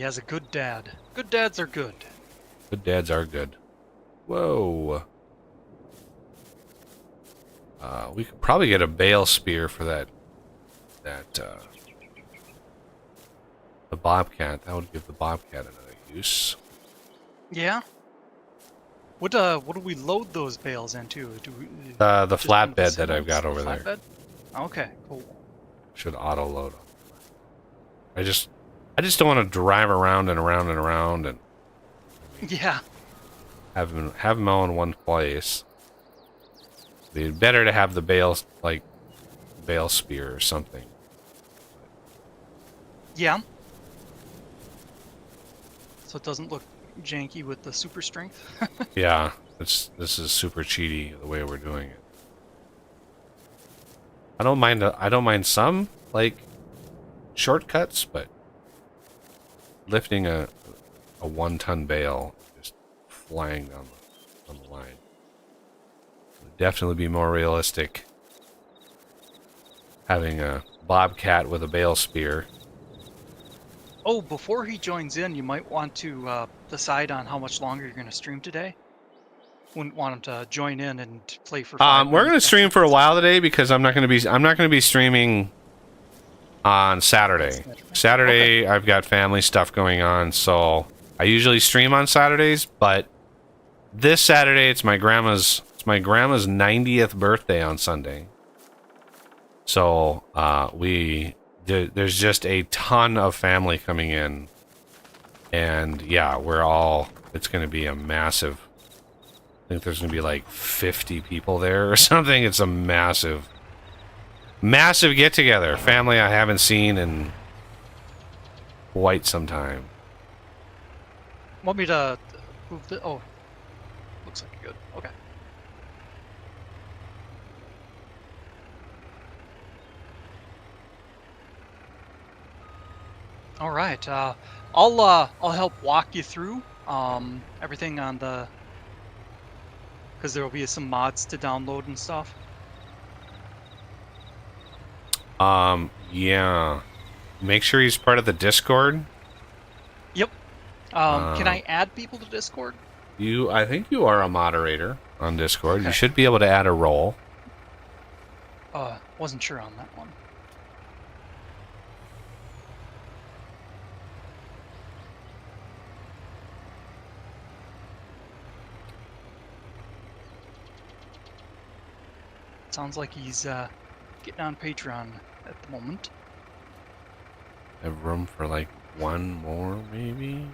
has a good dad. Good dads are good. Good dads are good. Whoa. We could probably get a bale spear for the bobcat. That would give the bobcat another use. Yeah. What do we load those bales into? The just one of the flatbed that I've singles? got over there Flatbed? Okay, cool. should auto load I just don't want to drive around and around and around and Yeah. have them all in one place. It'd be better to have the bale spear or something. Yeah. So it doesn't look janky with the super strength. Yeah, this is super cheaty the way we're doing it. I don't mind some like shortcuts, but lifting a 1-ton bale just flying down the line would definitely be more realistic. Having a bobcat with a bale spear. Oh, before he joins in, you might want to decide on how much longer you're going to stream today. Wouldn't want him to join in and play for 5 We're gonna minutes stream after for a this. while today because I'm not gonna be streaming on Saturday. Saturday I've got family stuff going on, so I usually stream on Saturdays, but this Saturday it's my grandma's 90th birthday on Sunday. So there's just a ton of family coming in, and yeah, it's gonna be a massive. I think there's gonna be like 50 people there or something. It's a massive get together. Family I haven't seen in quite some time. Want me to move the... Oh, looks like you're good. Okay. All right. I'll help walk you through everything on the... Because there will be some mods to download and stuff. Yeah. Make sure he's part of the Discord. Yep. Can I add people to Discord? I think you are a moderator on Discord. Okay. You should be able to add a role. Wasn't sure on that one. Sounds like he's getting on Patreon at the moment. Have room for like one more, maybe?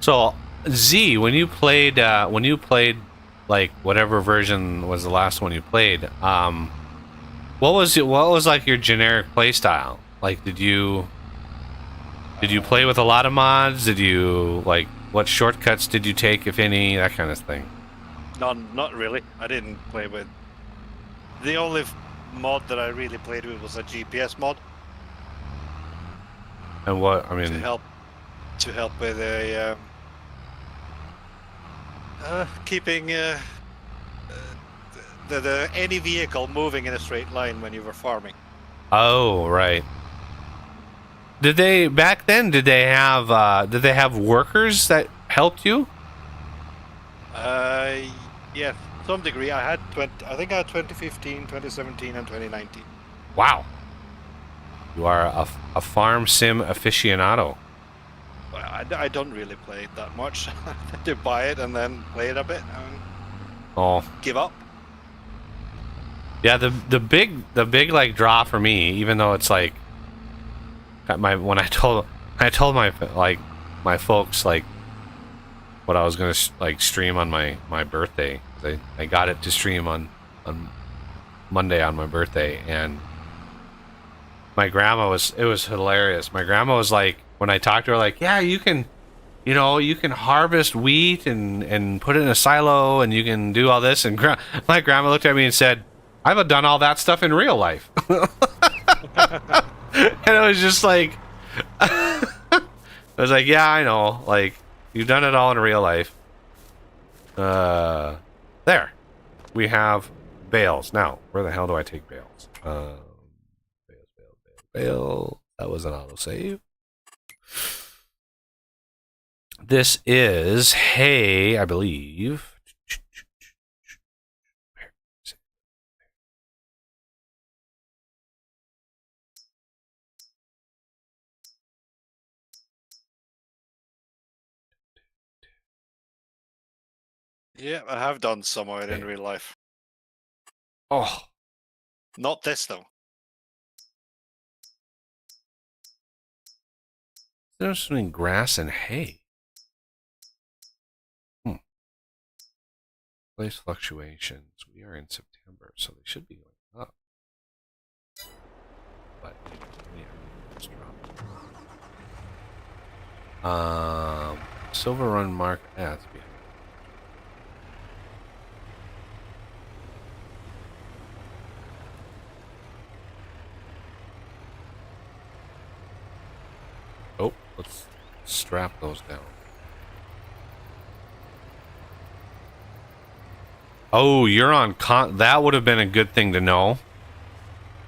So, Z, when you played like whatever version was the last one you played, what was like your generic play style? Like, did you play with a lot of mods? Did you like what shortcuts did you take, if any, that kind of thing? Not really. I didn't play with. The only mod that I really played with was a GPS mod And what I mean, to help with a keeping any vehicle moving in a straight line when you were farming. oh right. Did they back then? Did they have workers that helped you? Yeah, to some degree. I think I had 2015, 2017, and 2019. Wow, you are a farm sim aficionado. I don't really play it that much. I tend to buy it and then play it a bit and Oh. give up. Yeah, the big like draw for me, even though it's like when I told my folks like what I was gonna like stream on my birthday. I got it to stream on Monday on my birthday, and my grandma it was hilarious. My grandma was like, when I talked to her, like, yeah, you can harvest wheat and put it in a silo, and you can do all this. And my grandma looked at me and said, I've done all that stuff in real life. And I was just like, I was like, yeah, I know. Like, you've done it all in real life. There. We have bales. Now, where the hell do I take bales? Bale. That was an autosave. This is hay, I believe. Yeah, I have done some of it in Okay. real life. Oh, Not this though. there's between grass and hay. Place fluctuations. We are in September, so they should be going up. But yeah, let's drop. Silver Run Mark. Yeah, that's behind. Oh, let's strap those down. Oh, you're on that would have been a good thing to know.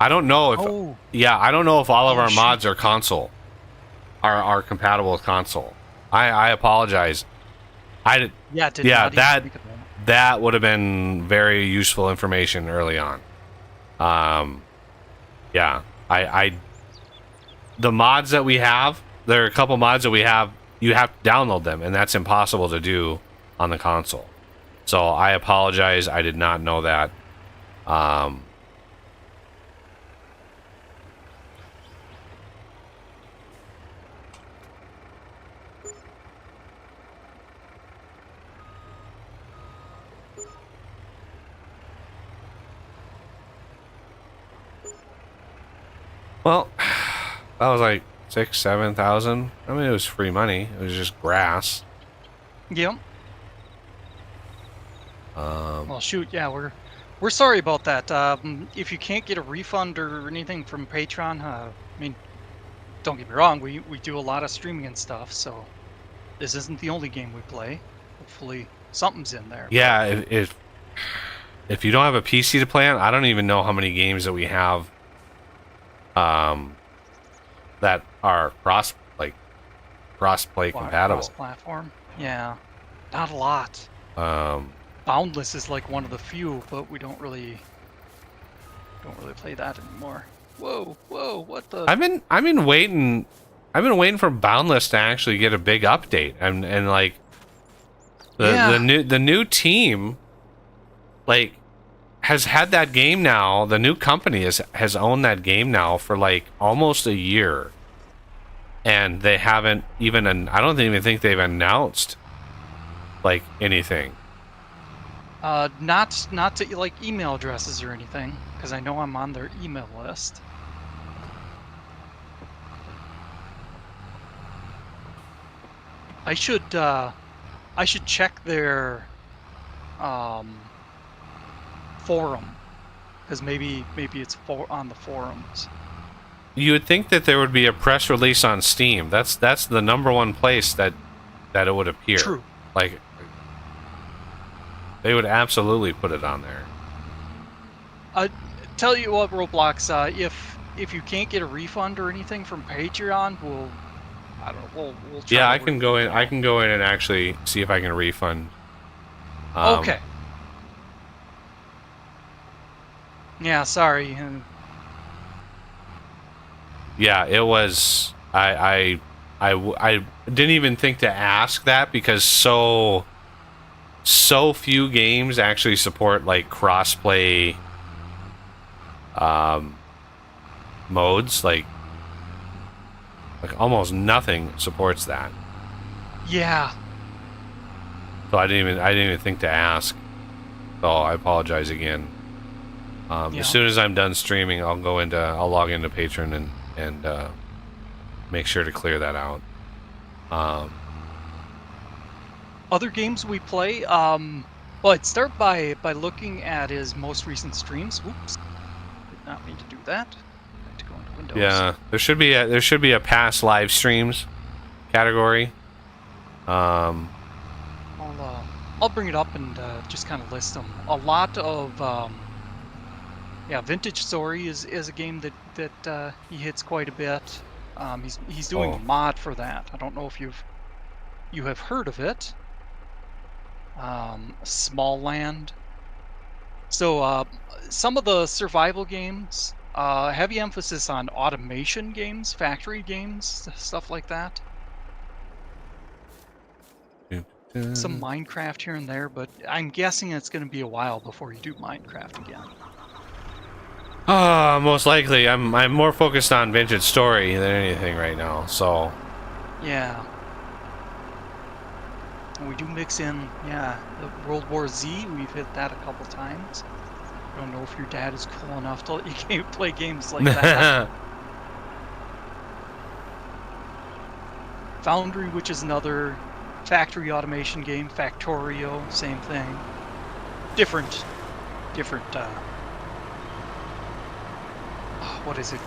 I don't know if I don't know if all of our mods are console. Are compatible with console. I apologize. That would have been very useful information early on. The mods that we have, there are a couple mods that we have, you have to download them, and that's impossible to do on the console. So I apologize, I did not know that. Well, that was like 6,000-7,000. I mean, it was free money. It was just grass. Yep. Well, shoot, yeah, we're sorry about that. If you can't get a refund or anything from Patreon, I mean, don't get me wrong, we do a lot of streaming and stuff, so this isn't the only game we play. Hopefully, something's in there. Yeah, if you don't have a PC to play on, I don't even know how many games that we have. That are cross-play compatible. Cross-platform? Yeah, not a lot. Boundless is like one of the few, but we don't really play that anymore. Whoa, what the? I've been waiting for Boundless to actually get a big update, and like the new team like has had that game now. The new company has owned that game now for like almost a year, and they haven't even. I don't even think they've announced like anything. Not to like email addresses or anything, because I know I'm on their email list. I should check their forum, because maybe it's on the forums. You would think that there would be a press release on Steam. That's the number one place that it would appear. True. Like they would absolutely put it on there. Tell you what, Roblox. If you can't get a refund or anything from Patreon, we'll try. Yeah, I can go in. I can go in and actually see if I can refund. Okay. Yeah, sorry. Yeah, it was. I didn't even think to ask that because so few games actually support like crossplay modes. Like almost nothing supports that. Yeah. So I didn't even think to ask. So I apologize again. As soon as I'm done streaming, I'll log into Patreon and make sure to clear that out. Other games we play, well, I'd start by looking at his most recent streams. Whoops, did not mean to do that. I have to go into Windows. Yeah, there should be a past live streams category. I'll bring it up and just kind of list them. A lot of Vintage Story is a game that he hits quite a bit. He's doing a mod for that. I don't know if you have heard of it. Small Land. So some of the survival games, heavy emphasis on automation games, factory games, stuff like that. some Minecraft here and there, but I'm guessing it's going to be a while before you do Minecraft again. Most likely. I'm more focused on Vintage Story than anything right now, so... Yeah. And we do mix in, yeah, the World War Z. We've hit that a couple times. I don't know if your dad is cool enough to let you play games like that. Foundry, which is another factory automation game. Factorio, same thing. Different, what is it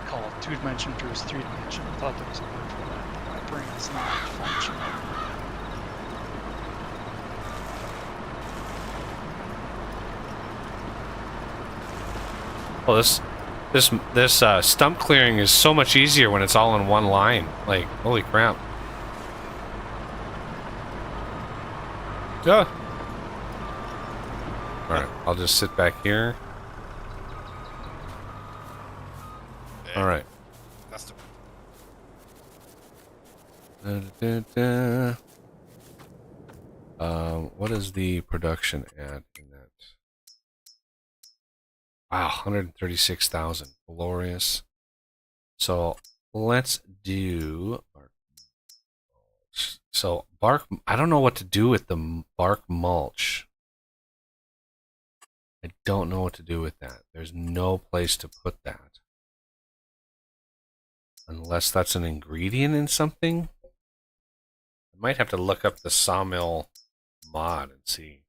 called? Two-dimension versus three-dimension. I thought there was a word for that, but my brain is not functioning. Well, this stump clearing is so much easier when it's all in one line. Like, holy crap. Yeah. Alright, I'll just sit back here. Alright. That's the... What is the production at in that? Wow, 136,000. Glorious. So let's do bark mulch. So bark, I don't know what to do with the bark mulch. I don't know what to do with that. There's no place to put that. Unless that's an ingredient in something. I might have to look up the sawmill mod and see.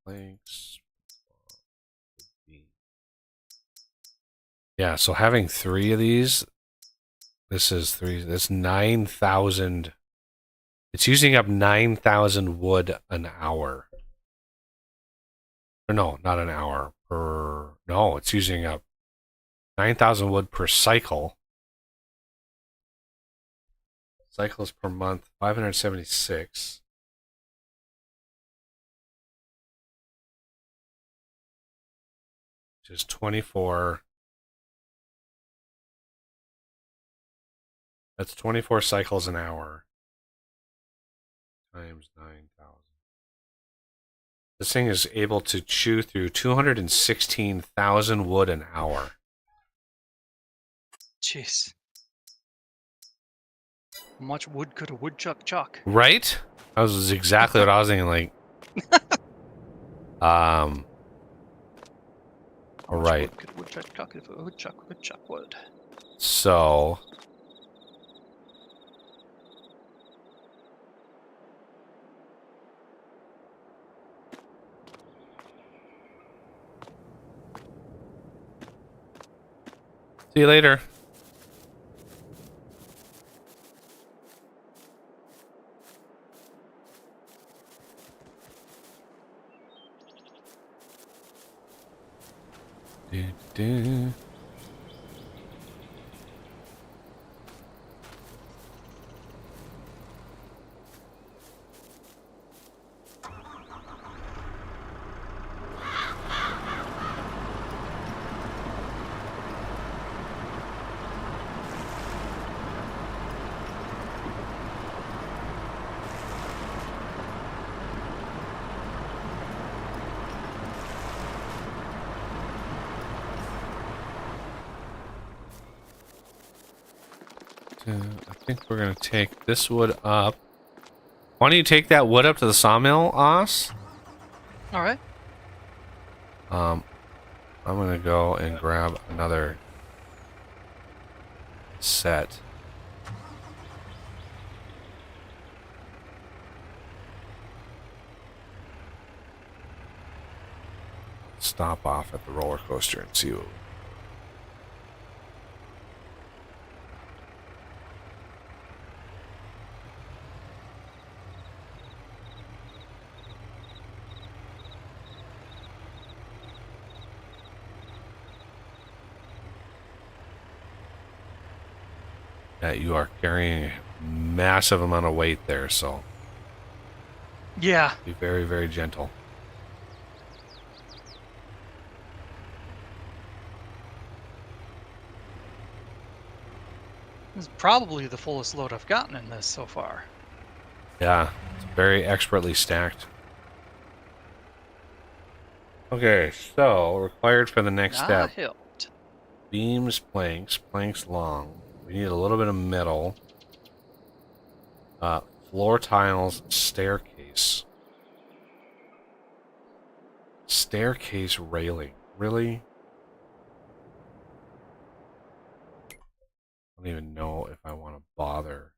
Planks. Yeah, so having 3 of these, this is 3, that's 9,000. It's using up 9,000 wood an hour. Or no, not an hour. No, it's using up 9,000 wood per cycle. Cycles per month, 576. Which is 24. That's 24 cycles an hour. Times 9,000. This thing is able to chew through 216,000 wood an hour. Jeez. How much wood could a woodchuck chuck? Right? That was exactly what I was thinking, like... Alright. Wood could a woodchuck chuck if a woodchuck would. So... See you later. Do. I think we're going to take this wood up. Why don't you take that wood up to the sawmill, Oz? Alright. I'm going to go and grab another set. Stop off at the roller coaster and see what... that you are carrying a massive amount of weight there, so Yeah. be very, very gentle. This is probably the fullest load I've gotten in this so far. Yeah, it's very expertly stacked. Okay, so required for the next step. Helped. Beams, planks long. We need a little bit of metal. Floor tiles, staircase. Staircase railing. Really? I don't even know if I want to bother.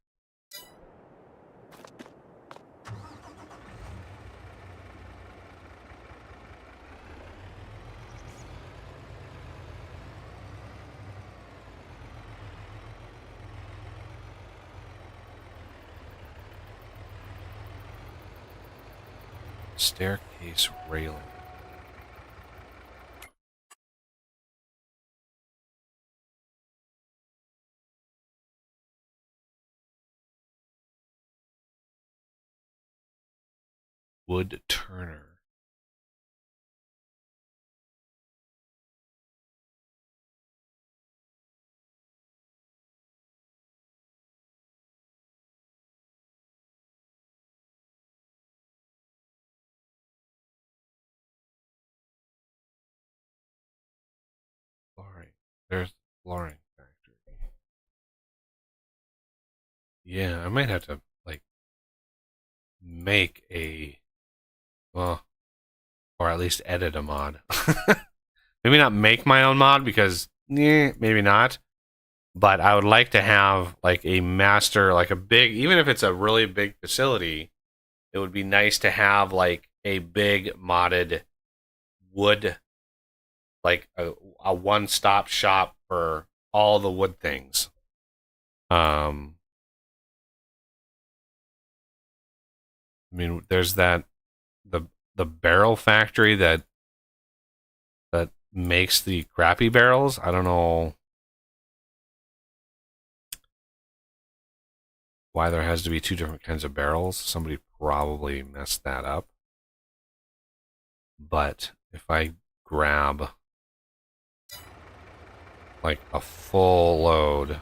Staircase railing. Wood turner. Flooring. There's the flooring factory. Yeah, I might have to, like, make a, well, or at least edit a mod. Maybe not make my own mod because, maybe not. But I would like to have, like, a master, like a big, even if it's a really big facility, it would be nice to have, like, a big modded wood, like a one-stop shop for all the wood things. I mean, there's that the barrel factory that makes the crappy barrels. I don't know why there has to be two different kinds of barrels. Somebody probably messed that up. But if I grab like a full load,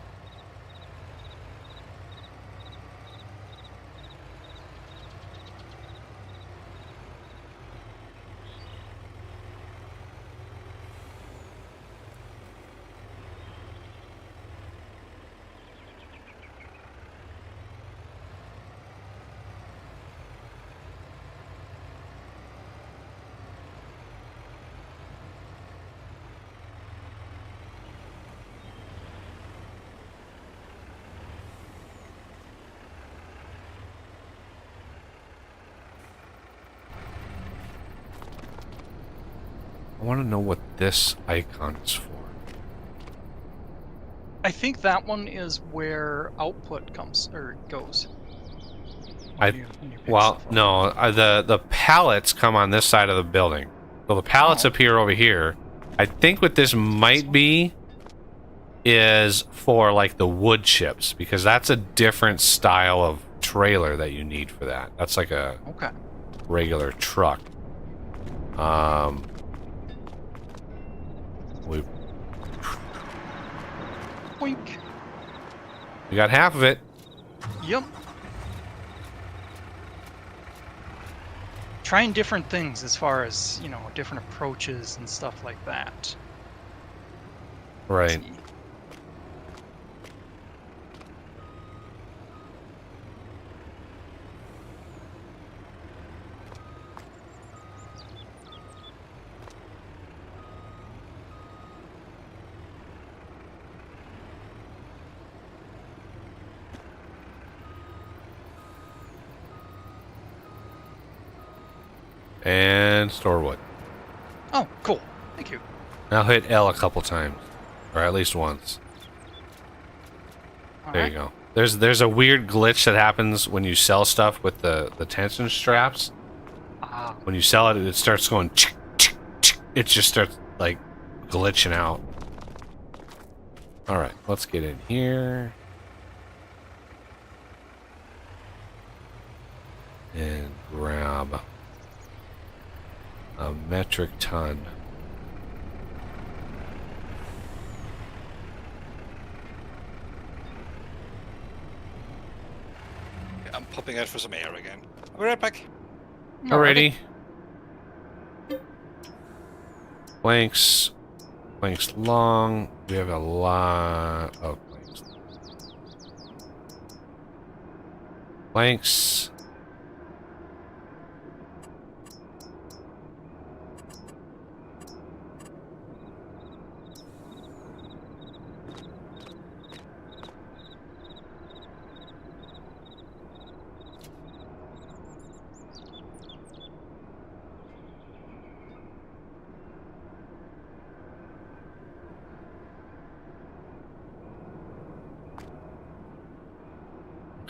I want to know what this icon is for. I think that one is where output comes or goes. Well, no, the pallets come on this side of the building. So the pallets appear over here. I think what this might be is for like the wood chips, because that's a different style of trailer that you need for that. That's like a regular truck. We got half of it. Yep. Trying different things as far as, you know, different approaches and stuff like that. Right. And store wood. Oh, cool. Thank you. Now hit L a couple times, or at least once. There you go. There's a weird glitch that happens when you sell stuff with the tension straps. When you sell it, it starts going. It just starts like glitching out. All right, let's get in here and grab a metric ton. popping out for some air again. I'll be right back. Alrighty. Planks. Planks long. We have a lot of planks. Planks.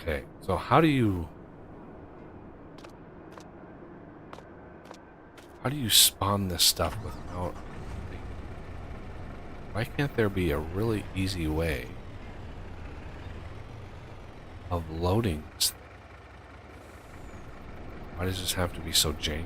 Okay, so how do you spawn this stuff without, like, why can't there be a really easy way of loading this thing? Why does this have to be so janky?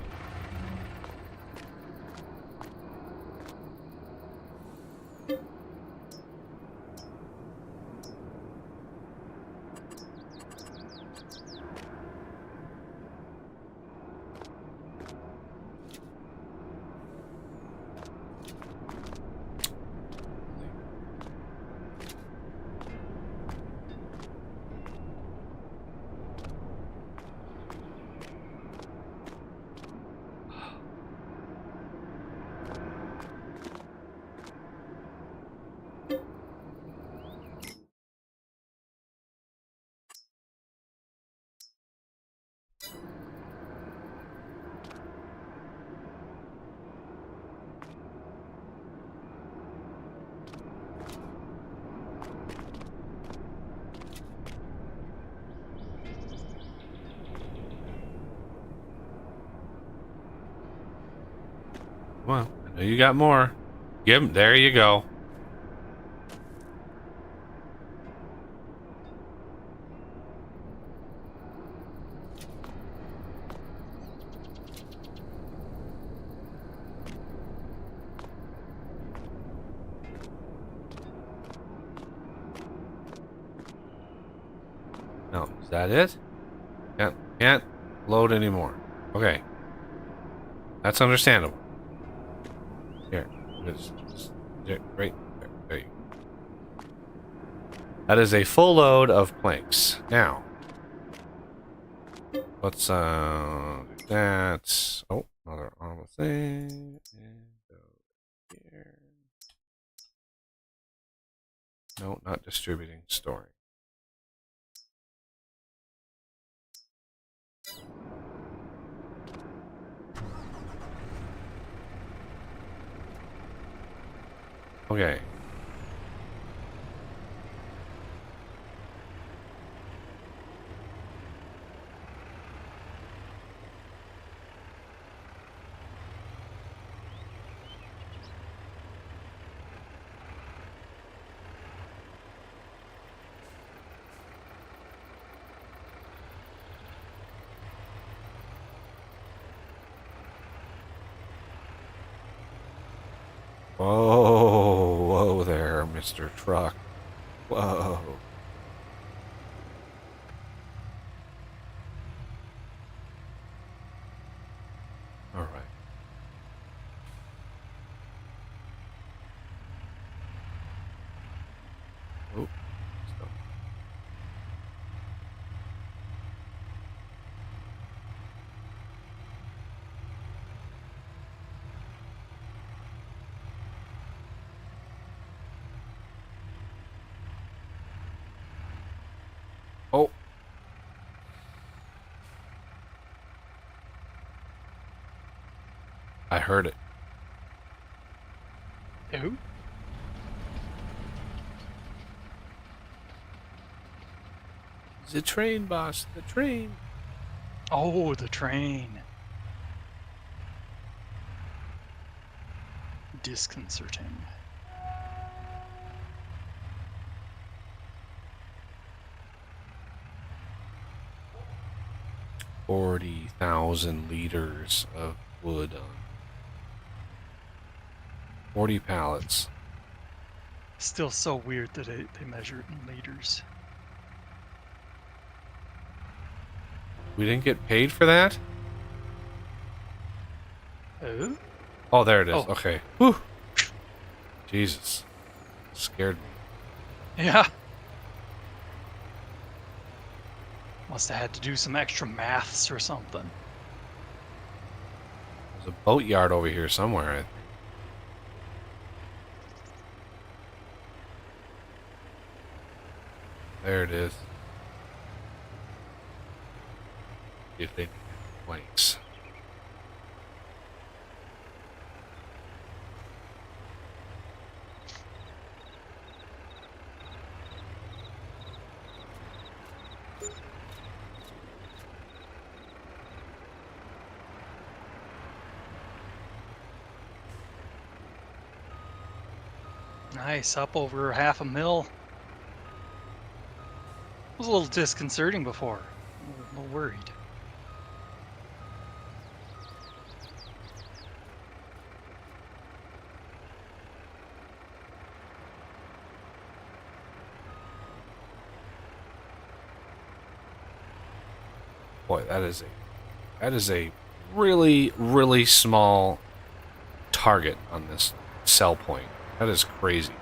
Well, I know you got more. Give 'em, there you go. No, is that it? Can't load anymore. Okay. That's understandable. Here. Right there you go. That is a full load of planks. Now, let's do that. Oh, another normal thing. And go here. No, not distributing, storing. Okay. Whoa, whoa there, Mr. Truck. Whoa. All right. Oh, stop. Oh. I heard it. Who? The train, boss. The train. Oh, the train. Disconcerting. $40,000 of wood on 40 pallets. Still so weird that they measure it in liters. We didn't get paid for that? Oh? Oh, there it is. Oh. Okay. Whew. Jesus. Scared me. Yeah. Must have had to do some extra maths or something. There's a boat yard over here somewhere, I think. There it is. If they need planks. Nice, up over half a mil. Was a little disconcerting before. A little worried. Boy, that is a really, really small target on this cell point. That is crazy.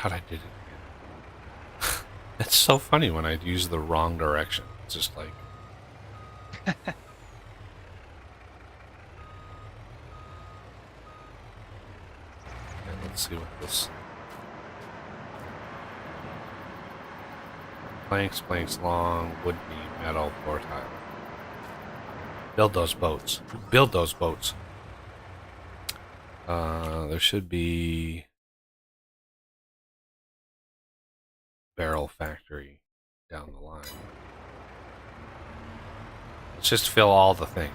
God, I did it again. It's so funny when I use the wrong direction. It's just like... Okay, let's see what this... Planks long, wood beam, metal, floor tile. Build those boats. Build those boats. There should be... barrel factory down the line. Let's just fill all the things.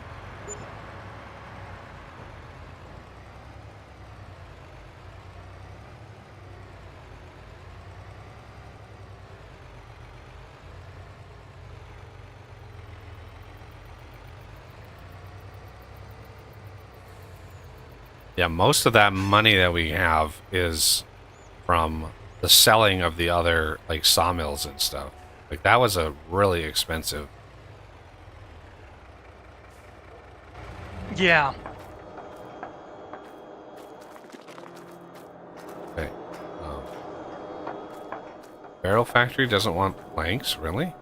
Yeah, most of that money that we have is from the selling of the other, like, sawmills and stuff. Like, that was a really expensive... Yeah. Okay. Barrel factory doesn't want planks, really?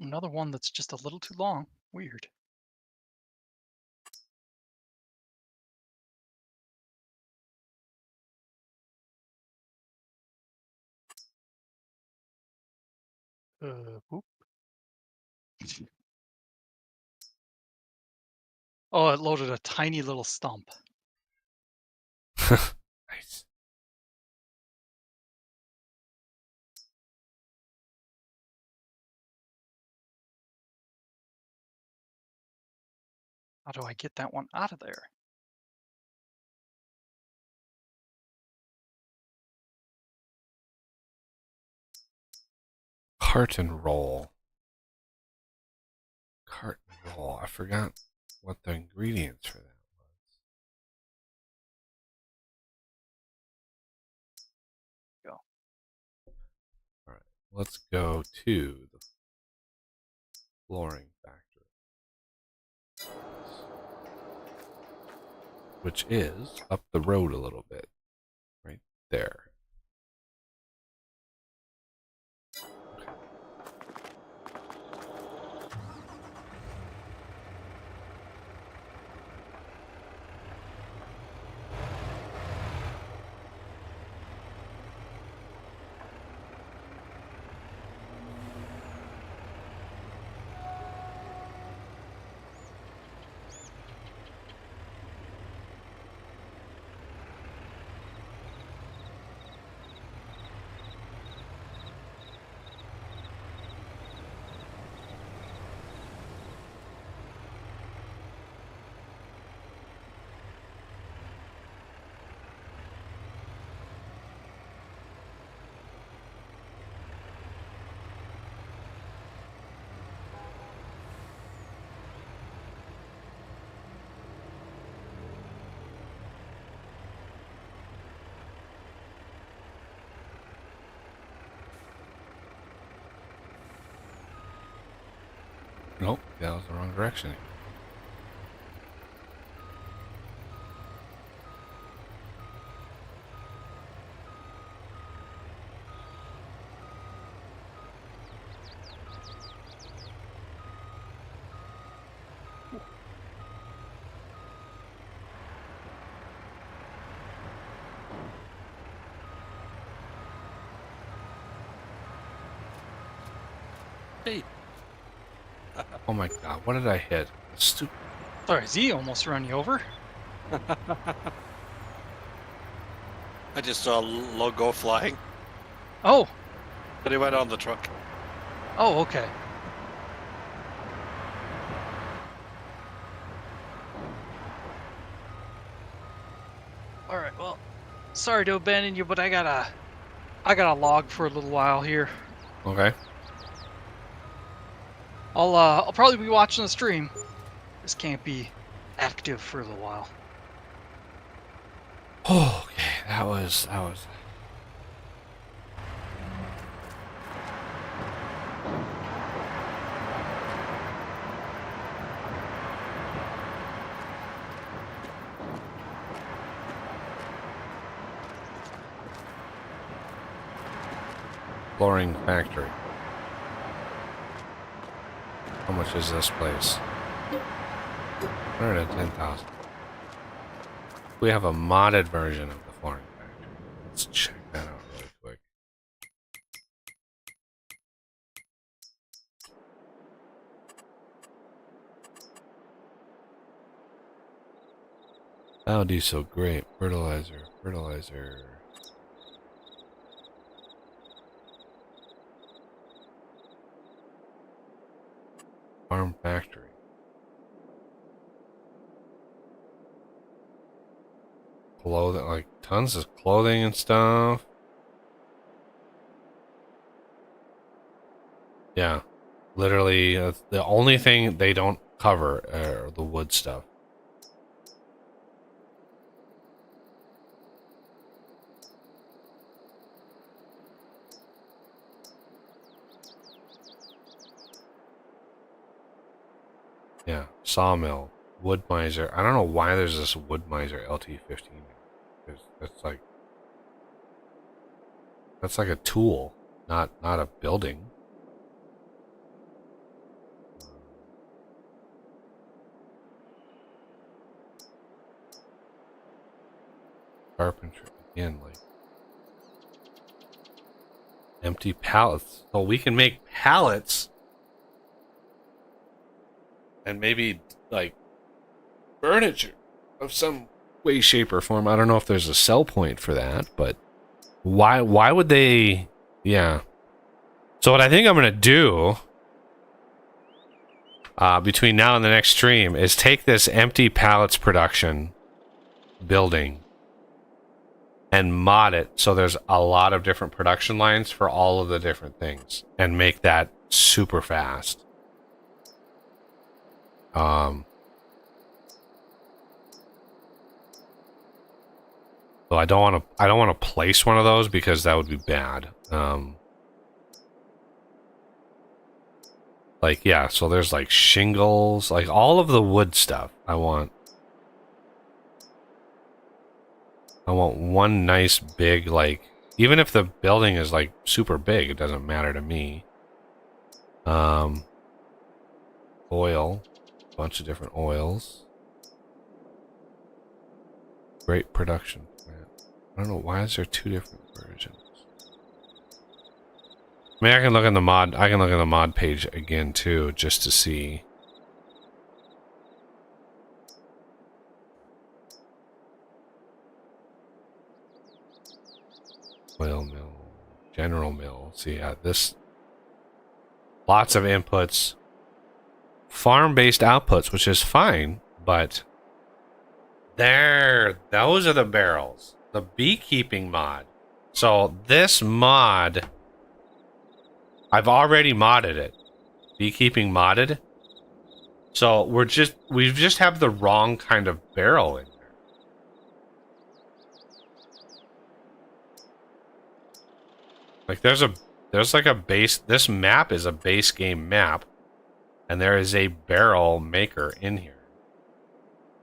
Another one that's just a little too long. Weird. Whoop. Oh, it loaded a tiny little stump. Nice. How do I get that one out of there? Cart and roll. Cart and roll. I forgot what the ingredients for that was. Go. Alright, let's go to the flooring factory, which is up the road a little bit. Right there. Nope, that was the wrong direction. Hey. Oh my god, what did I hit? Stupid. Sorry, Z almost run you over. I just saw a logo flying, Oh, but it went on the truck. oh, okay. All right, well, sorry to abandon you, but I gotta log for a little while here. Okay. I'll probably be watching the stream. This can't be active for a little while. Oh, okay, that was. Flooring factory. How much is this place? 110,000. We have a modded version of the flooring factory. Let's check that out really quick. That would do so great. Fertilizer. Farm factory. Clothing, like tons of clothing and stuff. Yeah, literally, the only thing they don't cover are the wood stuff. Yeah, sawmill, wood miser. I don't know why there's this wood miser LT15. That's like a tool, not a building. Carpentry again, like empty pallets. So we can make pallets and maybe like furniture of some way, shape, or form. I don't know if there's a sell point for that, but why would they? Yeah. So what I think I'm gonna do between now and the next stream is take this empty pallets production building and mod it so there's a lot of different production lines for all of the different things and make that super fast. So I don't want to place one of those because that would be bad. Like, yeah, so there's like shingles, like all of the wood stuff. I want one nice big, like, even if the building is like super big, it doesn't matter to me. Oil, bunch of different oils. Great production plant. I don't know, why is there two different versions? I mean, I can look in the mod page again too, just to see. Oil mill, general mill. See, yeah, this lots of inputs, farm-based outputs, which is fine, but those are the barrels. The beekeeping mod. So this mod, I've already modded it. Beekeeping modded. So we just have the wrong kind of barrel in there. Like there's like a base, this map is a base game map. And there is a barrel maker in here.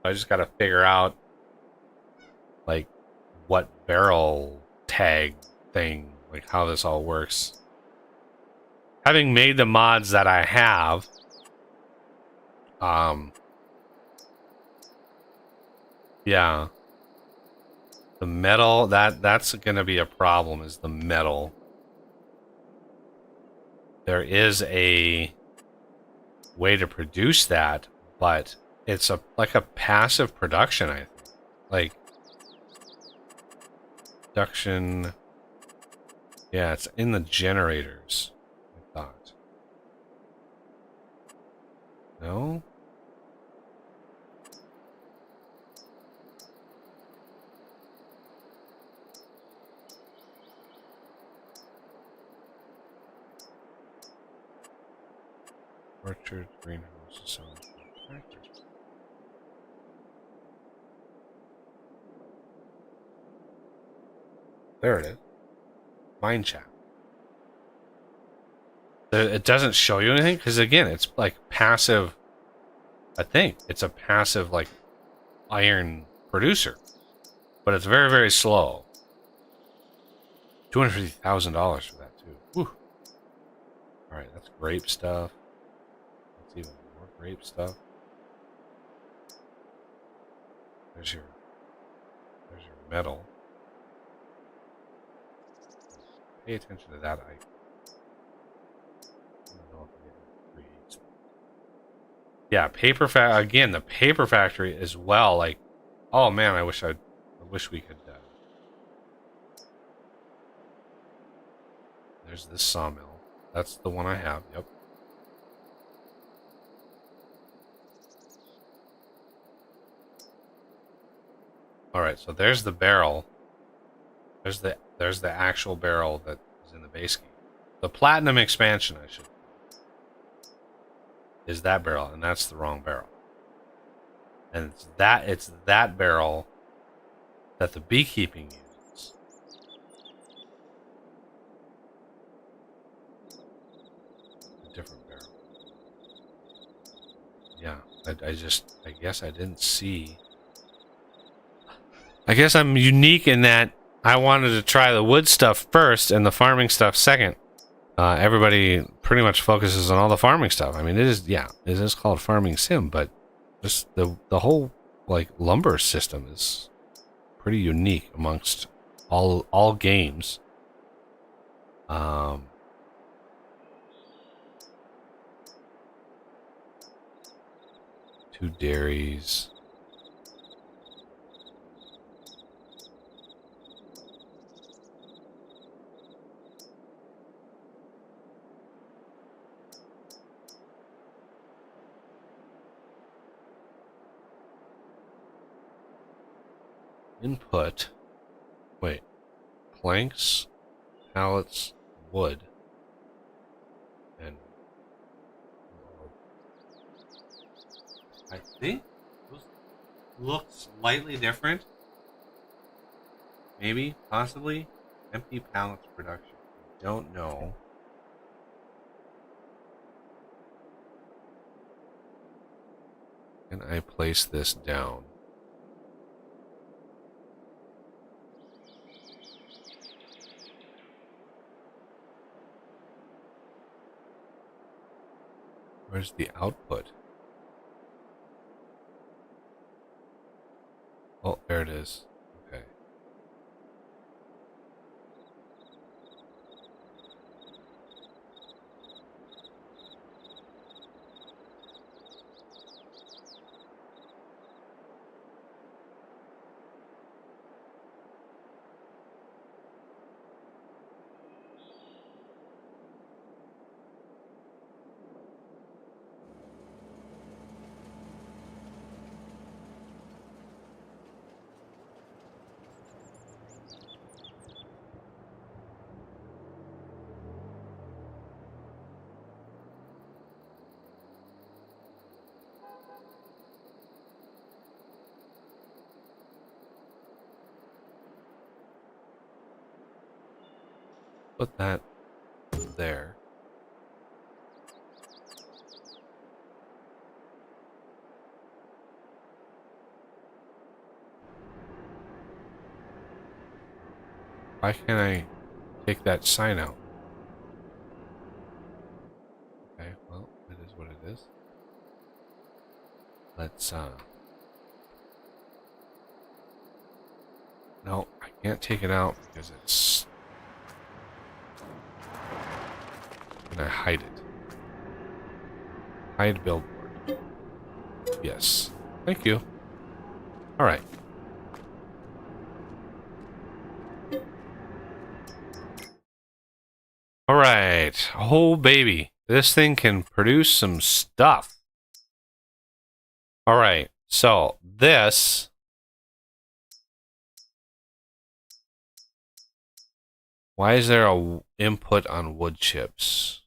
I just got to figure out, like, what barrel tag thing, like, how this all works. Having made the mods that I have, yeah. The metal, that's going to be a problem, is the metal. There is a way to produce that, but it's like a passive production, I think. Like, production, yeah, it's in the generators, I thought. No? Orchard, greenhouse, so tractors. There it is. Mine chat. It doesn't show you anything because, again, it's like passive. I think it's a passive, like, iron producer, but it's very, very slow. $250,000 for that too. Whew. All right, that's grape stuff. That's even more grape stuff. There's your metal. Pay attention to that icon. Yeah, paper again, the paper factory as well. Like, oh man, I wish we could. There's this sawmill. That's the one I have. Yep. All right, so there's the barrel. There's the actual barrel that is in the base game. The platinum expansion, I should, is that barrel, and that's the wrong barrel. And it's that barrel that the beekeeping uses. A different barrel. Yeah, I guess I didn't see. I guess I'm unique in that I wanted to try the wood stuff first and the farming stuff second. Everybody pretty much focuses on all the farming stuff. I mean, it is called Farming Sim, but just the whole, like, lumber system is pretty unique amongst all games. 2 dairies. Input. Wait. Planks, pallets, wood, and I think those look slightly different. Maybe, possibly. Empty pallets production. I don't know. Can I place this down? Where's the output? Oh, there it is. Okay. Put that there. Why can't I take that sign out? Okay, well, it is what it is. Let's, no, I can't take it out because it's... Can I hide it? Hide billboard. Yes. Thank you. Alright. Alright. Oh, baby. This thing can produce some stuff. Alright. So, this... Why is there a input on wood chips?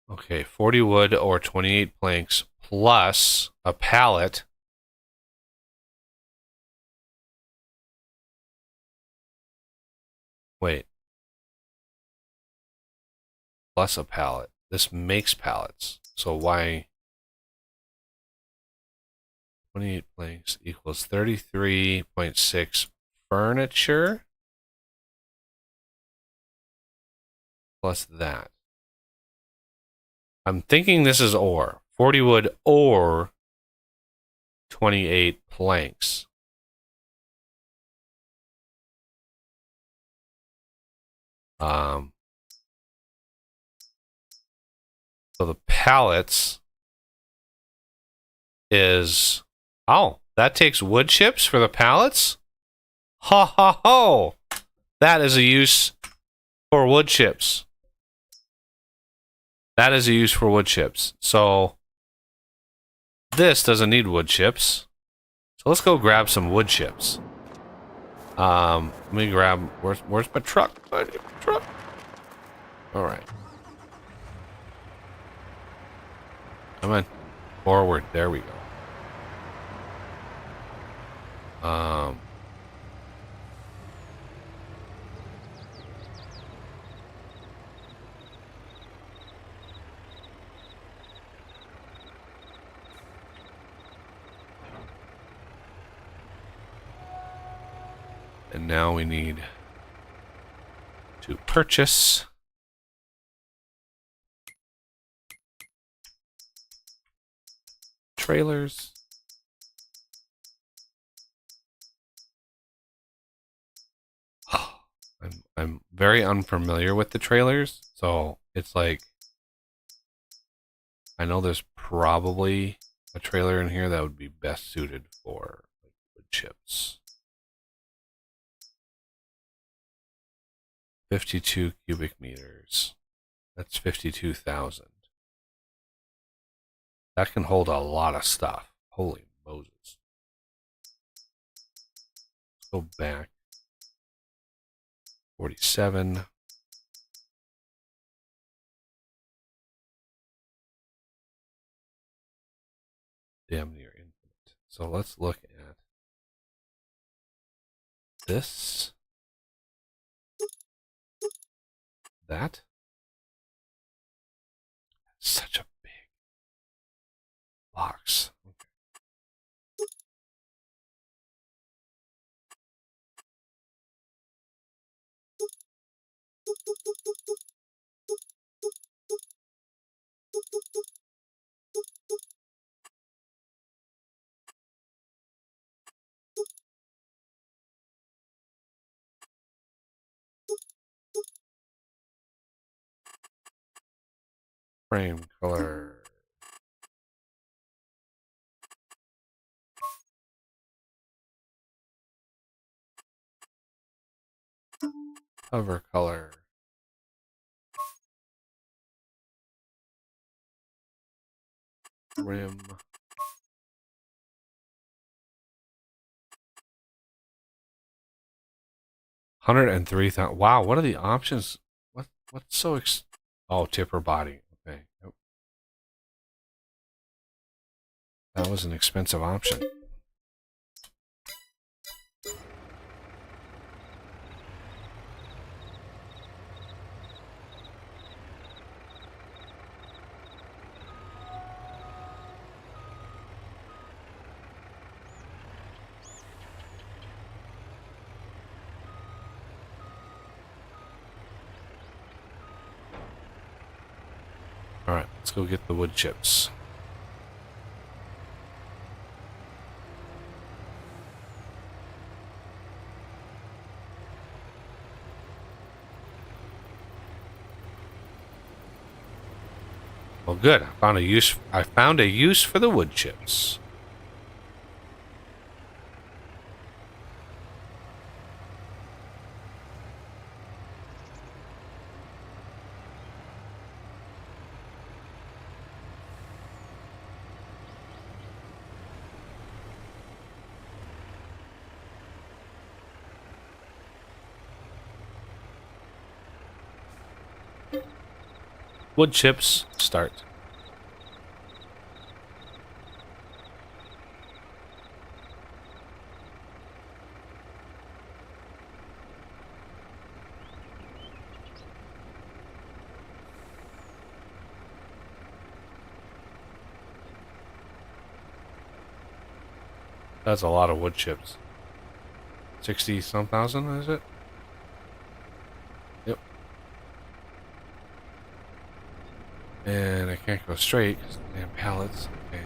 Okay, 40 wood or 28 planks plus a pallet. Wait. Plus a pallet. This makes pallets. So why 28 planks equals 33.6 furniture plus that. I'm thinking this is or 40 wood or 28 planks. So the pallets is, oh, that takes wood chips for the pallets? Ha ha ho! That is a use for wood chips. That is a use for wood chips. So this doesn't need wood chips. So let's go grab some wood chips. Let me grab, where's my truck? I need my truck. All right. Come on. Forward. There we go. And now we need to purchase trailers. I'm very unfamiliar with the trailers, so it's like I know there's probably a trailer in here that would be best suited for like, wood chips. 52 cubic meters. That's 52,000. That can hold a lot of stuff. Holy Moses. Let's go back. 47. Damn near infinite. So let's look at this. That. Such a big box. Okay. Frame color. Cover color. Rim. $103,000. Wow, what are the options? What's so oh, tipper body. Okay. Yep. That was an expensive option. Alright, let's go get the wood chips. Well, good. I found a use for the wood chips. Wood chips, start. That's a lot of wood chips. 60-some thousand, is it? Yep. And I can't go straight because damn pallets. Okay.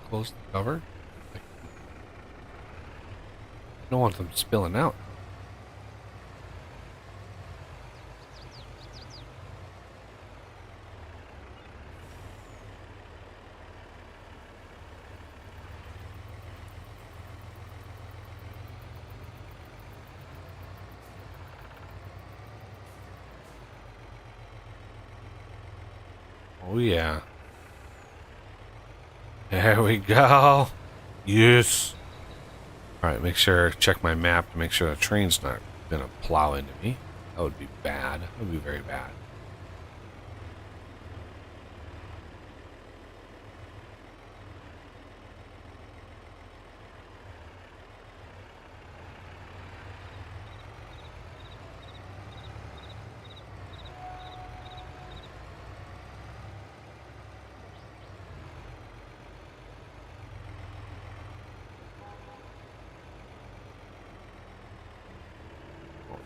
Close the cover. I don't want them spilling out. Oh yeah. There we go. Yes. Alright, check my map to make sure the train's not gonna plow into me. That would be bad. That would be very bad.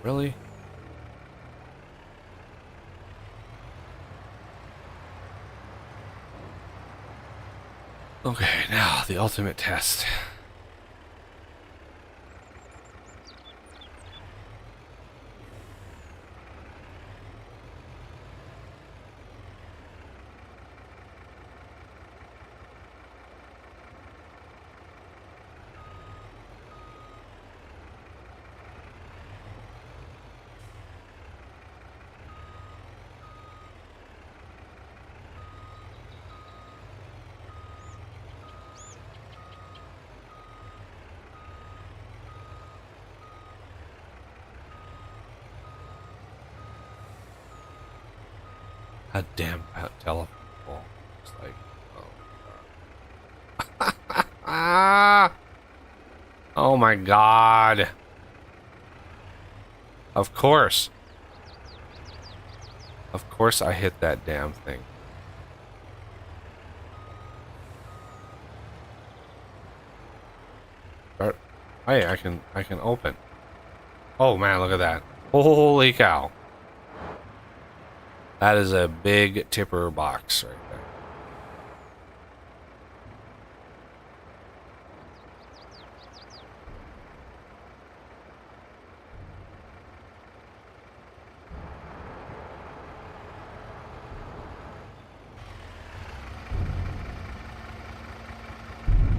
Really? Okay, now the ultimate test. A damn telephone pole. It's like, oh. Ah! Oh my god. Of course. Of course I hit that damn thing. Hey, I can open. Oh man, look at that. Holy cow. That is a big tipper box right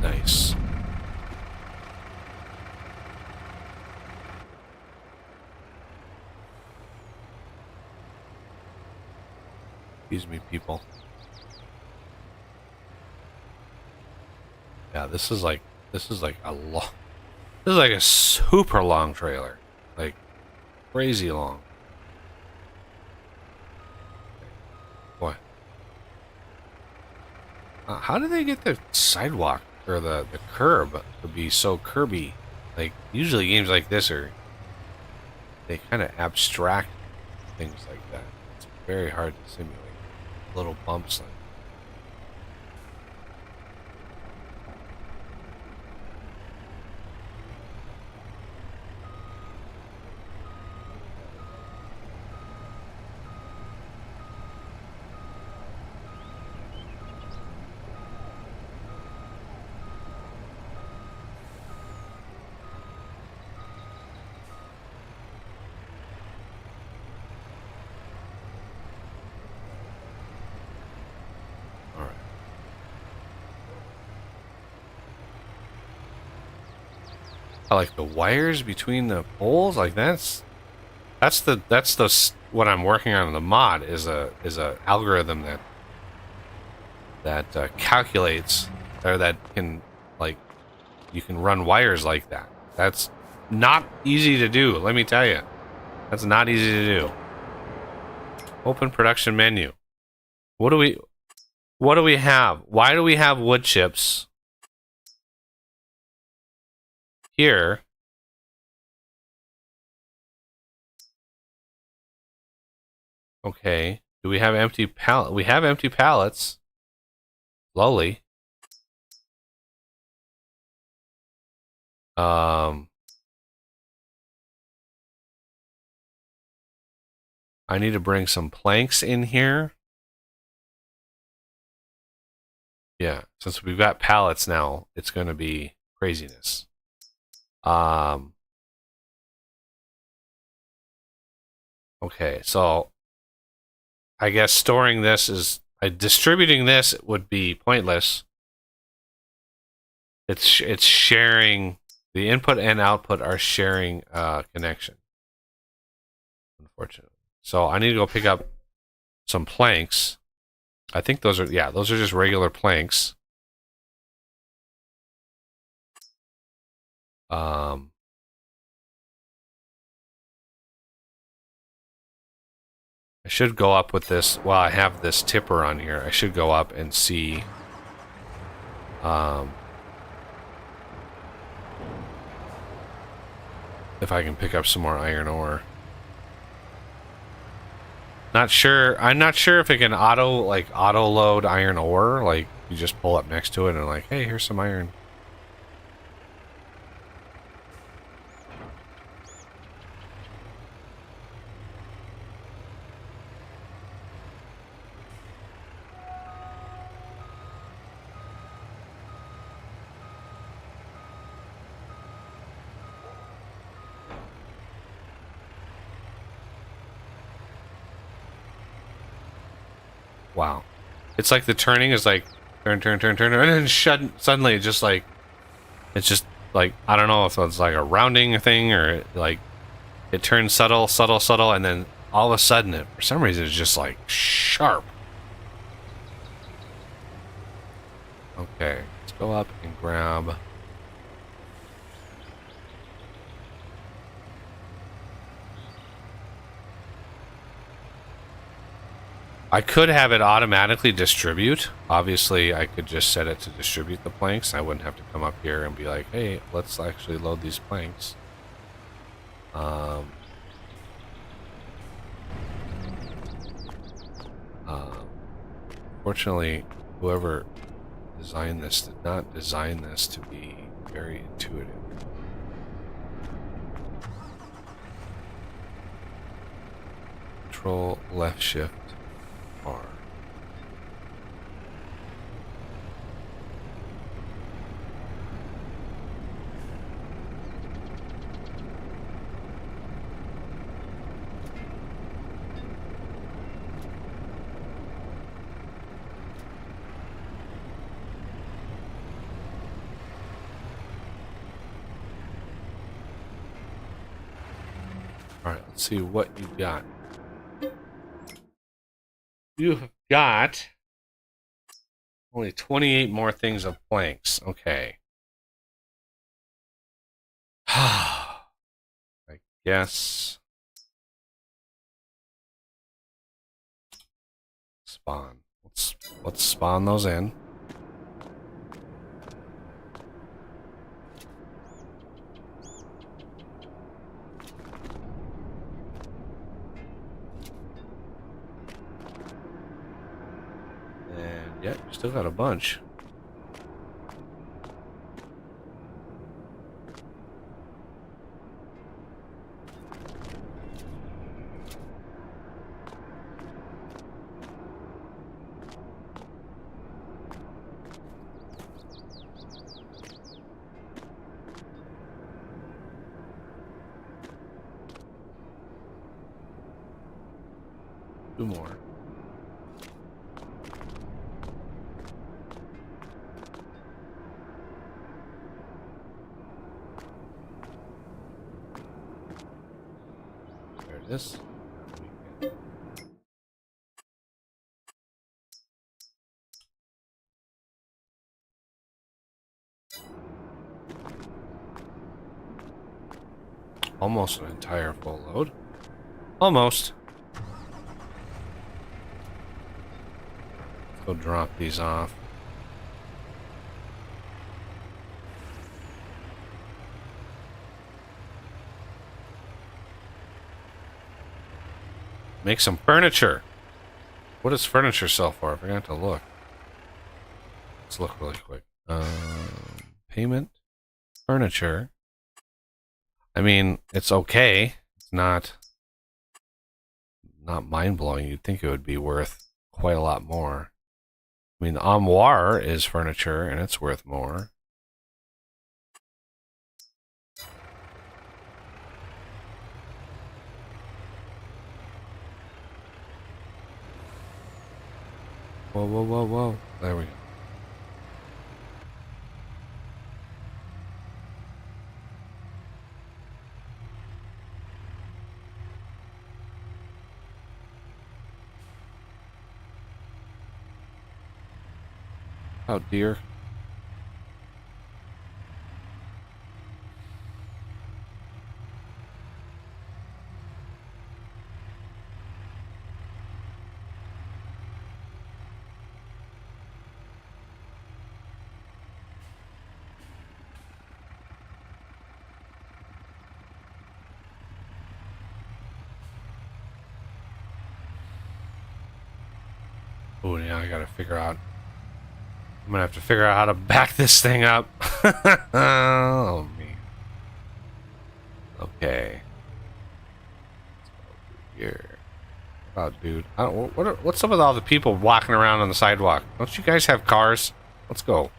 there. Nice. Excuse me, people. Yeah, this is like a long. This is like a super long trailer, like crazy long. Boy, how do they get the sidewalk or the curb to be so curby? Like usually games like this they kind of abstract things like that. very hard to simulate. Little bumps like. I like the wires between the poles. Like that's what I'm working on in the mod is a algorithm that calculates or that can like you can run wires like that. That's not easy to do. Let me tell you, that's not easy to do. Open production menu. What do we have? Why do we have wood chips here? Okay. Do we have empty pallet? We have empty pallets. Slowly. I need to bring some planks in here. Yeah, since we've got pallets now, it's going to be craziness. Okay, so I guess storing this is distributing this would be pointless. It's sharing the input and output are sharing connection. Unfortunately, so I need to go pick up some planks. I think those are just regular planks. I should go up with this. Well, I have this tipper on here. I should go up and see. If I can pick up some more iron ore. Not sure. I'm not sure if it can auto load iron ore. Like you just pull up next to it and like, hey, here's some iron. Wow. It's like the turning is like turn, and then suddenly it's just like I don't know if it's like a rounding thing or like it turns subtle, and then all of a sudden it for some reason it's just like sharp. Okay, let's go up and grab. I could have it automatically distribute. Obviously, I could just set it to distribute the planks. I wouldn't have to come up here and be like, hey, let's actually load these planks. Fortunately, whoever designed this did not design this to be very intuitive. Control left shift R. Alright, let's see what you got. You've got only 28 more things of planks. Okay. I guess. Spawn. Let's spawn those in. yet. Still got a bunch. Two more. There it is. Almost an entire full load. Almost. Let's go drop these off. Make some furniture. What does furniture sell for? I forgot to look. Let's look really quick. Payment. Furniture. I mean, it's okay. It's not mind-blowing. You'd think it would be worth quite a lot more. I mean, armoire is furniture, and it's worth more. Whoa, whoa, whoa, whoa. There we go. Oh dear. Oh, now I gotta figure out. I'm gonna have to figure out how to back this thing up. Oh man. Okay. Let's go through here. Oh, dude. I don't, what's up with all the people walking around on the sidewalk? Don't you guys have cars? Let's go.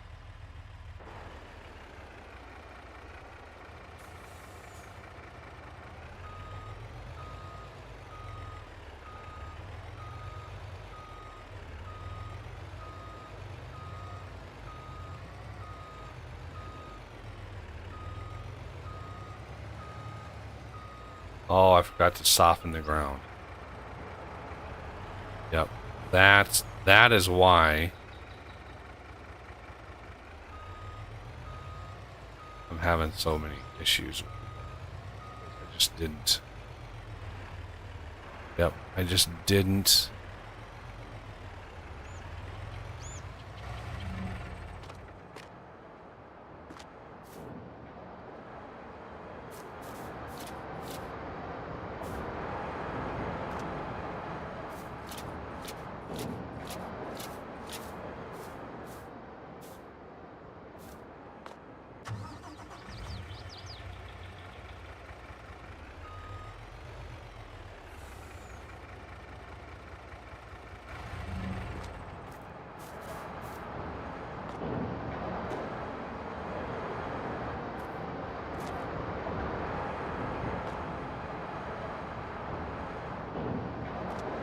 Oh, I forgot to soften the ground. Yep. That is why I'm having so many issues. I just didn't. Yep, I just didn't.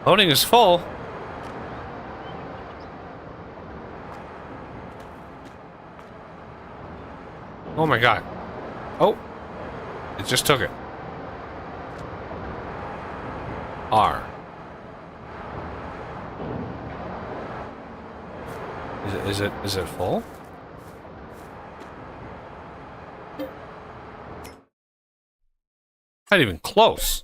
Loading is full. Oh my god. Oh. It just took it. R. Is it full? Not even close.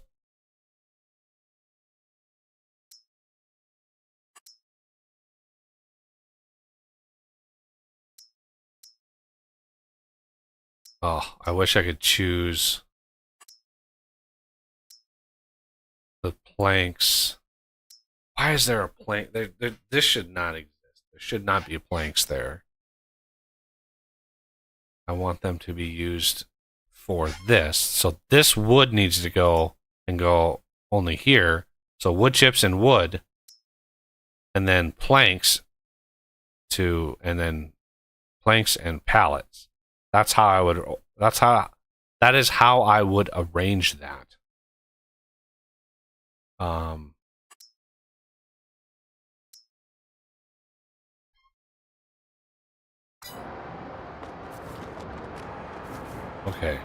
Oh, I wish I could choose the planks. Why is there a plank? This should not exist. There should not be planks there. I want them to be used for this. So this wood needs to go and go only here. So wood chips and wood, and then planks and then planks and pallets. That is how I would arrange that. Okay.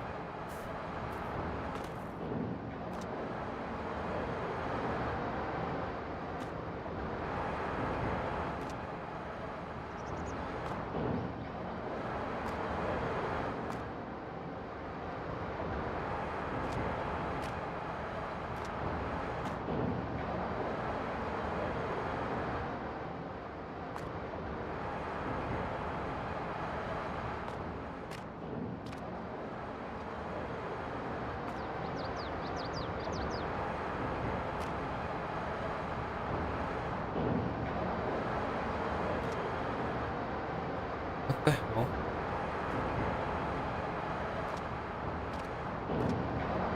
What the hell?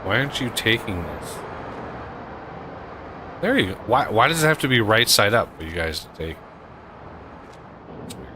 Why aren't you taking this? There you go. Why does it have to be right side up for you guys to take? That's weird.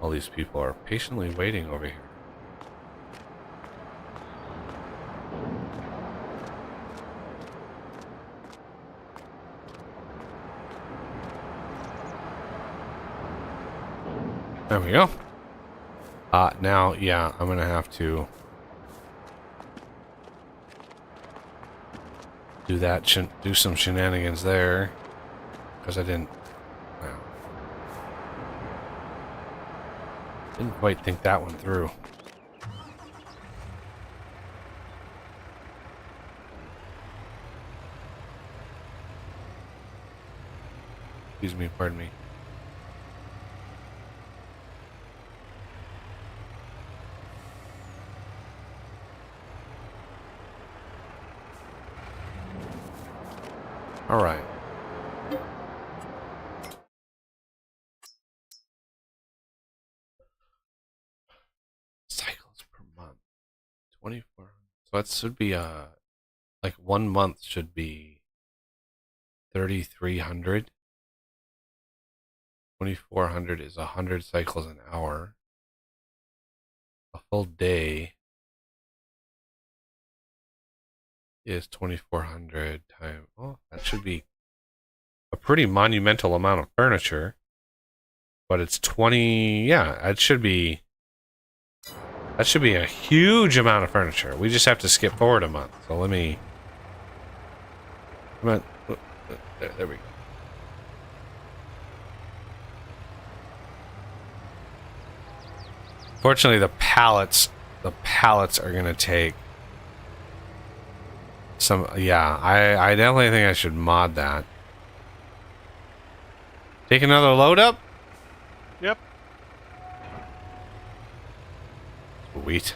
All these people are patiently waiting over here. There we go. Now, yeah, I'm gonna have to do that, do some shenanigans there, because I didn't quite think that one through. Excuse me, pardon me. All right. Cycles per month. 24. So that should be like 1 month should be 3,300. 2,400 is 100 cycles an hour. A full day is 2,400 times. Oh, that should be a pretty monumental amount of furniture. But it's 20. Yeah, that should be a huge amount of furniture. We just have to skip forward a month. So let me. Come on. There we go. Fortunately, the pallets are gonna take some. Yeah, I definitely think I should mod that. Take another load up. Yep. Sweet.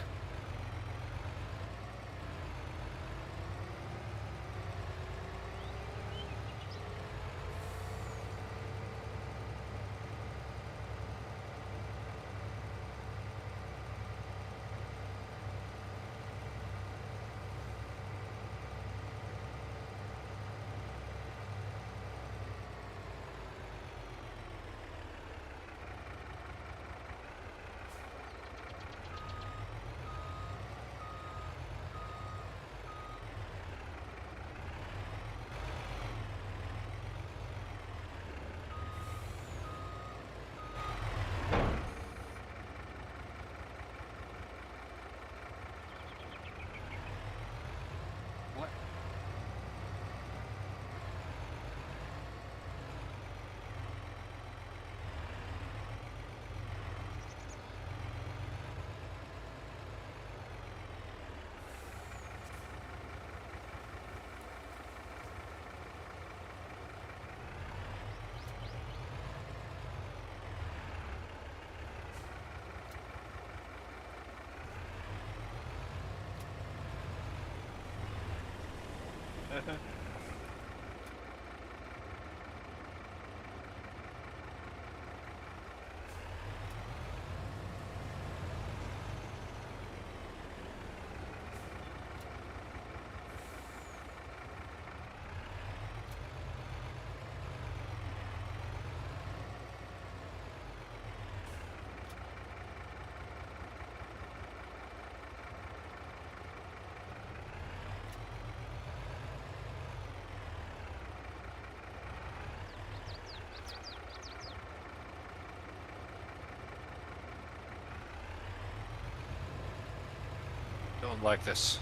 Don't like this.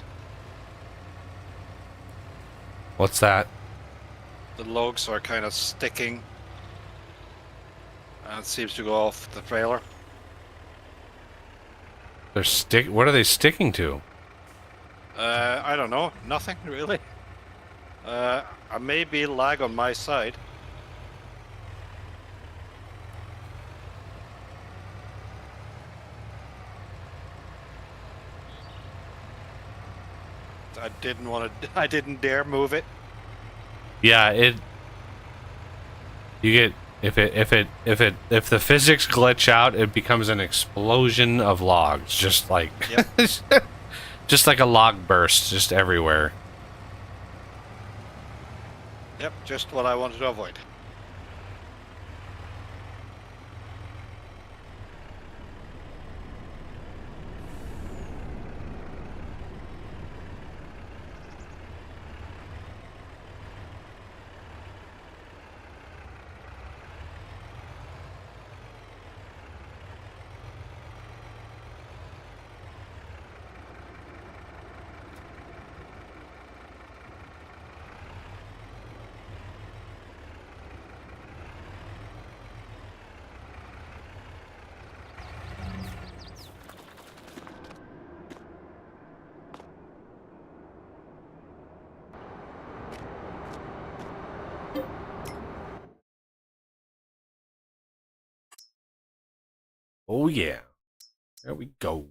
What's that? The logs are kind of sticking. And it seems to go off the trailer. They're what are they sticking to? I don't know. Nothing, really. I may be lag on my side. I didn't want to. I didn't dare move it. Yeah, you get if the physics glitch out, it becomes an explosion of logs, just like Yep. just like a log burst, just everywhere. Yep, just what I wanted to avoid. Oh yeah, there we go.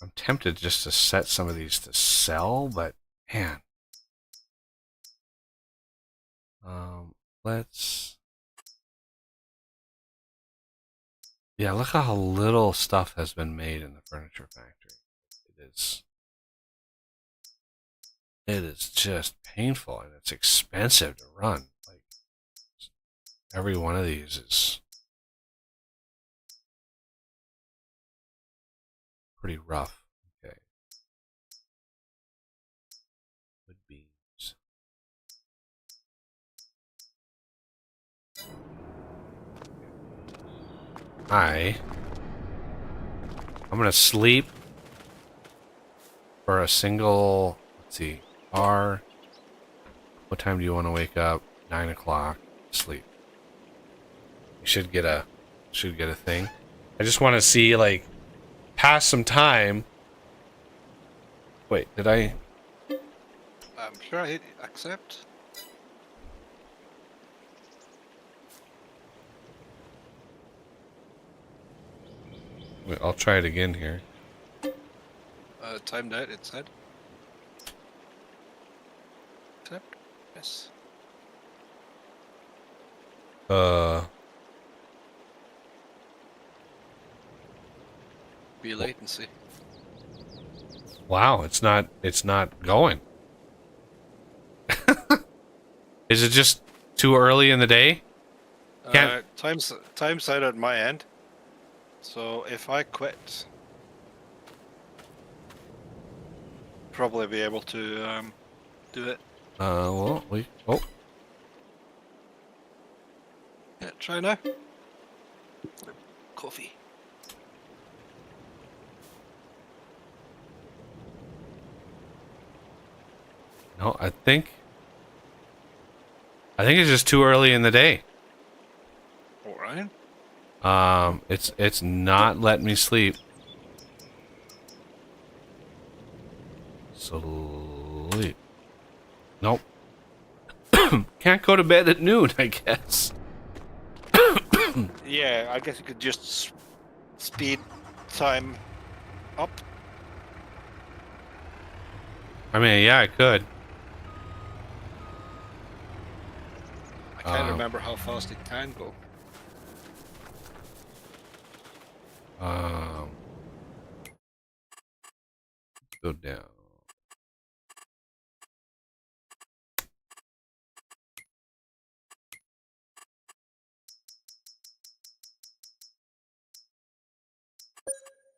I'm tempted just to set some of these to sell, but man, let's. Yeah, look how little stuff has been made in the furniture factory. It is just painful, and it's expensive to run. Like every one of these is pretty rough. Okay. Good beans. I'm gonna sleep for a single. Let's see. What time do you want to wake up? 9 o'clock. Sleep. You should get a thing. I just want to see, like, pass some time. Wait, did I? I'm sure I hit accept. Wait, I'll try it again here. Timed out, it said. Accept. Yes. Be latency. Wow, it's not going. Is it just too early in the day? Can't- Time's out at my end. So if I quit, probably be able to do it. Well, oh, Yeah, try now. Coffee. no, I think it's just too early in the day. Alright. It's not letting me sleep. Sleep. Nope. Can't go to bed at noon, I guess. Yeah, I guess you could just speed time up. I mean, yeah, I could. I can't remember how fast it can go. Go down.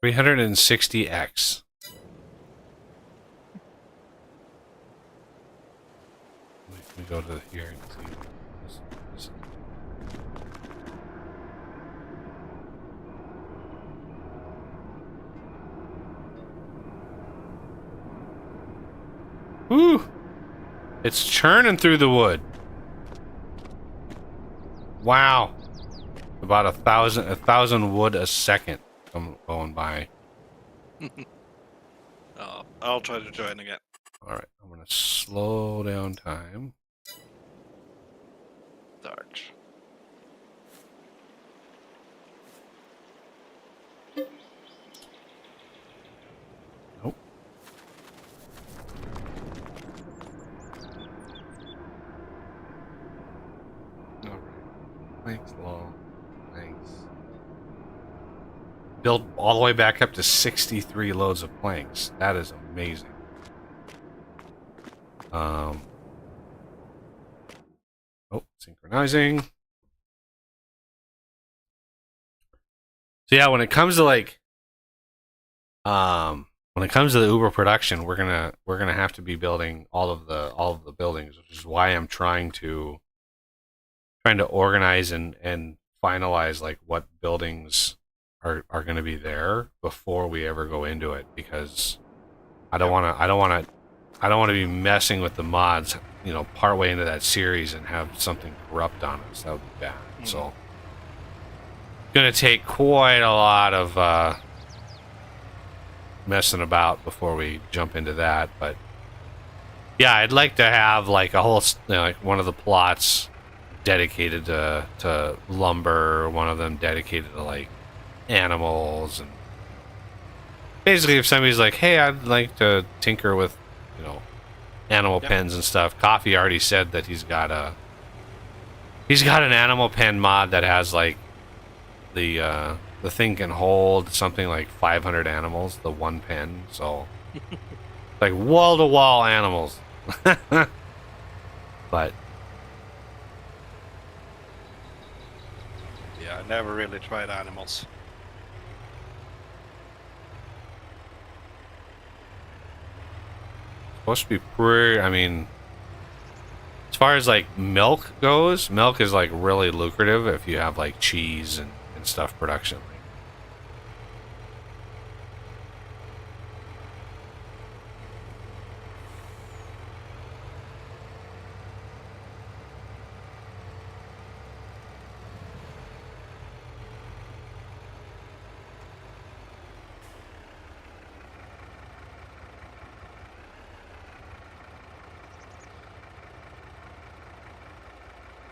$360x. Let me go to here and see. This- Woo! It's churning through the wood. Wow. About a thousand wood a second going by. I'll try to join again. All right, I'm gonna slow down time. Start. Nope. All right. Thanks, Law. Thanks. Built all the way back up to 63 loads of planks. That is amazing. Oh, synchronizing. So yeah, when it comes to like, when it comes to the Uber production, we're gonna have to be building all of the buildings, which is why I'm trying to organize and finalize like what buildings are going to be there before we ever go into it, because I don't want to be messing with the mods, you know, partway into that series and have something corrupt on us. That would be bad. So gonna take quite a lot of messing about before we jump into that. But yeah, I'd like to have like a whole, you know, like one of the plots dedicated to lumber, one of them dedicated to like animals, and basically if somebody's like, hey, I'd like to tinker with, you know, animal pens and stuff. Coffee already said that he's got an animal pen mod that has like the thing can hold something like 500 animals, the one pen, so like wall-to-wall animals. But Yeah, I never really tried animals. supposed to be pretty, I mean, as far as like milk goes, milk is like really lucrative if you have like cheese and stuff production.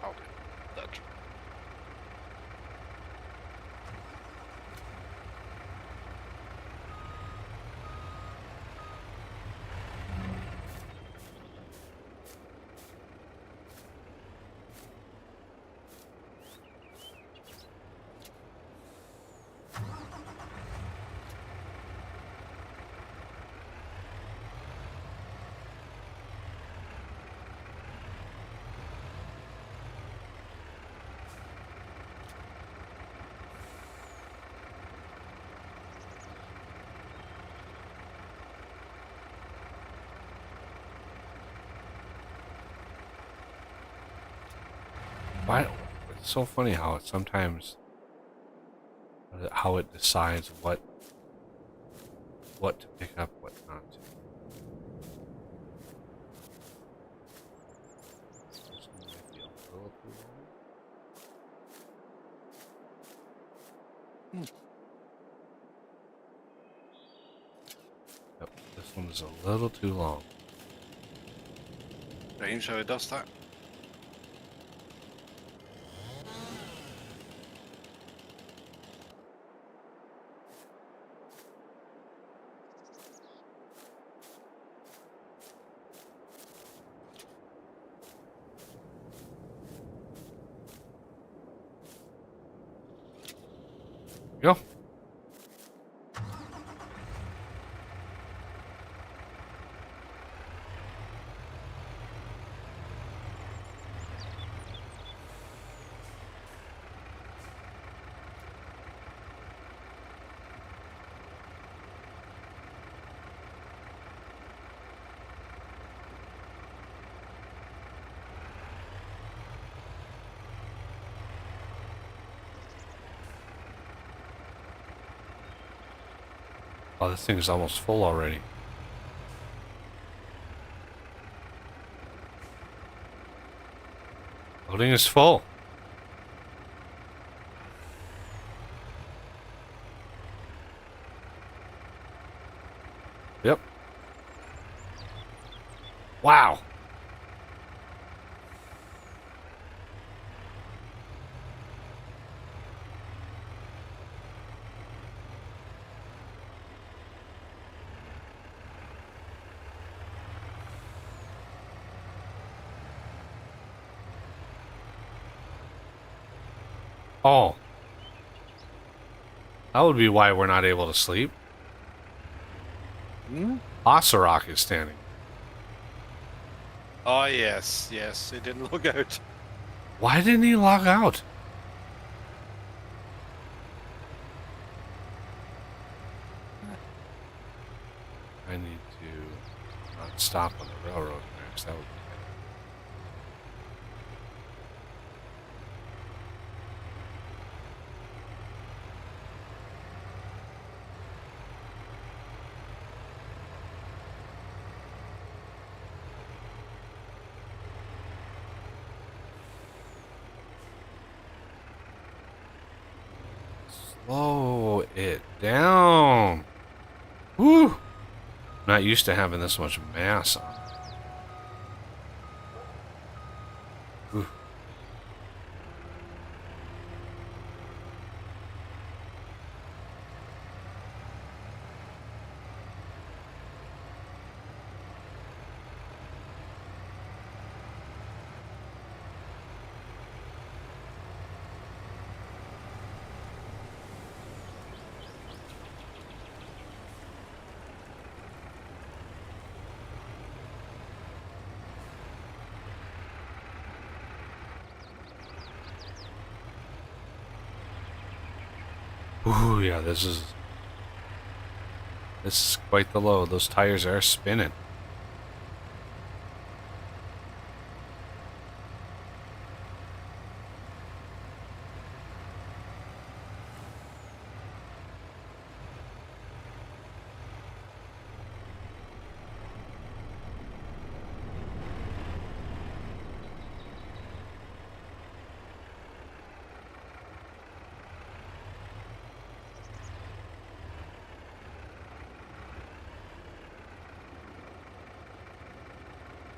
Okay, that. Why? It's so funny how it sometimes, how it decides what to pick up, what not to. This one might be a little too long. Yep, this one is a little too long. Strange how it does that. Go. Oh, this thing is almost full already. Loading is full. Yep. Wow. Oh. That would be why we're not able to sleep. Osorok is standing. Oh, yes, yes. It didn't log out. Why didn't he log out? I need to not stop on the railroad tracks. That would be slow it down. Woo! Not used to having this much mass on. Whew. Ooh, yeah, this is quite the load. Those tires are spinning.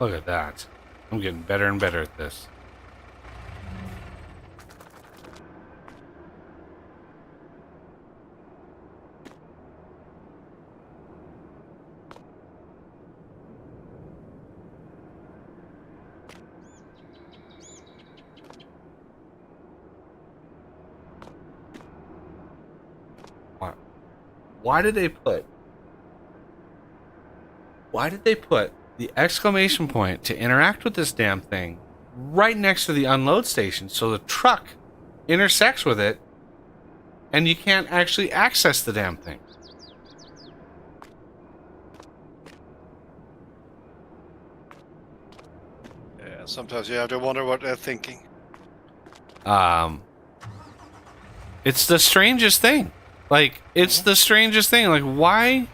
Look at that. I'm getting better and better at this. Why did they put the exclamation point to interact with this damn thing right next to the unload station so the truck intersects with it and you can't actually access the damn thing? Yeah, sometimes you have to wonder what they're thinking. It's the strangest thing. Like, it's the strangest thing. Like, why?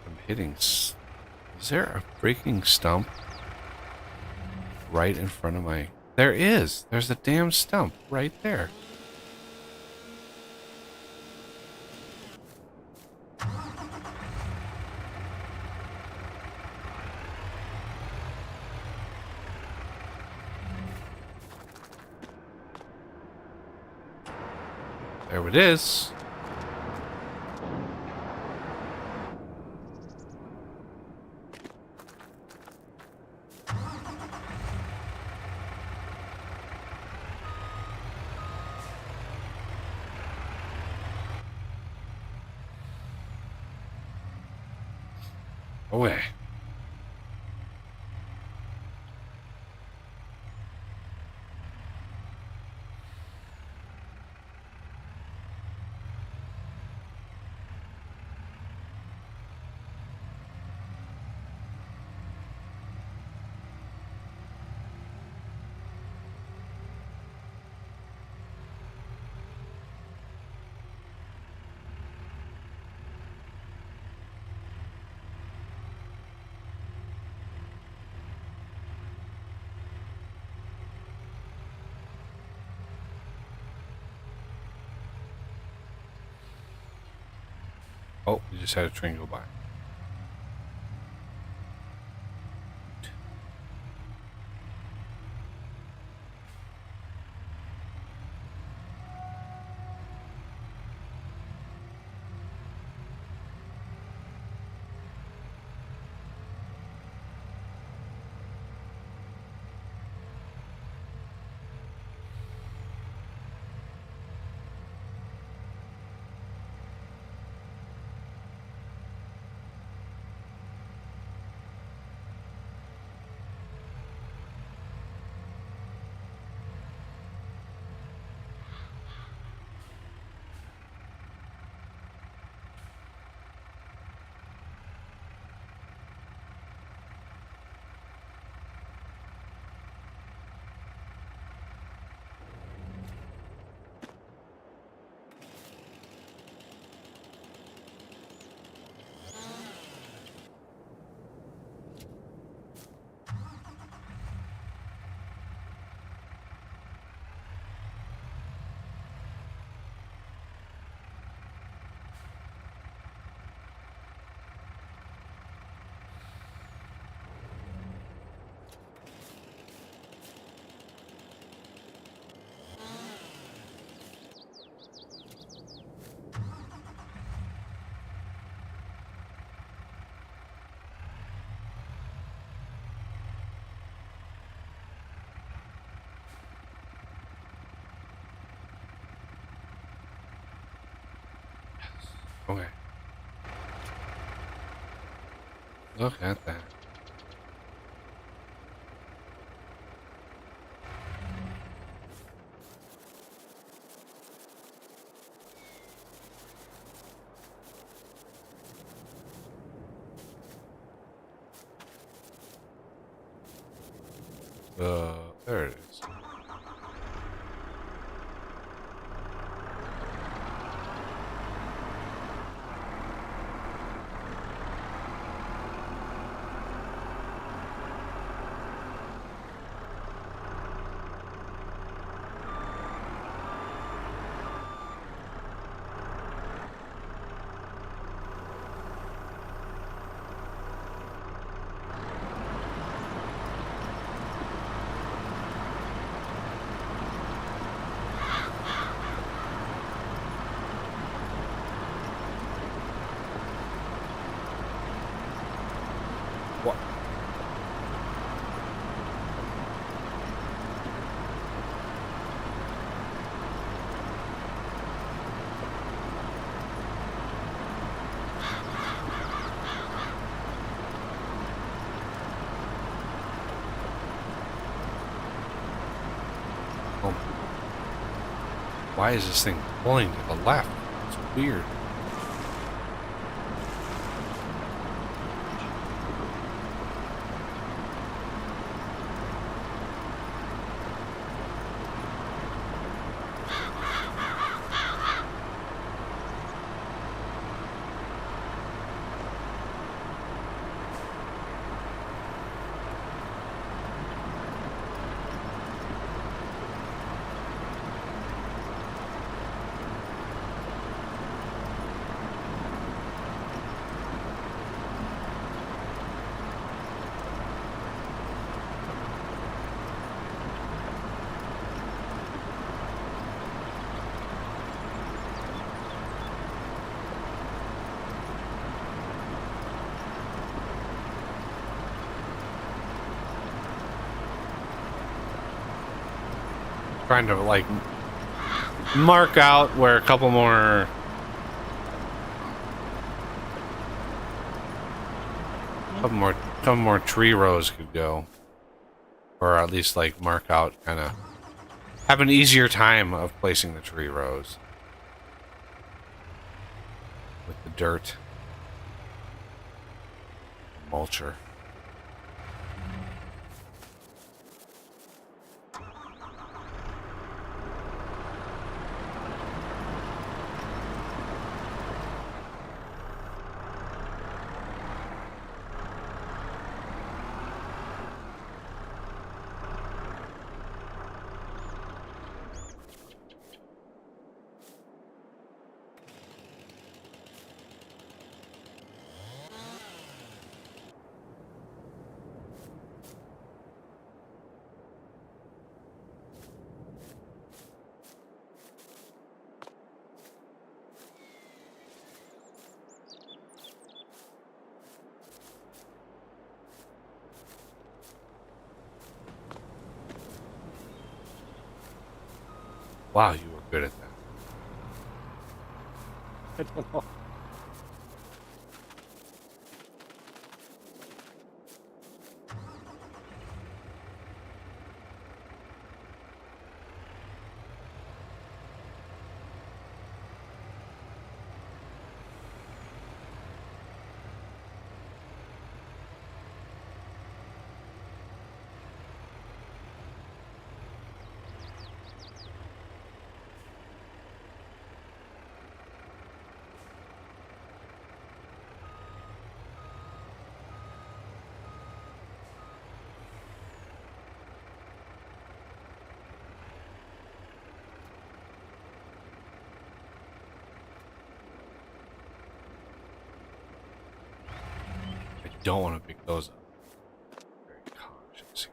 I'm hitting. Is there a breaking stump right in front of my... There is. There's a damn stump right there. There it is. Away. Oh, we just had a train go by. Okay. Look at that. There it is. What? Oh. Why is this thing pulling to the left? It's weird. Trying to like mark out where a couple more couple more tree rows could go, or at least like mark out, kind of have an easier time of placing the tree rows with the dirt mulcher. Wow, you were good at that. I don't know. I don't want to pick those up. Very cautious.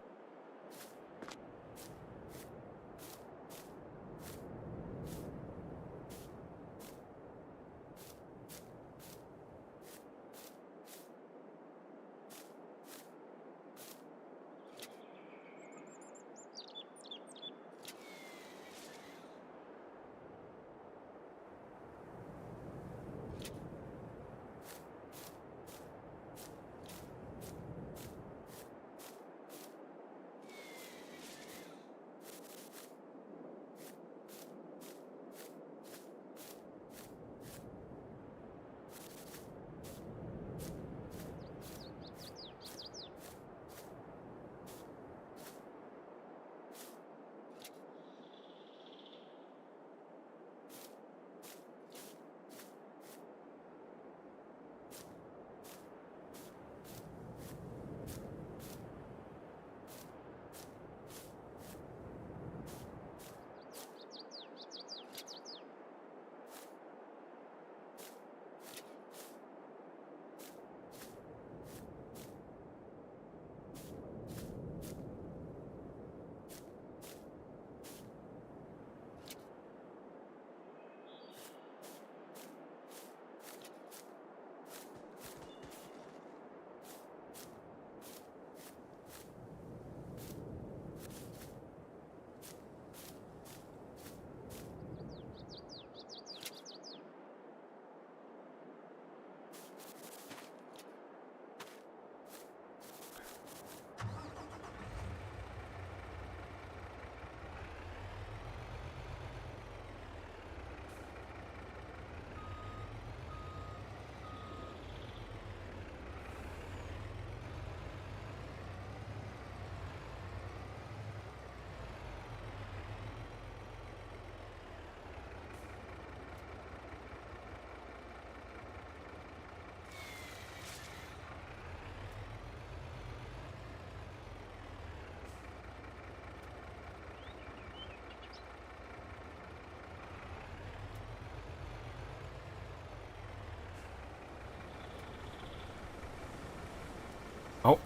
Oh,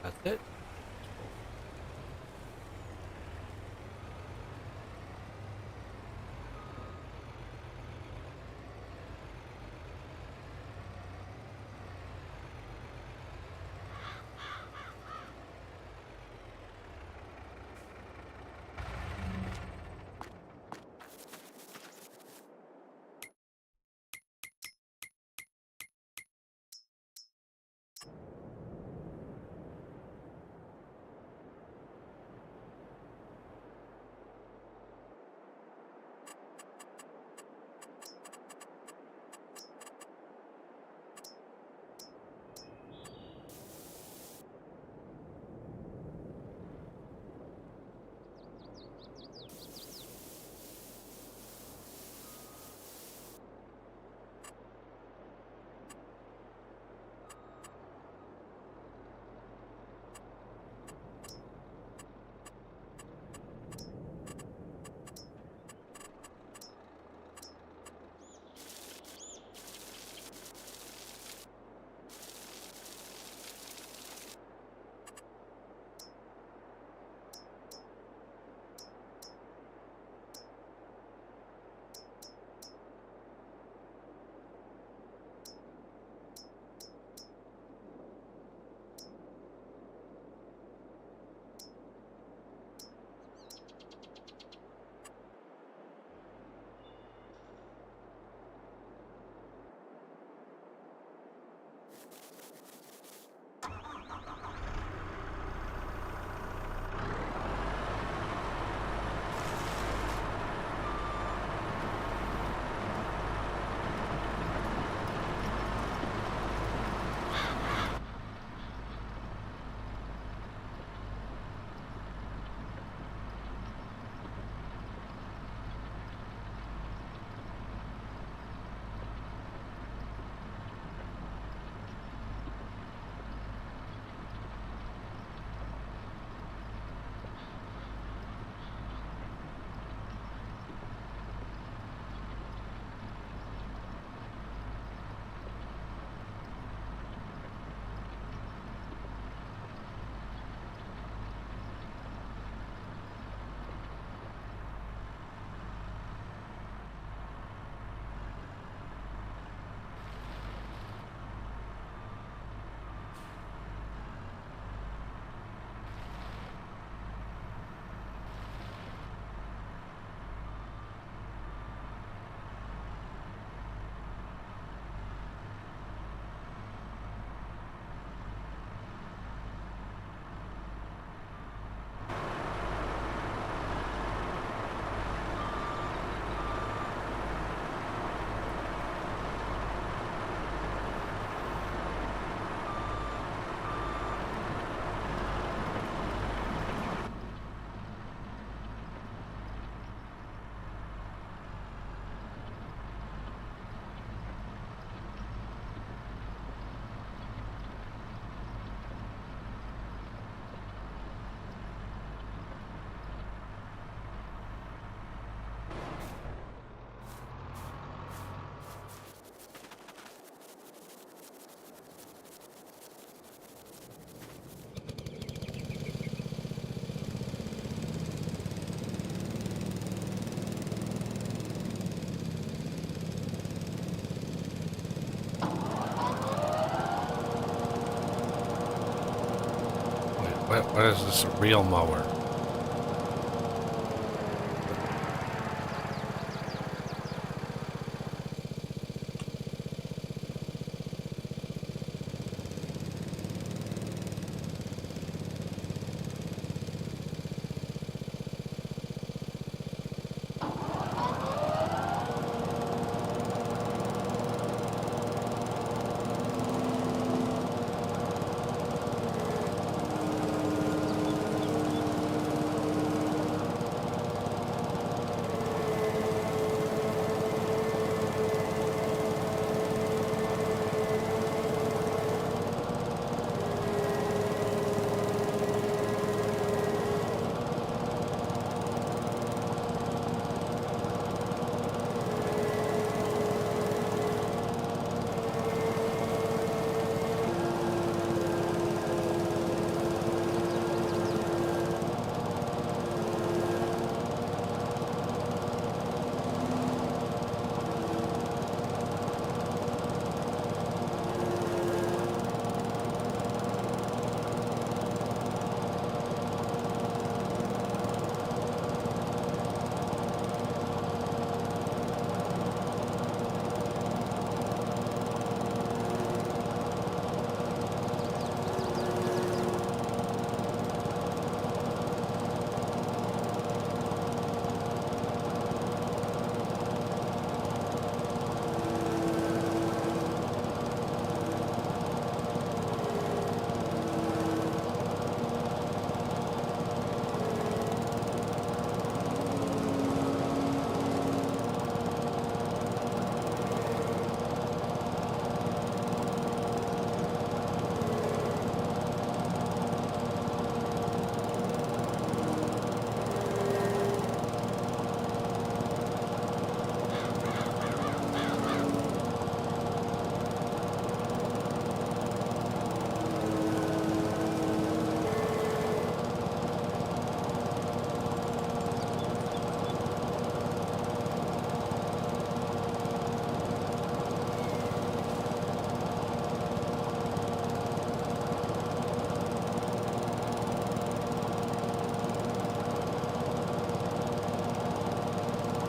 that's it. What is this real mower?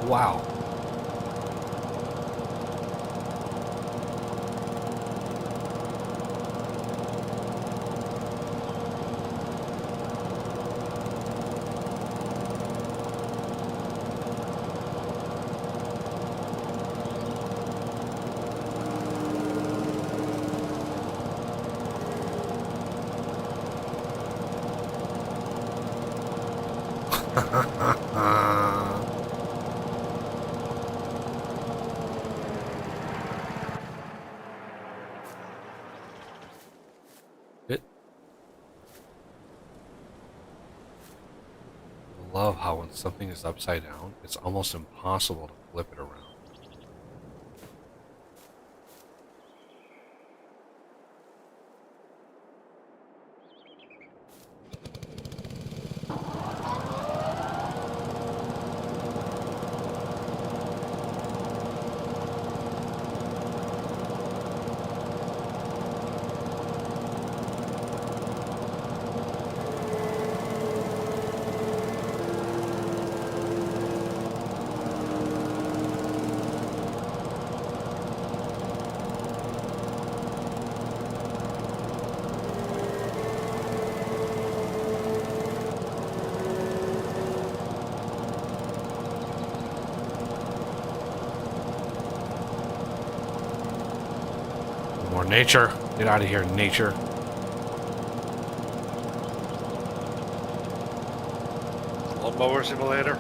Wow. It. I love how when something is upside down, it's almost impossible to flip it around. More nature. Get out of here, nature. Lawnmower simulator.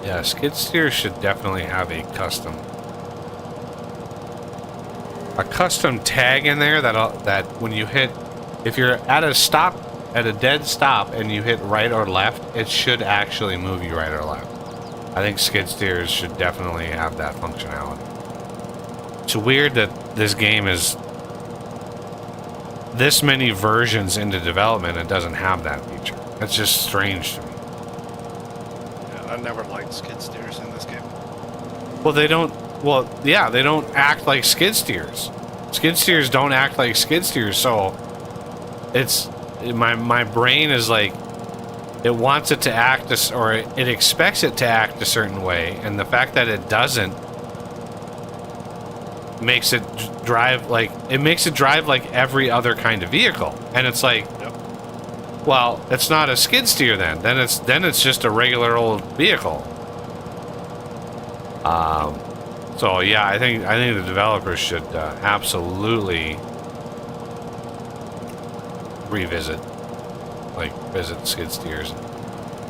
Yeah, skid steer should definitely have a custom tag in there that when you hit, if you're at a dead stop and you hit right or left, it should actually move you right or left. I think skid steers should definitely have that functionality. It's weird that this game is this many versions into development and doesn't have that feature. That's just strange to me. Yeah, I never liked skid steers in this game. Well, they don't. Well, yeah, they don't act like skid steers. Skid steers don't act like skid steers, so it's my brain is like it wants it to act or it expects it to act a certain way, and the fact that it doesn't makes it drive like every other kind of vehicle, and it's like, Yep. well, it's not a skid steer then. Then it's just a regular old vehicle. So yeah, I think the developers should absolutely visit skid steers.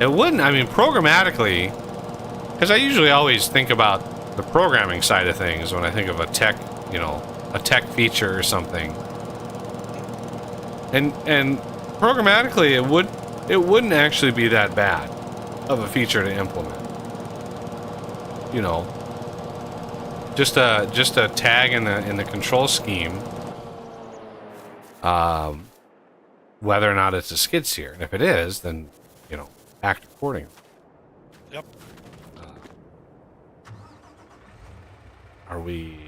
It wouldn't, I mean, programmatically, because I usually always think about the programming side of things when I think of a tech feature or something. And programmatically, it wouldn't actually be that bad of a feature to implement. You know, just a tag in the control scheme, whether or not it's a skid steer, and if it is, then act accordingly. Yep. Are we?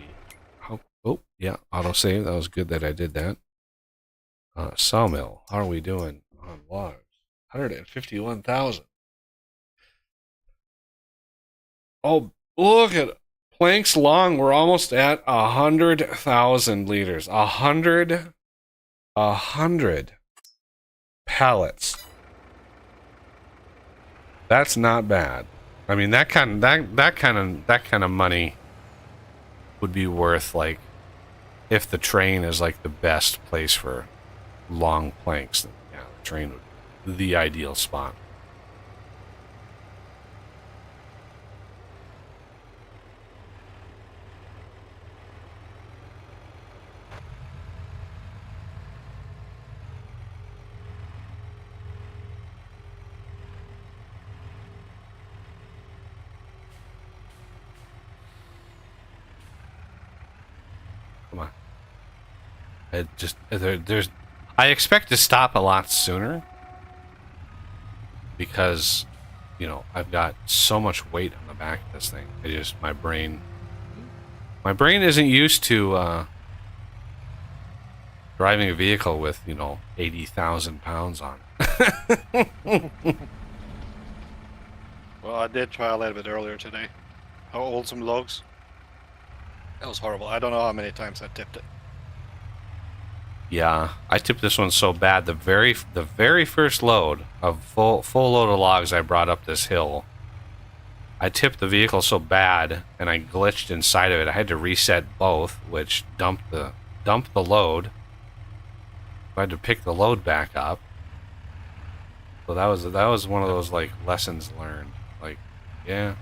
Oh yeah, autosave. That was good that I did that. Sawmill. How are we doing on logs? 151,000. Oh, look at planks long. We're almost at 100,000 liters. 100 pallets. That's not bad. I mean, that kind of money would be worth, like, if the train is like the best place for long planks, then yeah, the train would be the ideal spot. Come on. I expect to stop a lot sooner because, I've got so much weight on the back of this thing. My brain isn't used to driving a vehicle with, 80,000 pounds on it. Well, I did try a little bit earlier today. I'll hold some logs. That was horrible. I don't know how many times I tipped it. Yeah, I tipped this one so bad. The very first load of full load of logs I brought up this hill, I tipped the vehicle so bad, and I glitched inside of it. I had to reset both, which dumped the load. I had to pick the load back up. So that was one of those, like, lessons learned. Like, yeah.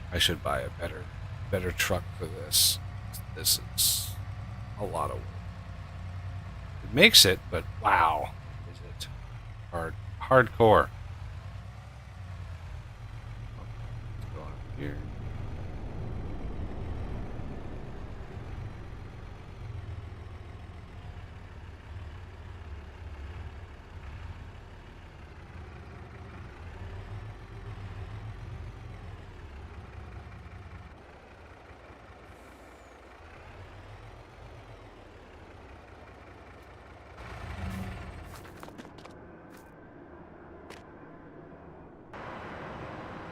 I should buy a better truck for this. This is a lot of work. It makes it, but wow, is it hardcore. Let's go on here.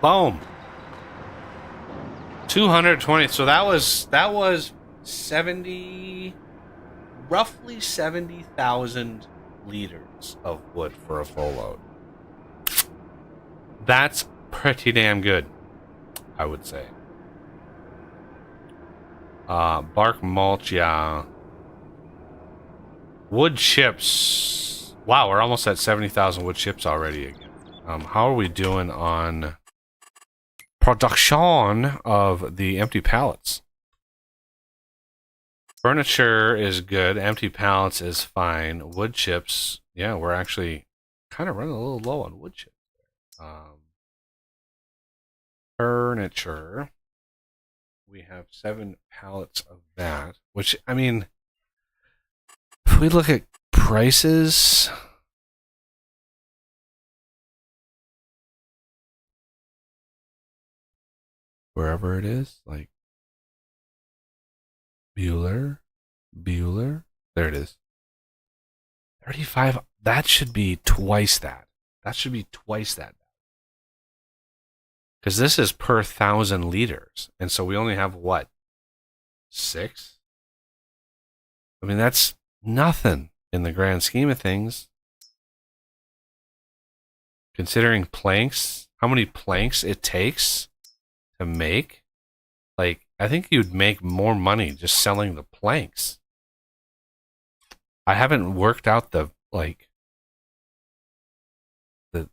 Boom. 220. So that was roughly 70,000 liters of wood for a full load. That's pretty damn good, I would say. Bark mulch, yeah. Wood chips. Wow, we're almost at 70,000 wood chips already again. How are we doing on production of the empty pallets? Furniture is good. Empty pallets is fine. Wood chips, yeah, we're actually kind of running a little low on wood chips. Furniture, we have 7 pallets of that. Which, I mean, if we look at prices, wherever it is, like Bueller, there it is. 35. That should be twice that. That should be twice that. Because this is per 1,000 liters. And so we only have what? 6? I mean, that's nothing in the grand scheme of things. Considering planks, how many planks it takes to make, like, I think you'd make more money just selling the planks. I haven't worked out the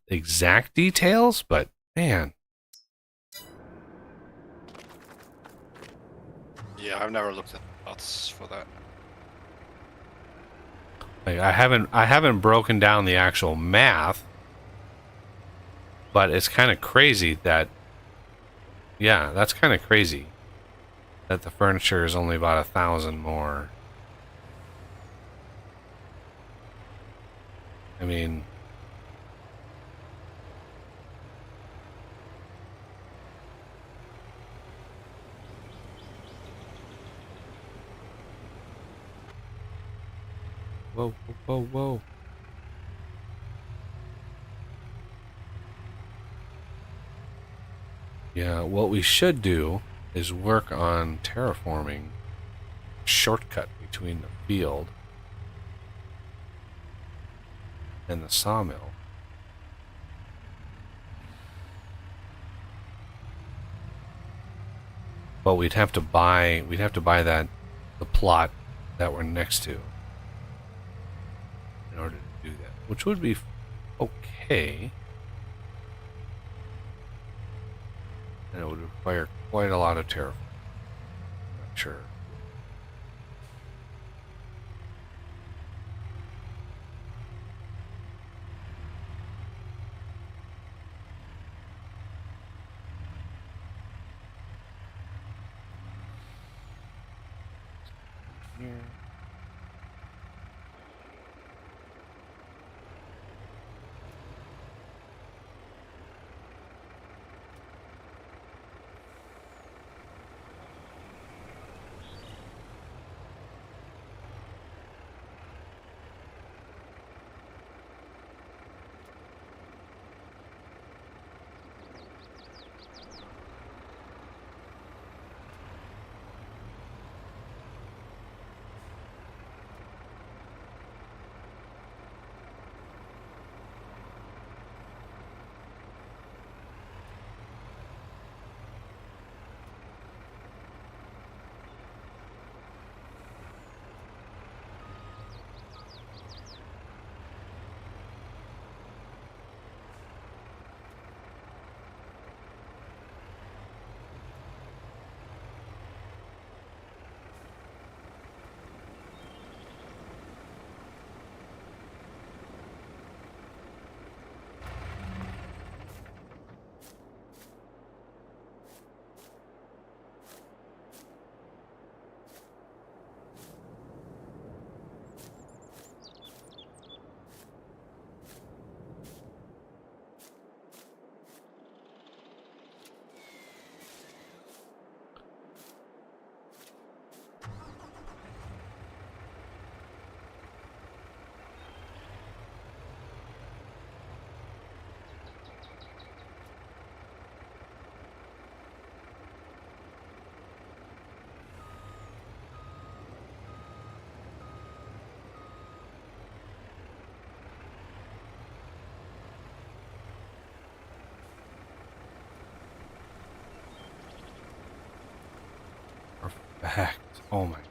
exact details, but man. Yeah, I've never looked at lots for that. Like, I haven't broken down the actual math, but it's kind of crazy that, yeah, that's kind of crazy that the furniture is only about 1,000 more. I mean, whoa, whoa, whoa. Yeah, what we should do is work on terraforming a shortcut between the field and the sawmill. But we'd have to buy the plot that we're next to in order to do that, which would be okay. And it would require quite a lot of terraforming. Not sure. Here. Perfect. Oh my god.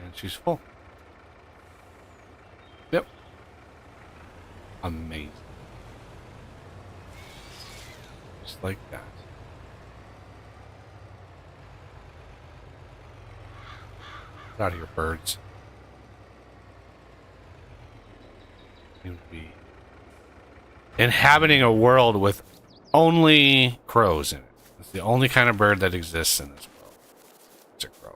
And she's full. Yep. Amazing. Just like that. Get out of here, birds. Seem to be inhabiting a world with only crows in it. It's the only kind of bird that exists in this world. It's a crow.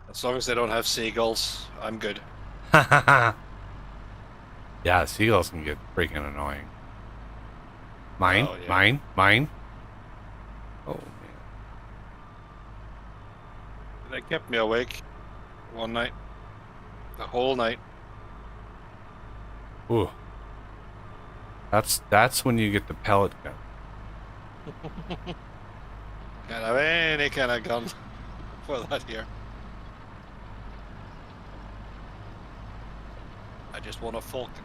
As long as they don't have seagulls, I'm good. Yeah, seagulls can get freaking annoying. Mine, Oh, yeah. mine. Oh man. They kept me awake one night. The whole night. Ooh. That's when you get the pellet gun. Can't have any kind of gun for that here. I just want a falcon.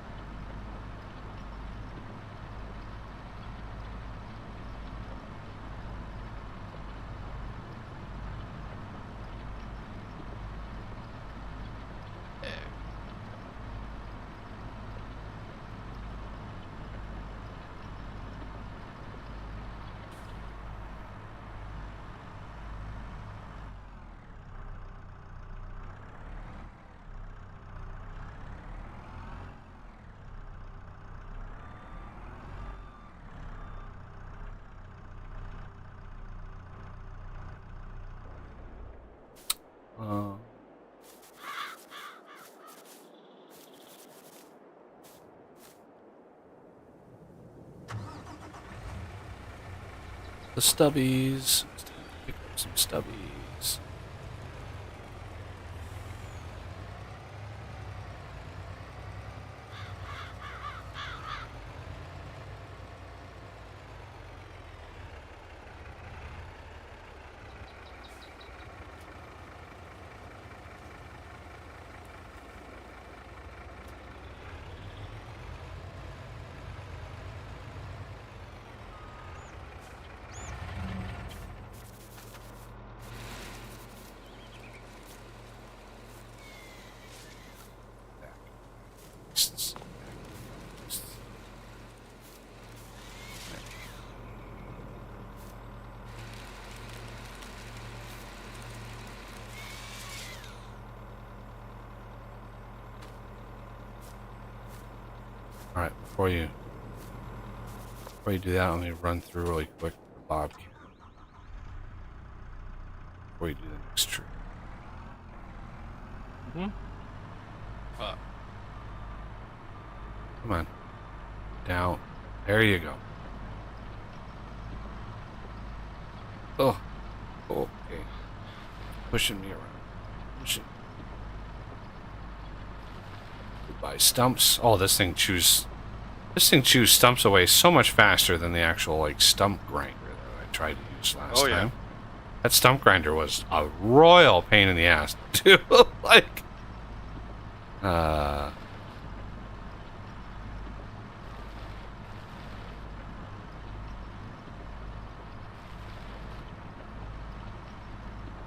The stubbies. Pick up some stubbies. Alright, before you do that, let me run through really quick the Bobcat. Before you do the next tree. Come on. Down. There you go. Oh. Okay. Pushing me around. Pushing. Goodbye, stumps. Oh, this thing chews stumps away so much faster than the actual, like, stump grinder that I tried to use last time. That stump grinder was a royal pain in the ass, too. Like, am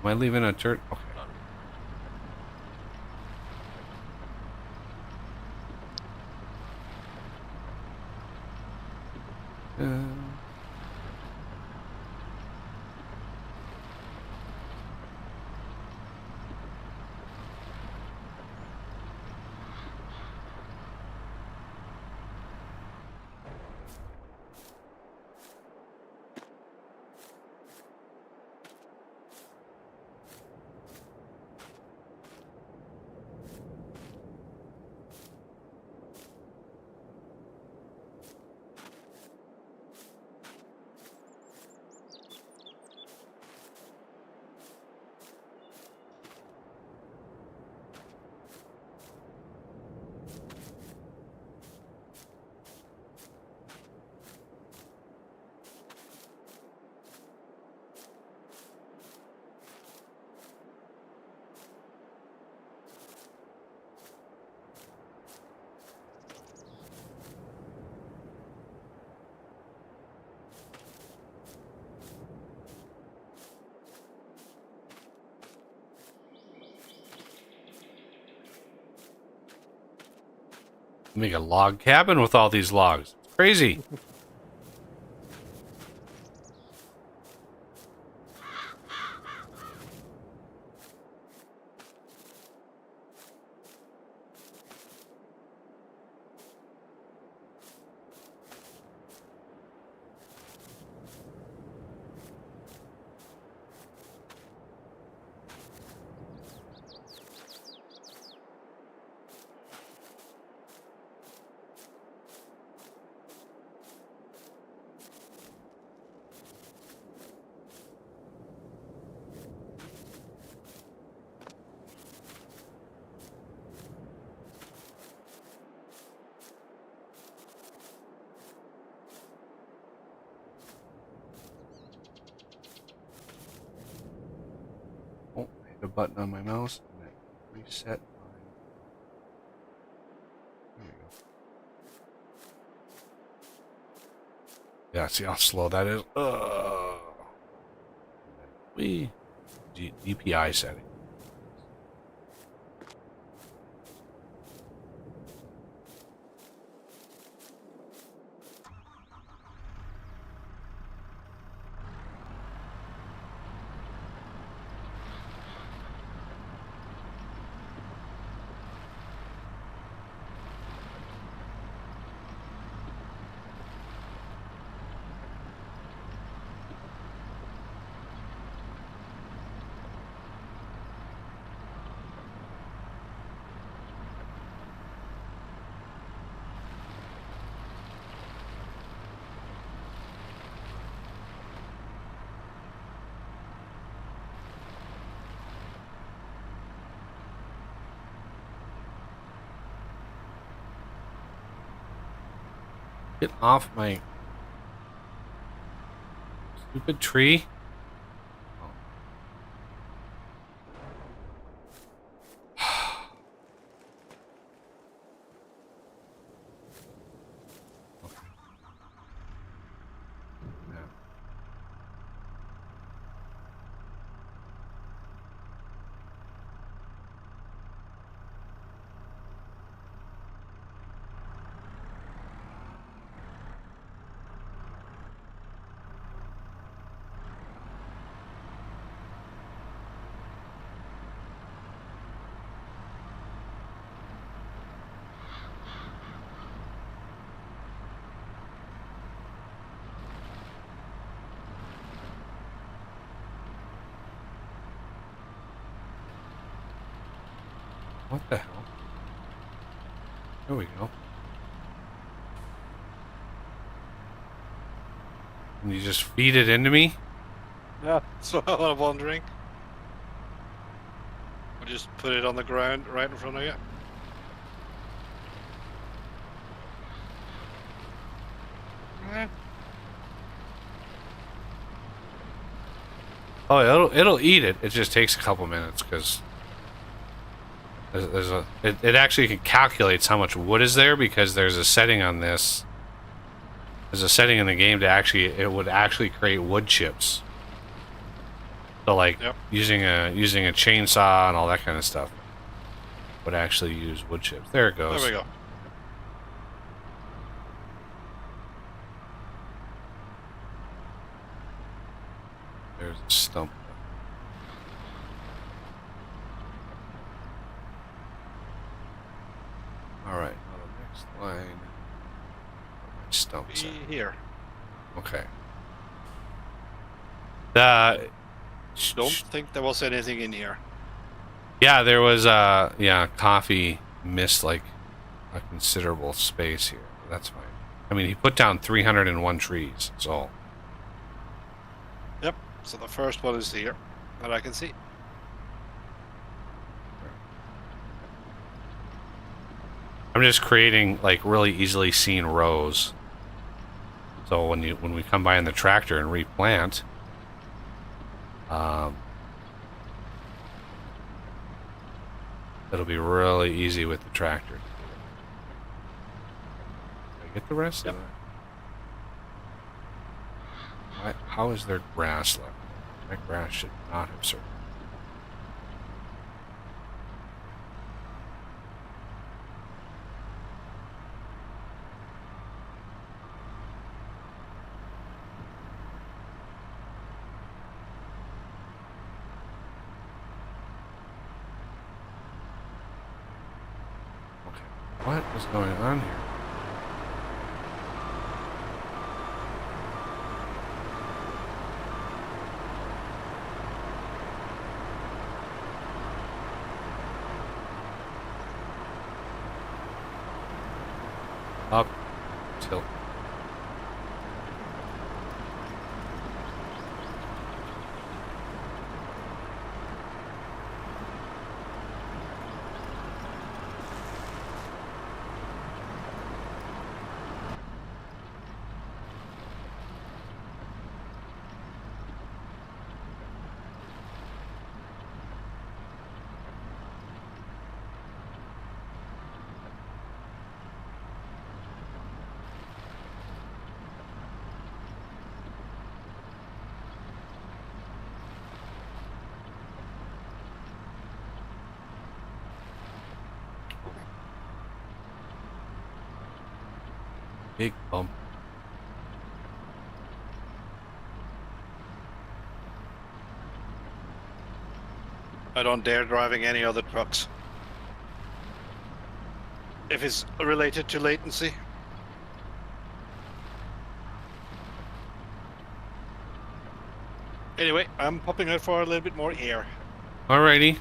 I leaving a dirt? Okay. Make a log cabin with all these logs. It's crazy. Oh, I hit a button on my mouse and it reset my. There we go. Yeah, see how slow that is? DPI setting. Get off my stupid tree. What the hell? There we go. And you just feed it into me? Yeah, that's what I'm wondering. Or just put it on the ground right in front of you. Oh, it'll eat it. It just takes a couple minutes because it actually can calculates how much wood is there because there's a setting on this. There's a setting in the game to it would actually create wood chips. So like using a chainsaw and all that kind of stuff would actually use wood chips. There it goes. There we go. There's a stump. Alright, on the next line. Stumps at. Here. Okay. Don't think there was anything in here. Yeah, there was coffee missed like a considerable space here. That's fine. I mean, he put down 301 trees, so. Yep. So the first one is here, that I can see. I'm just creating like really easily seen rows. So when we come by in the tractor and replant, it'll be really easy with the tractor. Did I get the rest of it? How is there grass left? That grass should not have survived. What is going on here? Up, tilt. Big bump. I don't dare driving any other trucks. If it's related to latency. Anyway, I'm popping out for a little bit more air. Alrighty.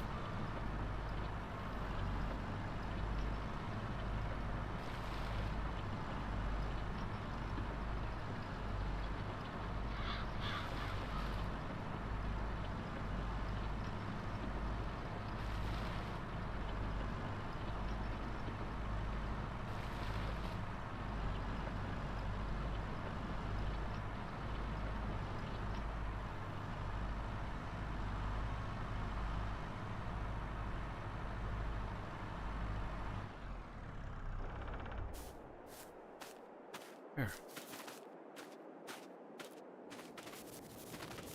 There.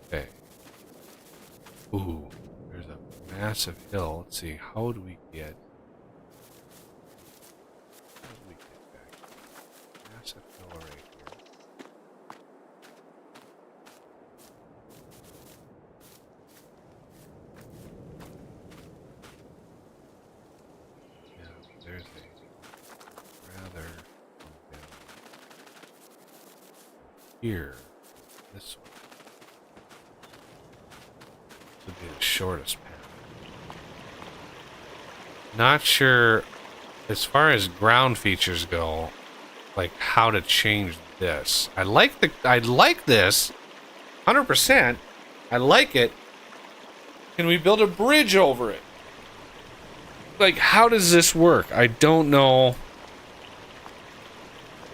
Okay. Ooh, there's a massive hill. Let's see, how do we get... How do we get back? Massive hill right here. Yeah, there's a rather come down here. This one would be the shortest path. Not sure, as far as ground features go, like how to change this. I like this, 100%. I like it. Can we build a bridge over it? Like, how does this work? I don't know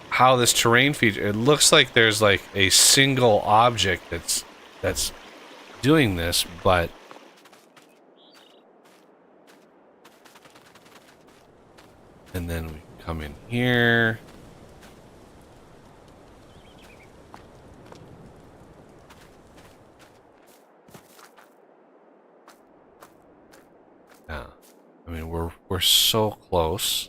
how this terrain feature. It looks like there's like a single object that's doing this, but and then we come in here. Yeah. I mean, we're so close.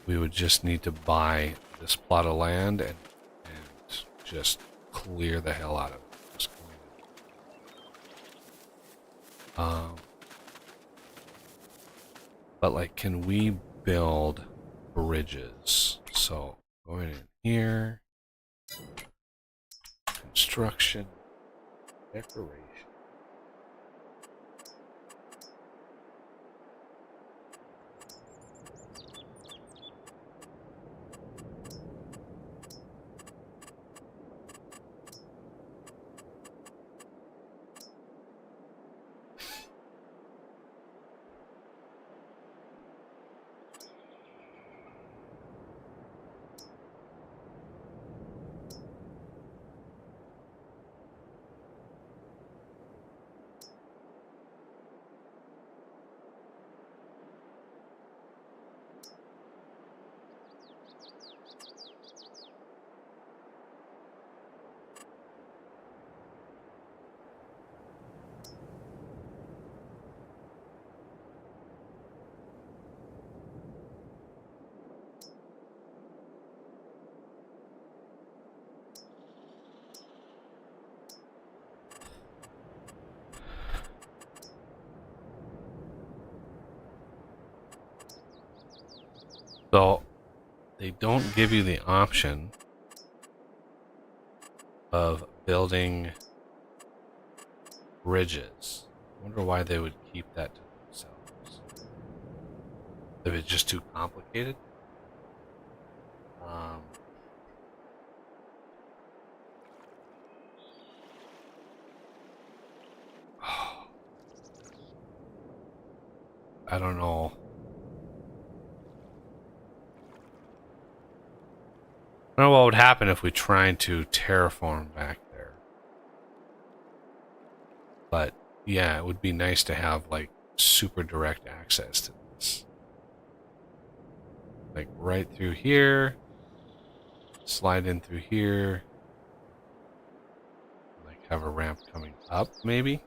We would just need to buy this plot of land and just clear the hell out of it. Just but like, can we build bridges? So going in here, construction, decoration. So they don't give you the option of building bridges. I wonder why they would keep that to themselves. If it's just too complicated. I don't know. I don't know what would happen if we tried to terraform back there. But yeah, it would be nice to have like super direct access to this. Like right through here, slide in through here, like have a ramp coming up maybe.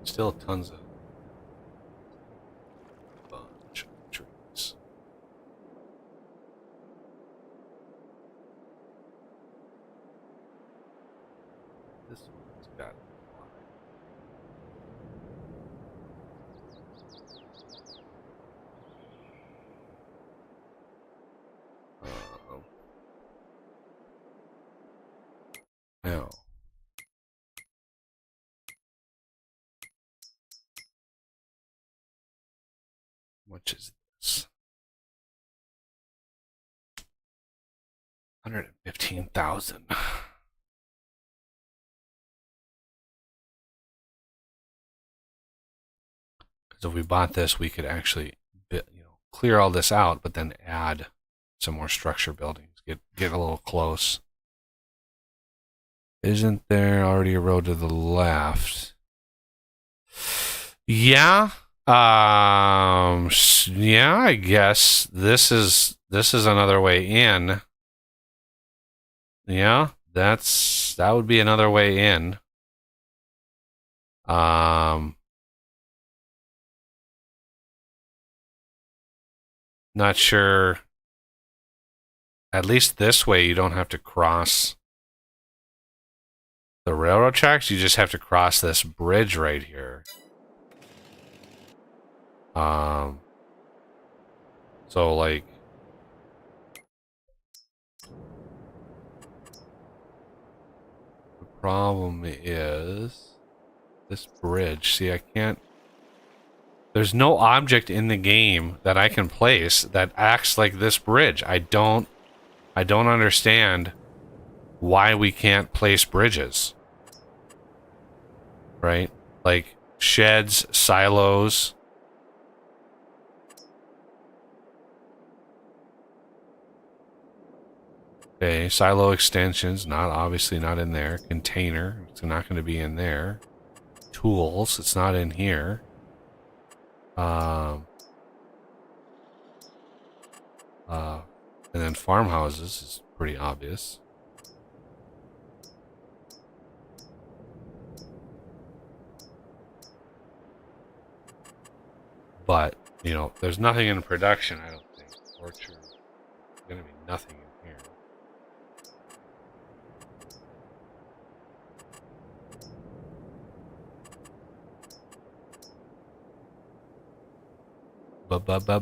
Still tons of bunch of trees. This one's got now. Which is this? 115,000. Because if we bought this, we could actually, clear all this out, but then add some more structure buildings. Get a little close. Isn't there already a road to the left? Yeah. Yeah, I guess this is another way in. Yeah, that would be another way in. Not sure. At least this way you don't have to cross the railroad tracks. You just have to cross this bridge right here. So like the problem is this bridge. See, I can't. There's no object in the game that I can place that acts like this bridge. I don't understand why we can't place bridges. Right? Like sheds, silos. Okay, silo extensions, obviously not in there. Container, it's not going to be in there. Tools, it's not in here. And then farmhouses is pretty obvious. But, there's nothing in production, I don't think. Orchard. There's going to be nothing in here.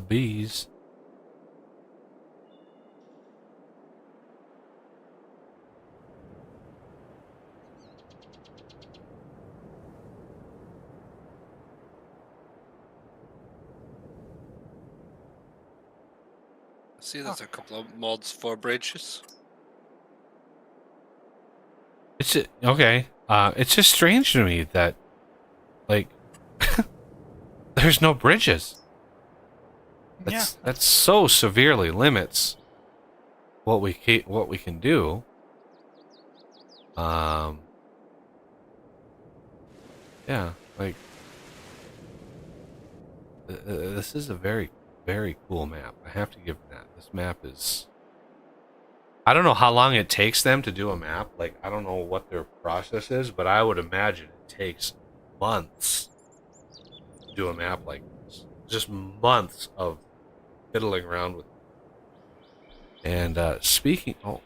Bees. See, there's a couple of mods for bridges. It's okay. It's just strange to me that, like, there's no bridges. That's so severely limits what we can do. Yeah, like this is a very, very cool map. I have to give it that. This map is. I don't know how long it takes them to do a map. Like, I don't know what their process is, but I would imagine it takes months to do a map like this. Just months of fiddling around with it. And speaking... Oh.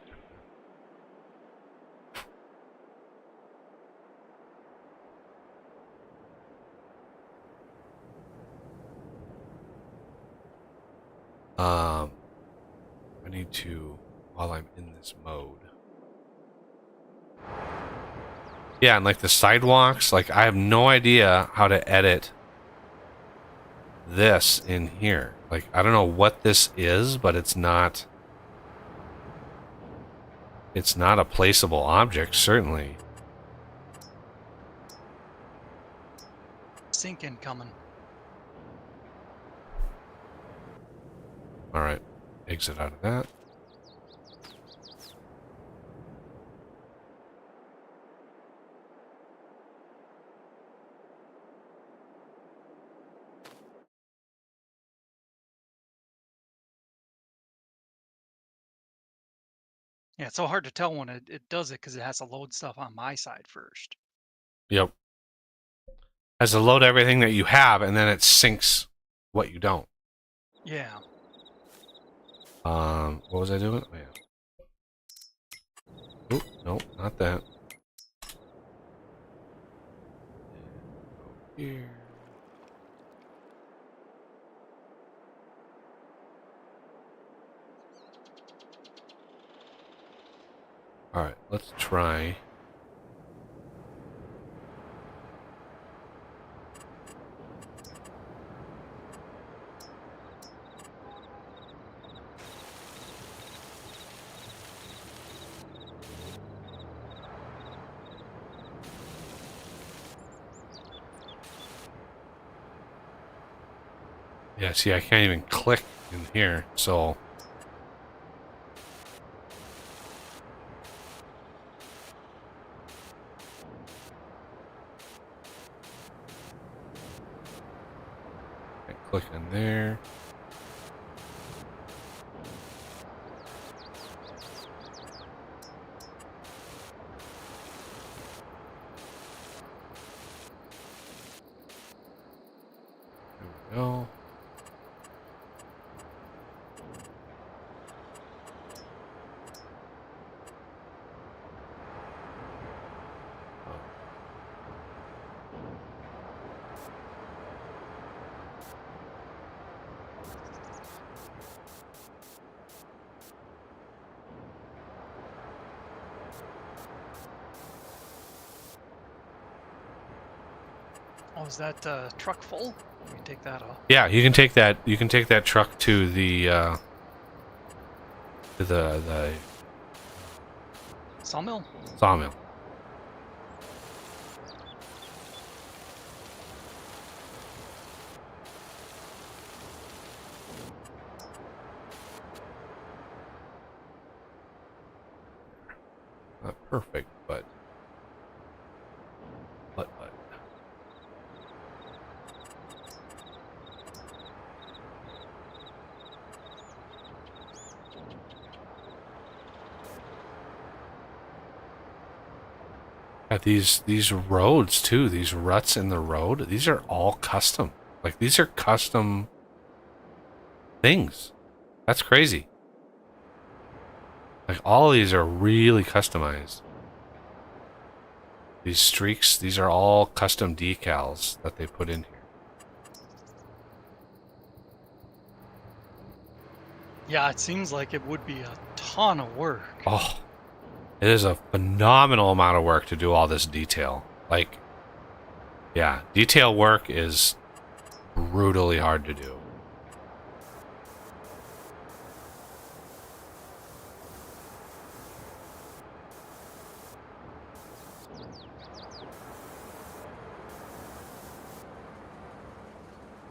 I need to, while I'm in this mode. Yeah, and like the sidewalks, like I have no idea how to edit this in here. Like I don't know what this is, but it's not a placeable object, certainly. Sink incoming. All right, exit out of that. Yeah, it's so hard to tell when it does it because it has to load stuff on my side first. Yep. Has to load everything that you have, and then it syncs what you don't. Yeah. What was I doing? Oh, yeah. Oop, nope, not that. Here. All right, let's try. Yeah, see, I can't even click in here, so... I click in there. There we go. Oh, is that truck full? We can take that off. Yeah, you can take that. You can take that truck to the Sawmill? sawmill. Not perfect, but. Yeah, these roads too, these ruts in the road, these are all custom. Like these are custom things. That's crazy. Like all of these are really customized. These streaks, these are all custom decals that they put in here. Yeah, it seems like it would be a ton of work. Oh, it is a phenomenal amount of work to do all this detail. Like, yeah, detail work is brutally hard to do.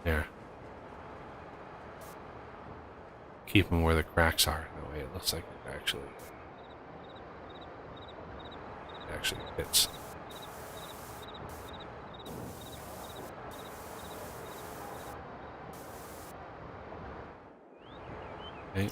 There. Keep them where the cracks are. That way it looks like it actually fits. Okay.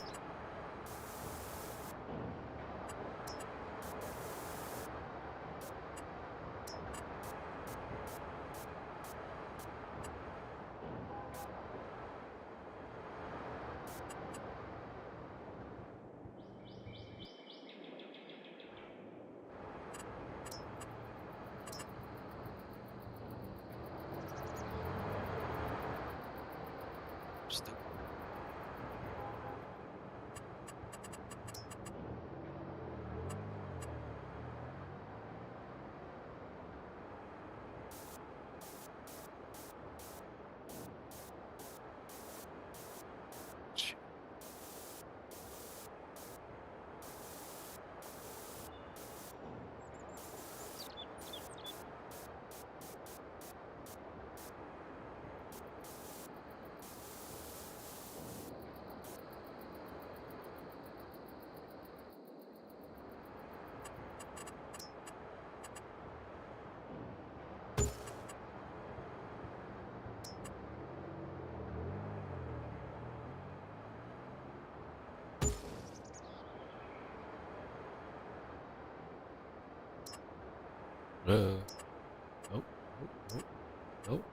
Nope. Nope. Nope. Nope.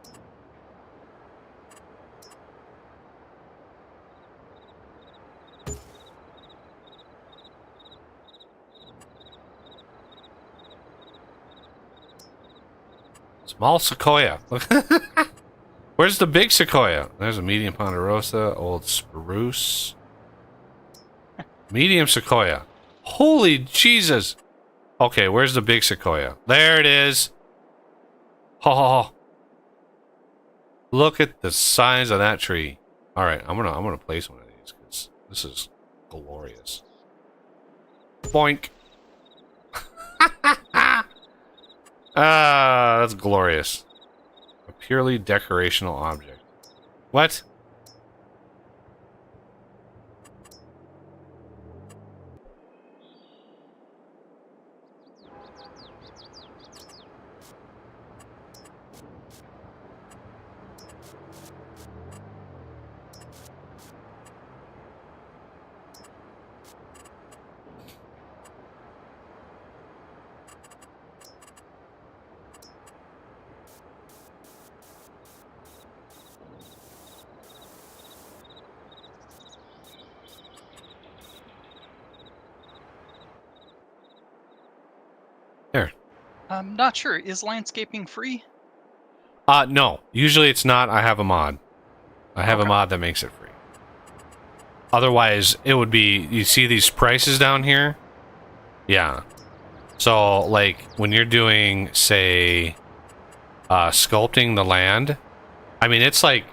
Small sequoia. Where's the big sequoia? There's a medium ponderosa, old spruce. Medium sequoia. Holy Jesus. Okay, where's the big sequoia? There it is. Oh, look at the size of that tree. All right, I'm gonna place one of these because this is glorious. Boink. Ah, that's glorious. A purely decorational object. What? There. I'm not sure. Is landscaping free? No. Usually it's not. I have a mod. I have a mod that makes it free. Otherwise, it would be... You see these prices down here? Yeah. So, like, when you're doing, say, sculpting the land, I mean, it's like...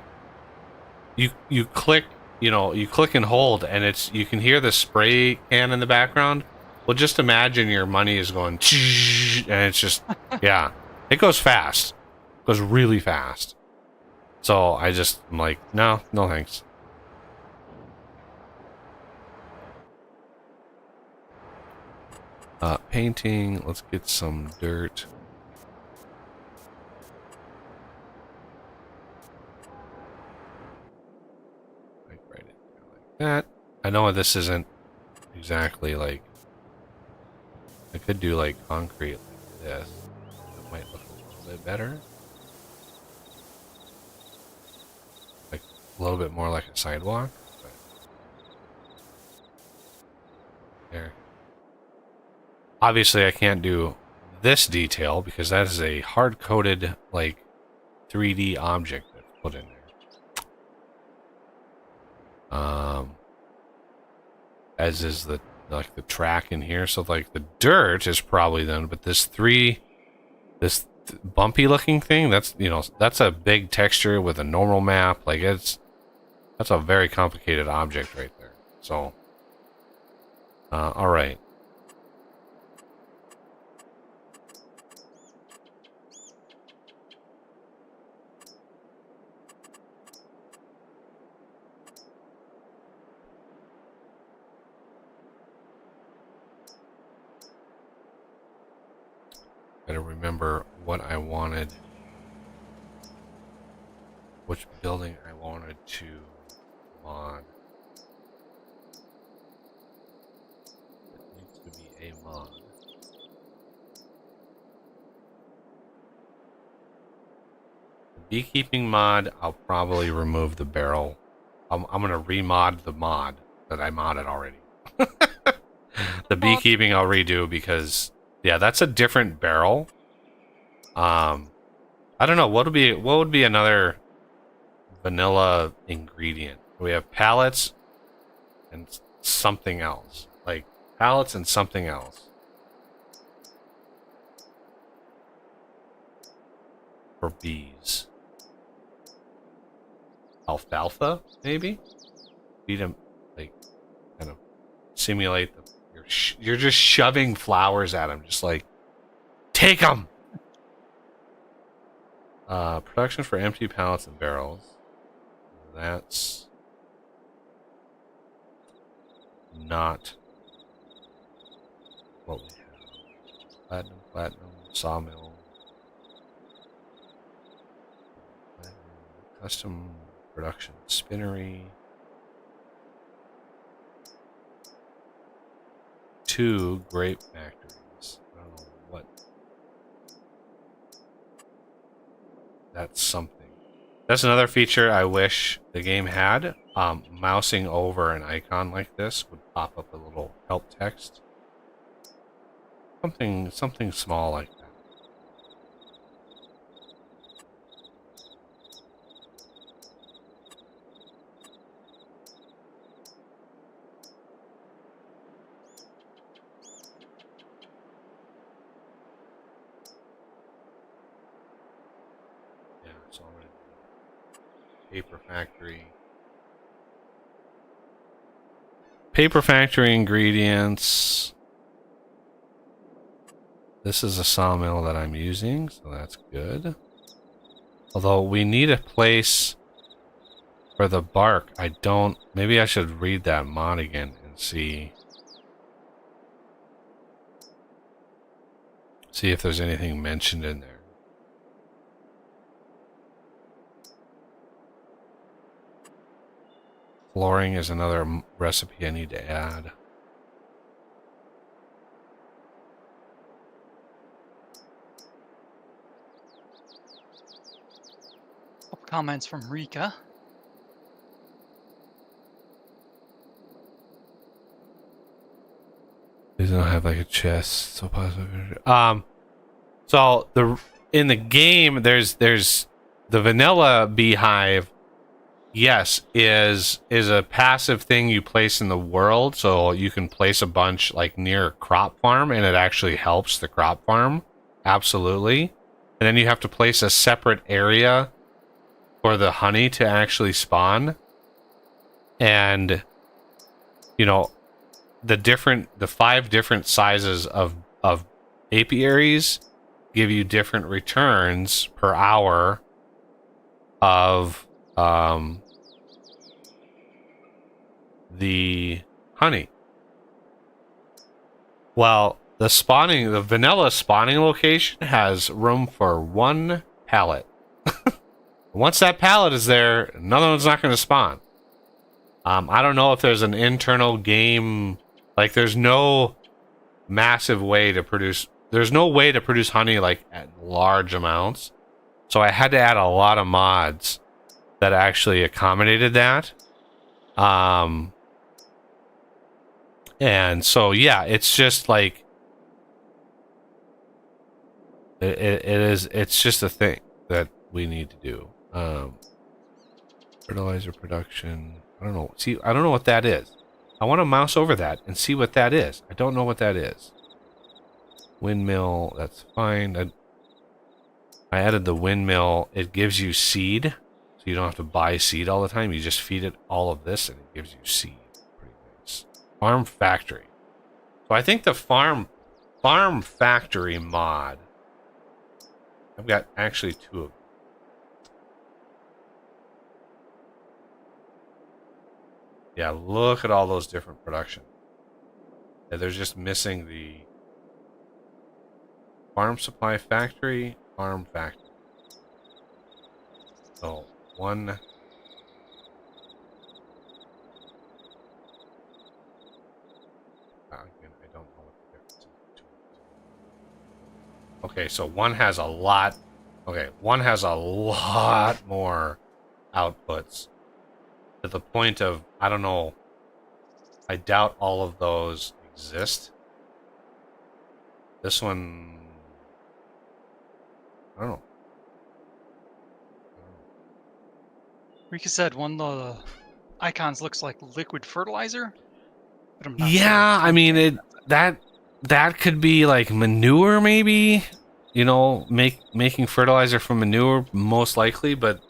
You click, you click and hold, and you can hear the spray can in the background. Well, just imagine your money is going... And it's just... Yeah. It goes fast. It goes really fast. So, I'm like, no thanks. Painting. Let's get some dirt. Like right in there like that. I know this isn't exactly like... I could do like concrete like this. It might look a little bit better. Like a little bit more like a sidewalk. But there. Obviously, I can't do this detail because that is a hard-coded, like, 3D object that's put in there. As is the track in here. So, like, the dirt is probably done, but this bumpy-looking thing, that's a big texture with a normal map. Like, that's a very complicated object right there. So, all right. Gotta remember what I wanted, which building I wanted to mod. It needs to be a mod. The beekeeping mod, I'll probably remove the barrel. I'm gonna remod the mod that I modded already. The beekeeping I'll redo because... Yeah, that's a different barrel. I don't know what would be another vanilla ingredient. We have pallets and something else. Like pallets and something else. For bees. Alfalfa, maybe? Feed them, like, kind of simulate the... You're just shoving flowers at them, just like, take them. Production for empty pallets and barrels. That's not what we have. Platinum, sawmill. Custom production spinnery. 2 grape factories. I don't know what. that's something. That's another feature I wish the game had. Mousing over an icon like this would pop up a little help text. Something small like that. Yeah, it's already paper factory. Paper factory ingredients. This is a sawmill that I'm using, so that's good. Although we need a place for the bark. I don't... Maybe I should read that mod again and see if there's anything mentioned in there. Flooring is another recipe I need to add. Couple comments from Rika. These don't have like a chest, so possibly. So in the game, there's the vanilla beehive. Yes, is a passive thing you place in the world, so you can place a bunch like near a crop farm, and it actually helps the crop farm. Absolutely. And then you have to place a separate area for the honey to actually spawn. And you know, the 5 different sizes of apiaries give you different returns per hour of the honey. Well, the vanilla spawning location has room for 1 pallet. Once that pallet is there, another one's not going to spawn. I don't know if there's an internal game, like there's no massive way to produce, there's no way to produce honey like at large amounts. So I had to add a lot of mods that actually accommodated that. And so, yeah, it's just like, it's just a thing that we need to do. Fertilizer production. I don't know. See, I don't know what that is. I want to mouse over that and see what that is. I don't know what that is. Windmill, that's fine. I added the windmill. It gives you seed, so you don't have to buy seed all the time. You just feed it all of this, and it gives you seed. Pretty nice. Farm factory. So I think the farm factory mod. I've got actually 2 of them. Yeah, look at all those different production. Yeah, they're just missing the farm supply factory, farm factory. So, 1... Again, I don't know what the difference is. Okay, so 1 has a lot... Okay, 1 has a lot more outputs. To the point of, I don't know, I doubt all of those exist. This one, I don't know. Rika said one of the icons looks like liquid fertilizer, but I'm not sure. Yeah, I mean that could be like manure, maybe. You know, making fertilizer from manure, most likely. But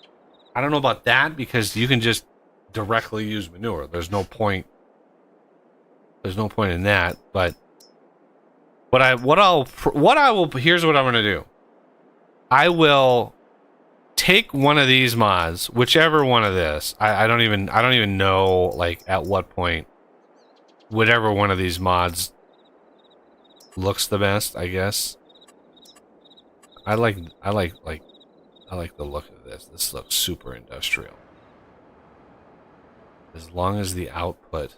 I don't know about that because you can just directly use manure. There's no point in that. But here's what I'm gonna do. I will take one of these mods, whichever one of this. I don't even know like at what point whatever one of these mods looks the best, I guess. I like the look of this. This looks super industrial. As long as the output...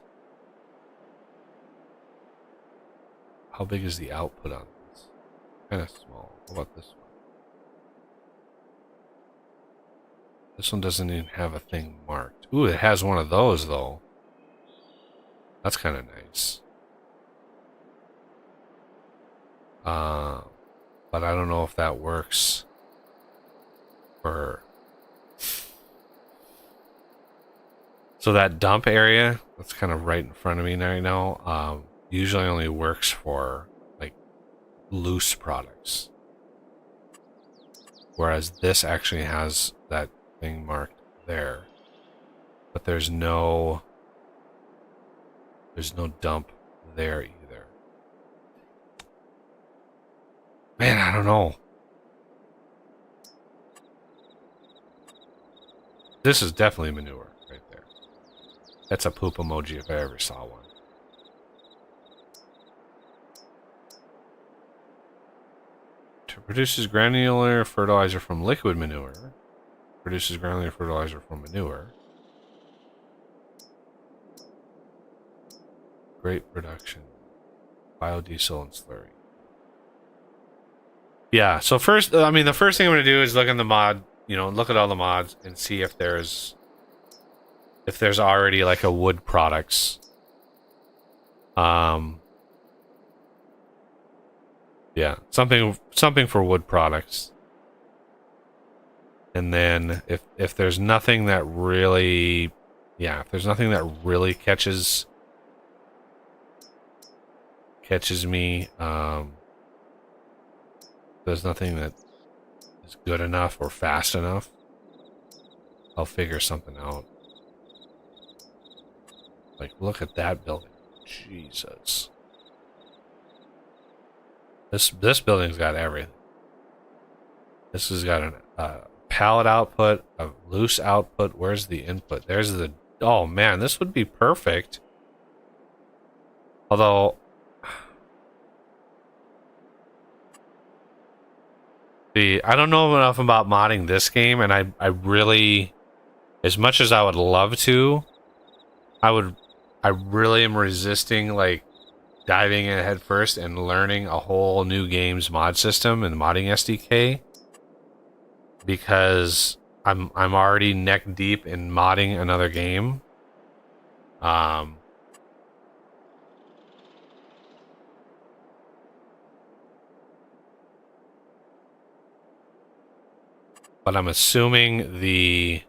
How big is the output on this? Kind of small. How about this one? This one doesn't even have a thing marked. Ooh, it has one of those, though. That's kind of nice. But I don't know if that works for... So that dump area, that's kind of right in front of me right now, usually only works for, like, loose products. Whereas this actually has that thing marked there. But there's no dump there either. Man, I don't know. This is definitely manure right there. That's a poop emoji if I ever saw one. Produces granular fertilizer from liquid manure. Produces granular fertilizer from manure. Great production. Biodiesel and slurry. Yeah, so first, I mean, the first thing I'm going to do is look in the mod, you know, look at all the mods and see if there's already like a wood products. Yeah, something for wood products. And then if there's nothing that really, yeah, if there's nothing that really catches me, there's nothing that is good enough or fast enough, I'll figure something out. Like, look at that building. Jesus. This building's got everything. This has got a pallet output, a loose output. Where's the input? There's the... Oh, man, this would be perfect. Although... I don't know enough about modding this game, and I really... As much as I would love to, I really am resisting, like, diving in head first and learning a whole new game's mod system and modding SDK, because I'm already neck deep in modding another game. But I'm assuming the...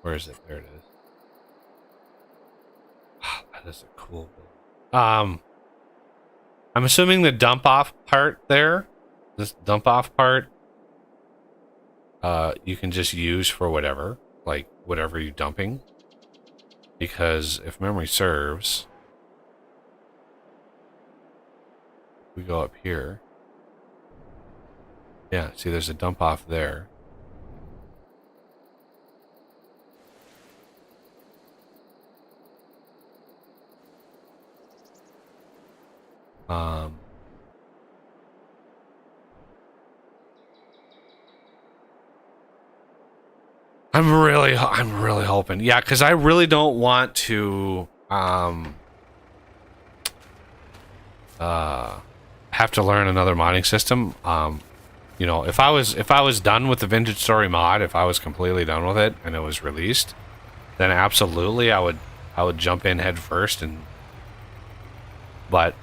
Where is it? There it is. Oh, that is a cool building. I'm assuming the dump off part there, this dump off part, you can just use for whatever, like whatever you're dumping. Because if memory serves, we go up here. Yeah, see, there's a dump off there. I'm really hoping. Yeah, because I really don't want to have to learn another modding system. You know, if I was done with the Vintage Story mod, if I was completely done with it and it was released, then absolutely I would jump in head first. But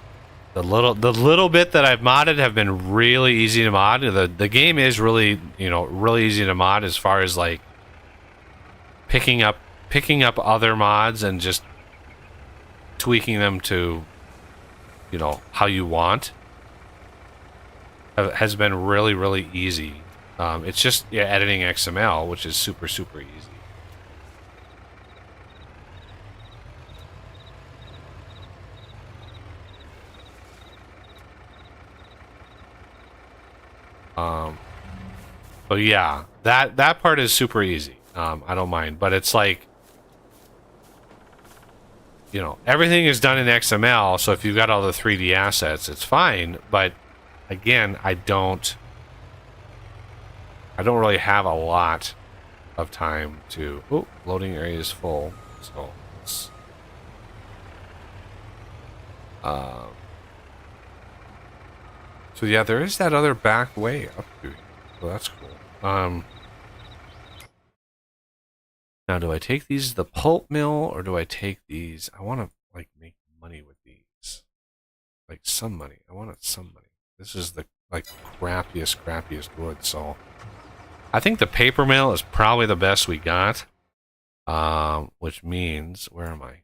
the little bit that I've modded have been really easy to mod. The game is really, you know, really easy to mod as far as like picking up other mods and just tweaking them to, you know, how you want. Has been really easy. It's just, yeah, editing XML, which is super easy. So yeah, that part is super easy. I don't mind, but it's like, you know, everything is done in XML, so if you've got all the 3D assets, it's fine, but again, I don't really have a lot of time to... Oh, loading area is full, so let's... So yeah, there is that other back way up to here. So that's cool. Now do I take these to the pulp mill or do I take these? I want to like make money with these. Like some money. I wanted some money. This is the like crappiest wood, so I think the paper mill is probably the best we got. Which means where am I?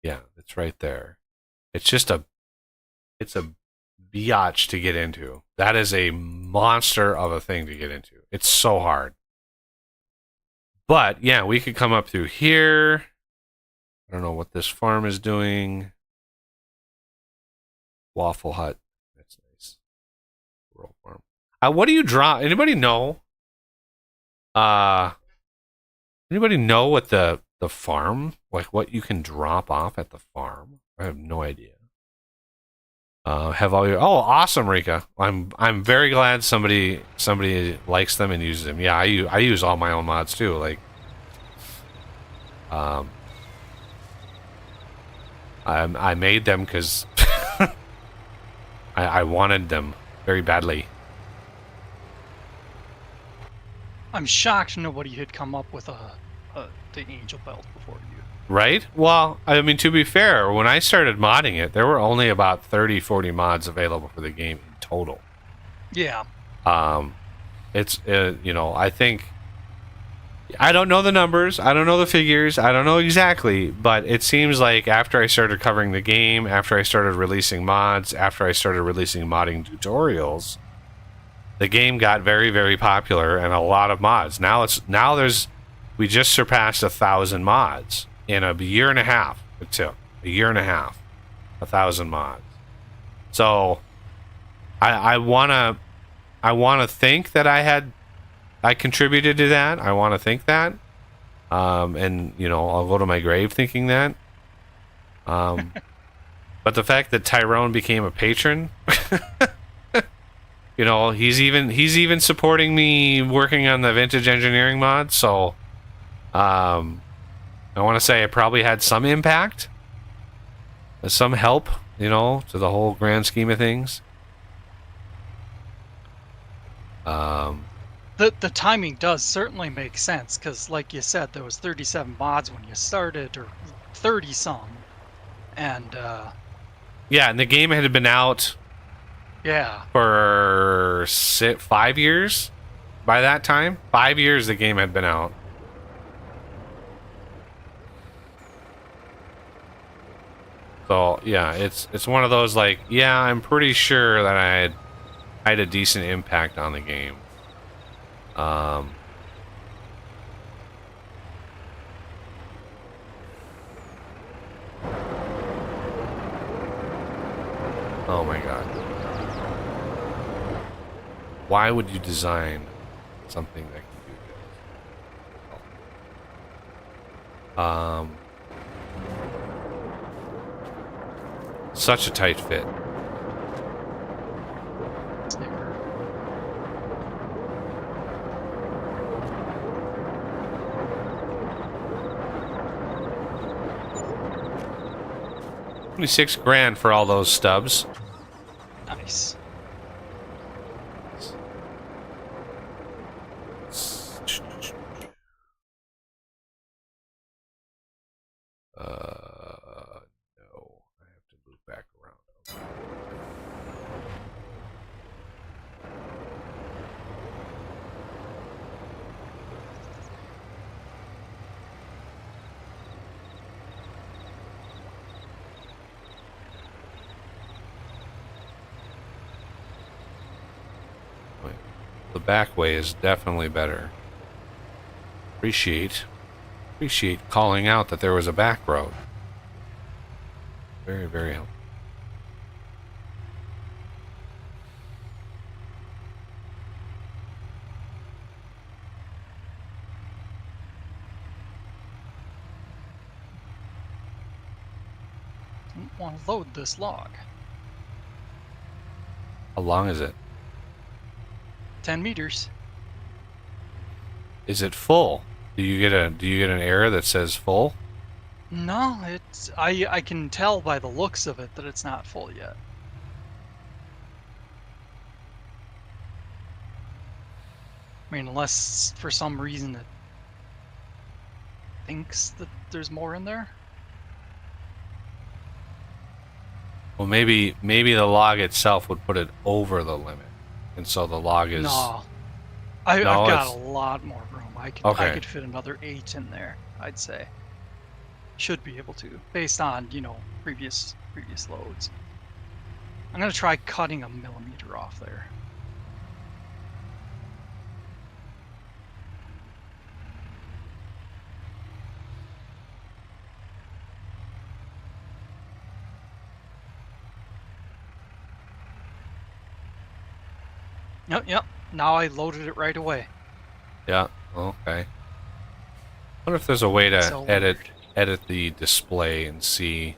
Yeah, it's right there. It's a biatch to get into. That is a monster of a thing to get into. It's so hard. But yeah, we could come up through here. I don't know what this farm is doing. Waffle Hut. That's nice. Rural farm. What do you draw? Anybody know? Anybody know what the farm, like what you can drop off at the farm? I have no idea. Have all your awesome, Rika. I'm very glad somebody likes them and uses them. Yeah, I use all my own mods too. Like, I made them because I wanted them very badly. I'm shocked nobody had come up with the angel belt before you. Right? Well, I mean, to be fair, when I started modding it, there were only about 30, 40 mods available for the game in total. Yeah. It's, you know, I think, I don't know the numbers, I don't know the figures, I don't know exactly, but it seems like after I started covering the game, after I started releasing mods, after I started releasing modding tutorials, the game got very, very popular and a lot of mods. We just surpassed 1,000 mods in a year and a half. It took a year and a half, 1,000 mods. So I wanna think that I contributed to that. I want to think that, and you know, I'll go to my grave thinking that. But the fact that Tyrone became a patron. You know, he's even supporting me working on the vintage engineering mod, so I want to say it probably had some impact, some help, you know, to the whole grand scheme of things. The timing does certainly make sense because, like you said, there was 37 mods when you started, or 30 some, and yeah, and the game had been out. Yeah. For 5 years by that time. 5 years the game had been out. So yeah, it's one of those like, yeah, I'm pretty sure that I had a decent impact on the game. Oh my god. Why would you design something that can do this? Such a tight fit. Snicker. 26 grand for all those stubs. Nice. No, I have to move back around. Wait, the back way is definitely better. Appreciate calling out that there was a back road. Very, very helpful. I want to load this log. How long is it? 10 meters. Is it full? Do you get an error that says full? No, it's I can tell by the looks of it that it's not full yet. mean, unless for some reason it thinks that there's more in there. Well, maybe the log itself would put it over the limit, and so the log is. No, I've No, got it's- a lot more room. I Okay. could fit another 8 in there. I'd say. Should be able to, based on previous loads. I'm gonna try cutting a millimeter off there. Yep. Now I loaded it right away. Yeah. Okay. I wonder if there's a way to So edit the display and see.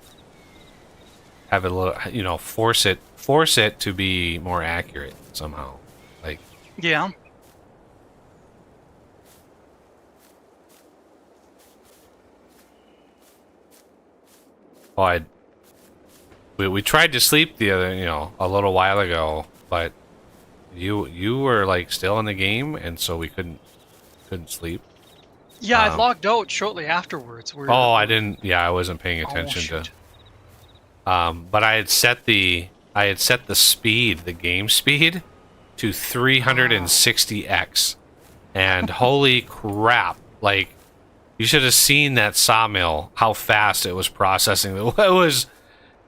Have it a little, force it to be more accurate somehow. Like, Yeah. oh, we tried to sleep the other, a little while ago, but you were like still in the game, and so we couldn't sleep. Yeah, I logged out shortly afterwards. I didn't. Yeah, I wasn't paying attention shoot. to. But I had set the speed, the game speed, to 360x, and holy crap! Like, you should have seen that sawmill, how fast it was processing.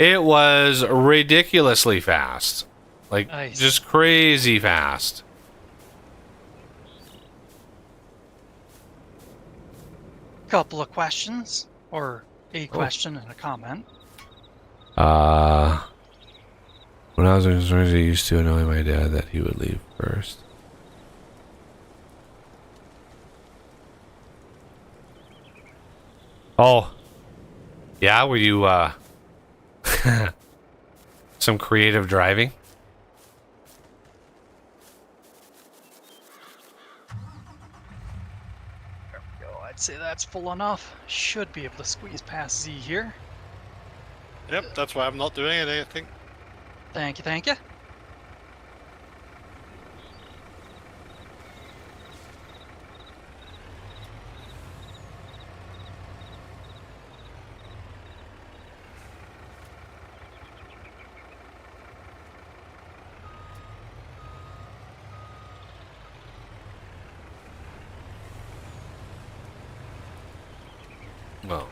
It was ridiculously fast, like Nice. just crazy fast. Couple of questions, or a question and a comment. When I was in Missouri, I used to annoy my dad that he would leave first. Oh, yeah. Were you some creative driving? There we go. I'd say that's full enough. Should be able to squeeze past Z here. Yep, that's why I'm not doing anything. Thank you. Well.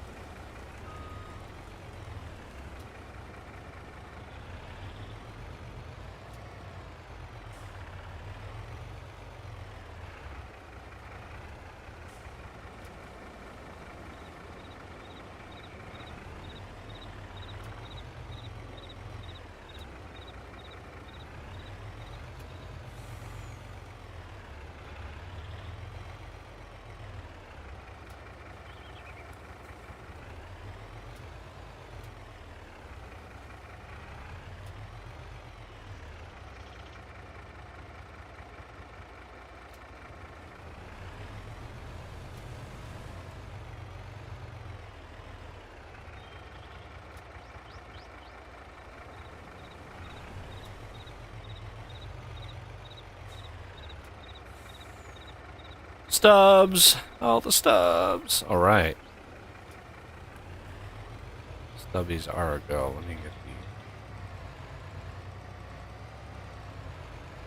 Stubs! All the stubs! Alright. Stubbies are a go. Let me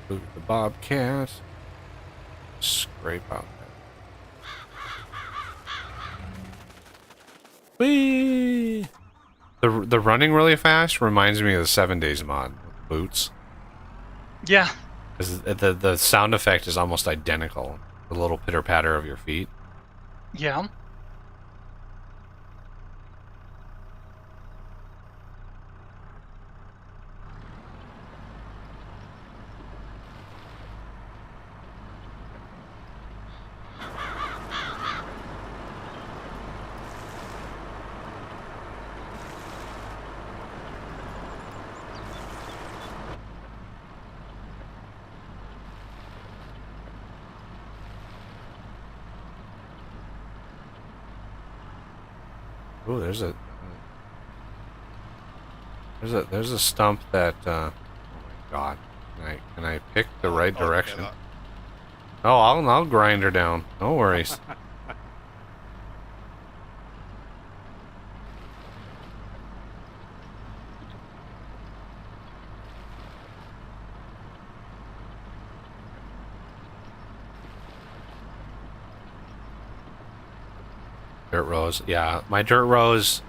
get the Bobcat. Scrape out that. Whee! The running really fast reminds me of the 7 Days mod with boots. Yeah. 'Cause the sound effect is almost identical. The little pitter patter of your feet. Yeah. Ooh, there's a stump that. Oh my god! Can I pick the right Okay, direction? that- Oh, I'll grind her down. No worries. Dirt roads, yeah. My dirt roads.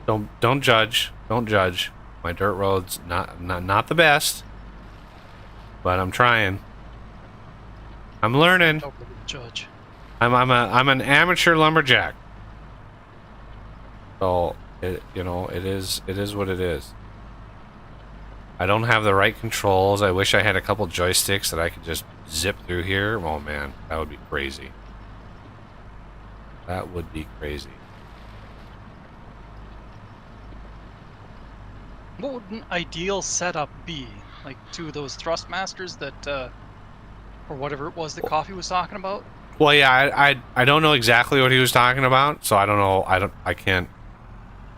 Don't judge. Don't judge. My dirt roads not the best, but I'm trying. I'm learning. Don't really judge. I'm an amateur lumberjack. So it is what it is. I don't have the right controls. I wish I had a couple joysticks that I could just zip through here. Oh man, that would be crazy. That would be crazy. What would an ideal setup be? Like 2 of those Thrustmasters that, or whatever it was that Coffee was talking about? Well, yeah, I don't know exactly what he was talking about, so I don't know. I can't.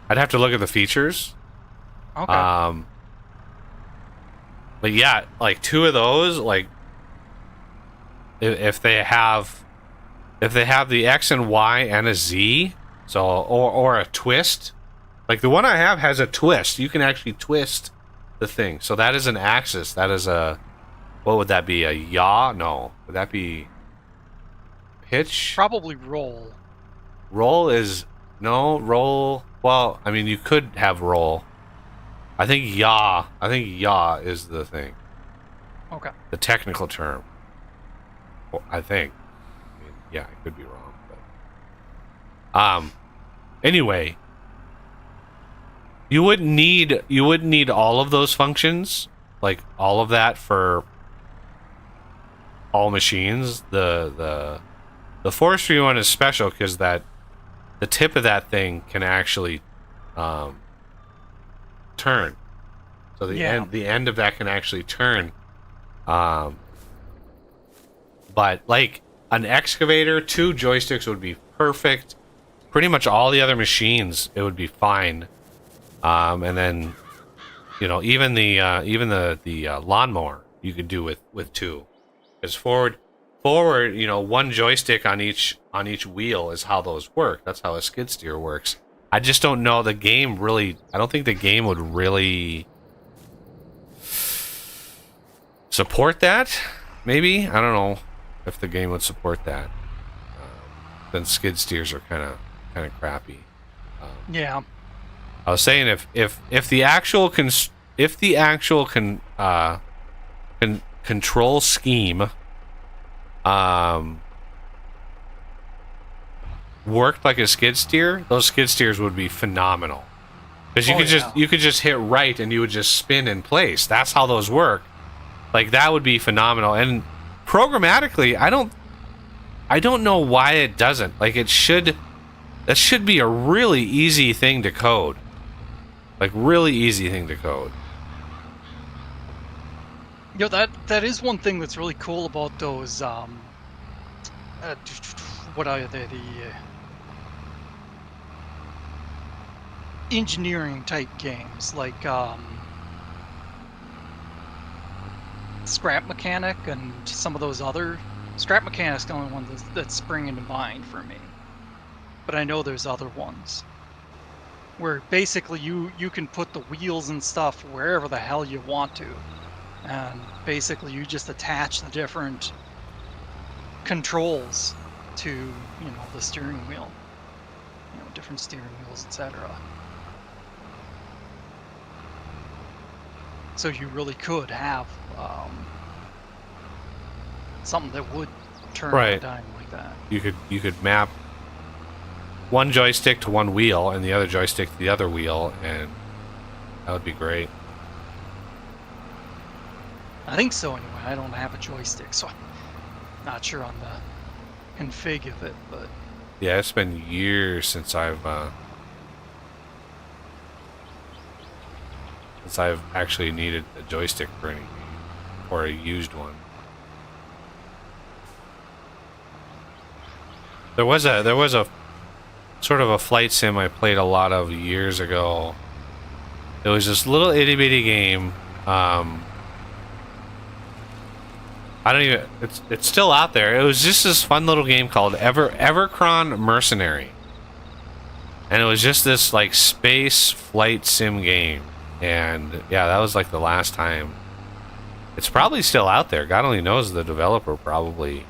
I'd have to look at the features. Okay. But yeah, like 2 of those, like if they have the X and Y and a Z, so or a twist. Like the one I have has a twist. You can actually twist the thing. So that is an axis. That is a, what would that be? A yaw? No. Would that be pitch? Probably roll. Roll is, no, roll. Well, I mean, you could have roll. I think yaw is the thing. Okay. The technical term. Well, I think. I mean, yeah, I could be wrong, but anyway, you wouldn't need all of those functions, like all of that for all machines. The forestry one is special because that the tip of that thing can actually turn. So the end of that can actually turn. But like an excavator, 2 joysticks would be perfect. Pretty much all the other machines, it would be fine. And then, even the lawnmower you could do with 2. Because forward, 1 joystick on each wheel is how those work. That's how a skid steer works. I just don't know the game really. I don't think the game would really support that. Maybe, I don't know if the game would support that. Then skid steers are kind of crappy. Yeah. I was saying if the actual control scheme worked like a skid steer, those skid steers would be phenomenal. Because you could just hit right and you would just spin in place. That's how those work. Like that would be phenomenal. And programmatically, I don't know why it doesn't. Like that should be a really easy thing to code. Like really easy thing to code. That is one thing that's really cool about those what are they, the engineering type games like Scrap Mechanic and some of those other. Scrap Mechanic's the only one that's springing to mind for me, but I know there's other ones where basically you can put the wheels and stuff wherever the hell you want to, and basically you just attach the different controls to the steering wheel, different steering wheels, etc. So you really could have something that would turn on a dime like that. You could map one joystick to one wheel and the other joystick to the other wheel, and that would be great. I think so anyway. I don't have a joystick, so I'm not sure on the config of it, but yeah, it's been years since I've actually needed a joystick for any game, or a used one. There was a sort of a flight sim I played a lot of years ago. It was this little itty bitty game. I don't even. It's still out there. It was just this fun little game called Evercron Mercenary, and it was just this like space flight sim game. And yeah, that was like the last time. It's probably still out there. God only knows. The developer probably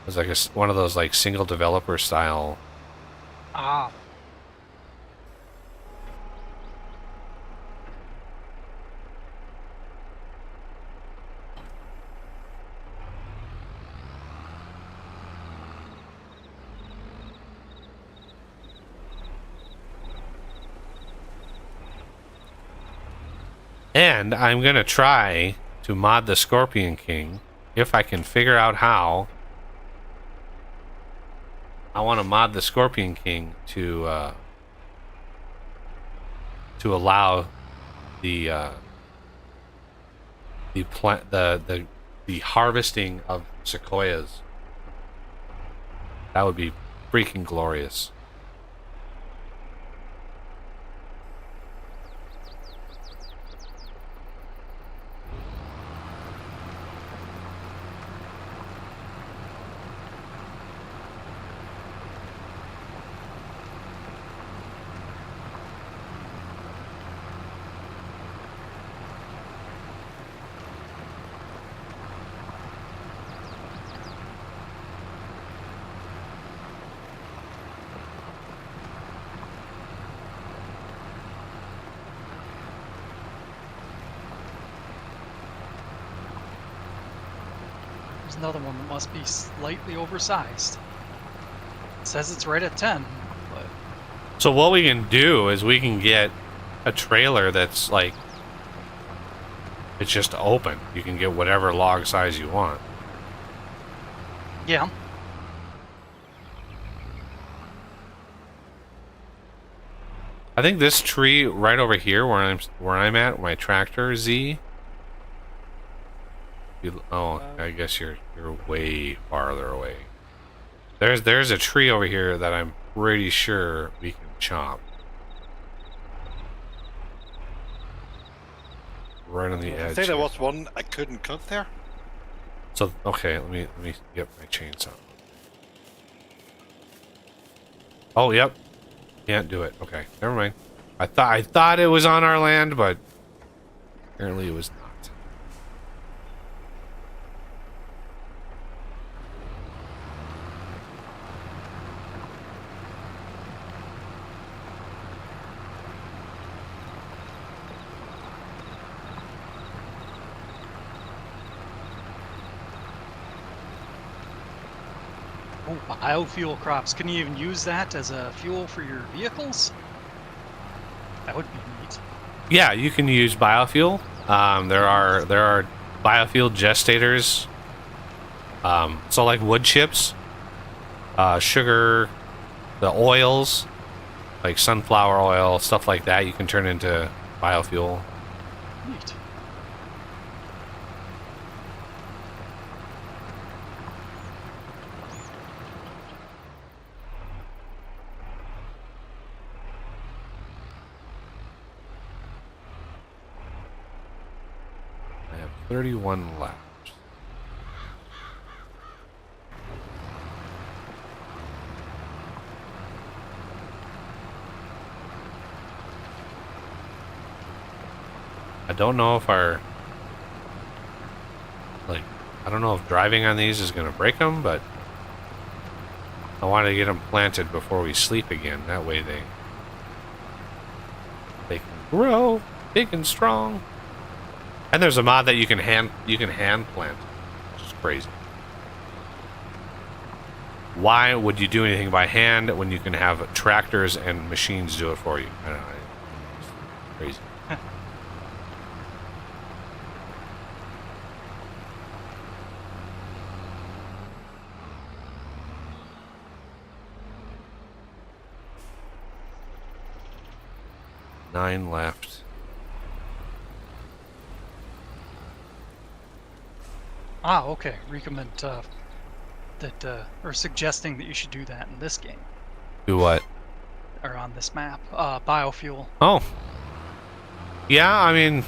was like one of those like single developer style. Ah, And I'm gonna try to mod the Scorpion King if I can figure out how. I want to mod the Scorpion King to allow the the harvesting of sequoias. That would be freaking glorious. there's another one that must be slightly oversized. It says it's right at 10, but So what we can do is we can get a trailer that's like, it's just open. You can get whatever log size you want. yeah. I think this tree right over here where I'm at, my tractor Z. Oh, I guess you're way farther away. There's a tree over here that I'm pretty sure we can chop. Right on the I edge. think there here. was one I couldn't cut there. So okay, let me get my chainsaw. Oh, yep. Can't do it. Okay, never mind. I thought it was on our land, but apparently it was not. Oh, biofuel crops. Can you even use that as a fuel for your vehicles? That would be neat. Yeah, you can use biofuel. There are biofuel gestators. So like wood chips, sugar, the oils, like sunflower oil, stuff like that. You can turn into biofuel. Neat. I have 31 left. I don't know if I don't know if driving on these is going to break them, but I want to get them planted before we sleep again. That way they can grow big and strong. And there's a mod that you can hand plant, which is crazy. Why would you do anything by hand when you can have tractors and machines do it for you? I don't know. It's crazy. Nine left. Ah, okay. Recommend that or suggesting that you should do that in this game Do what? or on this map. Biofuel. Oh. Yeah, I mean,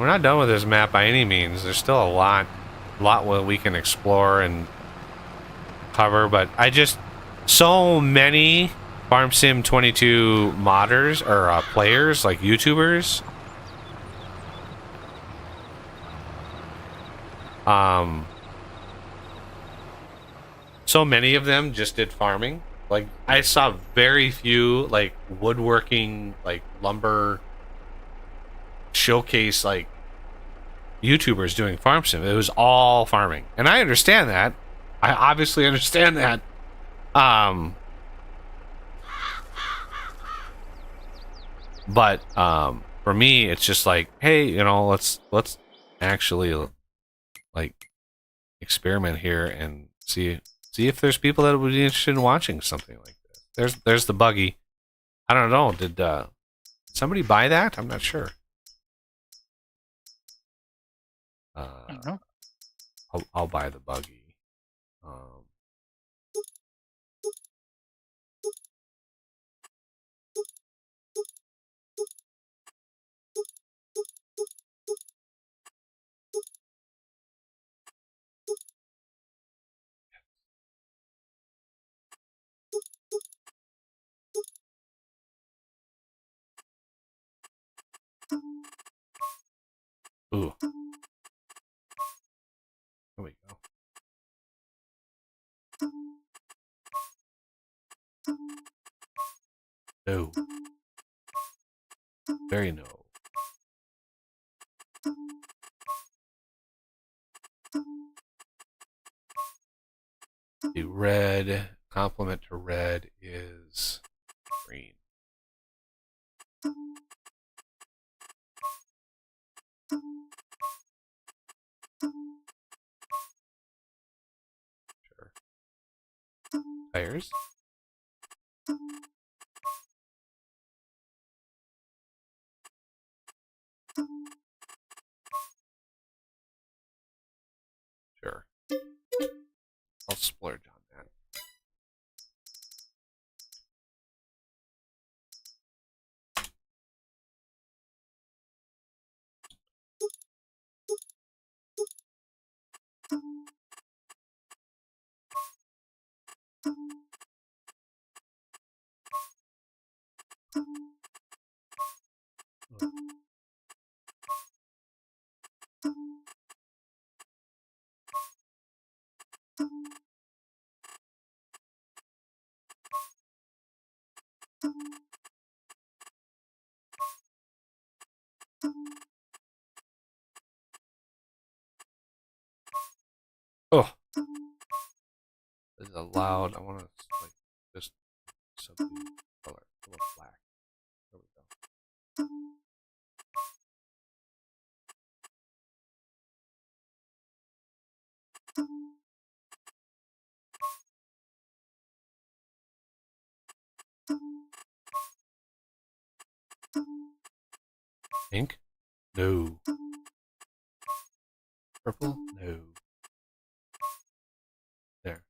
We're not done with this map by any means. There's still a lot what we can explore and cover, but so many Farm Sim 22 modders or players, like YouTubers. So many of them just did farming. Like, I saw very few, like, woodworking, like, lumber showcase, like, YouTubers doing Farm Sim. It was all farming. And I understand that. I obviously understand that. But for me, it's just like, hey, you know, let's actually, like, experiment here and see if there's people that would be interested in watching something like this. There's the buggy. I don't know. Did somebody buy that? I'm not sure. I don't know. I'll buy the buggy. Ooh. Here we go. No. Very no. The red complement to red is green. Sure. Tires. Sure. I'll splurge on that. Oh, this is loud. I want to like just something color, a little black. There we go. Pink? No. Purple? No. There.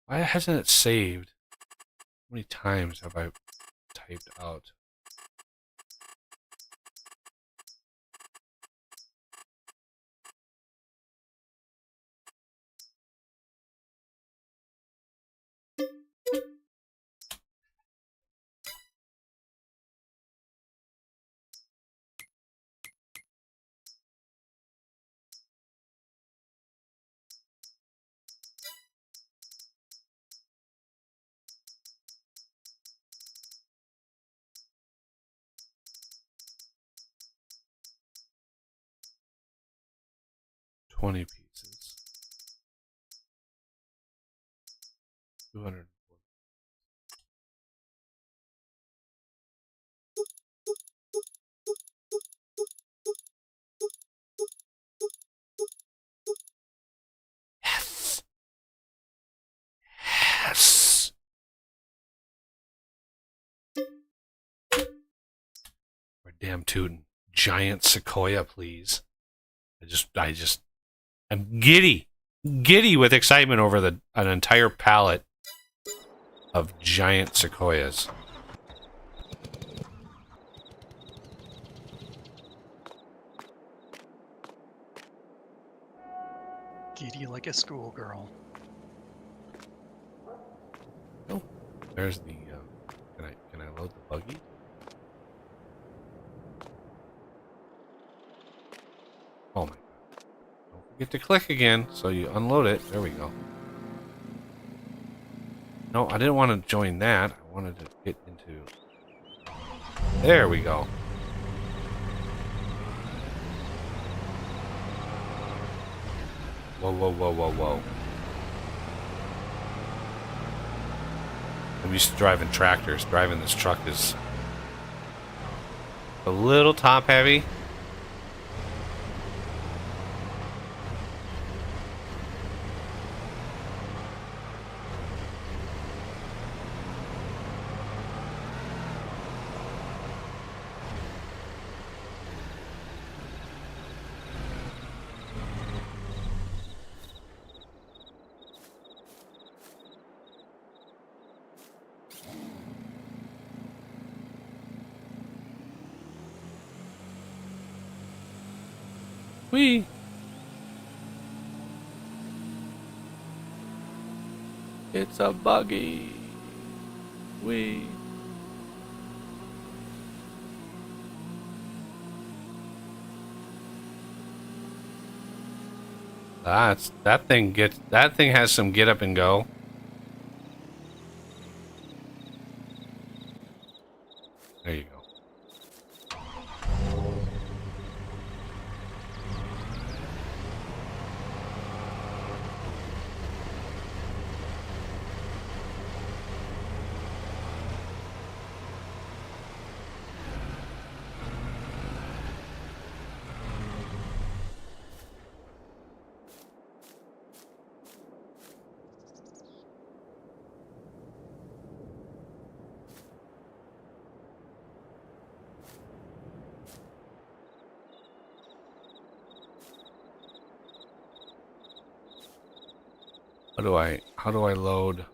Why hasn't it saved? How many times have I typed out? $20 pieces. 240. Yes. Yes. Or damn tootin'. Giant sequoia, please. I'm giddy with excitement over an entire pallet of giant sequoias. giddy like a schoolgirl. Oh, there's the. Can I load the buggy? Oh my god! Don't forget to click again, so you unload it. There we go. No, I didn't want to join that. I wanted to get into. There we go. Whoa, whoa, whoa, whoa, whoa. I'm used to driving tractors. Driving this truck is a little top heavy. Whee! It's a buggy. Whee! That thing has some get up and go. There you go. How do I load?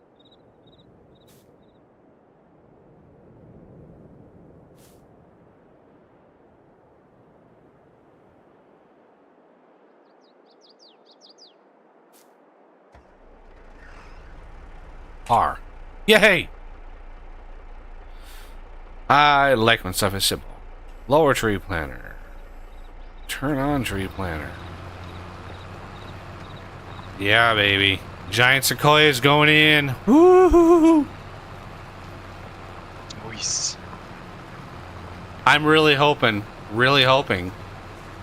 R. Yay! I like when stuff is simple. Lower tree planter. Turn on tree planter. Yeah, baby. Giant sequoias going in. Woo-hoo-hoo. Nice. I'm really hoping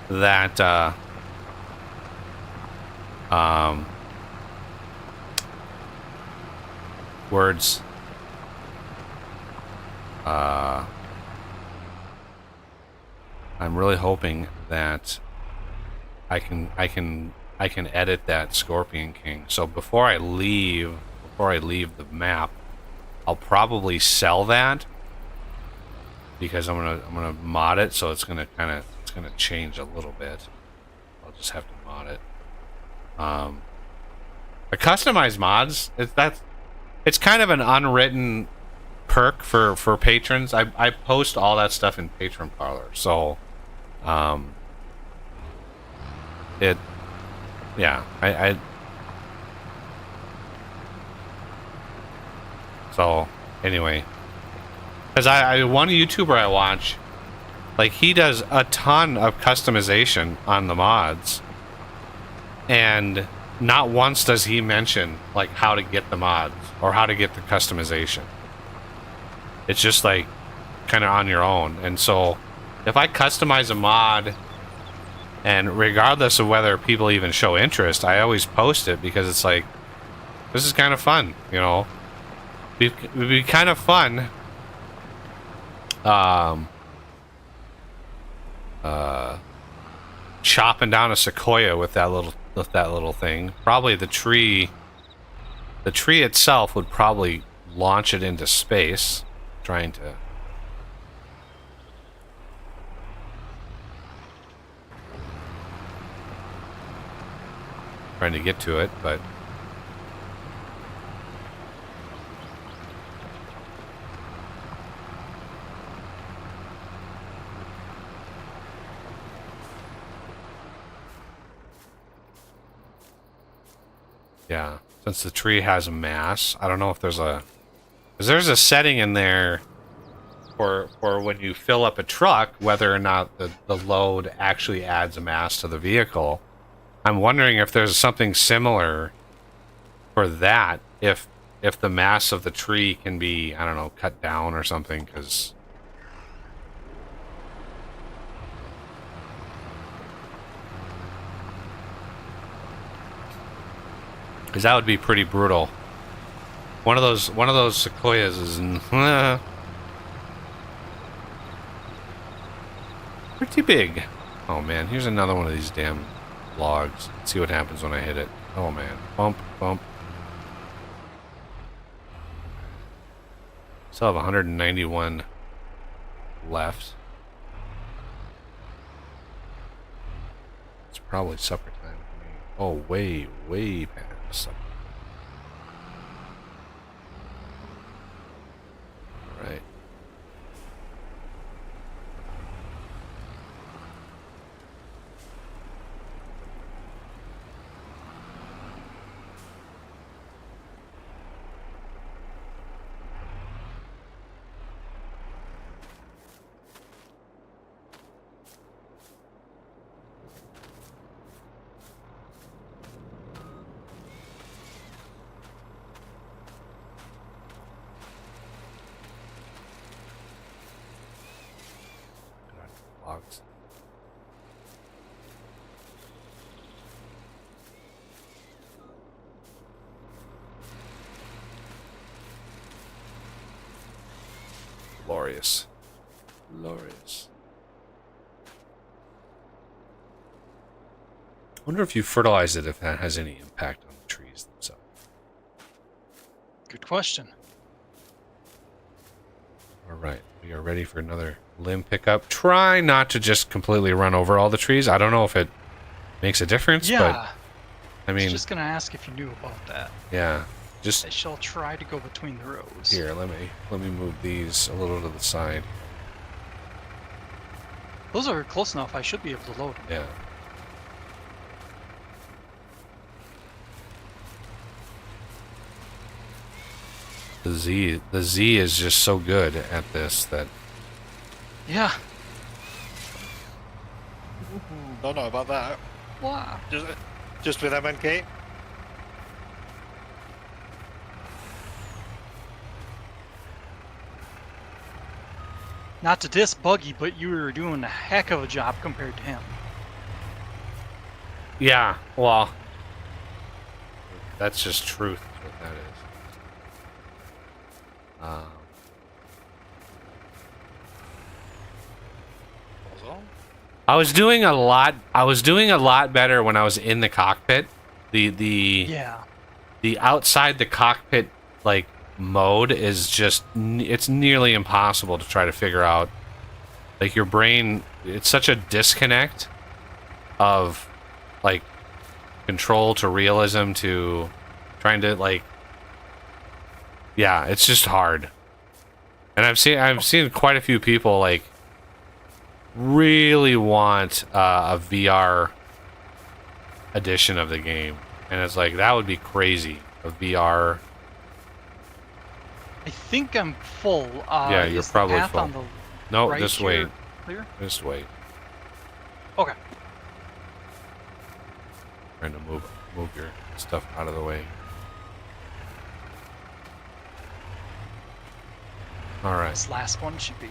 that words I'm really hoping that I can edit that Scorpion King. So before I leave the map, I'll probably sell that because I'm gonna mod it, so it's gonna change a little bit. I'll just have to mod it. The customized mods, it's kind of an unwritten perk for patrons. I post all that stuff in Patron Parlor, so so anyway, because I one YouTuber I watch, like, he does a ton of customization on the mods, and not once does he mention like how to get the mods or how to get the customization. It's just like kind of on your own. And so if I customize a mod, and regardless of whether people even show interest, I always post it because it's like, this is kind of fun, you know. It'd be kind of fun chopping down a sequoia with that little thing. Probably the tree itself would probably launch it into space, trying to get to it, but Yeah, since the tree has a mass, I don't know if there's a... Because there's a setting in there for when you fill up a truck, whether or not the load actually adds a mass to the vehicle. I'm wondering if there's something similar for that, if the mass of the tree can be, I don't know, cut down or something, because... Because that would be pretty brutal. One of those sequoias is pretty big. Oh man, here's another one of these damn logs. Let's see what happens when I hit it. Oh man, bump, bump. Still have 191 left. It's probably supper time for me. Oh, way past supper. All right. Logs. Glorious. Glorious. I wonder if you fertilize it, if that has any impact on the trees themselves. Good question. All right, we are ready for another limb pickup. Try not to just completely run over all the trees. I don't know if it makes a difference, Yeah. but I I mean, was just gonna ask if you knew about that. yeah. Just I shall try to go between the rows. here, let me move these a little to the side. Those are close enough. I should be able to load them. Yeah. The Z is just so good at this that Yeah. Don't know about that. Wow. Just with MNK. Not to diss Buggy, but you were doing a heck of a job compared to him. yeah, well, that's just truth. What that is. I was doing a lot. I was doing a lot better when I was in the cockpit. Yeah. The outside the cockpit like mode is just it's nearly impossible to try to figure out. Like your brain, it's such a disconnect of like control to realism to trying to like. Yeah, it's just hard. And I've seen quite a few people like really want a VR edition of the game, and it's like that would be crazy. A VR. I think I'm full. Yeah, you're is the probably path full. On the No, right just here wait. Clear? Just wait. Okay. Trying to move your stuff out of the way. All right. This last one should move.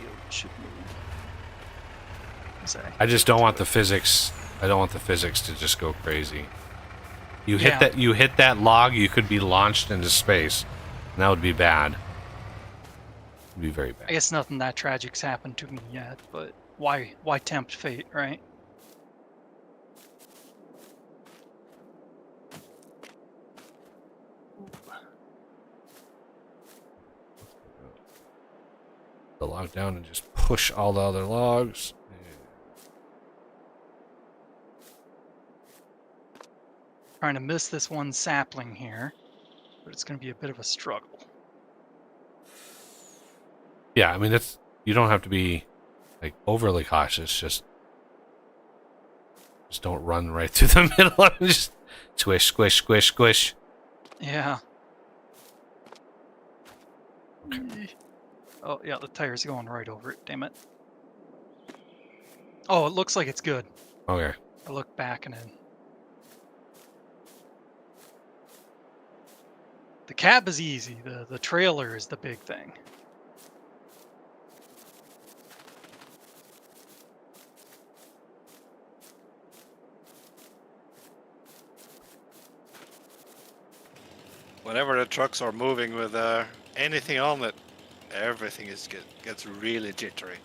I just don't want the physics. I don't want the physics to just go crazy. You hit Yeah. that. You hit that log. You could be launched into space, and that would be bad. It'd be very bad. I guess nothing that tragic's happened to me yet, but why tempt fate, right? The log down and just push all the other logs. Trying to miss this one sapling here, but it's going to be a bit of a struggle. Yeah, I mean that's you don't have to be like overly cautious. Just don't run right through the middle of it. Just squish, squish, squish, squish. Yeah. Oh, yeah, the tire's going right over it, damn it. Oh, it looks like it's good. Okay. I look back and then... The cab is easy, the trailer is the big thing. Whenever the trucks are moving with anything on it, everything gets really jittery.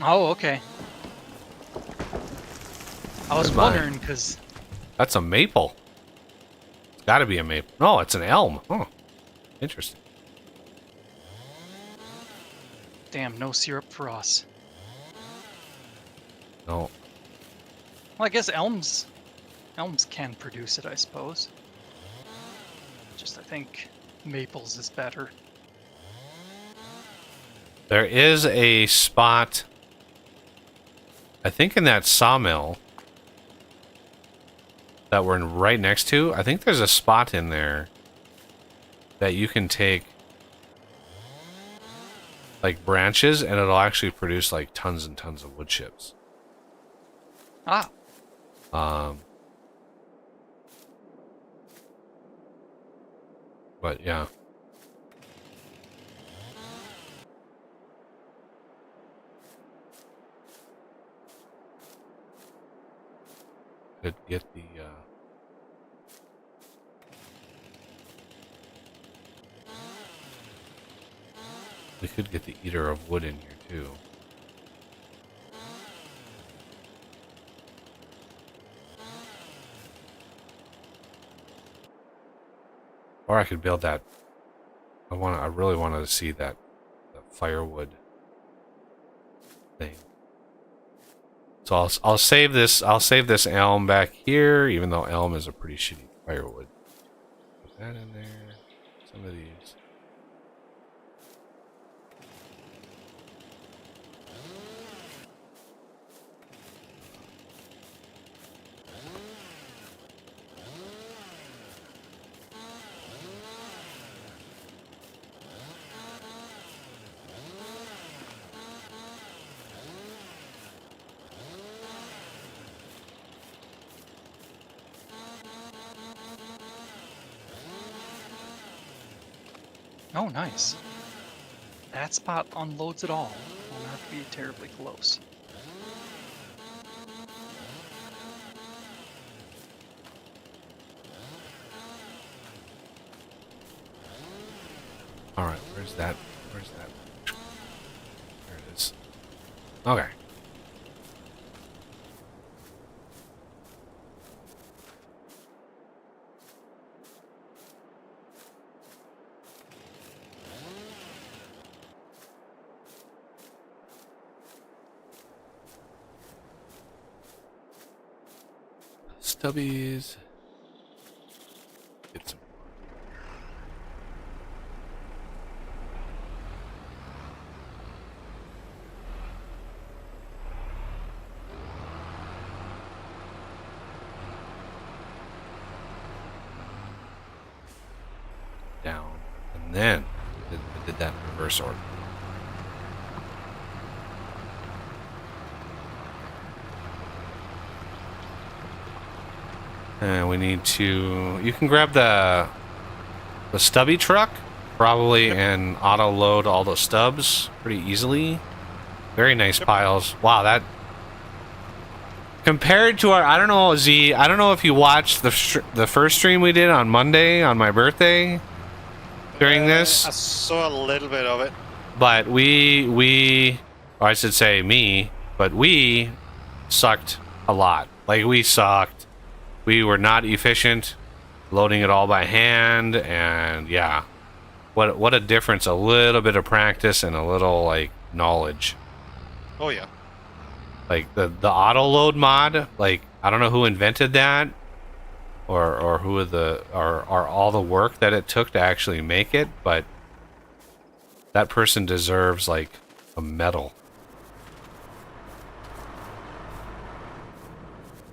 Oh, okay. I was Where's mine? wondering, because... That's a maple. It's got to be a maple. No, it's an elm. Oh, interesting. Damn, no syrup for us. No. Well, I guess elms can produce it, I suppose. Just, I think maples is better. There is a spot, I think in that sawmill that we're right next to. I think there's a spot in there that you can take like branches and it'll actually produce like tons and tons of wood chips. Ah, But yeah. Could get the we could get the eater of wood in here too. Or I could build that. I really wanted to see that firewood thing. So I'll save this. I'll save this elm back here, even though elm is a pretty shitty firewood. Put that in there. Some of these. oh, nice. That spot unloads it all. Will not be terribly close. All right, where's that? Where's that? There it is. Okay. Stubbies. Get some. Down. And then I did that in reverse order. And we need to... You can grab the stubby truck, probably, and auto-load all the stubs pretty easily. Very nice piles. Wow, that... Compared to our... I don't know, Z, I don't know if you watched the first stream we did on Monday, on my birthday, during this. I saw a little bit of it. But or I should say me, but we sucked a lot. Like, we sucked. We were not efficient, loading it all by hand, and yeah. What a difference, a little bit of practice and a little, like, knowledge. Oh yeah. Like, the auto load mod, like, I don't know who invented that, or who or all the work that it took to actually make it, but that person deserves, like, a medal.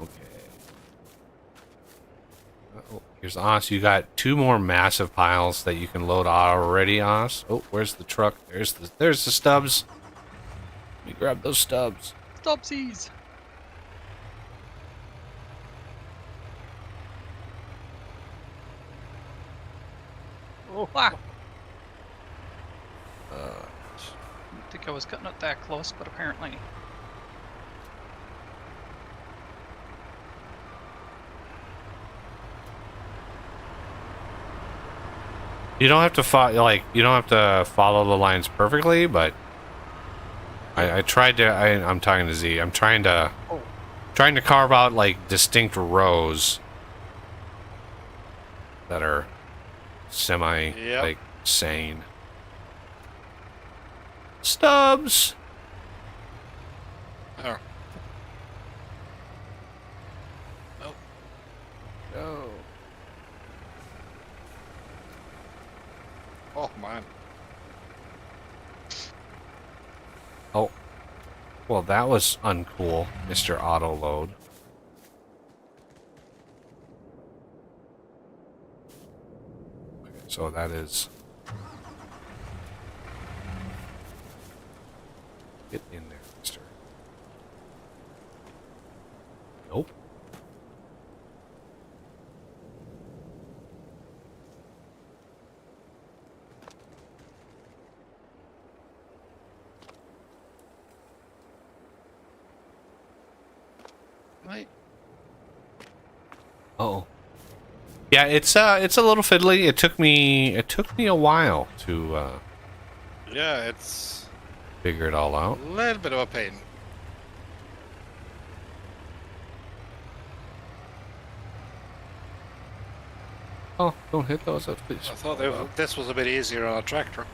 Okay. Uh-oh. Here's Os. You got 2 more massive piles that you can load already, Os. Oh, where's the truck? There's the stubs. Let me grab those stubs. Stopsies! Oh, wow. I think I was cutting it that close, but apparently. You don't have to follow the lines perfectly, but I tried to. I'm talking to Z. I'm trying to carve out like distinct rows that are semi like sane. Stubs. Oh. Oh. Oh man. Oh. Well, that was uncool, Mr. Auto Load. Okay, so that is. Get in there, mister. Nope. Right. Uh-oh. Yeah, it's a little fiddly. It took me a while to Yeah, it's figure it all a out. little bit of a pain. Oh, don't hit those up, please. I thought this was a bit easier on a tractor.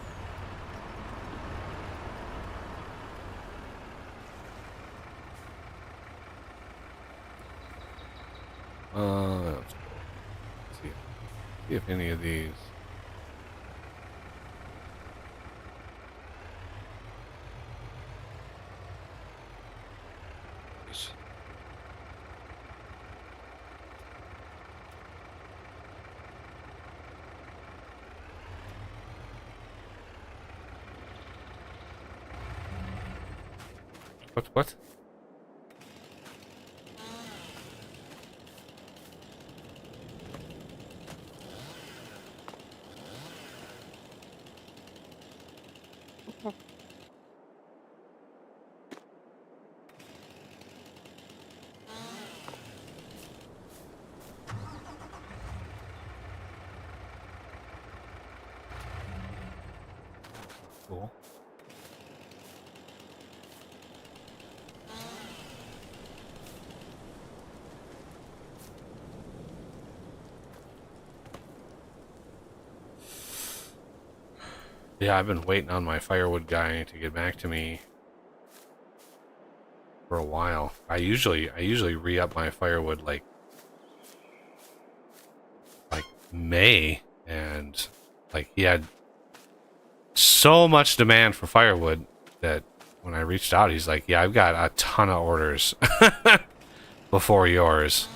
Let's see if any of these. What? Cool. Yeah, I've been waiting on my firewood guy to get back to me for a while. I usually re-up my firewood like May, and like he had so much demand for firewood that when I reached out, he's like, "Yeah, I've got a ton of orders before yours."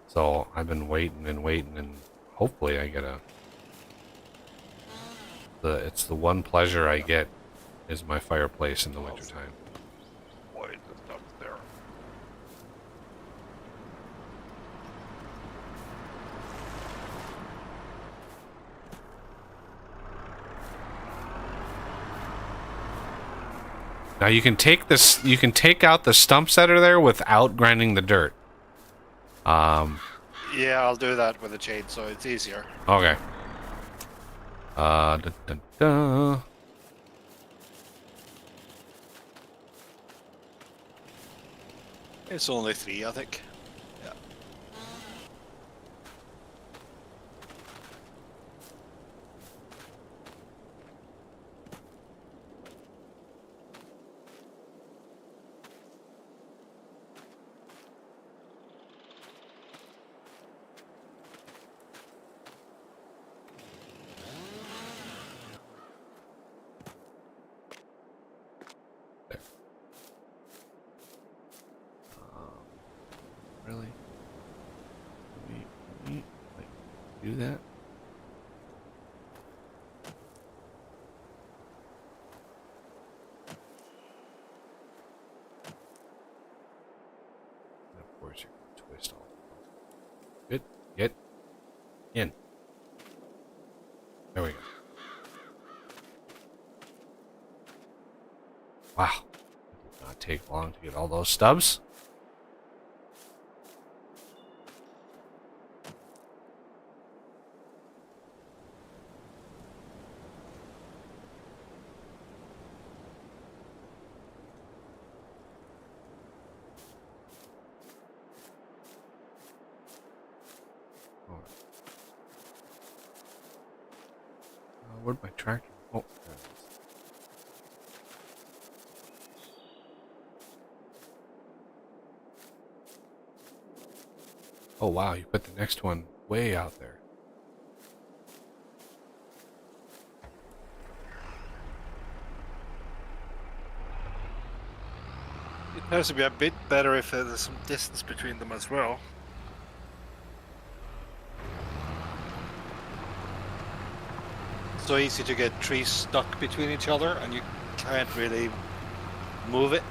So I've been waiting, and hopefully I get it's the one pleasure I get is my fireplace in the wintertime. Why is the stuff there? Now you can take this. You can take out the stumps that are there without grinding the dirt. Yeah, I'll do that with a chainsaw. It's easier. Okay. Da, da, da. It's only 3, I think. Yeah. that? And of course, you're going to twist all. Good. Get in. There we go. Wow. It did not take long to get all those stubs. Where'd my tractor? Oh, there it is. Oh wow, you put the next one way out there. It has to be a bit better if there's some distance between them as well. So easy to get trees stuck between each other and you can't really move it.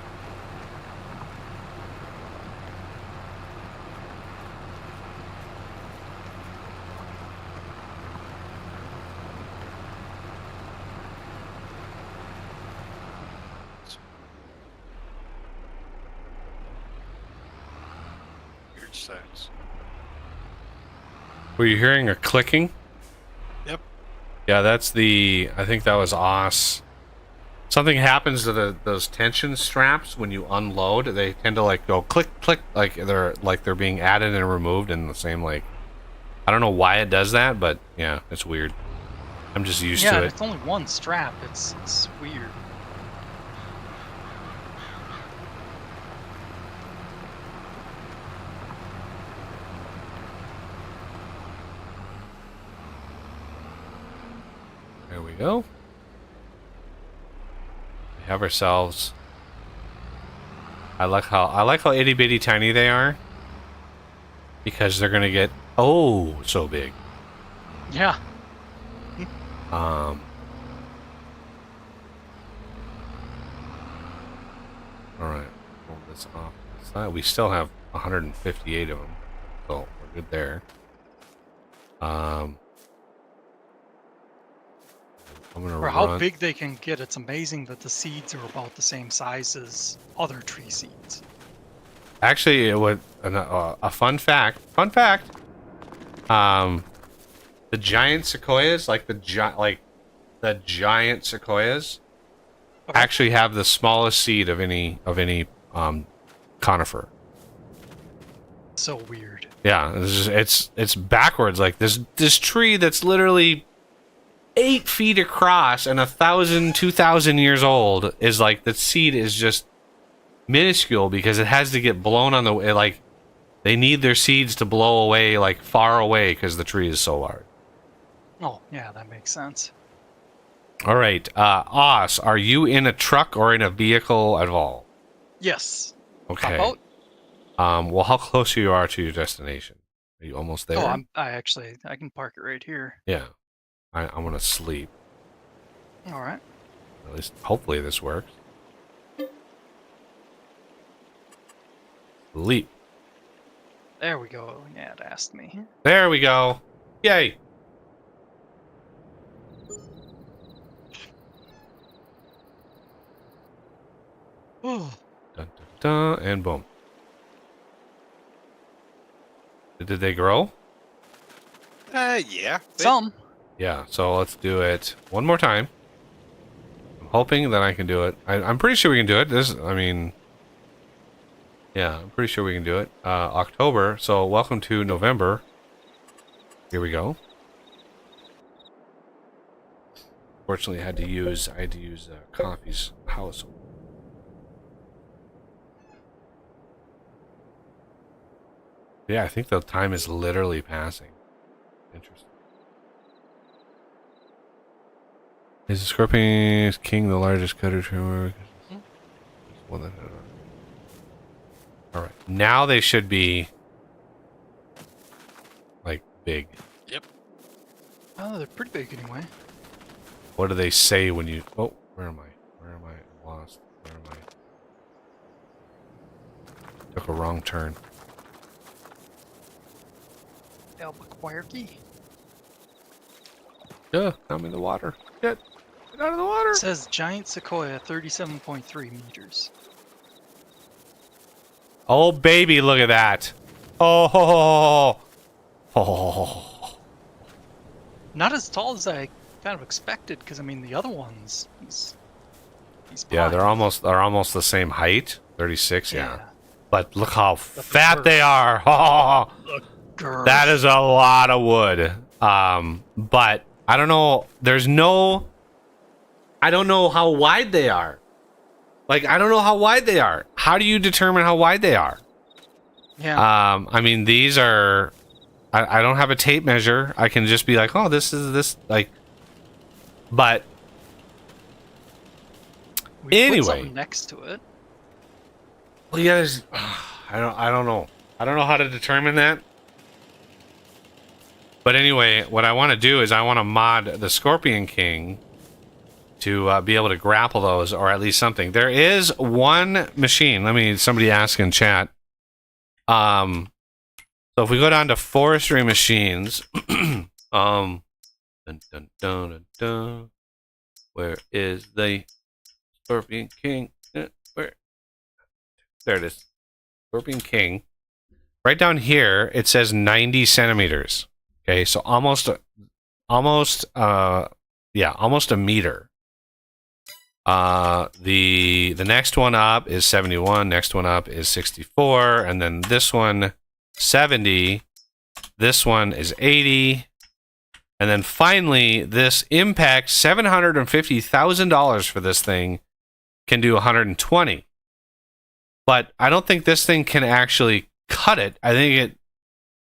Weird sounds. Were you hearing a clicking? Yep. Yeah, that's the. I think that was OS. Something happens to those tension straps when you unload. They tend to like go click click, like they're being added and removed in the same like. I don't know why it does that, but yeah, it's weird. I'm just used Yeah, to it. it's only one strap. It's weird. There we go. We have ourselves. I like how itty bitty tiny they are. Because they're gonna get so big. Yeah. All right, pull this off. We still have 158 of them, so we're good there. I'm gonna For how big they can get, it's amazing that the seeds are about the same size as other tree seeds. Actually, it would a fun fact. The giant sequoias, like the giant sequoias, Okay. actually have the smallest seed of any conifer. So weird. Yeah, it's backwards. Like this tree that's literally 8 feet across and 1,000, 2,000 years old is like the seed is just minuscule because it has to get blown on the way. Like they need their seeds to blow away like far away because the tree is so large. Oh, yeah, that makes sense. All right, Oz, are you in a truck or in a vehicle at all? Yes. Okay. Hop out? Well, how close you are to your destination? Are you almost there? Oh, I can park it right here. Yeah. I want to sleep. All right. At least, hopefully, this works. Sleep. There we go. Yeah, it asked me. There we go. Yay. Oh, Dun, dun, dun, and boom. Did they grow? Yeah. some. Yeah, so let's do it one more time. I'm hoping that I can do it. I'm pretty sure we can do it. Yeah, I'm pretty sure we can do it. October, so welcome to November. Here we go. Fortunately, I had to use Coffee's house. Yeah, I think the time is literally passing. Interesting. Is the Scorpion King the largest cutter trimmer? Alright, now they should be like big. Yep. Oh, they're pretty big anyway. What do they say when you... Oh, where am I? Where am I? I'm lost. Where am I? Took a wrong turn. Albuquerque. Yeah, I'm in the water. Get out of the water. It says giant sequoia, 37.3 meters. Oh, baby, look at that. Oh, Not as tall as I kind of expected, because I mean the other ones, he's yeah, they're pines. almost the same height. 36, yeah. Yeah. But look how the fat girth. they are. Oh, Girth. that is a lot of wood. But I don't know. I don't know how wide they are. Like, I don't know how wide they are. How do you determine how wide they are? Yeah. I mean, these are... I don't have a tape measure. I can just be like, oh, this is this, like... But... We anyway. put something next to it. Well, yeah, I don't know. I don't know how to determine that. But anyway, what I want to do is I want to mod the Scorpion King to be able to grapple those, or at least something. There is one machine. Somebody ask in chat. So if we go down to forestry machines, dun, dun, dun, dun, dun. Where is the Scorpion King? Where? There it is. Scorpion King. Right down here, it says 90 centimeters. Okay, so almost a meter. The next one up is 71, next one up is 64, and then this one 70, this one is 80, and then finally this Impact $750,000 for this thing can do 120. But I don't think this thing can actually cut it. I think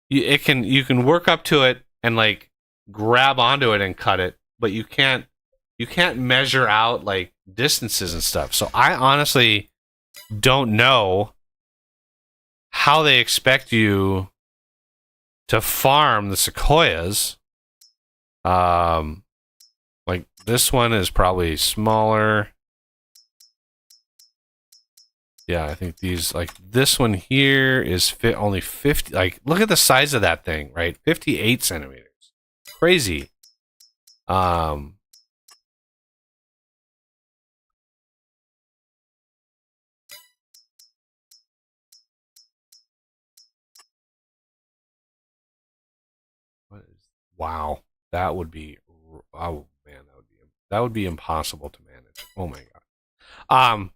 you can work up to it and like grab onto it and cut it, but you can't measure out like distances and stuff. So I honestly don't know how they expect you to farm the sequoias. Like this one is probably smaller. Yeah, I think these, like this one here is only 50. Like, look at the size of that thing, right? 58 centimeters. Crazy. Wow, that would be, oh man, that would be impossible to manage. Oh my god.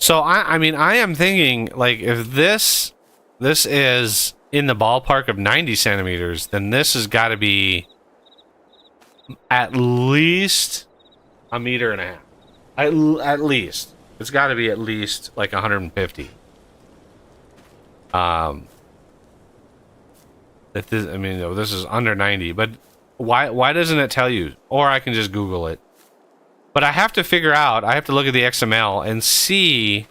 So I mean, I am thinking like if this is in the ballpark of 90 centimeters, then this has got to be at least a meter and a half. At least it's got to be at least like 150. This is under 90, but why doesn't it tell you? Or I can just Google it. But I have to figure out, I have to look at the XML and see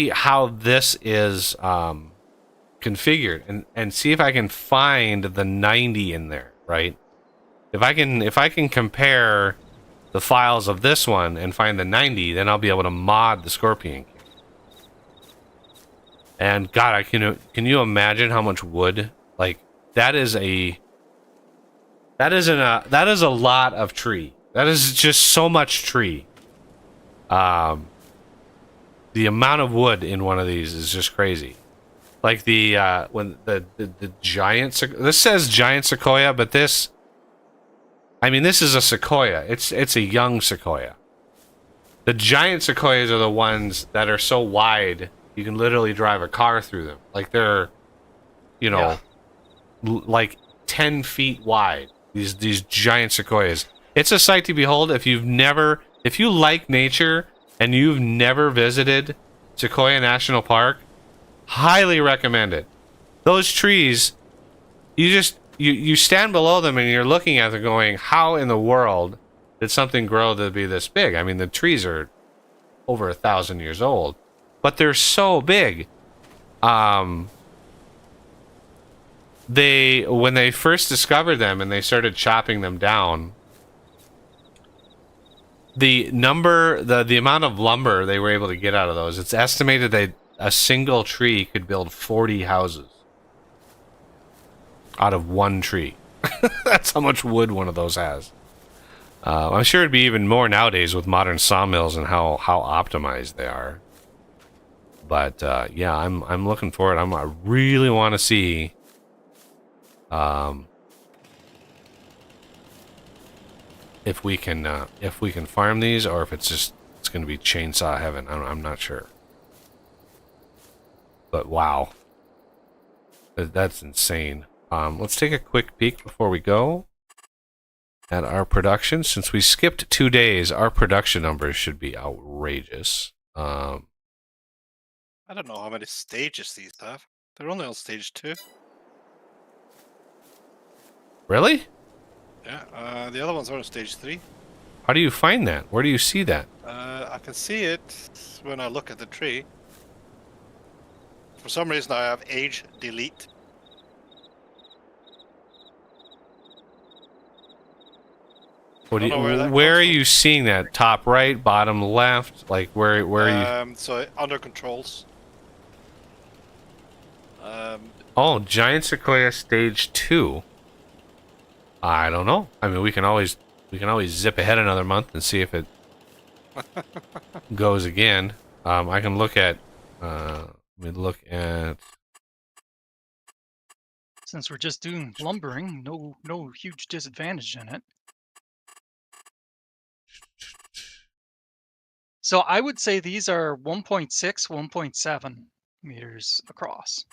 how this is configured and see if I can find the 90 in there, right? If I can compare the files of this one and find the 90, then I'll be able to mod the Scorpion King. And God, can you imagine how much wood? Like that is a lot of tree. That is just so much tree. The amount of wood in one of these is just crazy. Like when the giant, this says giant sequoia, but this is a sequoia. It's a young sequoia. The giant sequoias are the ones that are so wide you can literally drive a car through them. Like they're, like 10 feet wide. These giant sequoias. It's a sight to behold. If you like nature and you've never visited Sequoia National Park, highly recommend it. Those trees, you stand below them and you're looking at them going, how in the world did something grow to be this big? I mean, the trees are over 1,000 years old, but they're so big. when they first discovered them and they started chopping them down, the amount of lumber they were able to get out of those, it's estimated that a single tree could build 40 houses out of one tree. That's how much wood one of those has. I'm sure it'd be even more nowadays with modern sawmills and how optimized they are. But yeah, I'm looking forward. I really want to see if we can farm these, or if it's going to be chainsaw heaven. I'm not sure. But wow, that's insane. Let's take a quick peek before we go at our production. Since we skipped 2 days, our production numbers should be outrageous. I don't know how many stages these have. They're only on stage 2. Really? Yeah, the other ones are on stage 3. How do you find that? Where do you see that? I can see it when I look at the tree. For some reason, I have age delete. Where are you seeing that? Top right, bottom left? Like where are you? So under controls. Oh, Giant Sequoia Stage 2. I don't know. I mean, we can always zip ahead another month and see if it goes again. I can look at. Let me look at. Since we're just doing lumbering, no huge disadvantage in it. So I would say these are 1.6, 1.7 meters across.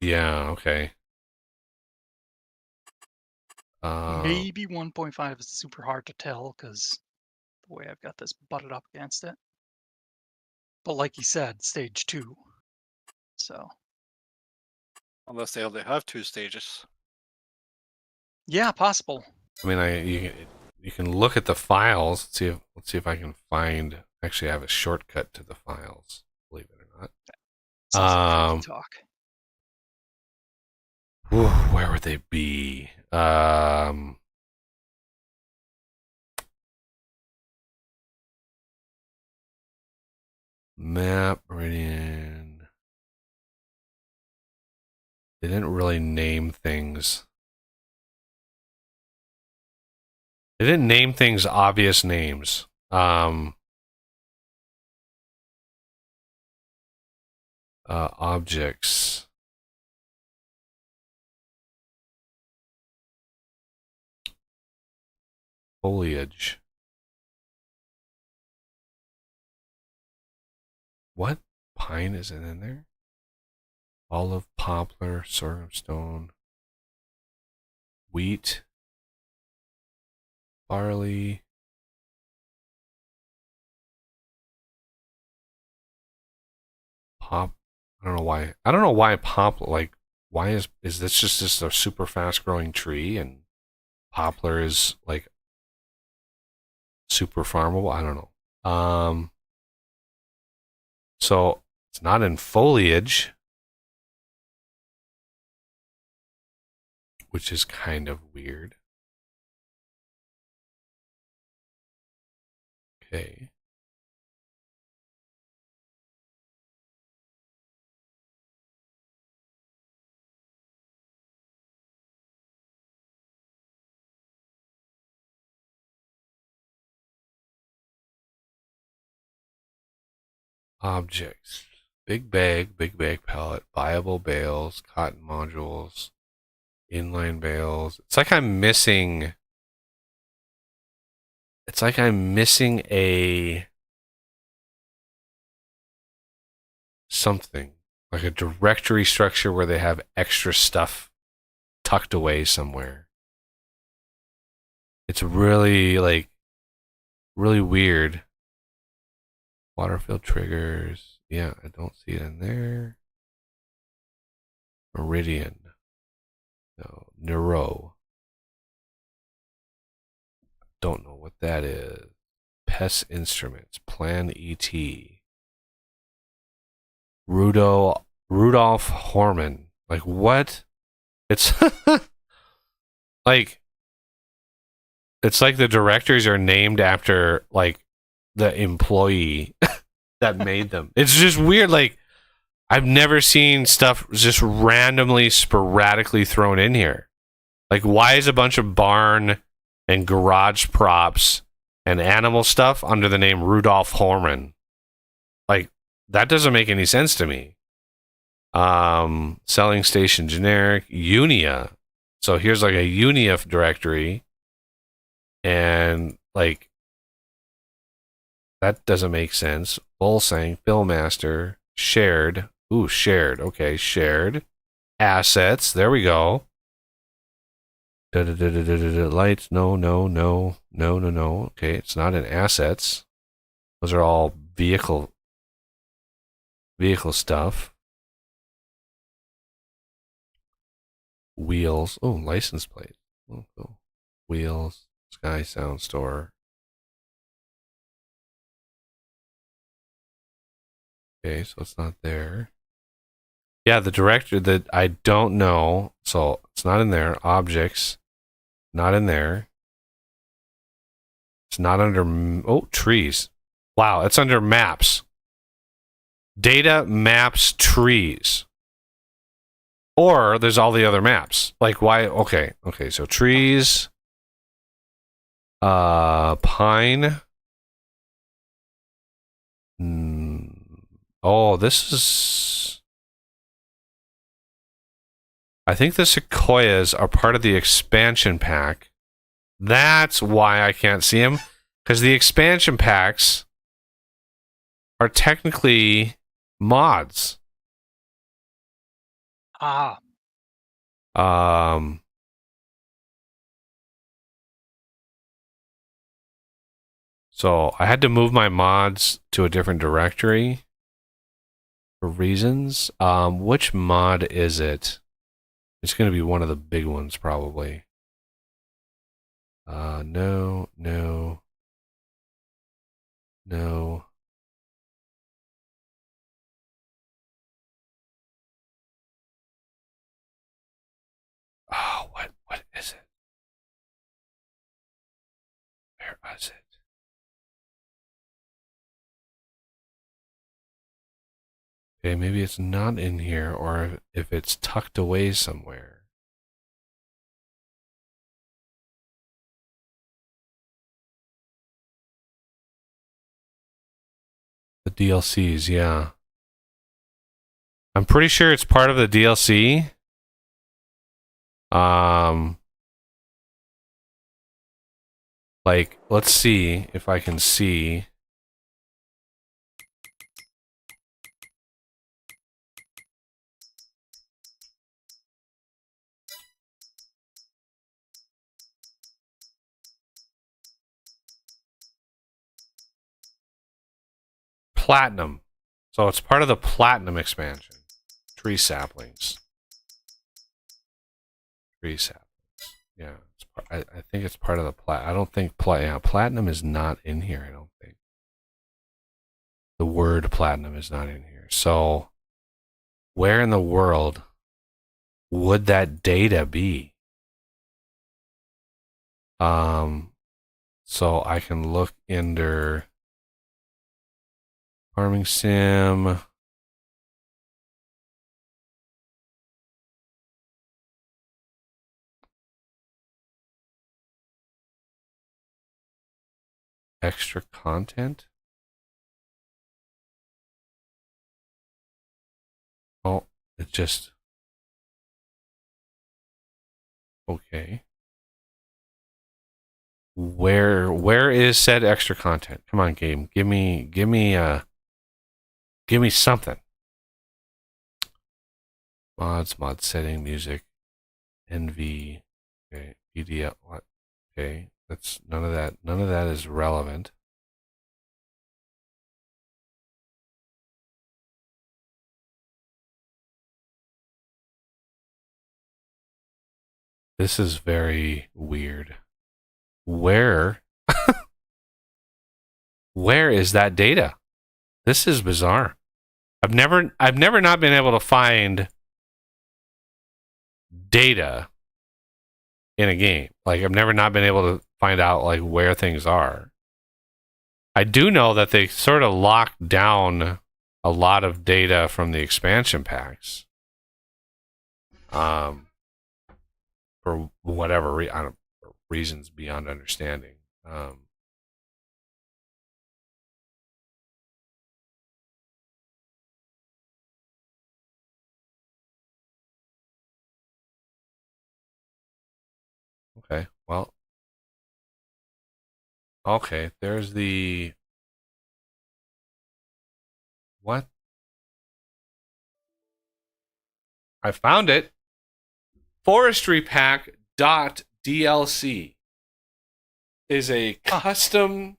Yeah. Okay. Maybe 1.5 is super hard to tell because the way I've got this butted up against it. But like you said, stage 2. So. Unless they only have 2 stages. Yeah, possible. I mean, you can look at the files. Let's see if I can find. Actually, I have a shortcut to the files. Believe it or not. Sounds like talk. Where would they be? Map meridian. They didn't really name things. They didn't name things obvious names. Objects. Foliage. What pine is it in there? Olive, poplar, sorghum stone, wheat, barley, pop. I don't know why poplar. Like, why is this just a super fast growing tree and poplar is like super farmable? I don't know. So it's not in foliage, which is kind of weird. Okay. Objects. Big bag pallet, viable bales, cotton modules, inline bales. It's like I'm missing a something. Like a directory structure where they have extra stuff tucked away somewhere. It's really weird. Water-filled triggers. Yeah, I don't see it in there. Meridian. No. Neuro. Don't know what that is. Pest instruments. Plan ET. Rudolf Horman. Like what? It's like it's like the directories are named after like the employee that made them. It's just weird. Like I've never seen stuff just randomly, sporadically thrown in here. Like why is a bunch of barn and garage props and animal stuff under the name Rudolph Horman? Like that doesn't make any sense to me. Selling station generic Unia. So here's like a Unia directory, and like that doesn't make sense. Bullsang, Billmaster, shared. Ooh, shared. Okay, shared assets. There we go. Lights. No. Okay, it's not in assets. Those are all vehicle stuff. Wheels. Oh, license plate. Oh, cool. Wheels. Sky Sound Store. Okay, so it's not there. Yeah, the director that I don't know. So it's not in there. Objects. Not in there. It's not under. Oh, trees. Wow, it's under maps. Data, maps, trees. Or there's all the other maps. Like why? Okay, so trees, pine. Oh, this is. I think the sequoias are part of the expansion pack. That's why I can't see them, because the expansion packs are technically mods. Ah, So I had to move my mods to a different directory for reasons. Which mod is it? It's going to be one of the big ones, probably. No. Oh, what is it? Where is it? Okay, maybe it's not in here, or if it's tucked away somewhere. The DLCs, yeah. I'm pretty sure it's part of the DLC. Like, let's see if I can see. Platinum. So it's part of the Platinum expansion. Tree saplings. Yeah. I think it's part of the I don't think Platinum is not in here, I don't think. The word Platinum is not in here. So where in the world would that data be? So I can look under Farming Sim. Extra content. Oh, it just. Okay. Where is said extra content? Come on, game. Give me something. Mods, mod setting, music, NV, okay, PDF, what? Okay, that's none of that. None of that is relevant. This is very weird. Where is that data? This is bizarre. I've never not been able to find data in a game. Like, I've never not been able to find out like where things are. I do know that they sort of locked down a lot of data from the expansion packs. For whatever reasons beyond understanding. Okay, well. Okay, there's the... What? I found it. Forestry Pack .dlc is a custom...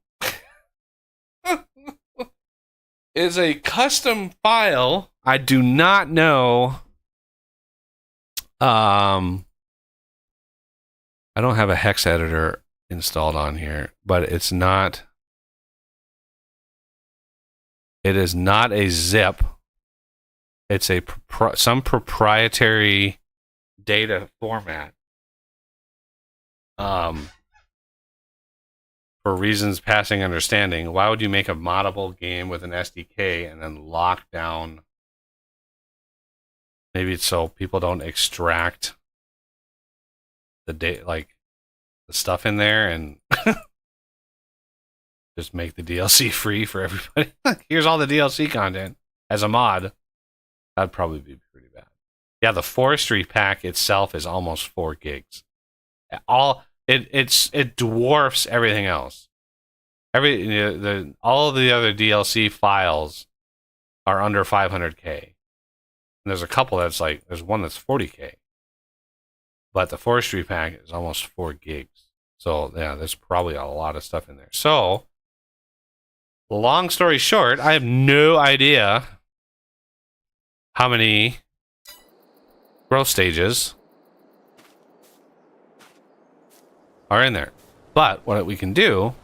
is a custom file. I do not know... I don't have a hex editor installed on here, but it's not. It is not a zip. It's a some proprietary data format. For reasons passing understanding, why would you make a moddable game with an SDK and then lock down? Maybe it's so people don't extract the data, like the stuff in there, and just make the DLC free for everybody. Here's all the DLC content as a mod. That'd probably be pretty bad. Yeah, the forestry pack itself is almost 4 gigs. It dwarfs everything else. All of the other DLC files are under 500K. And there's a couple that's like, there's one that's 40K. But the forestry pack is almost 4 gigs. So, yeah, there's probably a lot of stuff in there. So, long story short, I have no idea how many growth stages are in there. But what we can do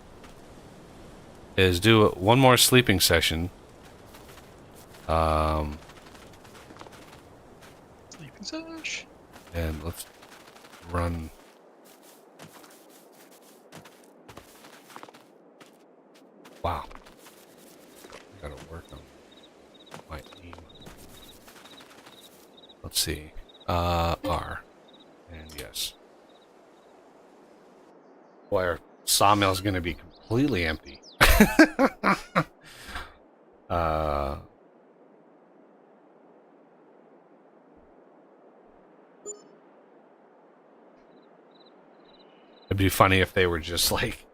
is do one more sleeping session. Sleeping sesh. And let's run. Wow. I gotta work on my aim. Let's see. R. And yes. Boy, our sawmill's gonna be completely empty. It'd be funny if they were just like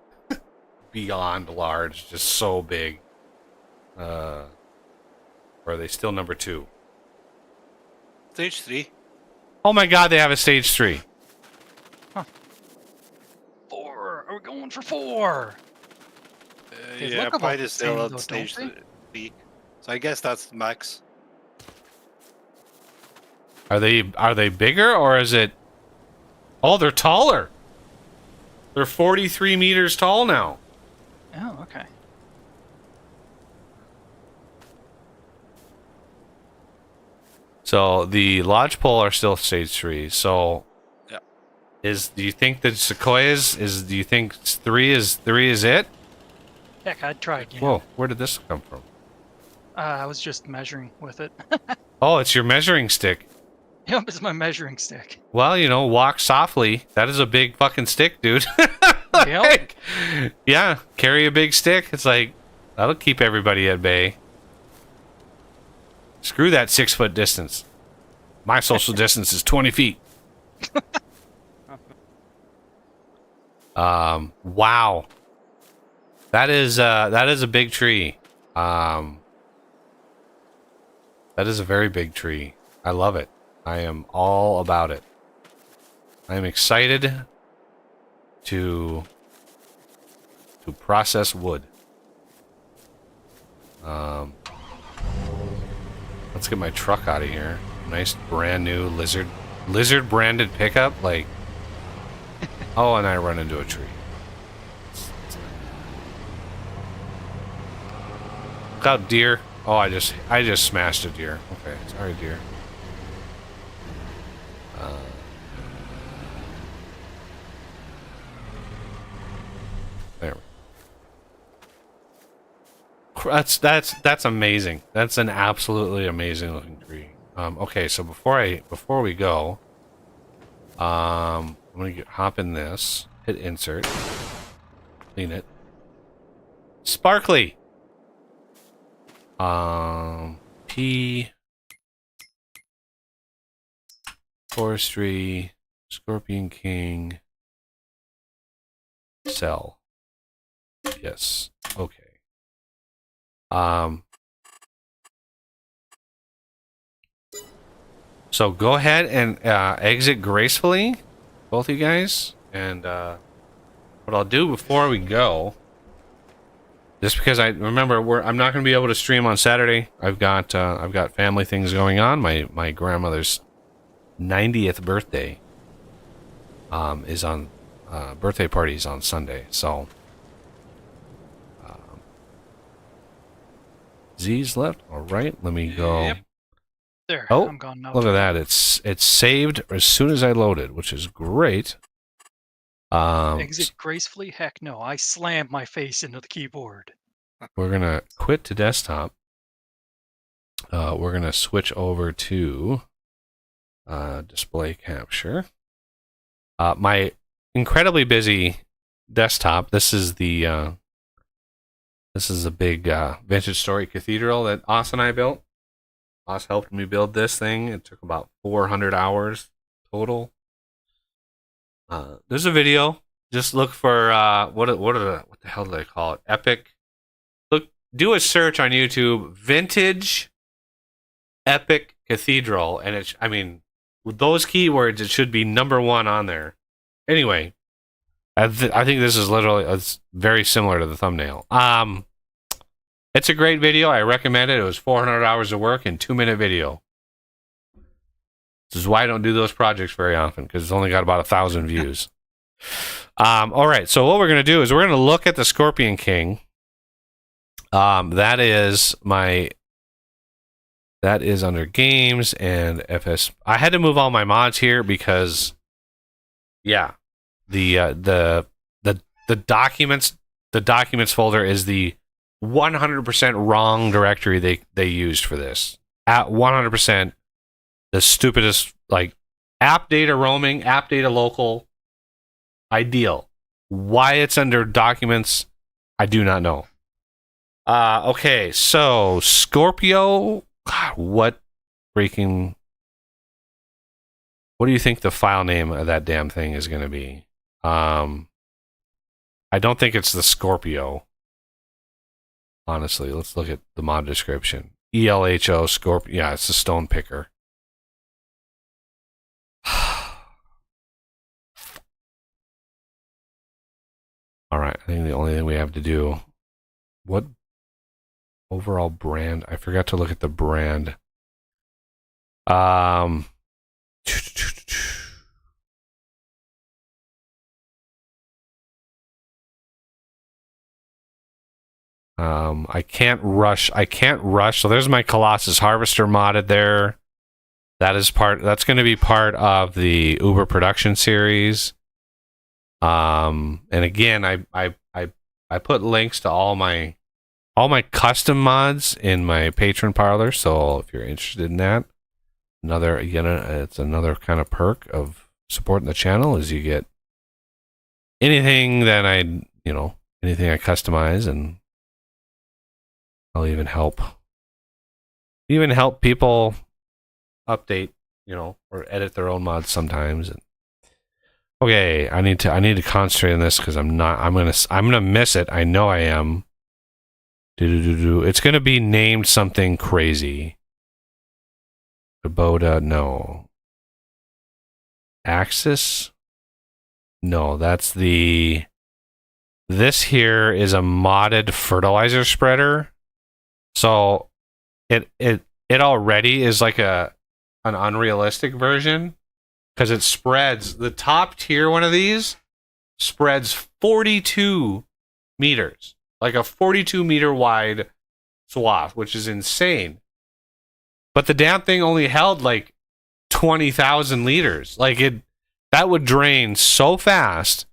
beyond large, just so big. Or are they still number 2? Stage 3. Oh my god, they have a stage 3. 4. Are we going for 4? They Yeah, look about Pride the is still same, at though, stage don't they? 3. So I guess that's the max. Are they bigger, or is it... Oh, they're taller. They're 43 meters tall now. Oh, okay. So the lodgepole are still stage 3. So Yeah. do you think that sequoias do you think 3 is it? Heck, I'd try again. Whoa, where did this come from? I was just measuring with it. Oh, it's your measuring stick. Yep, it's my measuring stick. Well, walk softly. That is a big fucking stick, dude. Yep. Yeah, carry a big stick. It's like, that'll keep everybody at bay. Screw that 6-foot distance. My social distance is 20 feet. Wow. That is a big tree. That is a very big tree. I love it. I am all about it. I am excited to process wood. Let's get my truck out of here. Nice brand new lizard branded pickup. Like, oh, and I run into a tree. Look out, deer. Oh, I just smashed a deer. Okay, sorry, deer. There we go. That's amazing. That's an absolutely amazing looking tree. Okay, so before we go, I'm gonna hop in this, hit insert, clean it. Sparkly. P. Forestry, Scorpion King, Cell. Yes. Okay. So go ahead and exit gracefully, both of you guys. And what I'll do before we go, just because I remember I'm not going to be able to stream on Saturday. I've got family things going on. My grandmother's 90th birthday is on birthday parties on Sunday. So Z's left. All right, let me go. Yep. There, Oh, I'm gone now. look at that. It's saved as soon as I loaded, which is great. Exit gracefully? Heck no, I slammed my face into the keyboard. We're gonna quit to desktop. We're gonna switch over to display capture. My incredibly busy desktop. This is the big vintage story cathedral that Oz and I built. Oz helped me build this thing. It took about 400 hours total. There's a video. Just look for what the hell do they call it? Epic. Look, do a search on YouTube. Vintage Epic Cathedral, and with those keywords, it should be #1 on there. Anyway, I think this is it's very similar to the thumbnail. It's a great video. I recommend it. It was 400 hours of work in 2-minute video. This is why I don't do those projects very often, because it's only got about 1,000 views. All right, so what we're going to do is we're going to look at the Scorpion King. That is under games and FS. I had to move all my mods here because, yeah, the documents folder is the 100% wrong directory they used for this. At 100%, the stupidest, like, app data roaming, app data local, ideal. Why it's under documents, I do not know. Okay, so Scorpio, God, what do you think the file name of that damn thing is going to be? I don't think it's the Scorpio. Honestly, let's look at the mod description. ELHO Scorpio. Yeah, it's the stone picker. All right, I think the only thing we have to do, what overall brand? I forgot to look at the brand. I can't rush. So there's my Colossus Harvester modded there. That's going to be part of the Uber production series. And again, I put links to all my custom mods in my patron parlor. So if you're interested in that, it's another kind of perk of supporting the channel is you get anything that anything I customize, and I'll even help people update, or edit their own mods sometimes. Okay, I need to concentrate on this because I'm gonna miss it. I know I am. It's gonna be named something crazy. Kubota, no. Axis? No, that's this here is a modded fertilizer spreader. So it already is like an unrealistic version, because it spreads, the top tier one of these spreads 42 meters, like a 42-meter wide swath, which is insane. But the damn thing only held like 20,000 liters. Like that would drain so fast.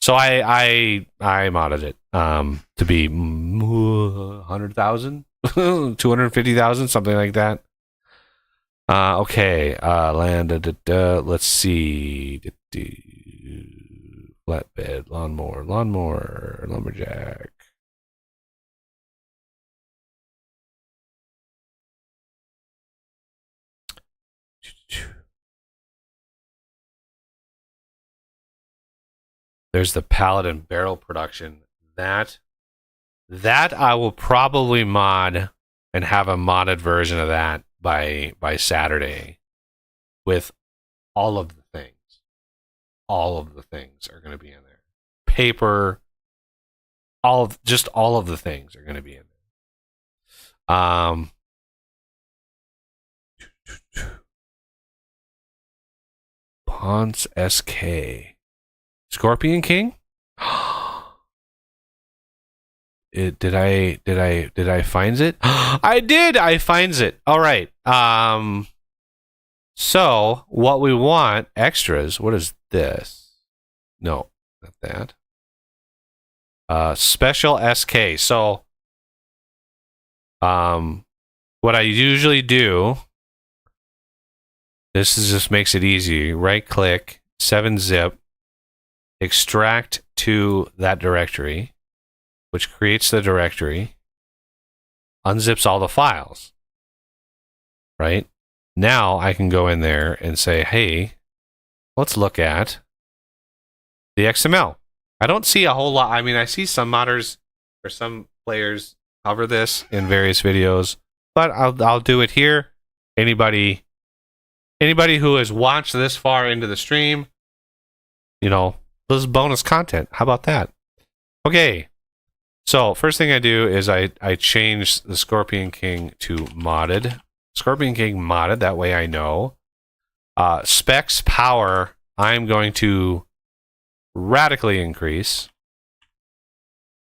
So I modded it to be 100,000, 250,000, something like that. Okay, land. Let's see. Flatbed, lawnmower, lumberjack. There's the pallet and barrel production. That I will probably mod and have a modded version of that by Saturday, with all of the things. All of the things are going to be in there. Paper, all of the things are going to be in there. Ponce SK. Scorpion King? Did I find it? I did. I finds it. All right. So what we want extras. What is this? No, not that. Special SK. So, what I usually do. This just makes it easy. Right click, 7-zip, extract to that directory, which creates the directory, unzips all the files. Right? Now I can go in there and say, hey, let's look at the XML. I don't see a whole lot. I mean, I see some modders or some players cover this in various videos, but I'll do it here. Anybody who has watched this far into the stream, this is bonus content. How about that? Okay. So first thing I do is I change the Scorpion King to modded. Scorpion King modded. That way I know. Specs power, I'm going to radically increase.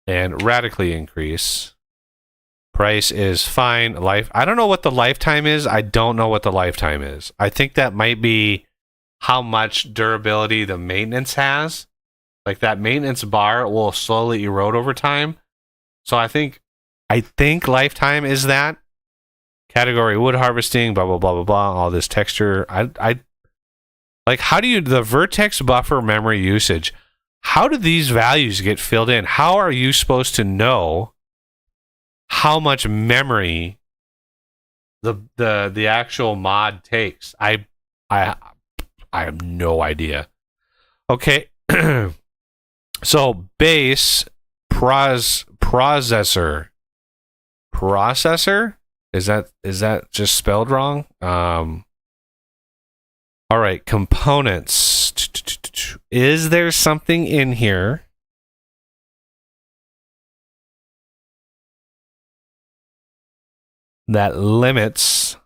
And radically increase. Price is fine. I don't know what the lifetime is. I don't know what the lifetime is. I think that might be how much durability the maintenance has. Like that maintenance bar will slowly erode over time. So I think lifetime is that. Category wood harvesting, blah blah blah blah blah. All this texture. I like, how do you, the vertex buffer memory usage? How do these values get filled in? How are you supposed to know how much memory the actual mod takes? I have no idea. Okay. So base processor is that just spelled wrong? All right, components. Is there something in here that limits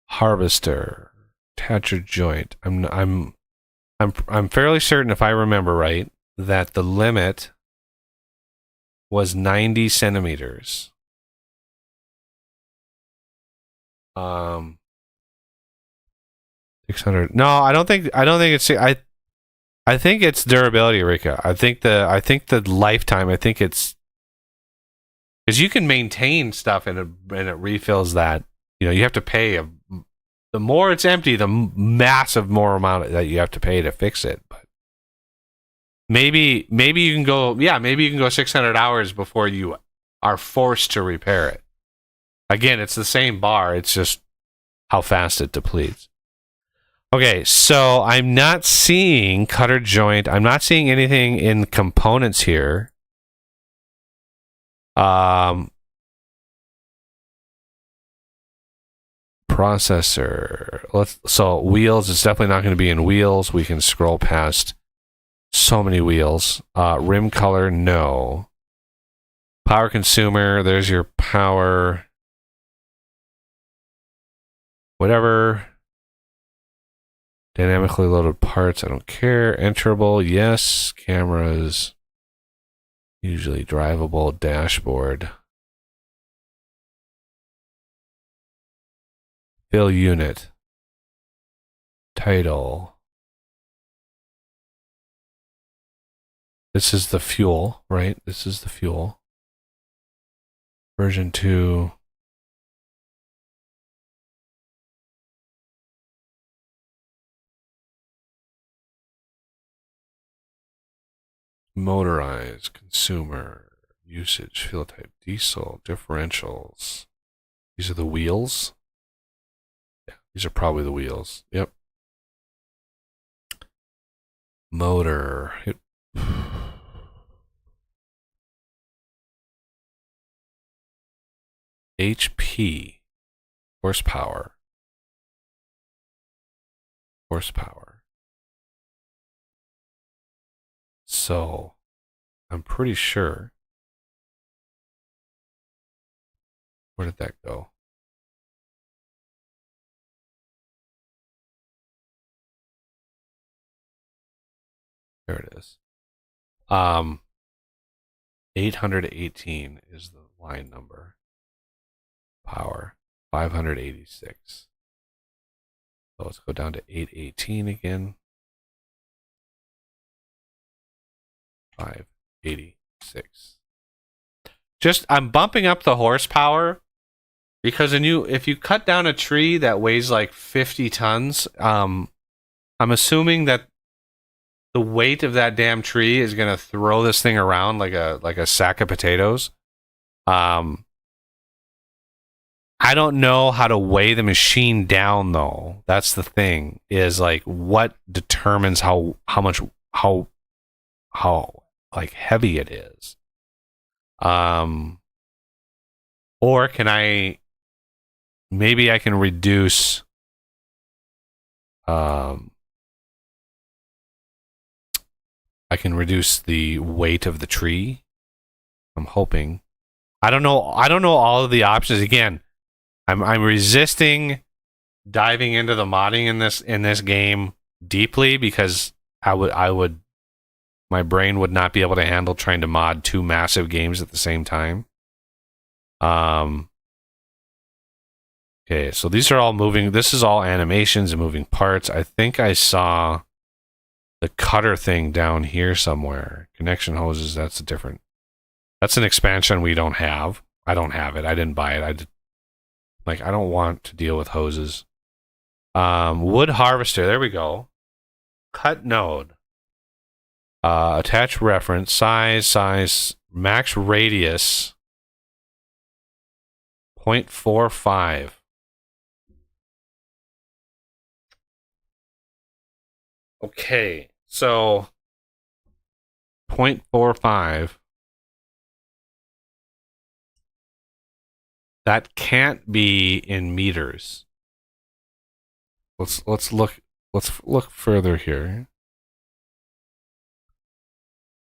harvester, attach joint? I'm fairly certain, if I remember right, that the limit was 90 centimeters. 600. No, I don't think it's. I think it's durability, Rika. I think the lifetime. I think it's because you can maintain stuff and it refills that. You have to pay the more it's empty, the massive more amount that you have to pay to fix it. But maybe you can go. Yeah, maybe you can go 600 hours before you are forced to repair it. Again, it's the same bar. It's just how fast it depletes. Okay, so I'm not seeing cutter joint. I'm not seeing anything in components here. Processor. So wheels, it's definitely not going to be in wheels. We can scroll past so many wheels. Rim color, no. Power consumer, there's your power. Whatever. Dynamically loaded parts, I don't care. Enterable, yes. Cameras, usually drivable. Dashboard. Fill unit. Title. This is the fuel, right? This is the fuel. Version 2. Motorized, consumer, usage, fuel type, diesel, differentials. These are the wheels. Yeah, these are probably the wheels. Yep. Motor. HP. Horsepower. Horsepower. So, I'm pretty sure. Where did that go? There it is. 818 is the line number. Power 586. So let's go down to 818 again. 586. Just I'm bumping up the horsepower because if you cut down a tree that weighs like 50 tons, I'm assuming that the weight of that damn tree is gonna throw this thing around like a sack of potatoes. I don't know how to weigh the machine down though. That's the thing. Is like what determines how much like heavy it is. Or can I maybe I can reduce I can reduce the weight of the tree. I'm hoping. I don't know all of the options. Again, I'm resisting diving into the modding in this game deeply because my brain would not be able to handle trying to mod two massive games at the same time. Okay, so these are all moving. This is all animations and moving parts. I think I saw the cutter thing down here somewhere. Connection hoses, that's an expansion we don't have. I don't have it. I didn't buy it. I don't want to deal with hoses. Wood harvester, there we go. Cut node. Attach reference, size, max radius, 0.45. Okay, so 0.45. That can't be in meters. Let's look further here.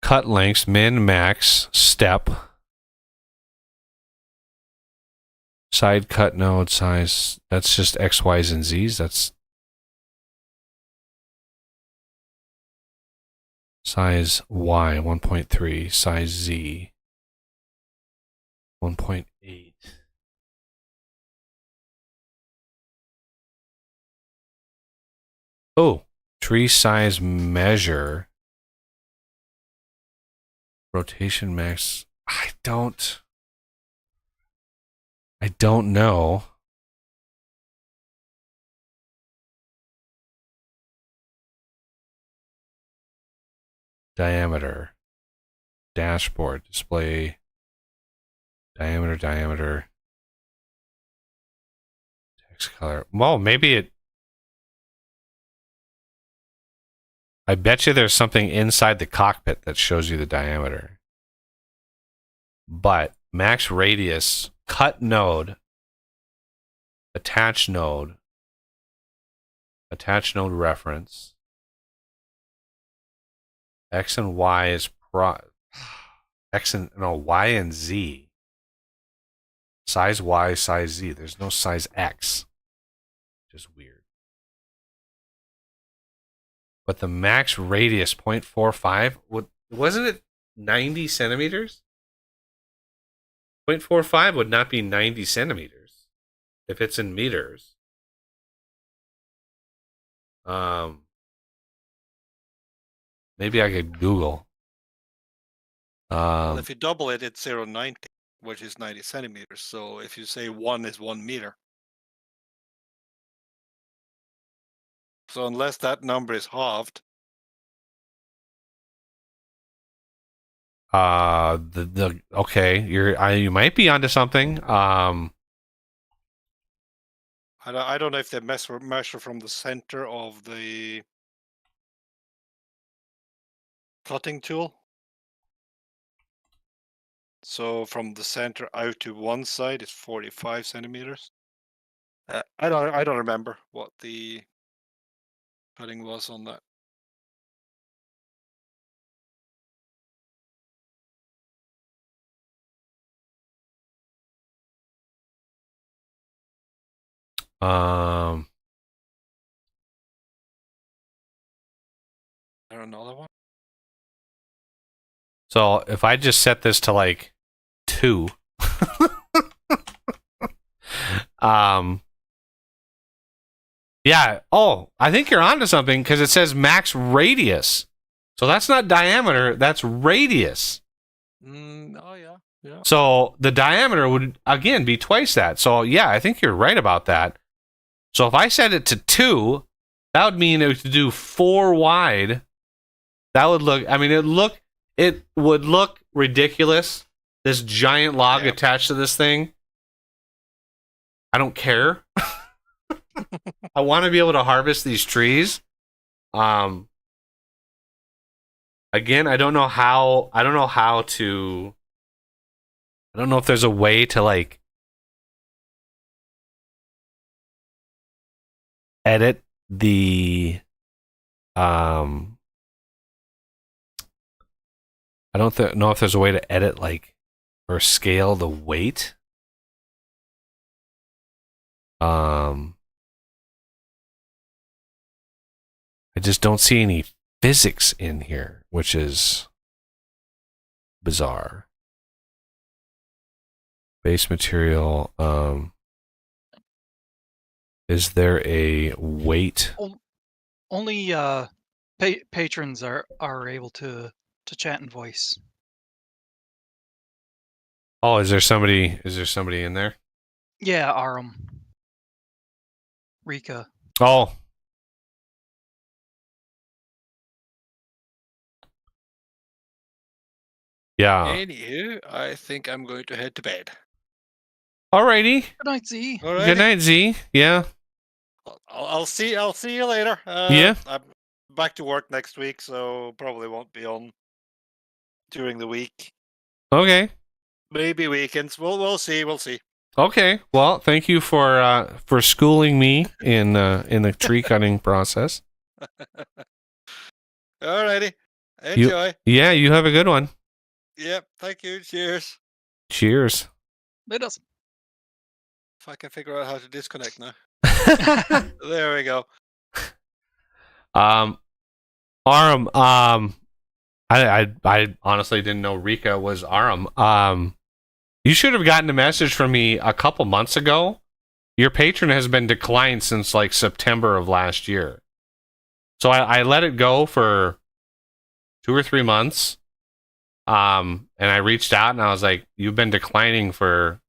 Cut lengths, min, max, step. Side cut node size, that's just X, Y's, and Z's. That's size Y, 1.3. Size Z, 1.8. Oh, tree size measure. Rotation max. I don't know. Diameter. Dashboard. Display. Diameter. Text color. Well, maybe it. I bet you there's something inside the cockpit that shows you the diameter. But max radius, cut node, attach node reference. X and Y is Y and Z. Size Y, size Z. There's no size X. Which is weird. But the max radius, 0.45, wasn't it 90 centimeters? 0.45 would not be 90 centimeters if it's in meters. Maybe I could Google. Well, if you double it, it's 0.90, which is 90 centimeters. So if you say 1 is 1 meter. So unless that number is halved, okay, you might be onto something. I don't know if they measure from the center of the cutting tool. So from the center out to one side is 45 centimeters. I don't remember what the cutting was on that. There another one? So if I just set this to like 2, yeah. Oh, I think you're onto something because it says max radius. So that's not diameter, that's radius. Oh yeah, yeah. So the diameter would again be twice that. So yeah, I think you're right about that. So if I set it to 2, that would mean it would do 4 wide. That would look. I mean, it would look ridiculous. This giant log attached to this thing. I don't care. I want to be able to harvest these trees. Again, I don't know if there's a way to like edit the I don't know if there's a way to edit like or scale the weight. I just don't see any physics in here, which is bizarre. Base material. Is there a weight? Only patrons are able to chat and voice. Oh, is there somebody in there? Yeah, Arum. Rika. Oh. Yeah. Anywho, I think I'm going to head to bed. Alrighty. Good night, Z. Alrighty. Good night, Z. Yeah. I'll see you later. Yeah. I'm back to work next week, so probably won't be on during the week. Okay. Maybe weekends. We'll see. We'll see. Okay. Well, thank you for schooling me in the tree cutting process. Alrighty. Enjoy. Yeah, you have a good one. Yep. Thank you. Cheers. Cheers. Let us. If I can figure out how to disconnect now. There we go. Arum, I honestly didn't know Rika was Arum. You should have gotten a message from me a couple months ago. Your patron has been declined since like September of last year. So I let it go for 2 or 3 months. And I reached out and I was like, you've been declining for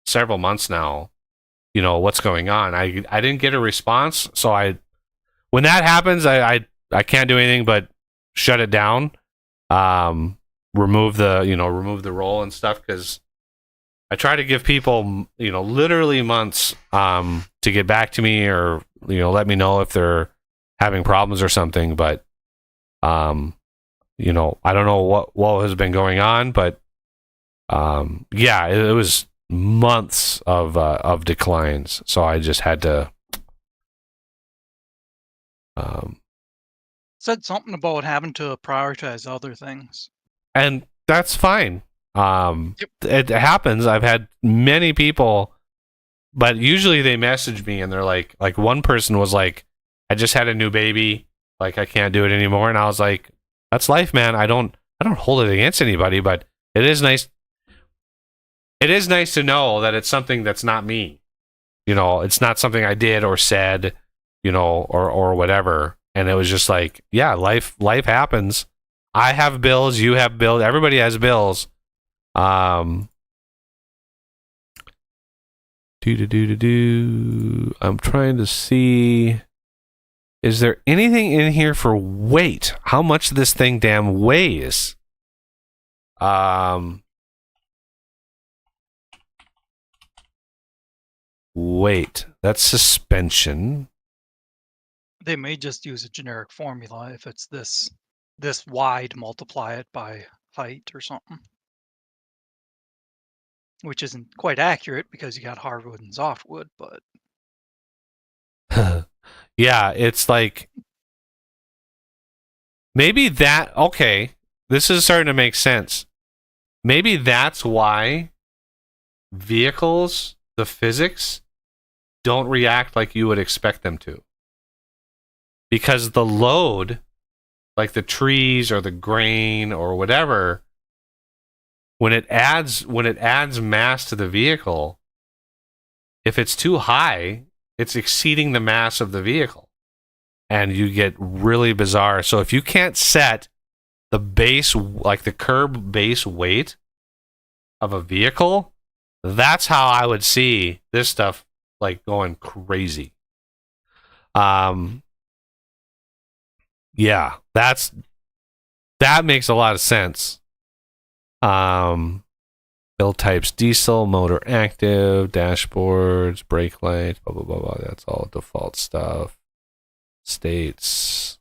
several months now. You know, what's going on? I didn't get a response. So when that happens, I can't do anything but shut it down. Remove the role and stuff, because I try to give people, literally months to get back to me or, let me know if they're having problems or something. But, I don't know what has been going on, but, it was months of declines. So I just had to, Said something about having to prioritize other things. and that's fine. Yep. It happens. I've had many people, but usually they message me and they're like one person was like, I just had a new baby, like I can't do it anymore. And I was like, that's life, man. I don't hold it against anybody, but it is nice. It is nice to know that it's something that's not me. It's not something I did or said, or whatever. And it was just like, yeah, life happens. I have bills. You have bills. Everybody has bills. I'm trying to see. Is there anything in here for weight? How much this thing damn weighs? Weight. That's suspension. They may just use a generic formula if it's this wide, multiply it by height or something. Which isn't quite accurate because you got hardwood and softwood, but Yeah, it's like maybe that. Okay, this is starting to make sense. Maybe that's why vehicles, the physics, don't react like you would expect them to. Because the load, like the trees or the grain or whatever, when it adds mass to the vehicle, if it's too high, it's exceeding the mass of the vehicle. And you get really bizarre. So if you can't set the base, like the curb base weight of a vehicle, that's how I would see this stuff like going crazy. Yeah, that makes a lot of sense. Build types: diesel, motor active, dashboards, brake lights, blah blah blah blah. That's all default stuff. States.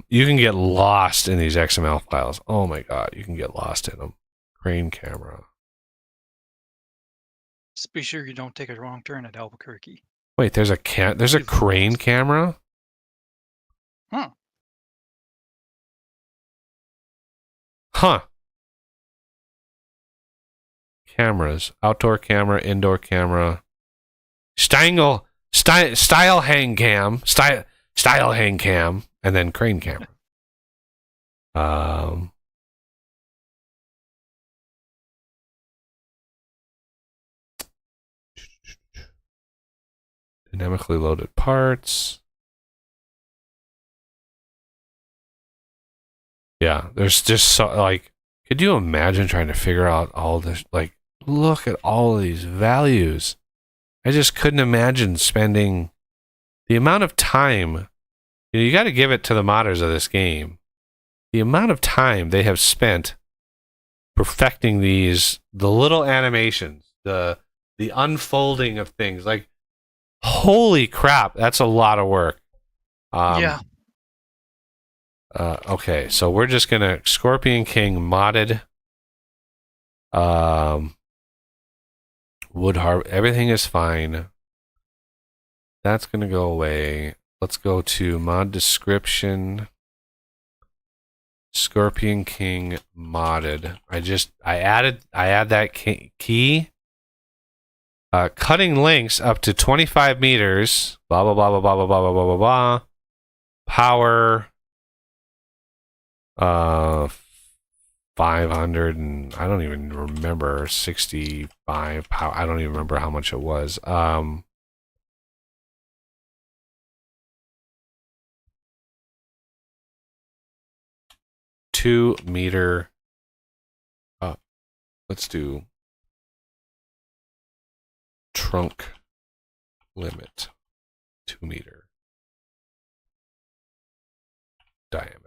You can get lost in these XML files. Oh my god, you can get lost in them. Crane camera. just be sure you don't take a wrong turn at Albuquerque. Wait, there's a crane camera? Huh. Huh. Cameras. Outdoor camera, indoor camera. Style hang cam. Style hang cam. And then crane camera. Dynamically loaded parts. Yeah, there's just so, like, could you imagine trying to figure out all this? Like, look at all of these values. I just couldn't imagine spending the amount of time. You got to give it to the modders of this game. The amount of time they have spent perfecting the little animations, the unfolding of things. Like, holy crap, that's a lot of work. Yeah. Okay, so we're just gonna Scorpion King modded. Wood harvest, everything is fine. That's gonna go away. Let's go to mod description. Scorpion King modded. I add that key. Cutting links up to 25 meters. Blah blah blah blah blah blah blah blah blah blah. Power. 500 and I don't even remember 65 power. I don't even remember how much it was. 2 meter. Let's do trunk limit 2 meter diameter.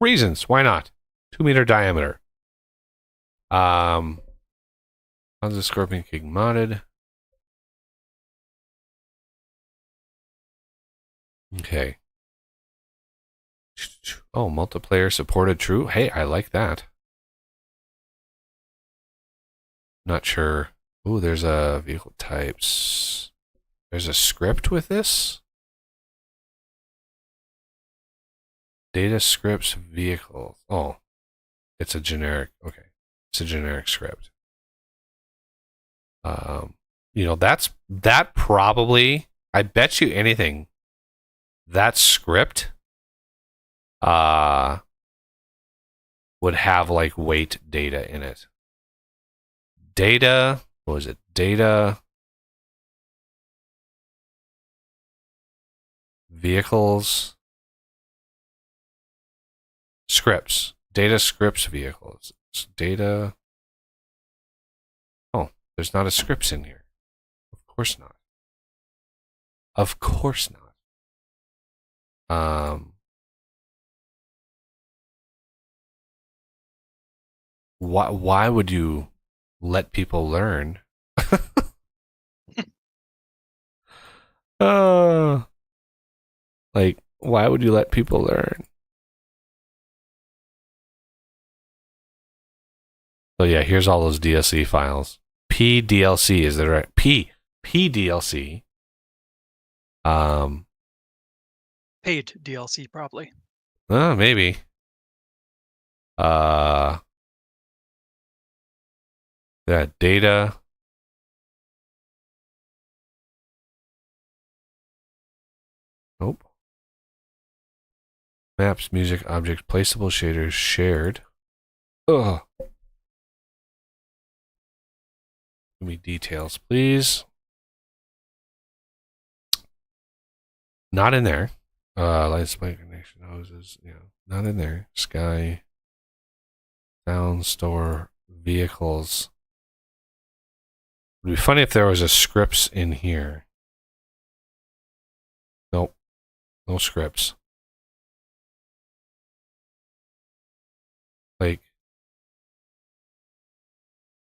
Reasons, why not? 2 meter diameter. How's the Scorpion King modded? Okay. Oh, multiplayer supported true. Hey, I like that. Not sure. Ooh, there's a vehicle types. There's a script with this. Data scripts vehicle. Oh, it's a generic. Okay, it's a generic script. That probably. I bet you anything. That script, would have like weight data in it. Data. What was it? Data. vehicles, scripts, data scripts vehicles, data. Oh, there's not a scripts in here. Of course not. Of course not. Why would you let people learn? Like, why would you let people learn? So yeah, here's all those DLC files. PDLC, is that right? PDLC. Paid DLC, probably. Maybe. Yeah, data. Nope. Maps, music, objects, placeable shaders, shared. Ugh. Give me details, please. Not in there. Light spike connection hoses. Yeah, not in there. Sky. Sound store. Vehicles. It would be funny if there was a scripts in here. Nope. No scripts. Like,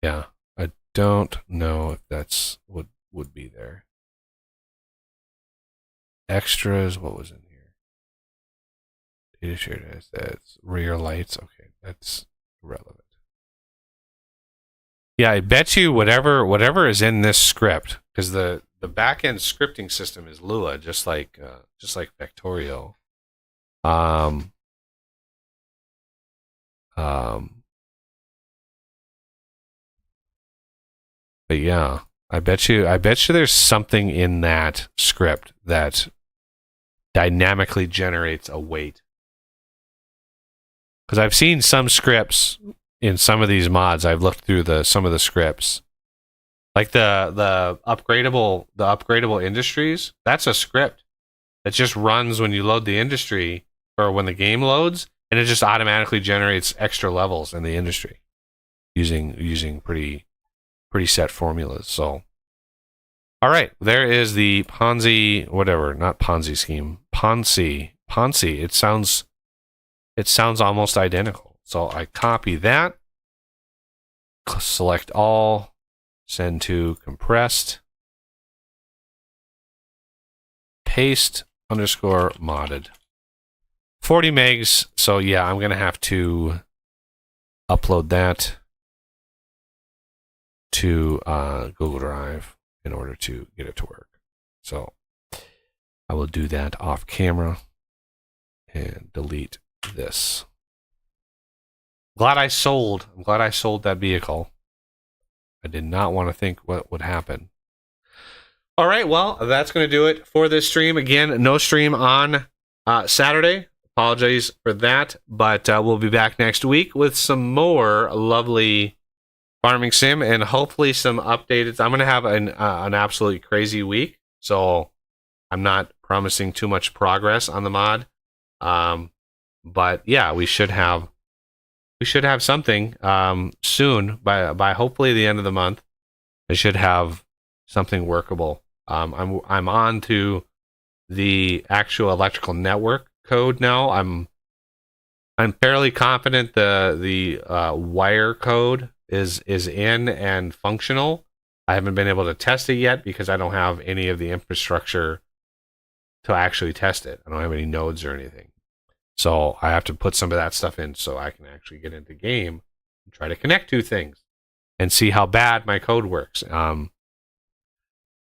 yeah. I don't know if that's what would be there. Extras, what was in here? Data shared, that's rear lights. Okay, that's irrelevant. Yeah, I bet you whatever is in this script, because the back-end scripting system is Lua, just like Factorio. But yeah, I bet you there's something in that script that dynamically generates a weight. Because I've seen some scripts in some of these mods. I've looked through some of the scripts, like the upgradable industries. That's a script that just runs when you load the industry or when the game loads, and it just automatically generates extra levels in the industry using pretty set formulas. So, all right, there is the Ponzi, whatever, not Ponzi scheme, Ponzi. It sounds almost identical. So I copy that, select all, send to compressed, paste underscore modded. 40 megs. So yeah, I'm gonna have to upload that to Google Drive in order to get it to work. So I will do that off camera and delete this. I'm glad I sold that vehicle. I did not want to think what would happen. All right, well, that's going to do it for this stream. Again, no stream on Saturday. Apologies for that, but we'll be back next week with some more lovely farming sim and hopefully some updated. I'm going to have an absolutely crazy week, so I'm not promising too much progress on the mod. But yeah, we should have something soon by hopefully the end of the month. I should have something workable. I'm on to the actual electrical network code now. I'm fairly confident the wire code is in and functional. I haven't been able to test it yet because I don't have any of the infrastructure to actually test it. I don't have any nodes or anything. So I have to put some of that stuff in so I can actually get into game and try to connect two things and see how bad my code works.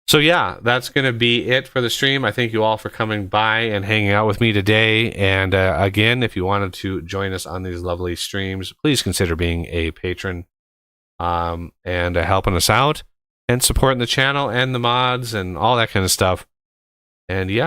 So yeah, that's going to be it for the stream. I thank you all for coming by and hanging out with me today. And again, if you wanted to join us on these lovely streams, please consider being a patron and helping us out and supporting the channel and the mods and all that kind of stuff. And yeah.